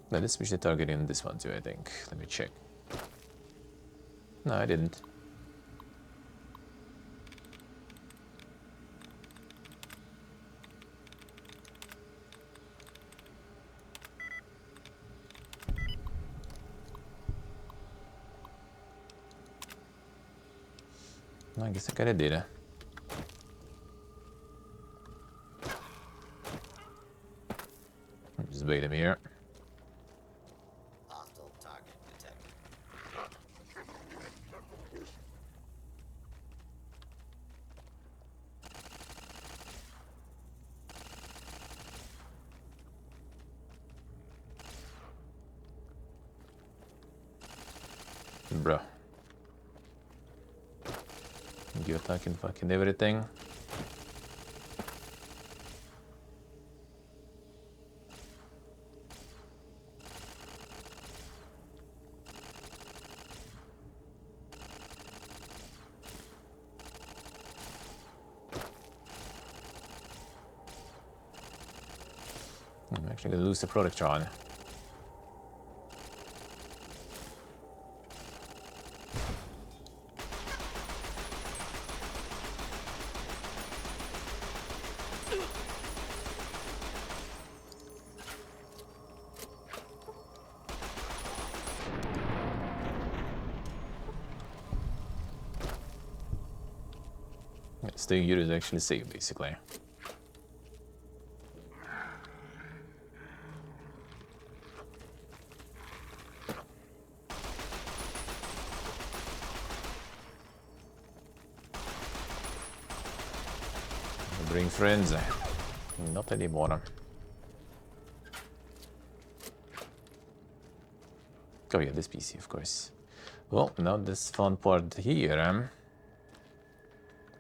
Now let's switch the target in this one too, I think. Let me check. No, I didn't. I guess I kinda did. Just bait him here. Hostile target detected. Bruh. You attacking fucking everything. I'm actually gonna lose the Protectron. Staying here is actually safe, basically. Bring friends. Not anymore. Oh yeah, this PC, of course. Well, now this fun part here.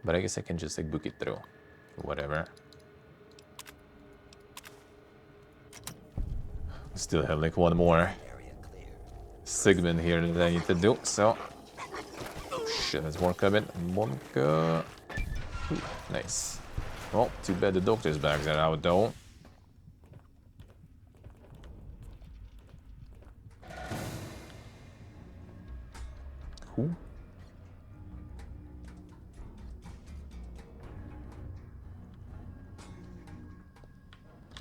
But I guess I can just like book it through. Whatever. Still have like one more segment here that I need to do, so... Oh shit, there's more coming. Monka. Ooh, nice. Well, too bad the doctor's bags are out though. Who?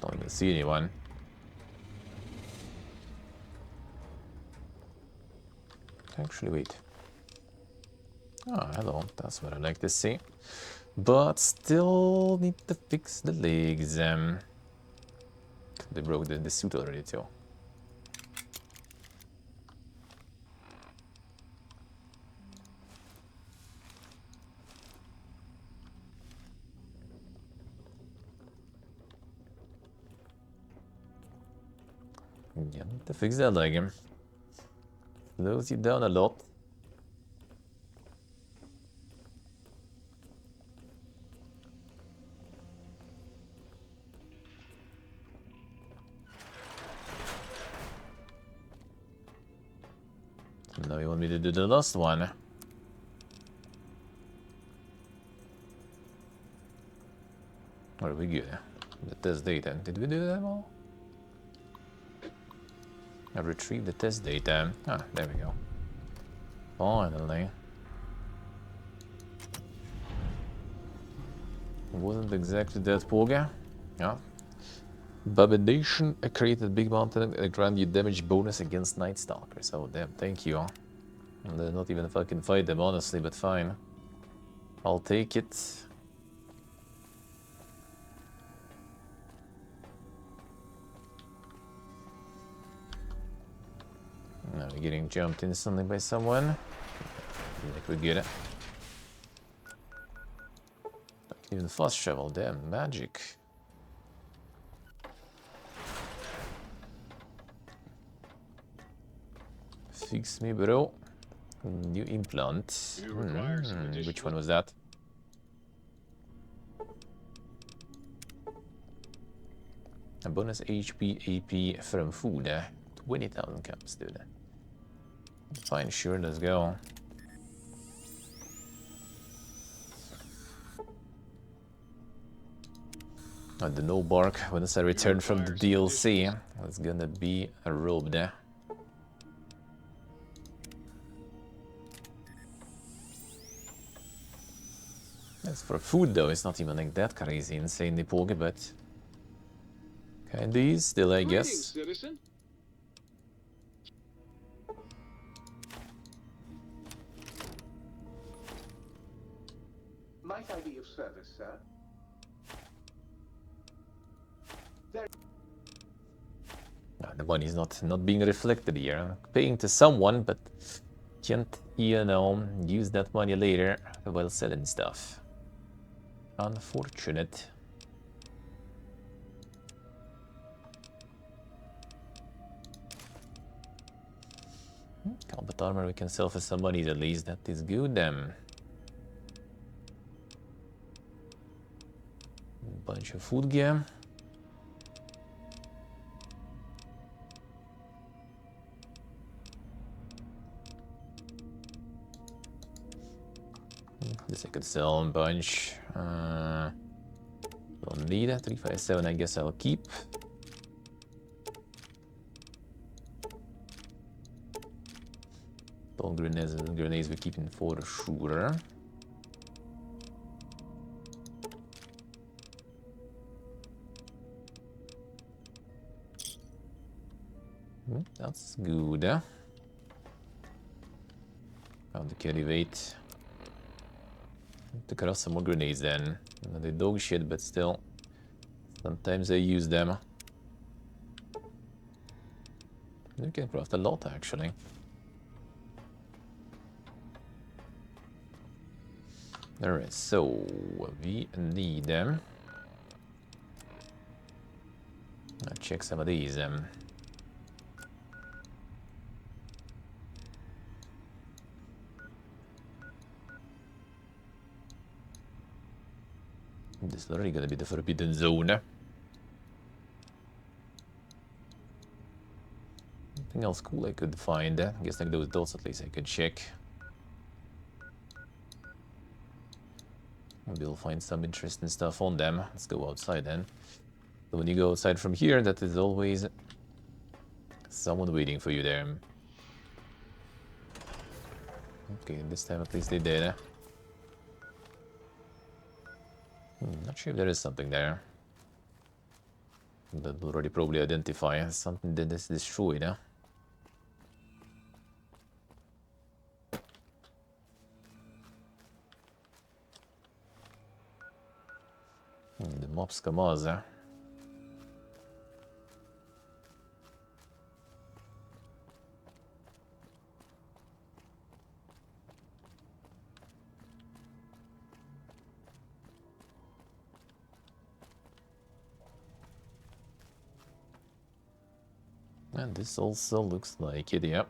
Don't even see anyone. Actually, wait. Oh, hello. That's what I like to see. But still need to fix the legs. They broke the suit already too. Yeah, need to fix that leg. Slows you down a lot. So now you want me to do the last one. Are we good? The test data. Did we do them all? I retrieved the test data. Ah, there we go. Finally. Wasn't exactly that poga. Yeah. Babination created big mountain and grant you damage bonus against Night Stalkers. Oh damn, thank you. And not even fucking fight them honestly, but fine. I'll take it. Now we're getting jumped instantly by someone. Like we get it. Even fast travel, damn, magic. Fix me, bro. New implant. Which one was that? A bonus HP AP from food. 20,000 caps, dude. Fine, sure, let's go. The no bark once I return from the DLC. It's gonna be a robe there. As for food though, it's not even like that crazy insanely pogi, but kinda is still, I guess. Citizen. Might I be of service, sir? The money's not being reflected here. Paying to someone, but can't, you know, use that money later while selling stuff. Unfortunate. Combat armor we can sell for some money at least. That is good then. Bunch of food gear. This I could sell a bunch. Don't need it. 357 I guess I'll keep. All grenades we're keeping for sure. That's good. Found the carry weight. To cut off some more grenades then. They dog shit, but still. Sometimes I use them. You can craft a lot actually. Alright, so we need them. I'll check some of these. This is already gonna be the forbidden zone. Anything else cool I could find? I guess like those dots at least I could check. Maybe we'll find some interesting stuff on them. Let's go outside then. So when you go outside from here, that is always someone waiting for you there. Okay, this time at least they did. Not sure if there is something there. That will already probably identify something that is destroyed. The mobs come on. And this also looks like it, yeah.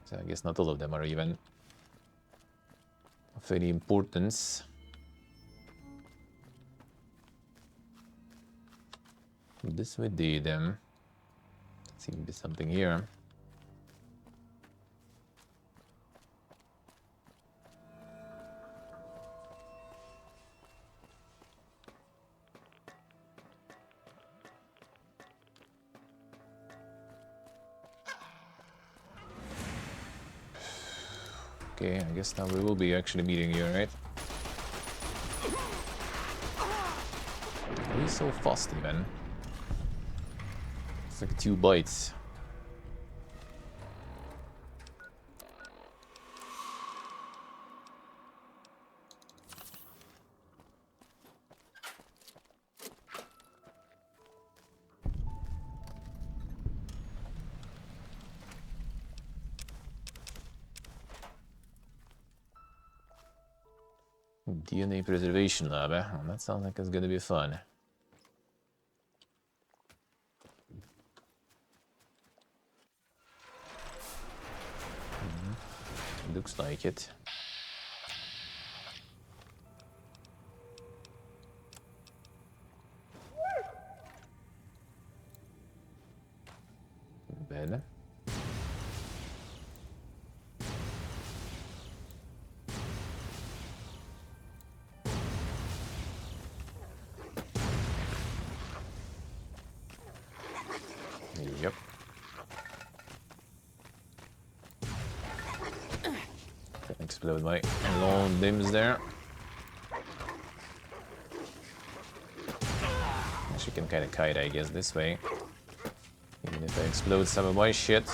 So I guess not all of them are even of any importance. This we did. Seems to be something here. Okay, I guess now we will be actually meeting you, right? Why are you so fast even? It's like 2 bites. DNA preservation lab, eh? Well, that sounds like it's gonna be fun. Looks like it. Bene. Yep. Explode my long limbs there. She can kind of kite, I guess, this way. Even if I explode some of my shit.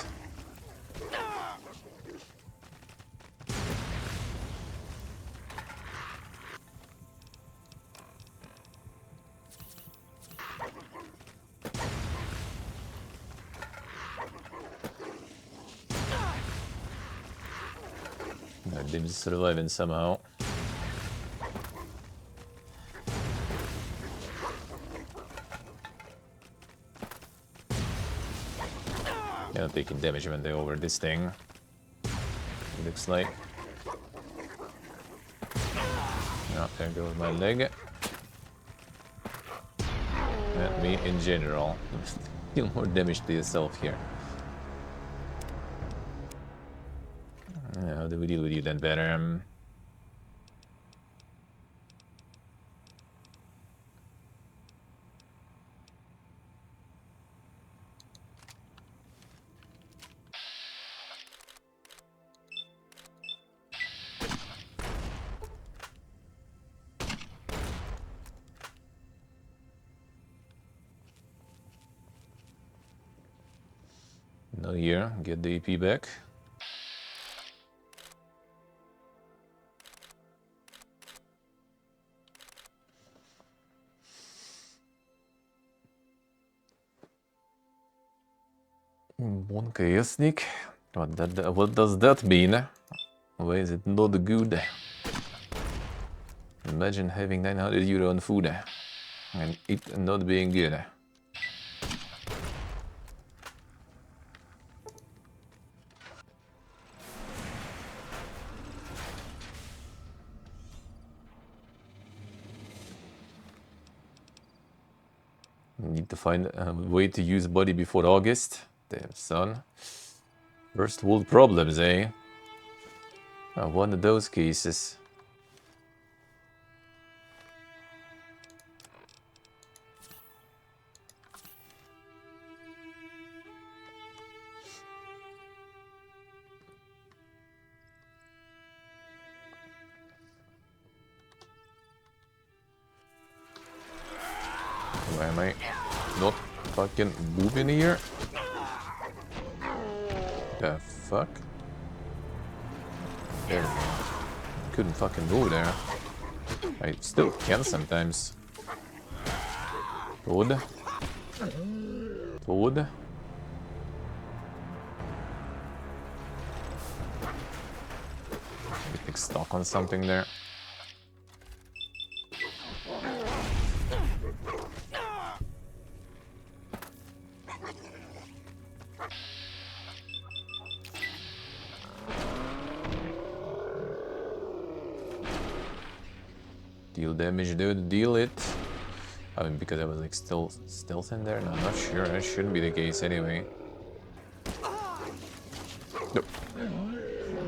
My limbs surviving somehow. Yeah, not taking damage when they over this thing. It looks like. Oh, there goes my leg. And me in general. Deal more damage to yourself here. How do we deal with you then better? No here, get the AP back. One chaostic. What does that mean? Why is it not good? Imagine having 900 euro on food and it not being good. Need to find a way to use body before August. Damn, son. First world problems, eh? One of those cases. Why am I not fucking moving here? The fuck? There we go. Couldn't fucking move there. I still can sometimes. Toad. Toad. Getting stuck on something there. Deal damage, dude, deal it. I mean, because I was like still stealth in there? No, I'm not sure. That shouldn't be the case anyway. Nope.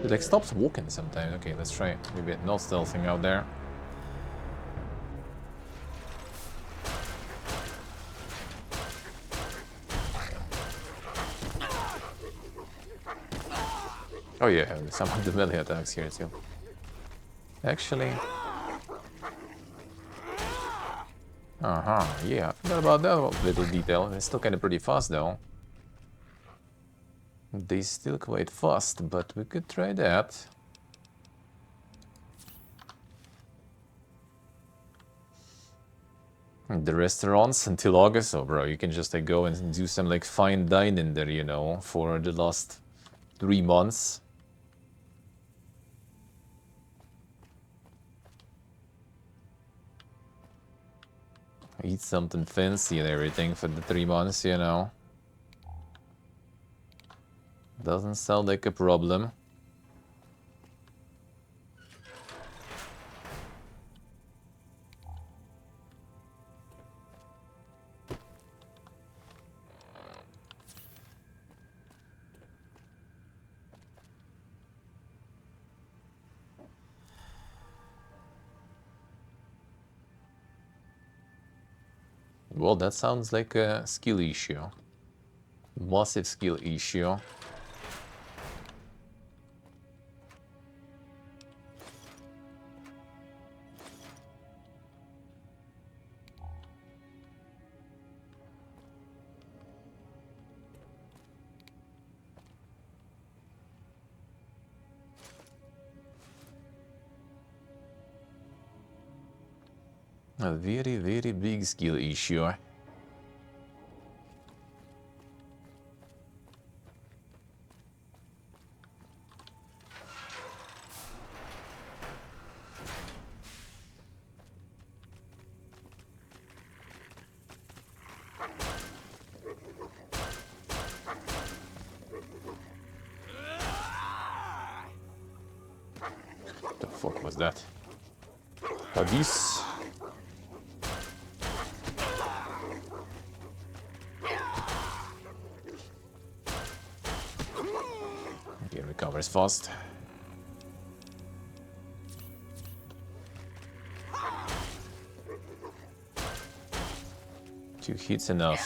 It like stops walking sometimes. Okay, let's try maybe not stealthing out there. Oh yeah, some of the melee attacks here too. Actually... yeah, I forgot about that little detail. It's still kind of pretty fast though. They still quite fast, but we could try that. The restaurants until August, so bro, you can just like go and do some like fine dining there, you know, for the last 3 months. Eat something fancy and everything for the 3 months, you know. Doesn't sound like a problem. Well, that sounds like a skill issue. Massive skill issue. A very, very big skill issue. What the fuck was that? Hadis? He recovers fast. Two hits enough.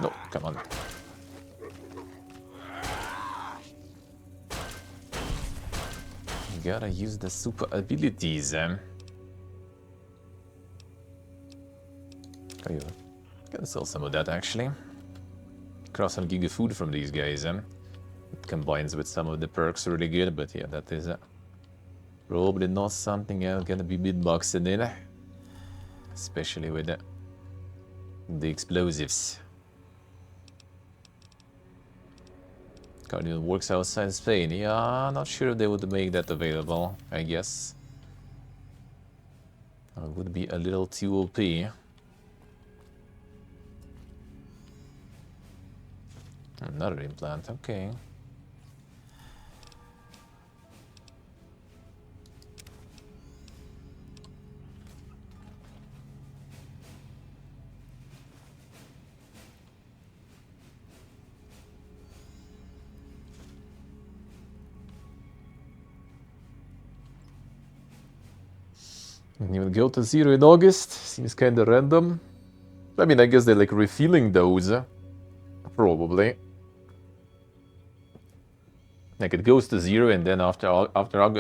No, come on. You gotta use the super abilities. Oh, yeah. Gotta sell some of that actually. Cross some giga food from these guys. It combines with some of the perks really good, but yeah, that is probably not something I'm gonna be mid-boxing in. Especially with the explosives. Cardinal works outside Spain. Yeah, not sure if they would make that available, I guess. It would be a little too OP. Another implant, okay. And even go to 0 in August, seems kinda random. I mean, I guess they're like refilling those, probably. Like it goes to 0 and then after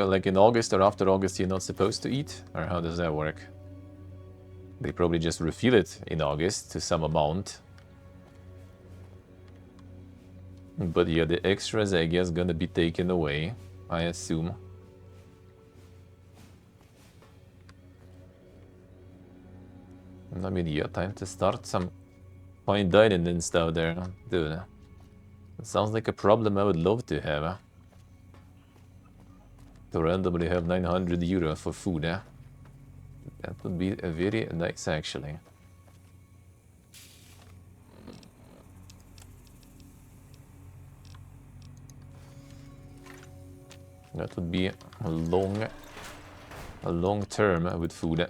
like in August or after August you're not supposed to eat? Or how does that work? They probably just refill it in August to some amount. But yeah, the extras I guess gonna be taken away, I assume. I mean, yeah, time to start some fine dining and stuff there, dude. It sounds like a problem I would love to have. To randomly have 900 euro for food, That would be very nice, actually. That would be a long term with food.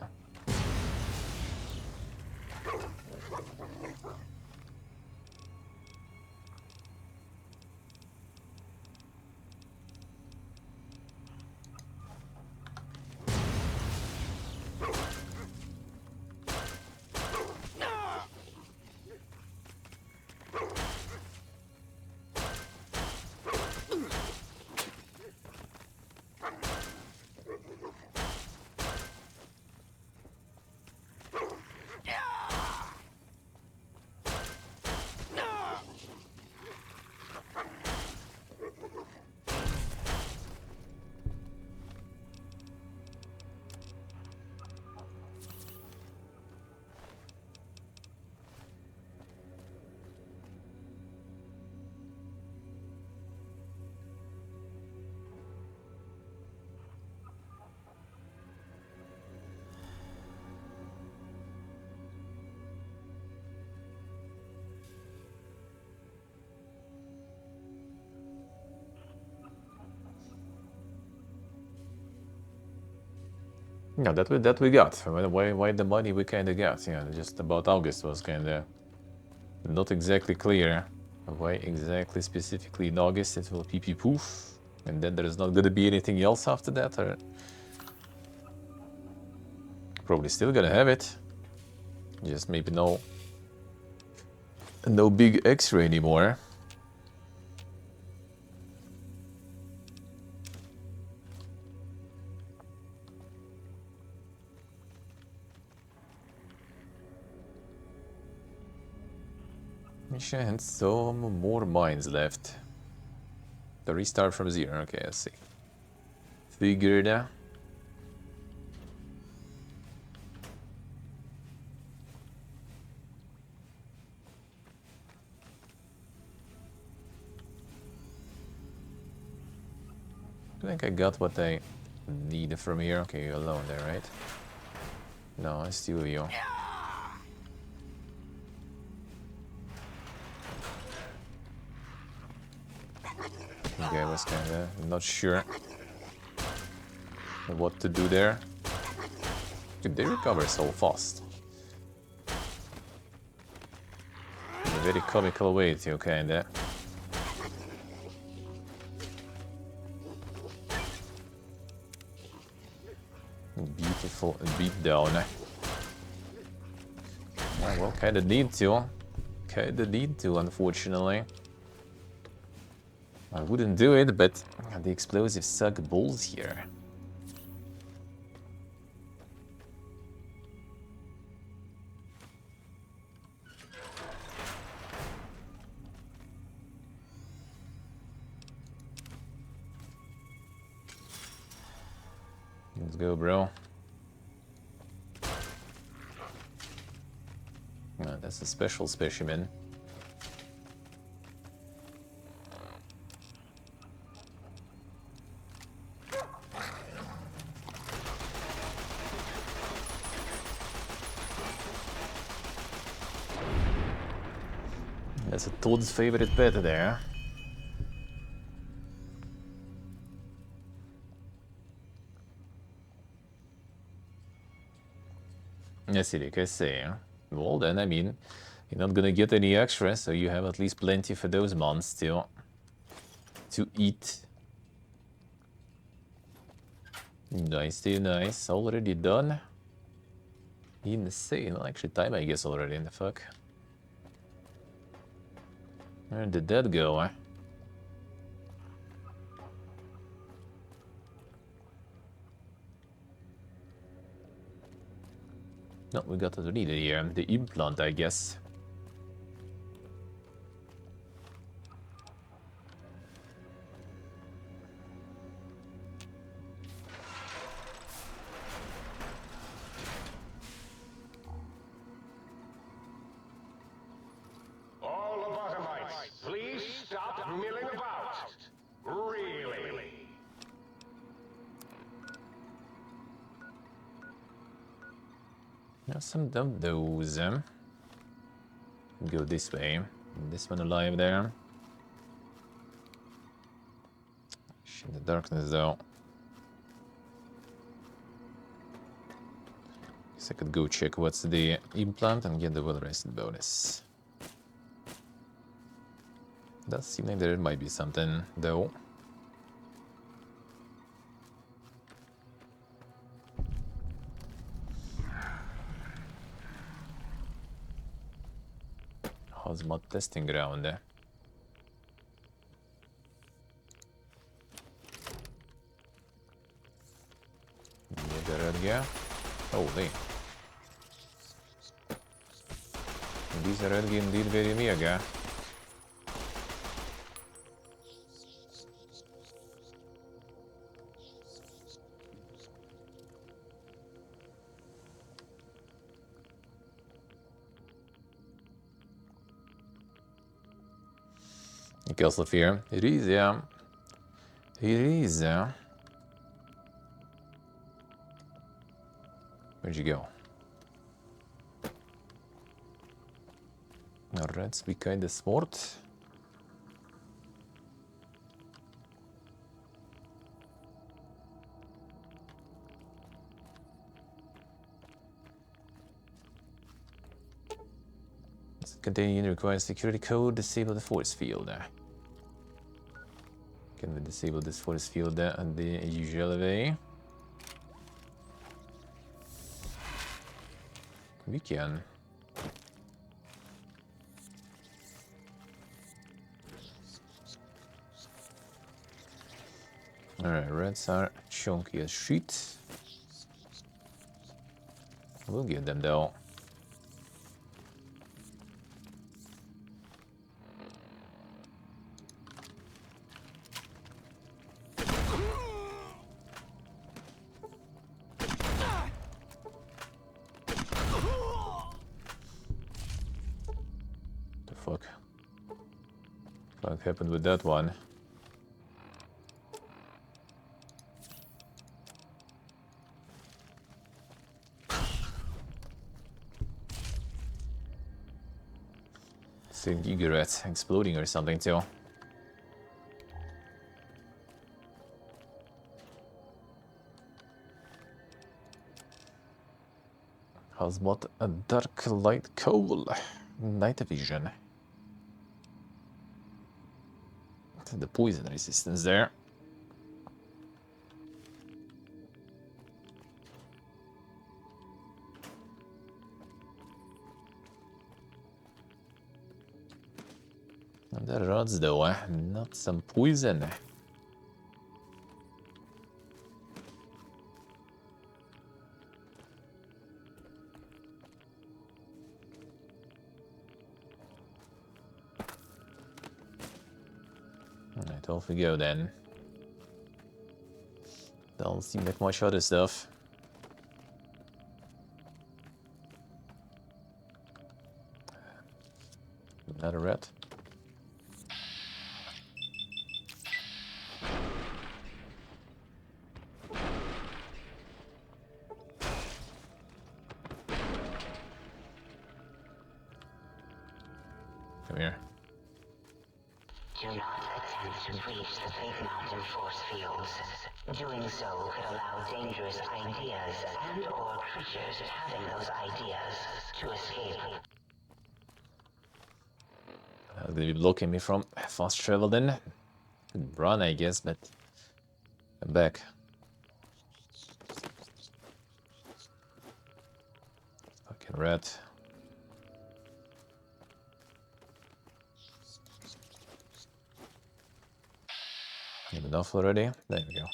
Yeah, that we got. Why the money we kind of got? Yeah, just about August was kind of not exactly clear. Why exactly specifically in August it will pee poof, and then there's not gonna be anything else after that, or probably still gonna have it. Just maybe no big X-ray anymore. Mission and some more mines left. The restart from 0. Okay, let's see. Figured. I think I got what I need from here. Okay, you're alone there, right? No, I steal you. Okay, I was kinda not sure what to do there. Dude, they recover so fast. In a very comical way too, kinda. Beautiful beatdown. Yeah, well, kinda need to. Kinda need to, unfortunately. I wouldn't do it, but the explosives suck balls here. Let's go, bro. That's a special specimen. That's a Toad's favorite pet there. Yes, like I say. Well, then, I mean, you're not gonna get any extra, so you have at least plenty for those months to eat. Nice, too nice. Already done. Insane. Well, actually, time, I guess, already in the fuck. Where did that go, eh? No, we got to read it here. The implant, I guess. All lobotomites, please stop milling about. Really. Some of those. Go this way. This one alive there. In the darkness though. Guess I could go check what's the implant and get the well-rested bonus. Does seem like there might be something though. Hazmat testing ground. Rödge. Holy. These are Rödge indeed very mega. Castle Fear. It is, yeah. It is, yeah. Where'd you go? Rats behind the sport. Containing requires security code. Disable the force field. Can we disable this force field the usual way? We can. Alright, rats are chunky as shit. We'll get them though. What happened with that one? Same Gigaret exploding or something too. Hazmat a dark light coal. Night vision. The poison resistance there. And the rods though, not some poison. Alright, off we go then. Don't seem like much other stuff. Another rat. Come here. Do not attempt to breach the Fate Mountain force fields. Doing so could allow dangerous ideas and/or creatures having those ideas to escape. That's gonna be blocking me from fast travel then. Run, I guess, but I'm back. Fucking rat. Have enough already? There we go.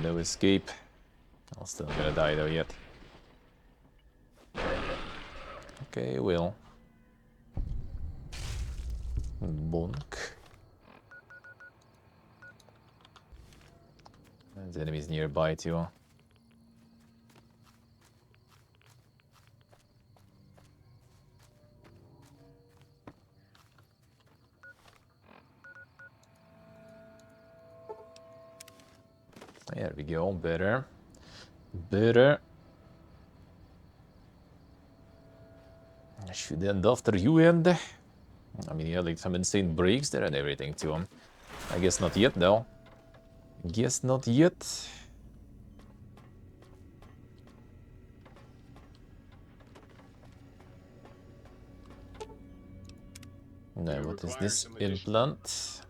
No escape. I'm still gonna die though yet. Okay, will. Bonk. There's enemies nearby too. There we go, better. better. I should end after you end. I mean, yeah, like some insane breaks there and everything to him. I guess not yet, though. Guess not yet. Now, what is this implant?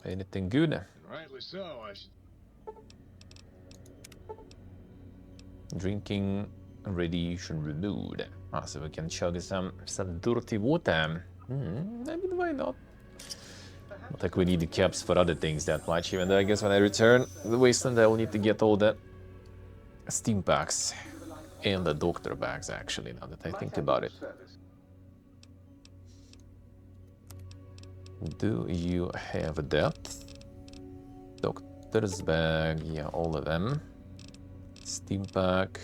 Anything good? And rightly so, I should... Drinking radiation removed. Ah, so we can chug some dirty water. I mean, why not? Not like we need the caps for other things that much, even though I guess when I return to the wasteland I will need to get all the steam packs and the doctor bags, actually, now that I think about it. Do you have that? Doctor's bag, yeah, all of them. Steam pack,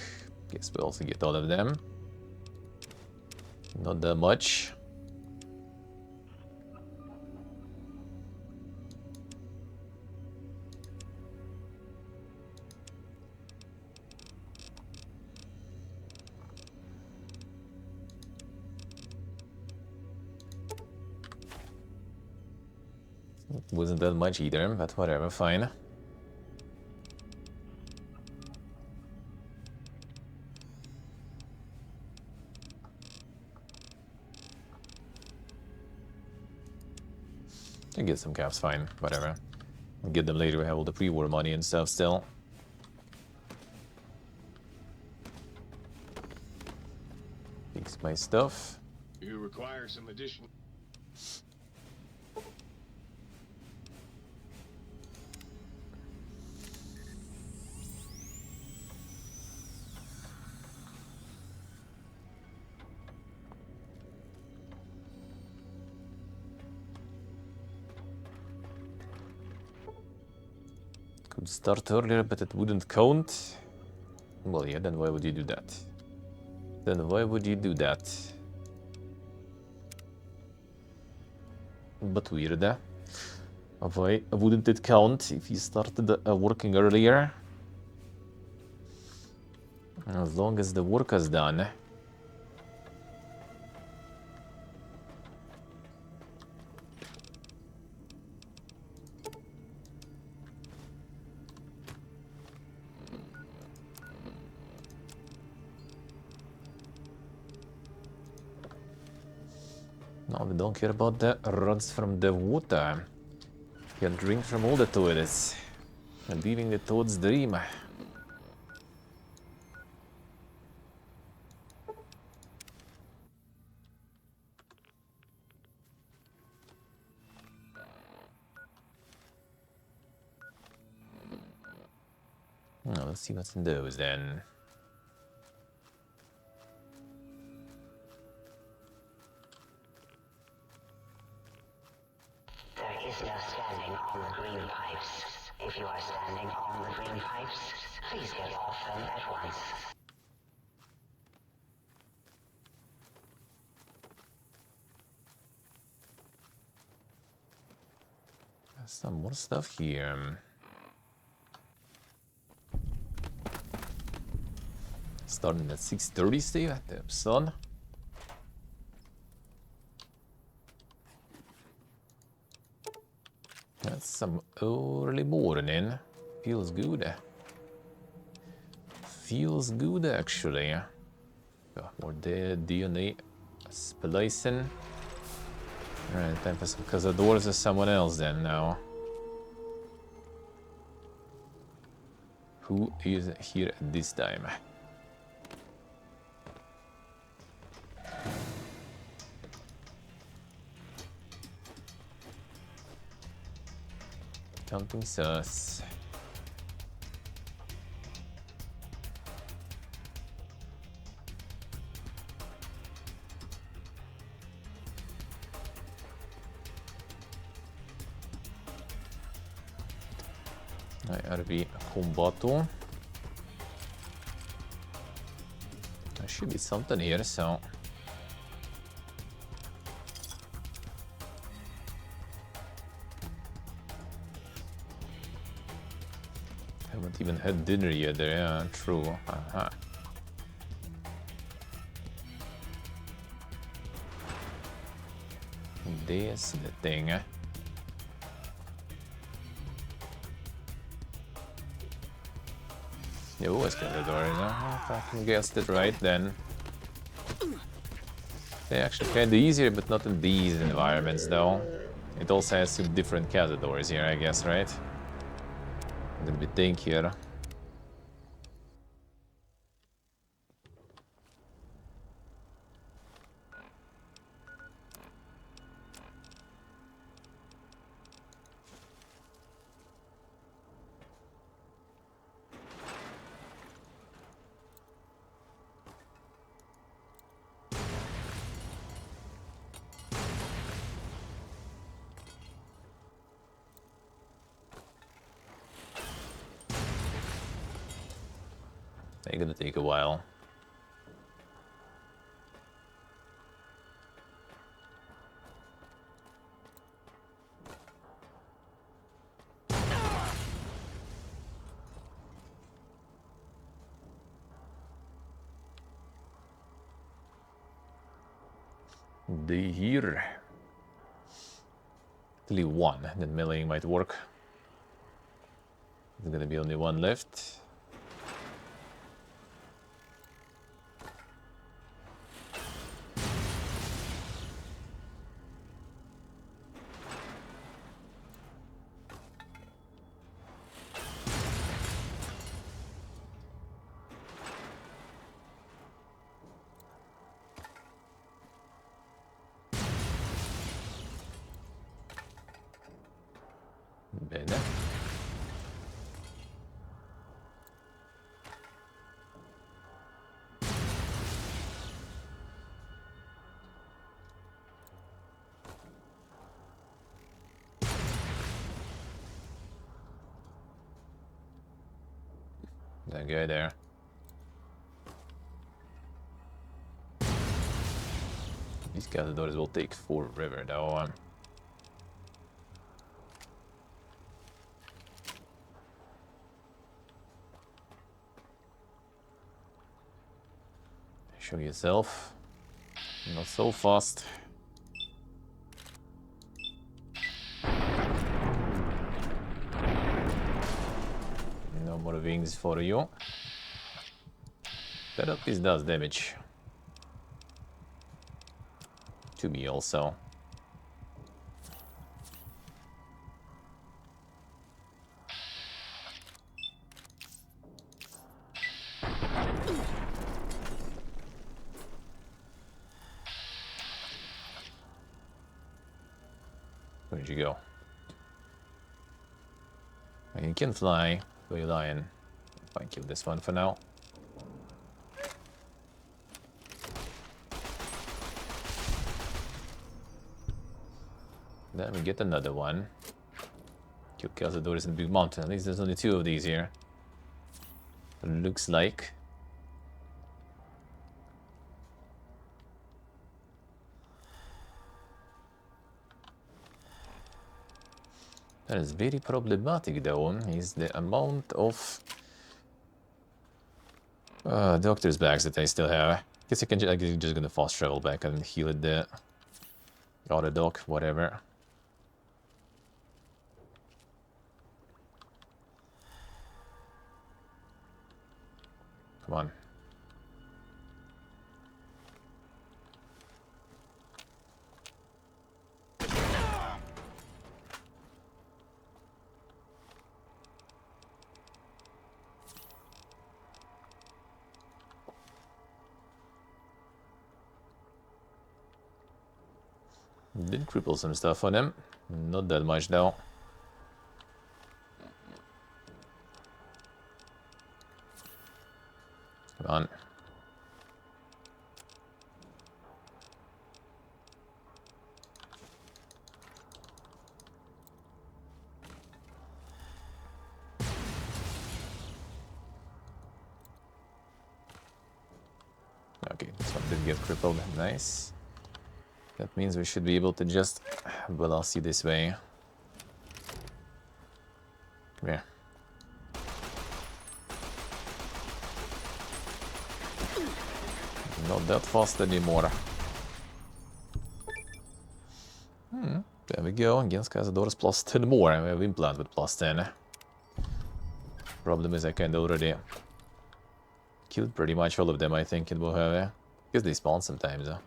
guess we also get all of them. Not that much. Wasn't that much either, but whatever, fine. I get some caps, fine, whatever. I'll get them later, we have all the pre-war money and stuff still. Fix my stuff. You require some additional... Could start earlier, but it wouldn't count. Well, yeah, then why would you do that? Then why would you do that? But weird, eh? Why wouldn't it count if you started working earlier? As long as the work is done. No, we don't care about the runs from the water. You can drink from all the toilets. And leaving the toads dream. Now, let's see what's in those then. There is no standing on the green pipes. If you are standing on the green pipes, please get off them at once. Some more stuff here. Starting at 6:30, Steve. Damn, son. That's some early morning. Feels good. Feels good, actually. Got more DNA splicing. Alright, time for some cazadores or someone else then now. Who is here this time? Counting sus. IRV combato. There should be something here, so. Haven't even had dinner yet there, yeah, true. This the thing. Yeah, who was the door? I fucking guessed it right then. They actually kind of easier, but not in these environments though. It also has some different cazadores here, I guess, right? A little bit think here. They're gonna take a while. They here. Only one, then meleeing might work. There's gonna be only one left. Bene. That guy there. These cazadores will take forever though. Show yourself. Not so fast. No more wings for you. That at least does damage. To me also. Where'd you go? You can fly, go you lion. If I kill this one for now. Then we get another one. Kill cazadores in the big mountain. At least there's only two of these here. It looks like. That is very problematic though, is the amount of doctor's bags that I still have. Guess I can just gonna fast travel back and heal it there. Auto dock, whatever. Come on. Did cripple some stuff on him. Not that much though. Come on. Okay, this one did get crippled. Nice. That means we should be able to just velocity this way. Come here. Not that fast anymore. There we go. Against Cazadores plus 10 more. We have implant with plus 10. Problem is I kinda already killed pretty much all of them, I think, in Bohemia. Because they spawn sometimes, huh?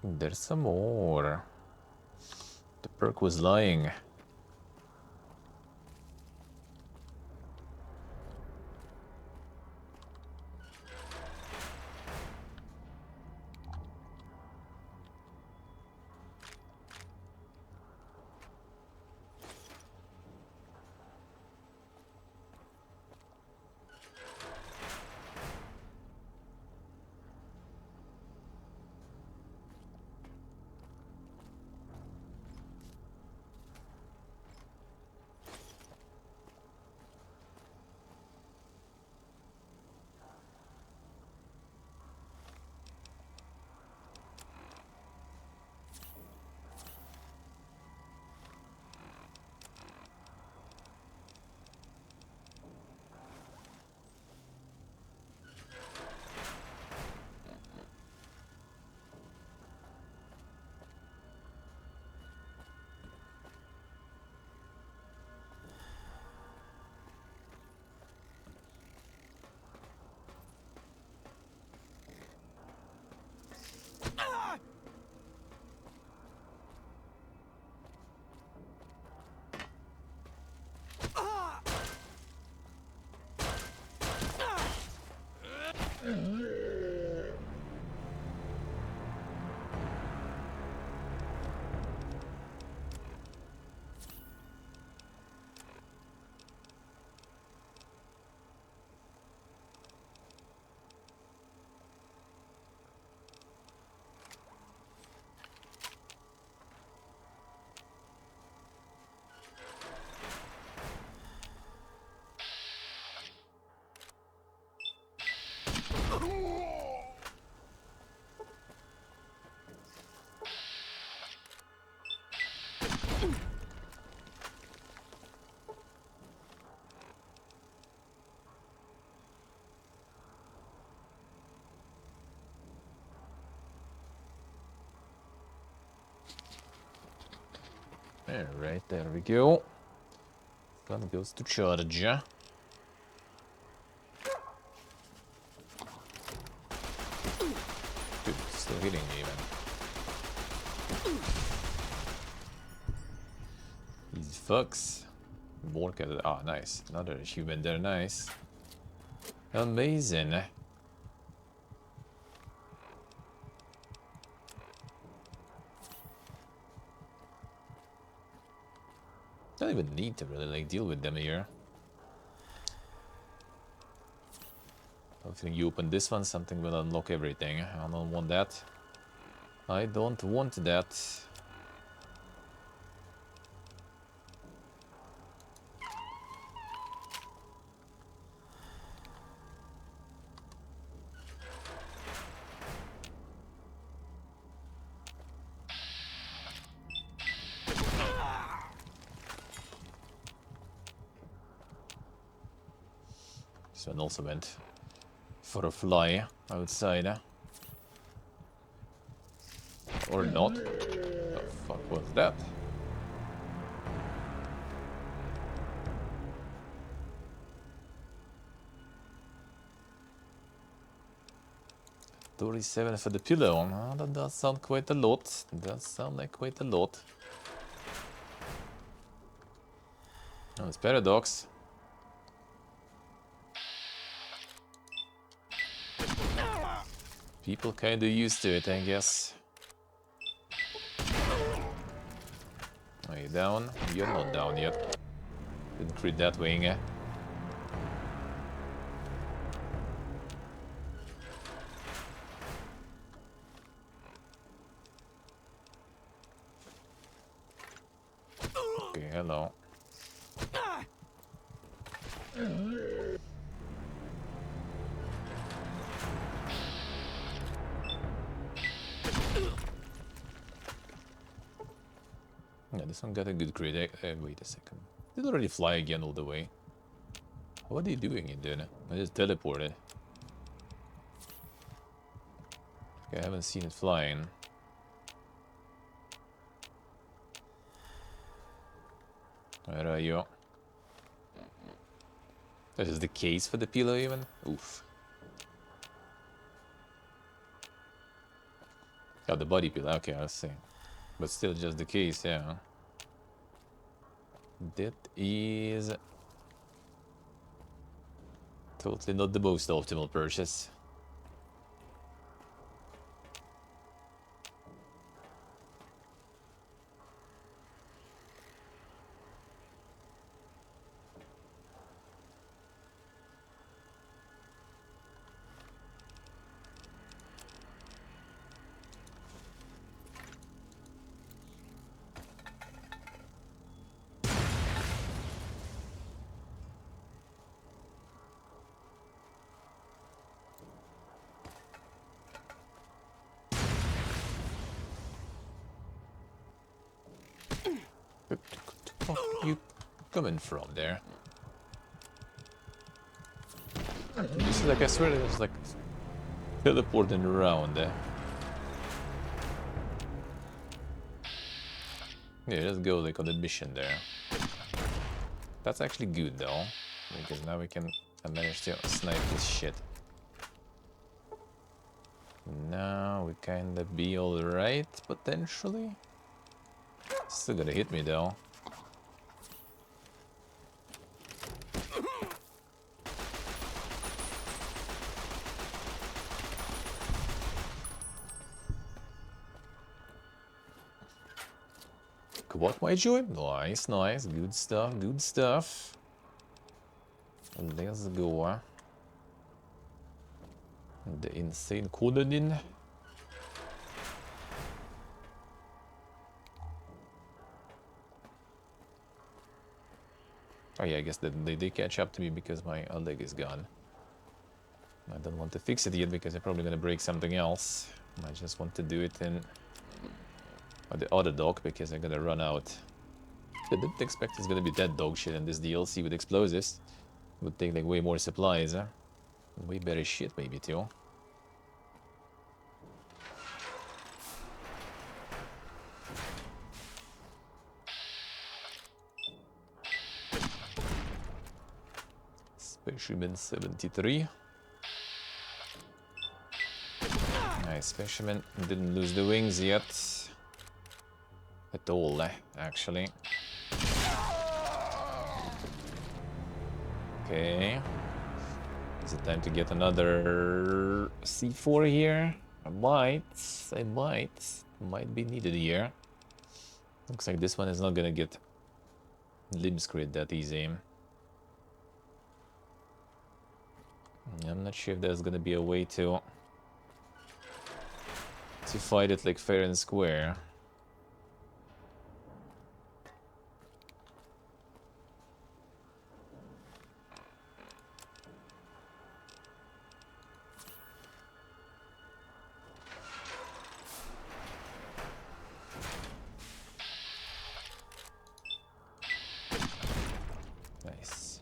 There's some more. The perk was lying. Alright, there we go. Gun goes to charge. Dude, still hitting me, man. These fucks. More cat. Ah, nice. Another achievement there, nice. Amazing. Don't even need to really like deal with them here. I think you open this one, something will unlock everything. I don't want that. I don't want that. This one also went for a fly outside. Or not. The fuck was that? $37 for the pillow. Oh, that does sound quite a lot. Does sound like quite a lot. Oh, it's Paradox. People kinda used to it, I guess. Are you down? You're not down yet. Didn't crit that wing. Okay, hello. Yeah, this one got a good crit. Wait a second. Did it already fly again all the way? What are you doing in there? I just teleported. Okay, I haven't seen it flying. Where are you? This is the case for the pillow even? Oof. Oh, the body pillow. Okay, I see. But still just the case, yeah. That is totally not the most optimal purchase. Where are you coming from there? It's like, I swear it was like teleporting around there. Yeah, let's go like on the mission there. That's actually good though, because now we can manage to snipe this shit. Now we kinda be alright, potentially. Still gonna hit me though. What my joy? Nice, nice, good stuff, good stuff. Let's go. The insane Kodanin. Oh yeah, I guess they catch up to me because my leg is gone. I don't want to fix it yet because I'm probably gonna break something else. I just want to do it in the other dog because I'm gonna run out. I didn't expect it's gonna be that dog shit in this DLC with explosives. It would take like way more supplies, huh? Way better shit maybe too. Specimen 73. Nice, Specimen didn't lose the wings yet. At all, actually. Okay. Is it time to get another C4 here? I might be needed here. Looks like this one is not gonna get limb crit that easy. I'm not sure if there's gonna be a way to fight it like fair and square. Nice.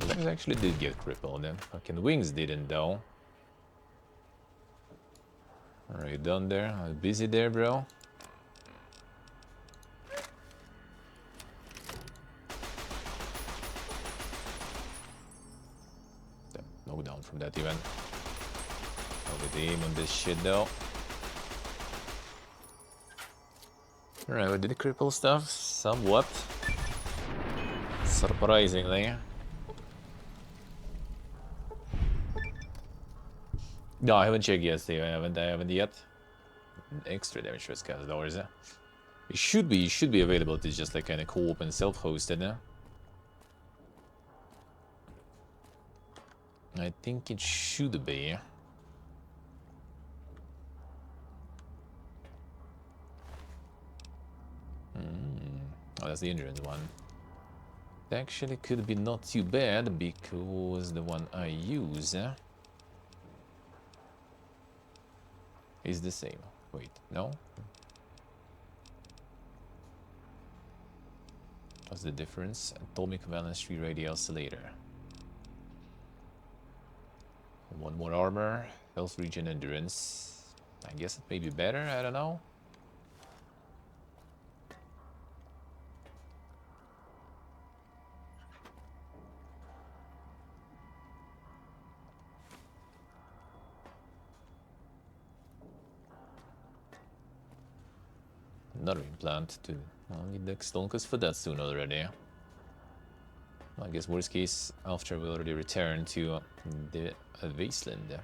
Legs actually did get crippled, then fucking wings didn't though. Are you done there? Are you busy there, bro? No down from that even. I'll be aim on this shit though. Alright, we did cripple stuff somewhat. Surprisingly. No, I haven't checked yet, Steve. I haven't yet. Extra damage for Scouts doors. It should be available. It's just like kind of co-op and self-hosted. I think it should be. Oh, that's the endurance one. It actually could be not too bad because the one I use is the same. Wait, no? What's the difference? Atomic valence 3 radio oscillator. 1 more armor, health regen endurance. I guess it may be better, I don't know. Another implant too. I'll need the Stonkus for that soon already. I guess worst case, after we already return to the wasteland,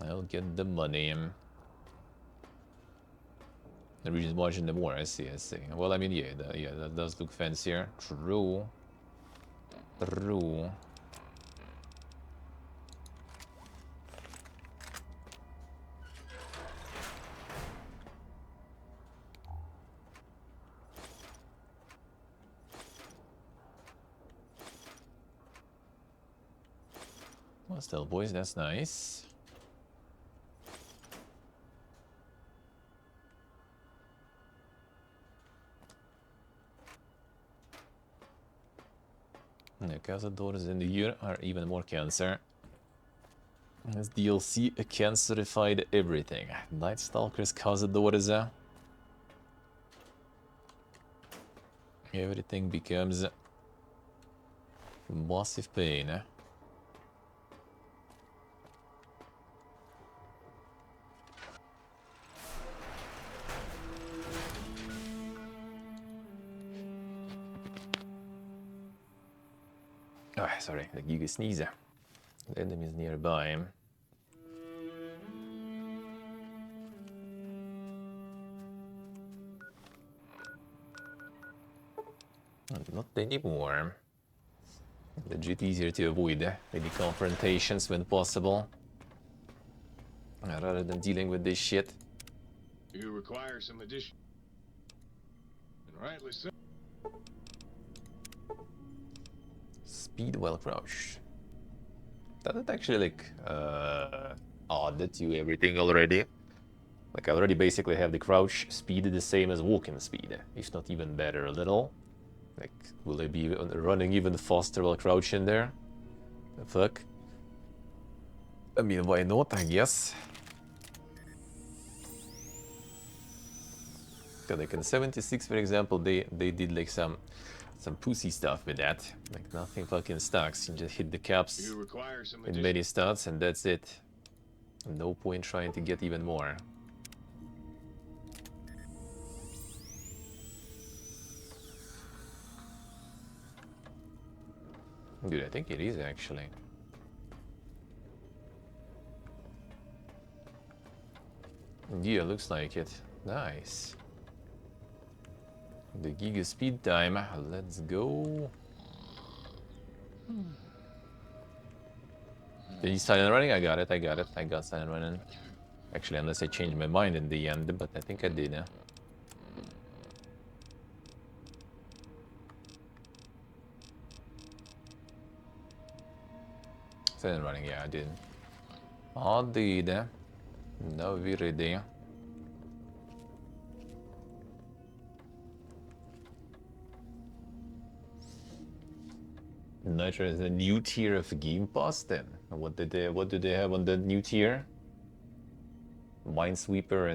I'll get the money. The region's watching the more. I see. Well, I mean, yeah, that does look fancier. True. Well, still, boys, that's nice. The cazadores in the year are even more cancer. This DLC cancerified everything. Night Stalkers, cazadores. Everything becomes massive pain. Oh, sorry, the Giga sneeze. The enemy is nearby. Not anymore. Legit easier to avoid any confrontations when possible, rather than dealing with this shit. You require some addition. And rightly so. Speed while crouched. Does it actually like add to everything already? Like I already basically have the crouch speed the same as walking speed, if not even better a little. Like, will I be running even faster while crouching there? The fuck? I mean, why not, I guess. Like in 76, for example, they did like some pussy stuff with that. Like nothing fucking stacks. You just hit the caps in many stats and that's it. No point trying to get even more. Dude, I think it is actually. Yeah, looks like it. Nice. The Giga speed time. Let's go. Did you silent running? I got it. I got silent running. Actually, unless I changed my mind in the end, but I think I did. Yeah. Silent running, yeah, I did. I did. Now we're ready. Nitro is a new tier of Game Pass then. What do they have on the new tier? Minesweeper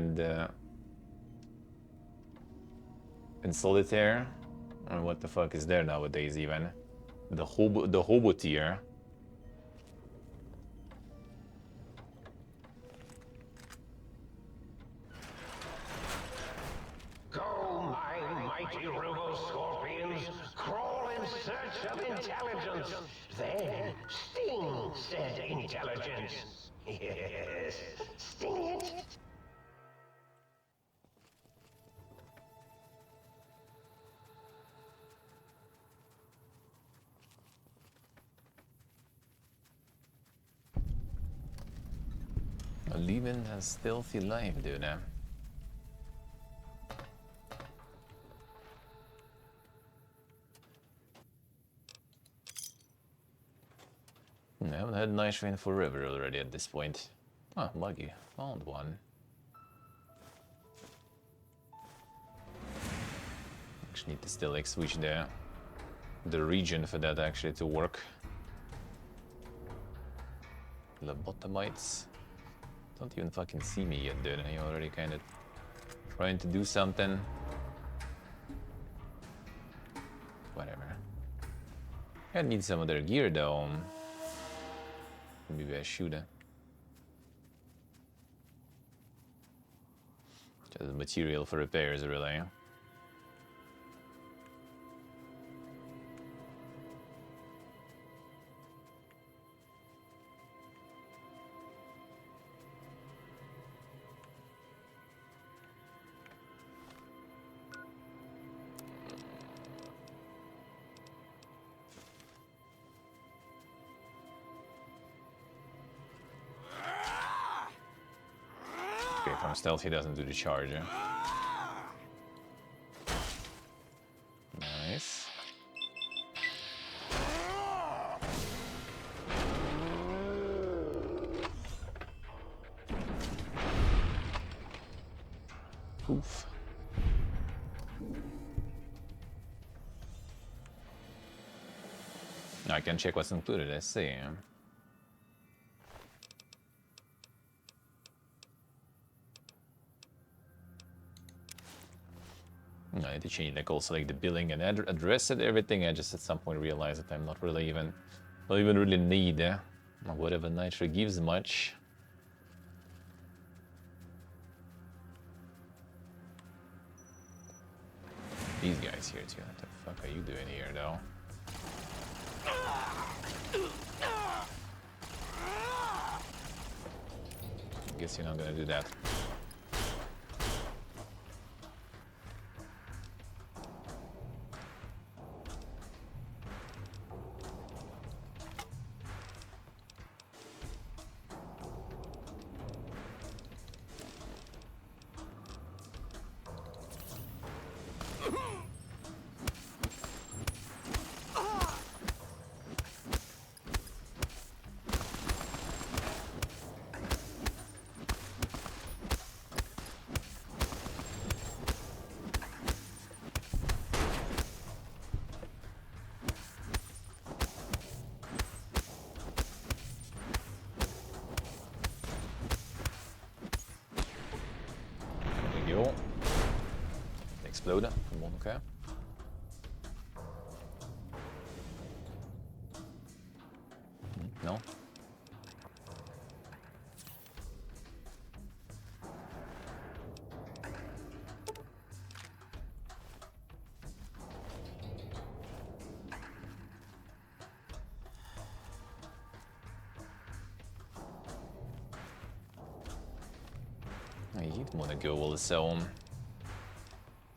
and Solitaire? Or what the fuck is there nowadays even? The hobo tier. Go, my mighty robo-scorpions, crawl in search of intelligence, then sting said intelligence. Yes, sting it. Leaving a stealthy life, dude. I haven't had nice rain forever already at this point. Oh, lucky. Found one. Actually need to still like switch the region for that actually to work. Lobotomites. Don't even fucking see me yet, dude. You're already kind of trying to do something. Whatever. I need some of their gear though. Maybe I should. Just material for repairs, really. Okay, from stealth he doesn't do the charge. Nice. Oof. Now I can check what's included, let's see. I need to change like also like the billing and address and everything. I just at some point realized that I'm not even really need whatever Nitro gives much. These guys here too. What the fuck are you doing here though? Guess you're not gonna do that. Explode. Come on, okay. No. You'd want to go all his own.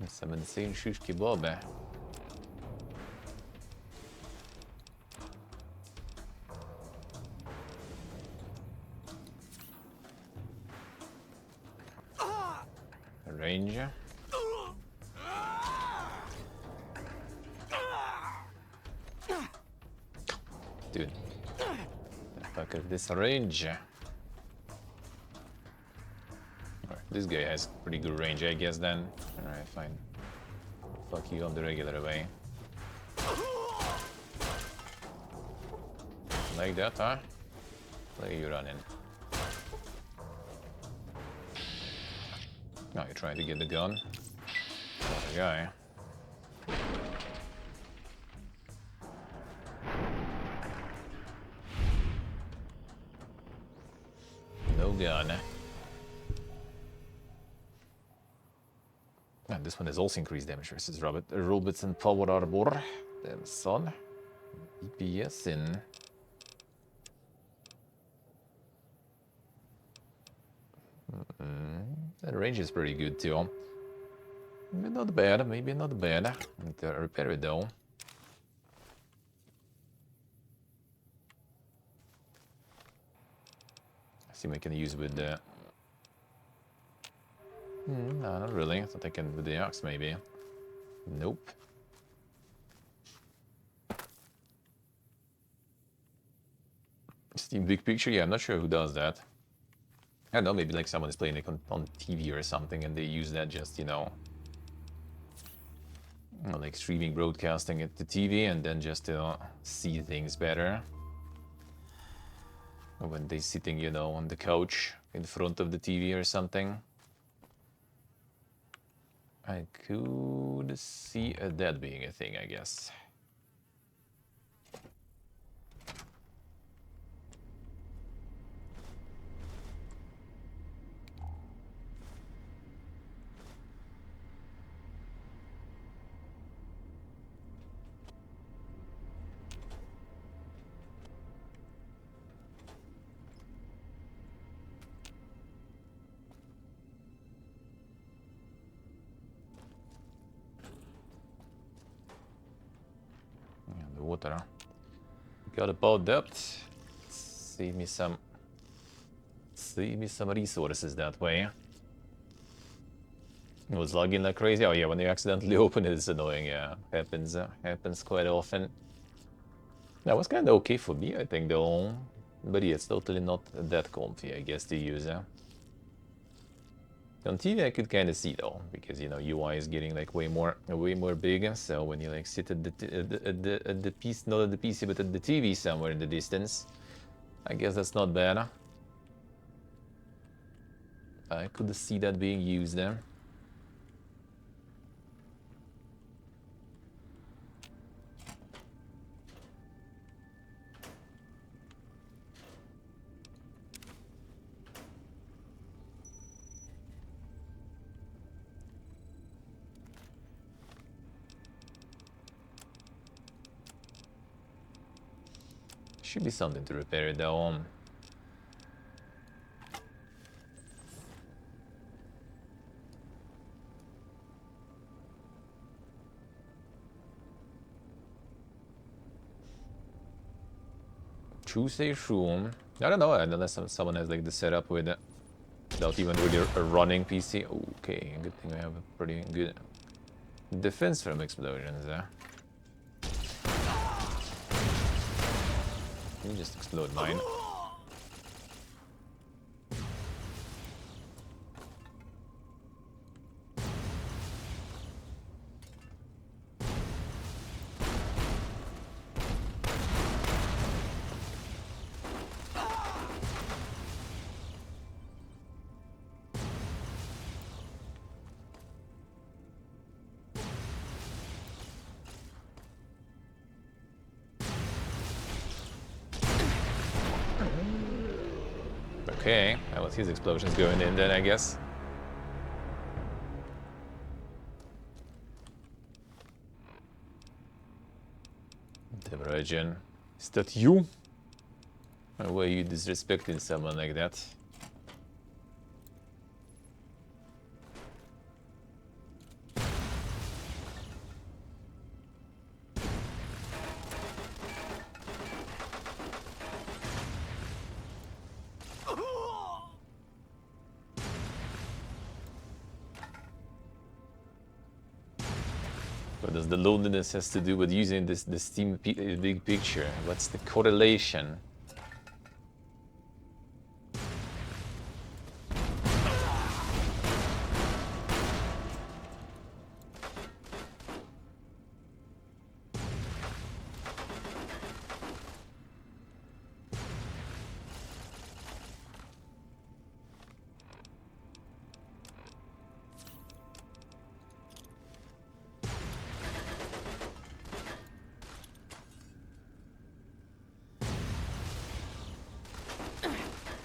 Some insane shish kebab. Ranger. Dude. The fuck is this ranger? This guy has pretty good range, I guess, then. Alright, fine. Fuck you up the regular way. Like that, huh? Look at you running. Now you're trying to get the gun. What a guy. No gun. And this one has also increased damage versus robots and power armor. Damn son. EPS in. That range is pretty good too. Maybe not bad, maybe not bad. Need to repair it though. See what I can use with the... no, not really. I thought I can with the axe maybe. Nope. Steam big picture? Yeah, I'm not sure who does that. I don't know, maybe like someone is playing like on TV or something and they use that just, you know, like streaming broadcasting at the TV and then just to see things better. When they're sitting, you know, on the couch in front of the TV or something. I could see that being a thing, I guess. Yeah, the water. Got about that. Save me some resources that way. It was lagging like crazy. Oh yeah, when you accidentally open it, it's annoying. Yeah, happens quite often. That was kind of okay for me, I think, though. But yeah, it's totally not that comfy, I guess, to use. On TV, I could kind of see though, because you know UI is getting like way more big. So when you like sit at the piece, not at the PC, but at the TV somewhere in the distance, I guess that's not bad. I could see that being used there. Should be something to repair it though. True say true. I don't know, unless someone has like the setup with it without even really a running PC. Okay, good thing we have a pretty good defense from explosions there. Let me just explode mine. Okay, that was his explosions going in then, I guess. The Virgin. Is that you? Why were you disrespecting someone like that? What does the loneliness has to do with using this Steam big picture? What's the correlation?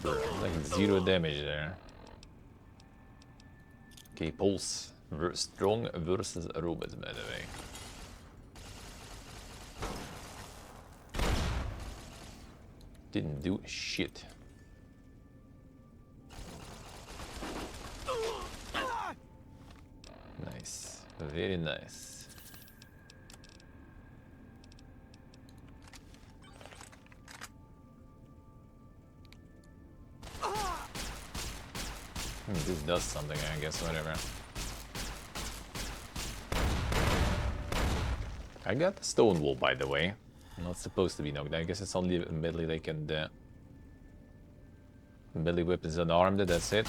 Like 0 damage there. Okay, Pulse. Strong versus Robot, by the way. Didn't do shit. Nice. Very nice. This does something, I guess, whatever. I got the stone wall, by the way. I'm not supposed to be knocked. I guess it's only medley they can Melee weapons unarmed, that's it.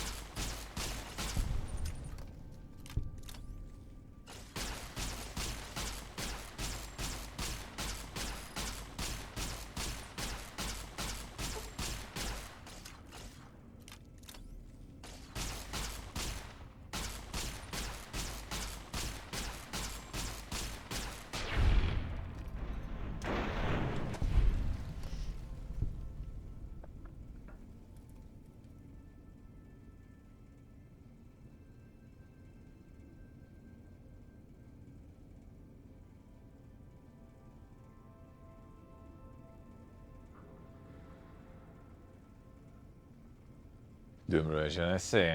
Doomversion, I see.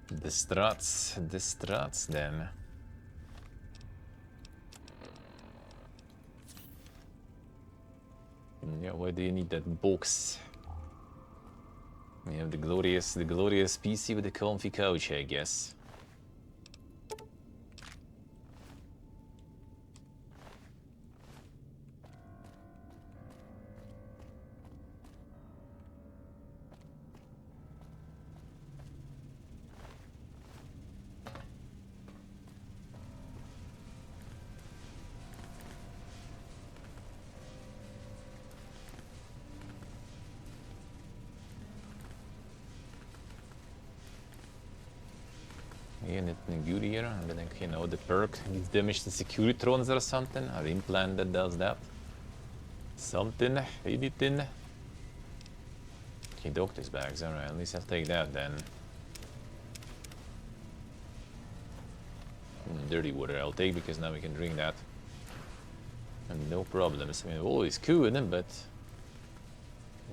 The struts then. Yeah, why do you need that box? We have the glorious PC with the comfy couch, I guess. Anything good here? I think, you know, the perk gives damage to securitrons or something, or implant that does that. Something, anything. Okay, doctor's bags, alright, at least I'll take that then. Dirty water I'll take, because now we can drink that. And no problems. I mean, always could, but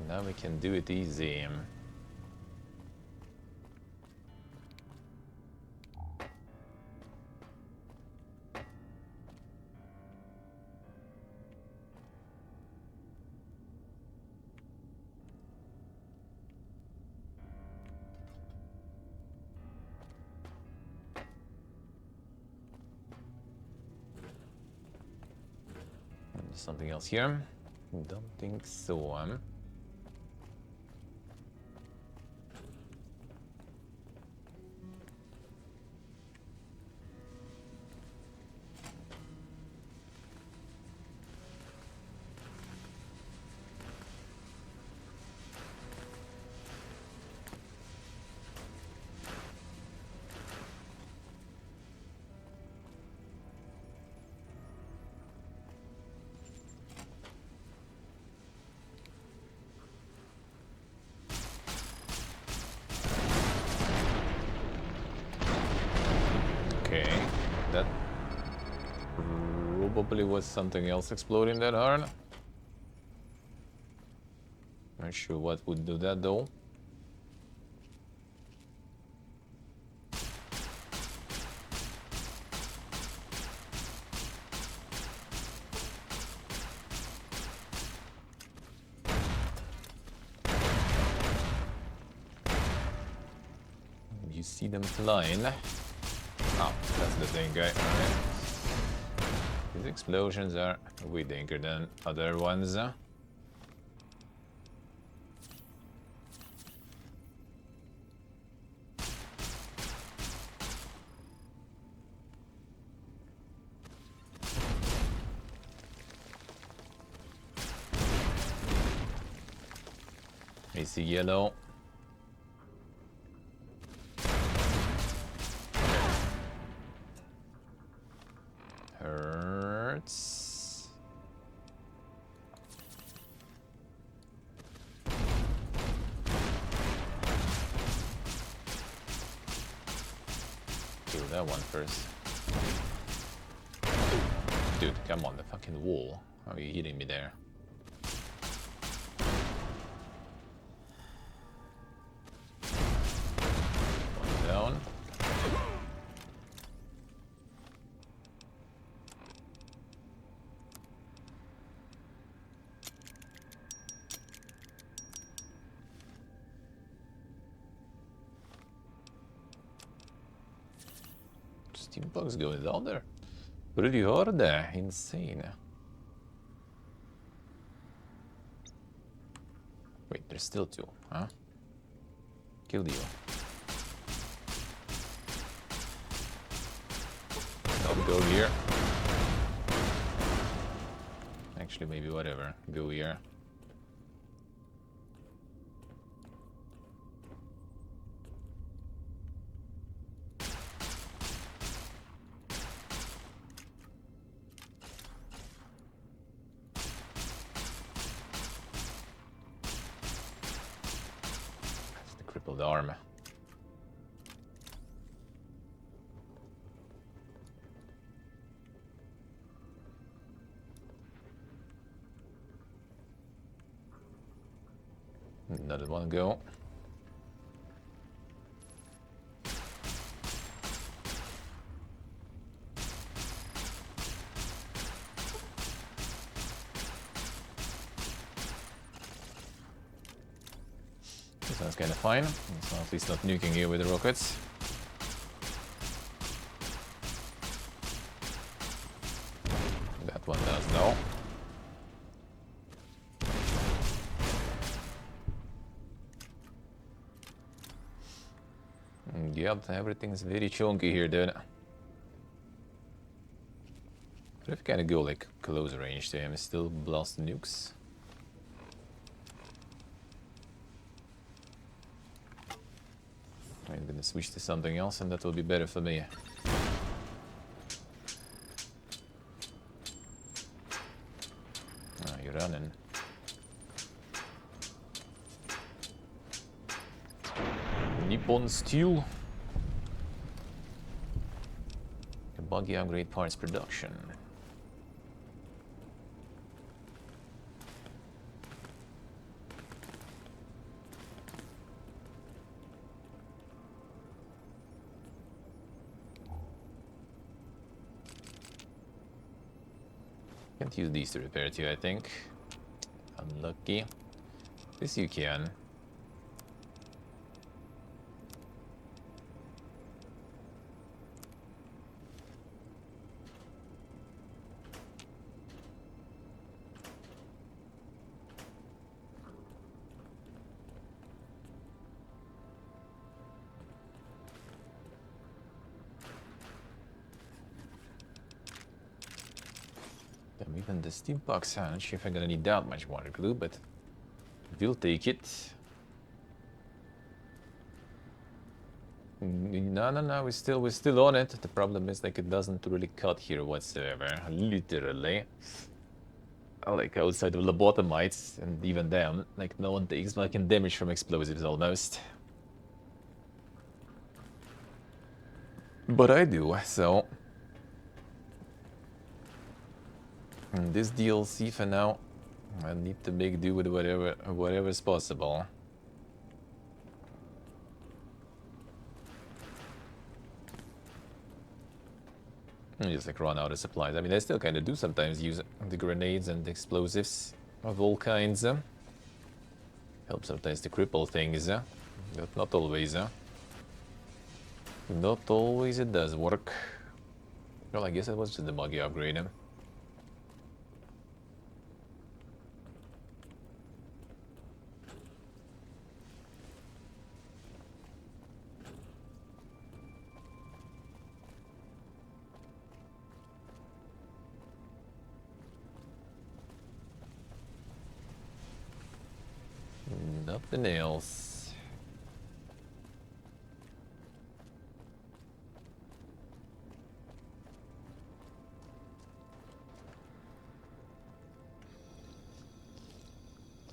now we can do it easy. Something else here? Don't think so. Okay, that probably was something else exploding that hard. Not sure what would do that though. You see them flying. Oh, that's the thing, guy. Okay. These explosions are way dinker than other ones. I see yellow. Hurts. Kill that one first. Dude, come on, the fucking wall. How are you hitting me there? One down. Steampunk's going down there. Pretty hard there. Insane. Wait, there's still two, huh? Kill you. I'll go here. Actually, maybe whatever. Go here. That's the crippled arm. Another one go. This one's kind of fine. It's at least not nuking you with the rockets. That one does no. Yep, everything's very chunky here, dude. But if you kind of go like close range to him, still blast nukes. I'm gonna switch to something else, and that will be better for me. Ah, you're running. Nippon Steel. Buggy upgrade parts production. Can't use these to repair too, I think. Unlucky. This you can. Even the steel box, I'm not sure if I'm gonna need that much water glue, but we'll take it. No, we're still on it. The problem is like it doesn't really cut here whatsoever, literally. Like outside of lobotomites, and even them, like no one takes fucking damage from explosives almost. But I do, so. This DLC for now, I need to make do with whatever's possible. And just like run out of supplies. I mean, I still kind of do sometimes use the grenades and the explosives of all kinds. Help sometimes to cripple things, but not always. Not always it does work. Well, I guess it was just the buggy upgrade. Nothing else.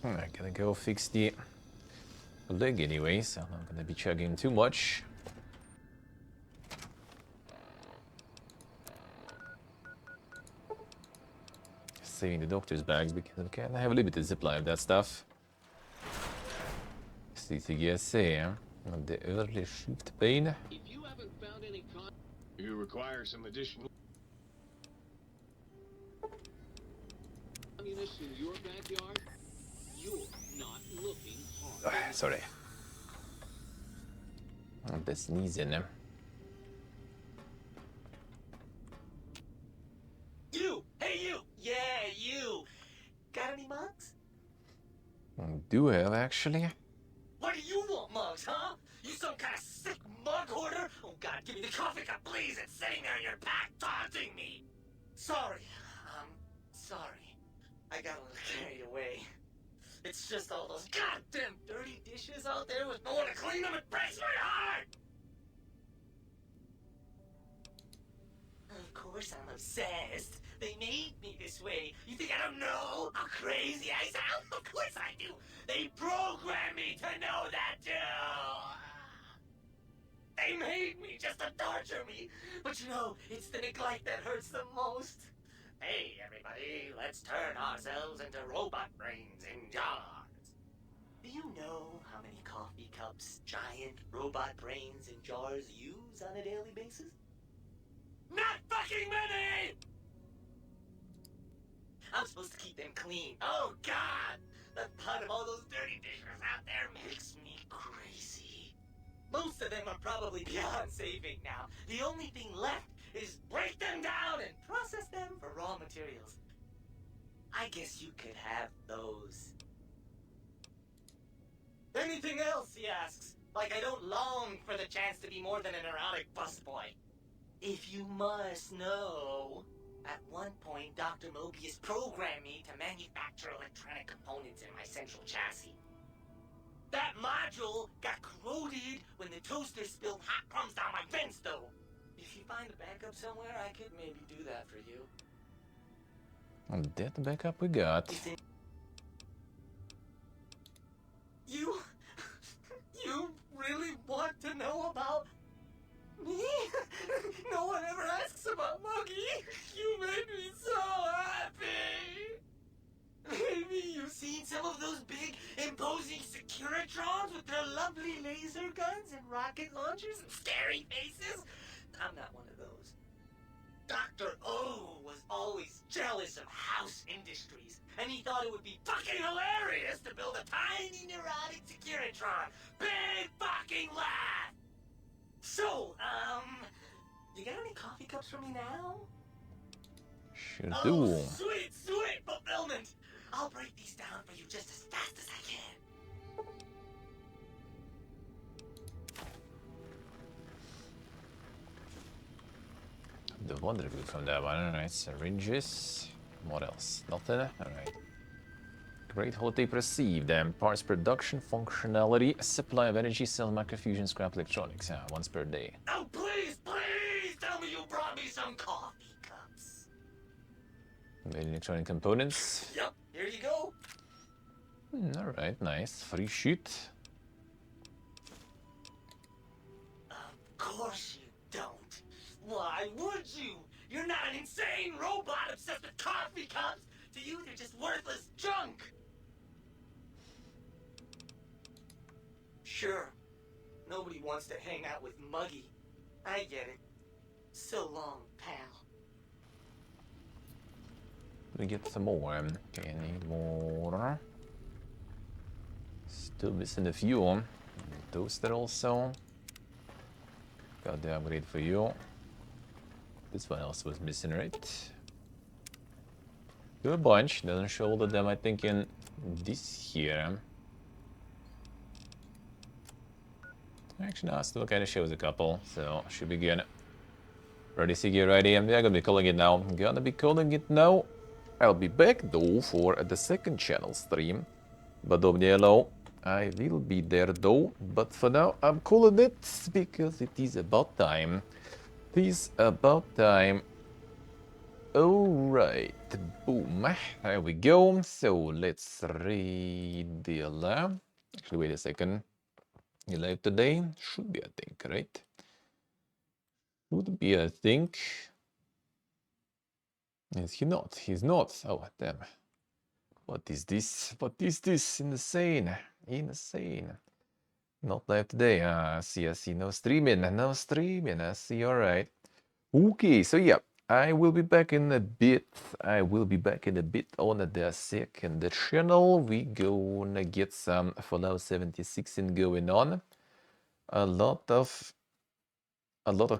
I'm gonna go fix the leg anyway, so I'm not gonna be chugging too much. Saving the doctor's bags because I can have a limited supply of that stuff. CTGSA, the early shift pain. If you haven't found any you require some additional ammunition in your backyard, you're not looking hard. Sorry. I'm best sneezing. You! Hey, you! Yeah, you! Got any mugs? Do have, actually. What do you want, mugs, huh? some kind of sick mug hoarder? Oh god, give me the coffee cup, please! It's sitting there in your pack, taunting me! Sorry. Sorry. I got a little carried away. It's just all those goddamn dirty dishes out there with no one to clean them. It breaks my heart! Of course I'm obsessed. They made me this way. You think I don't know how crazy I sound? Of course I do. They programmed me to know that too. They made me just to torture me. But you know, it's the neglect that hurts the most. Hey, everybody, let's turn ourselves into robot brains in jars. Do you know how many coffee cups giant robot brains in jars use on a daily basis? Not fucking many! I'm supposed to keep them clean. Oh, God! The thought of all those dirty dishes out there makes me crazy. Most of them are probably beyond saving now. The only thing left is break them down and process them for raw materials. I guess you could have those. Anything else, he asks. Like I don't long for the chance to be more than an erotic busboy. If you must know, at one point Dr. Mobius programmed me to manufacture electronic components in my central chassis. That module got corroded when the toaster spilled hot crumbs down my vents, though. If you find a backup somewhere, I could maybe do that for you. And that backup we got. You really want to know about me? No one ever asks about Muggy. You made me so happy. Maybe you've seen some of those big, imposing Securitrons with their lovely laser guns and rocket launchers and scary faces. I'm not one of those. Dr. O was always jealous of House Industries, and he thought it would be fucking hilarious to build a tiny neurotic Securitron. Big fucking laugh! So, you got any coffee cups for me now? Sure Oh, do. sweet, sweet fulfillment! I'll break these down for you just as fast as I can. The wonder view from that one. Alright, syringes. What else? Nothing? Alright. Great holotape received. Parts production, functionality, supply of energy, cell microfusion, scrap electronics. Once per day. Oh, please, please tell me you brought me some coffee cups. Made electronic components. Yep, here you go. Alright, nice. Free sheet. Of course you don't. Why would you? You're not an insane robot obsessed with coffee cups. To you, they're just worthless junk. Sure, nobody wants to hang out with Muggy. I get it. So long, pal. We get some more. Okay, I need more. Still missing a few. Toaster also. Got the upgrade for you. This one else was missing, right? Do a bunch. Doesn't show all of them, I think, in this here. Actually, no, still kind of shows a couple, so should be good. Ready, Siggy, ready? And we are gonna be calling it now. Gonna be calling it now. I'll be back though for the second channel stream. But hello, I will be there though. But for now, I'm calling it because it is about time. It is about time. Alright, boom. There we go. So let's read the alarm. Actually, wait a second. You live today? Should be, I think, right? Should be, I think. Is he not? He's not. Oh, damn. What is this? What is this? Insane. Insane. Not live today. I see. No streaming. No streaming. I see. Alright. Okay, so yeah. I will be back in a bit. On the second channel. We gonna get some Fallout 76 in going on. A lot of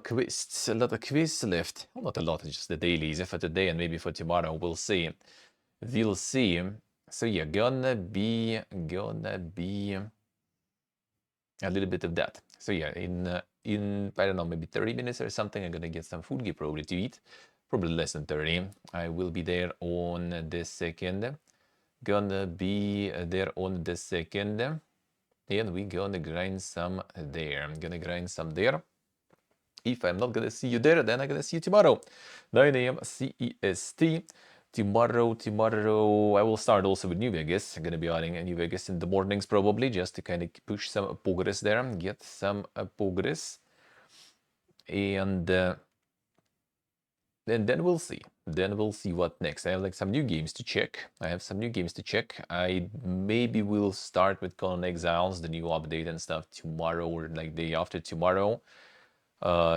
quests. A lot of quests left. Well, not a lot, it's just the dailies for today and maybe for tomorrow. We'll see. We'll see. So yeah, gonna be a little bit of that. So yeah, in I don't know, maybe 30 minutes or something, I'm gonna get some food probably to eat. Probably less than 30. I will be there on the second. Gonna be there on the second. And we gonna grind some there. I'm gonna grind some there. If I'm not gonna see you there, then I'm gonna see you tomorrow, 9 a.m. CEST. Tomorrow, I will start also with New Vegas. I'm gonna be adding New Vegas in the mornings probably, just to kind of push some progress there, get some progress, and then we'll see. Then we'll see what next. I have like some new games to check. I maybe will start with Conan Exiles, the new update and stuff tomorrow or like day after tomorrow.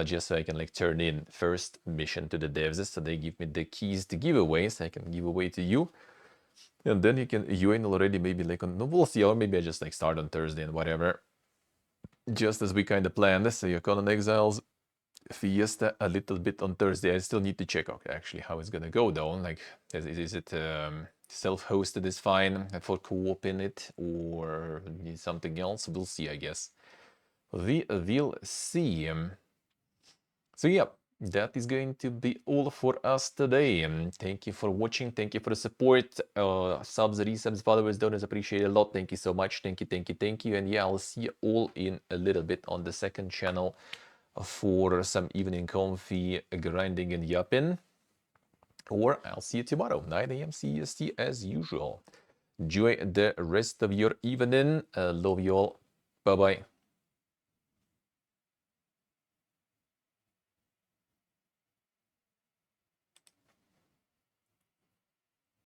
Just so I can like turn in first mission to the devs, so they give me the keys to give away, so I can give away to you, and then you can join already. Maybe like on, we'll see, or maybe I just like start on Thursday and whatever, just as we kind of planned. So your Conan Exiles Fiesta a little bit on Thursday. I still need to check okay actually how it's gonna go though. Like is it self-hosted is fine for co-op in it, or need something else? We'll see, I guess. We will see. So yeah, that is going to be all for us today. Thank you for watching. Thank you for the support. Subs, resubs, followers, donors, appreciate it a lot. Thank you so much. Thank you. And yeah, I'll see you all in a little bit on the second channel for some evening comfy grinding and yapping. Or I'll see you tomorrow, 9 a.m. CEST as usual. Enjoy the rest of your evening. Love you all. Bye-bye.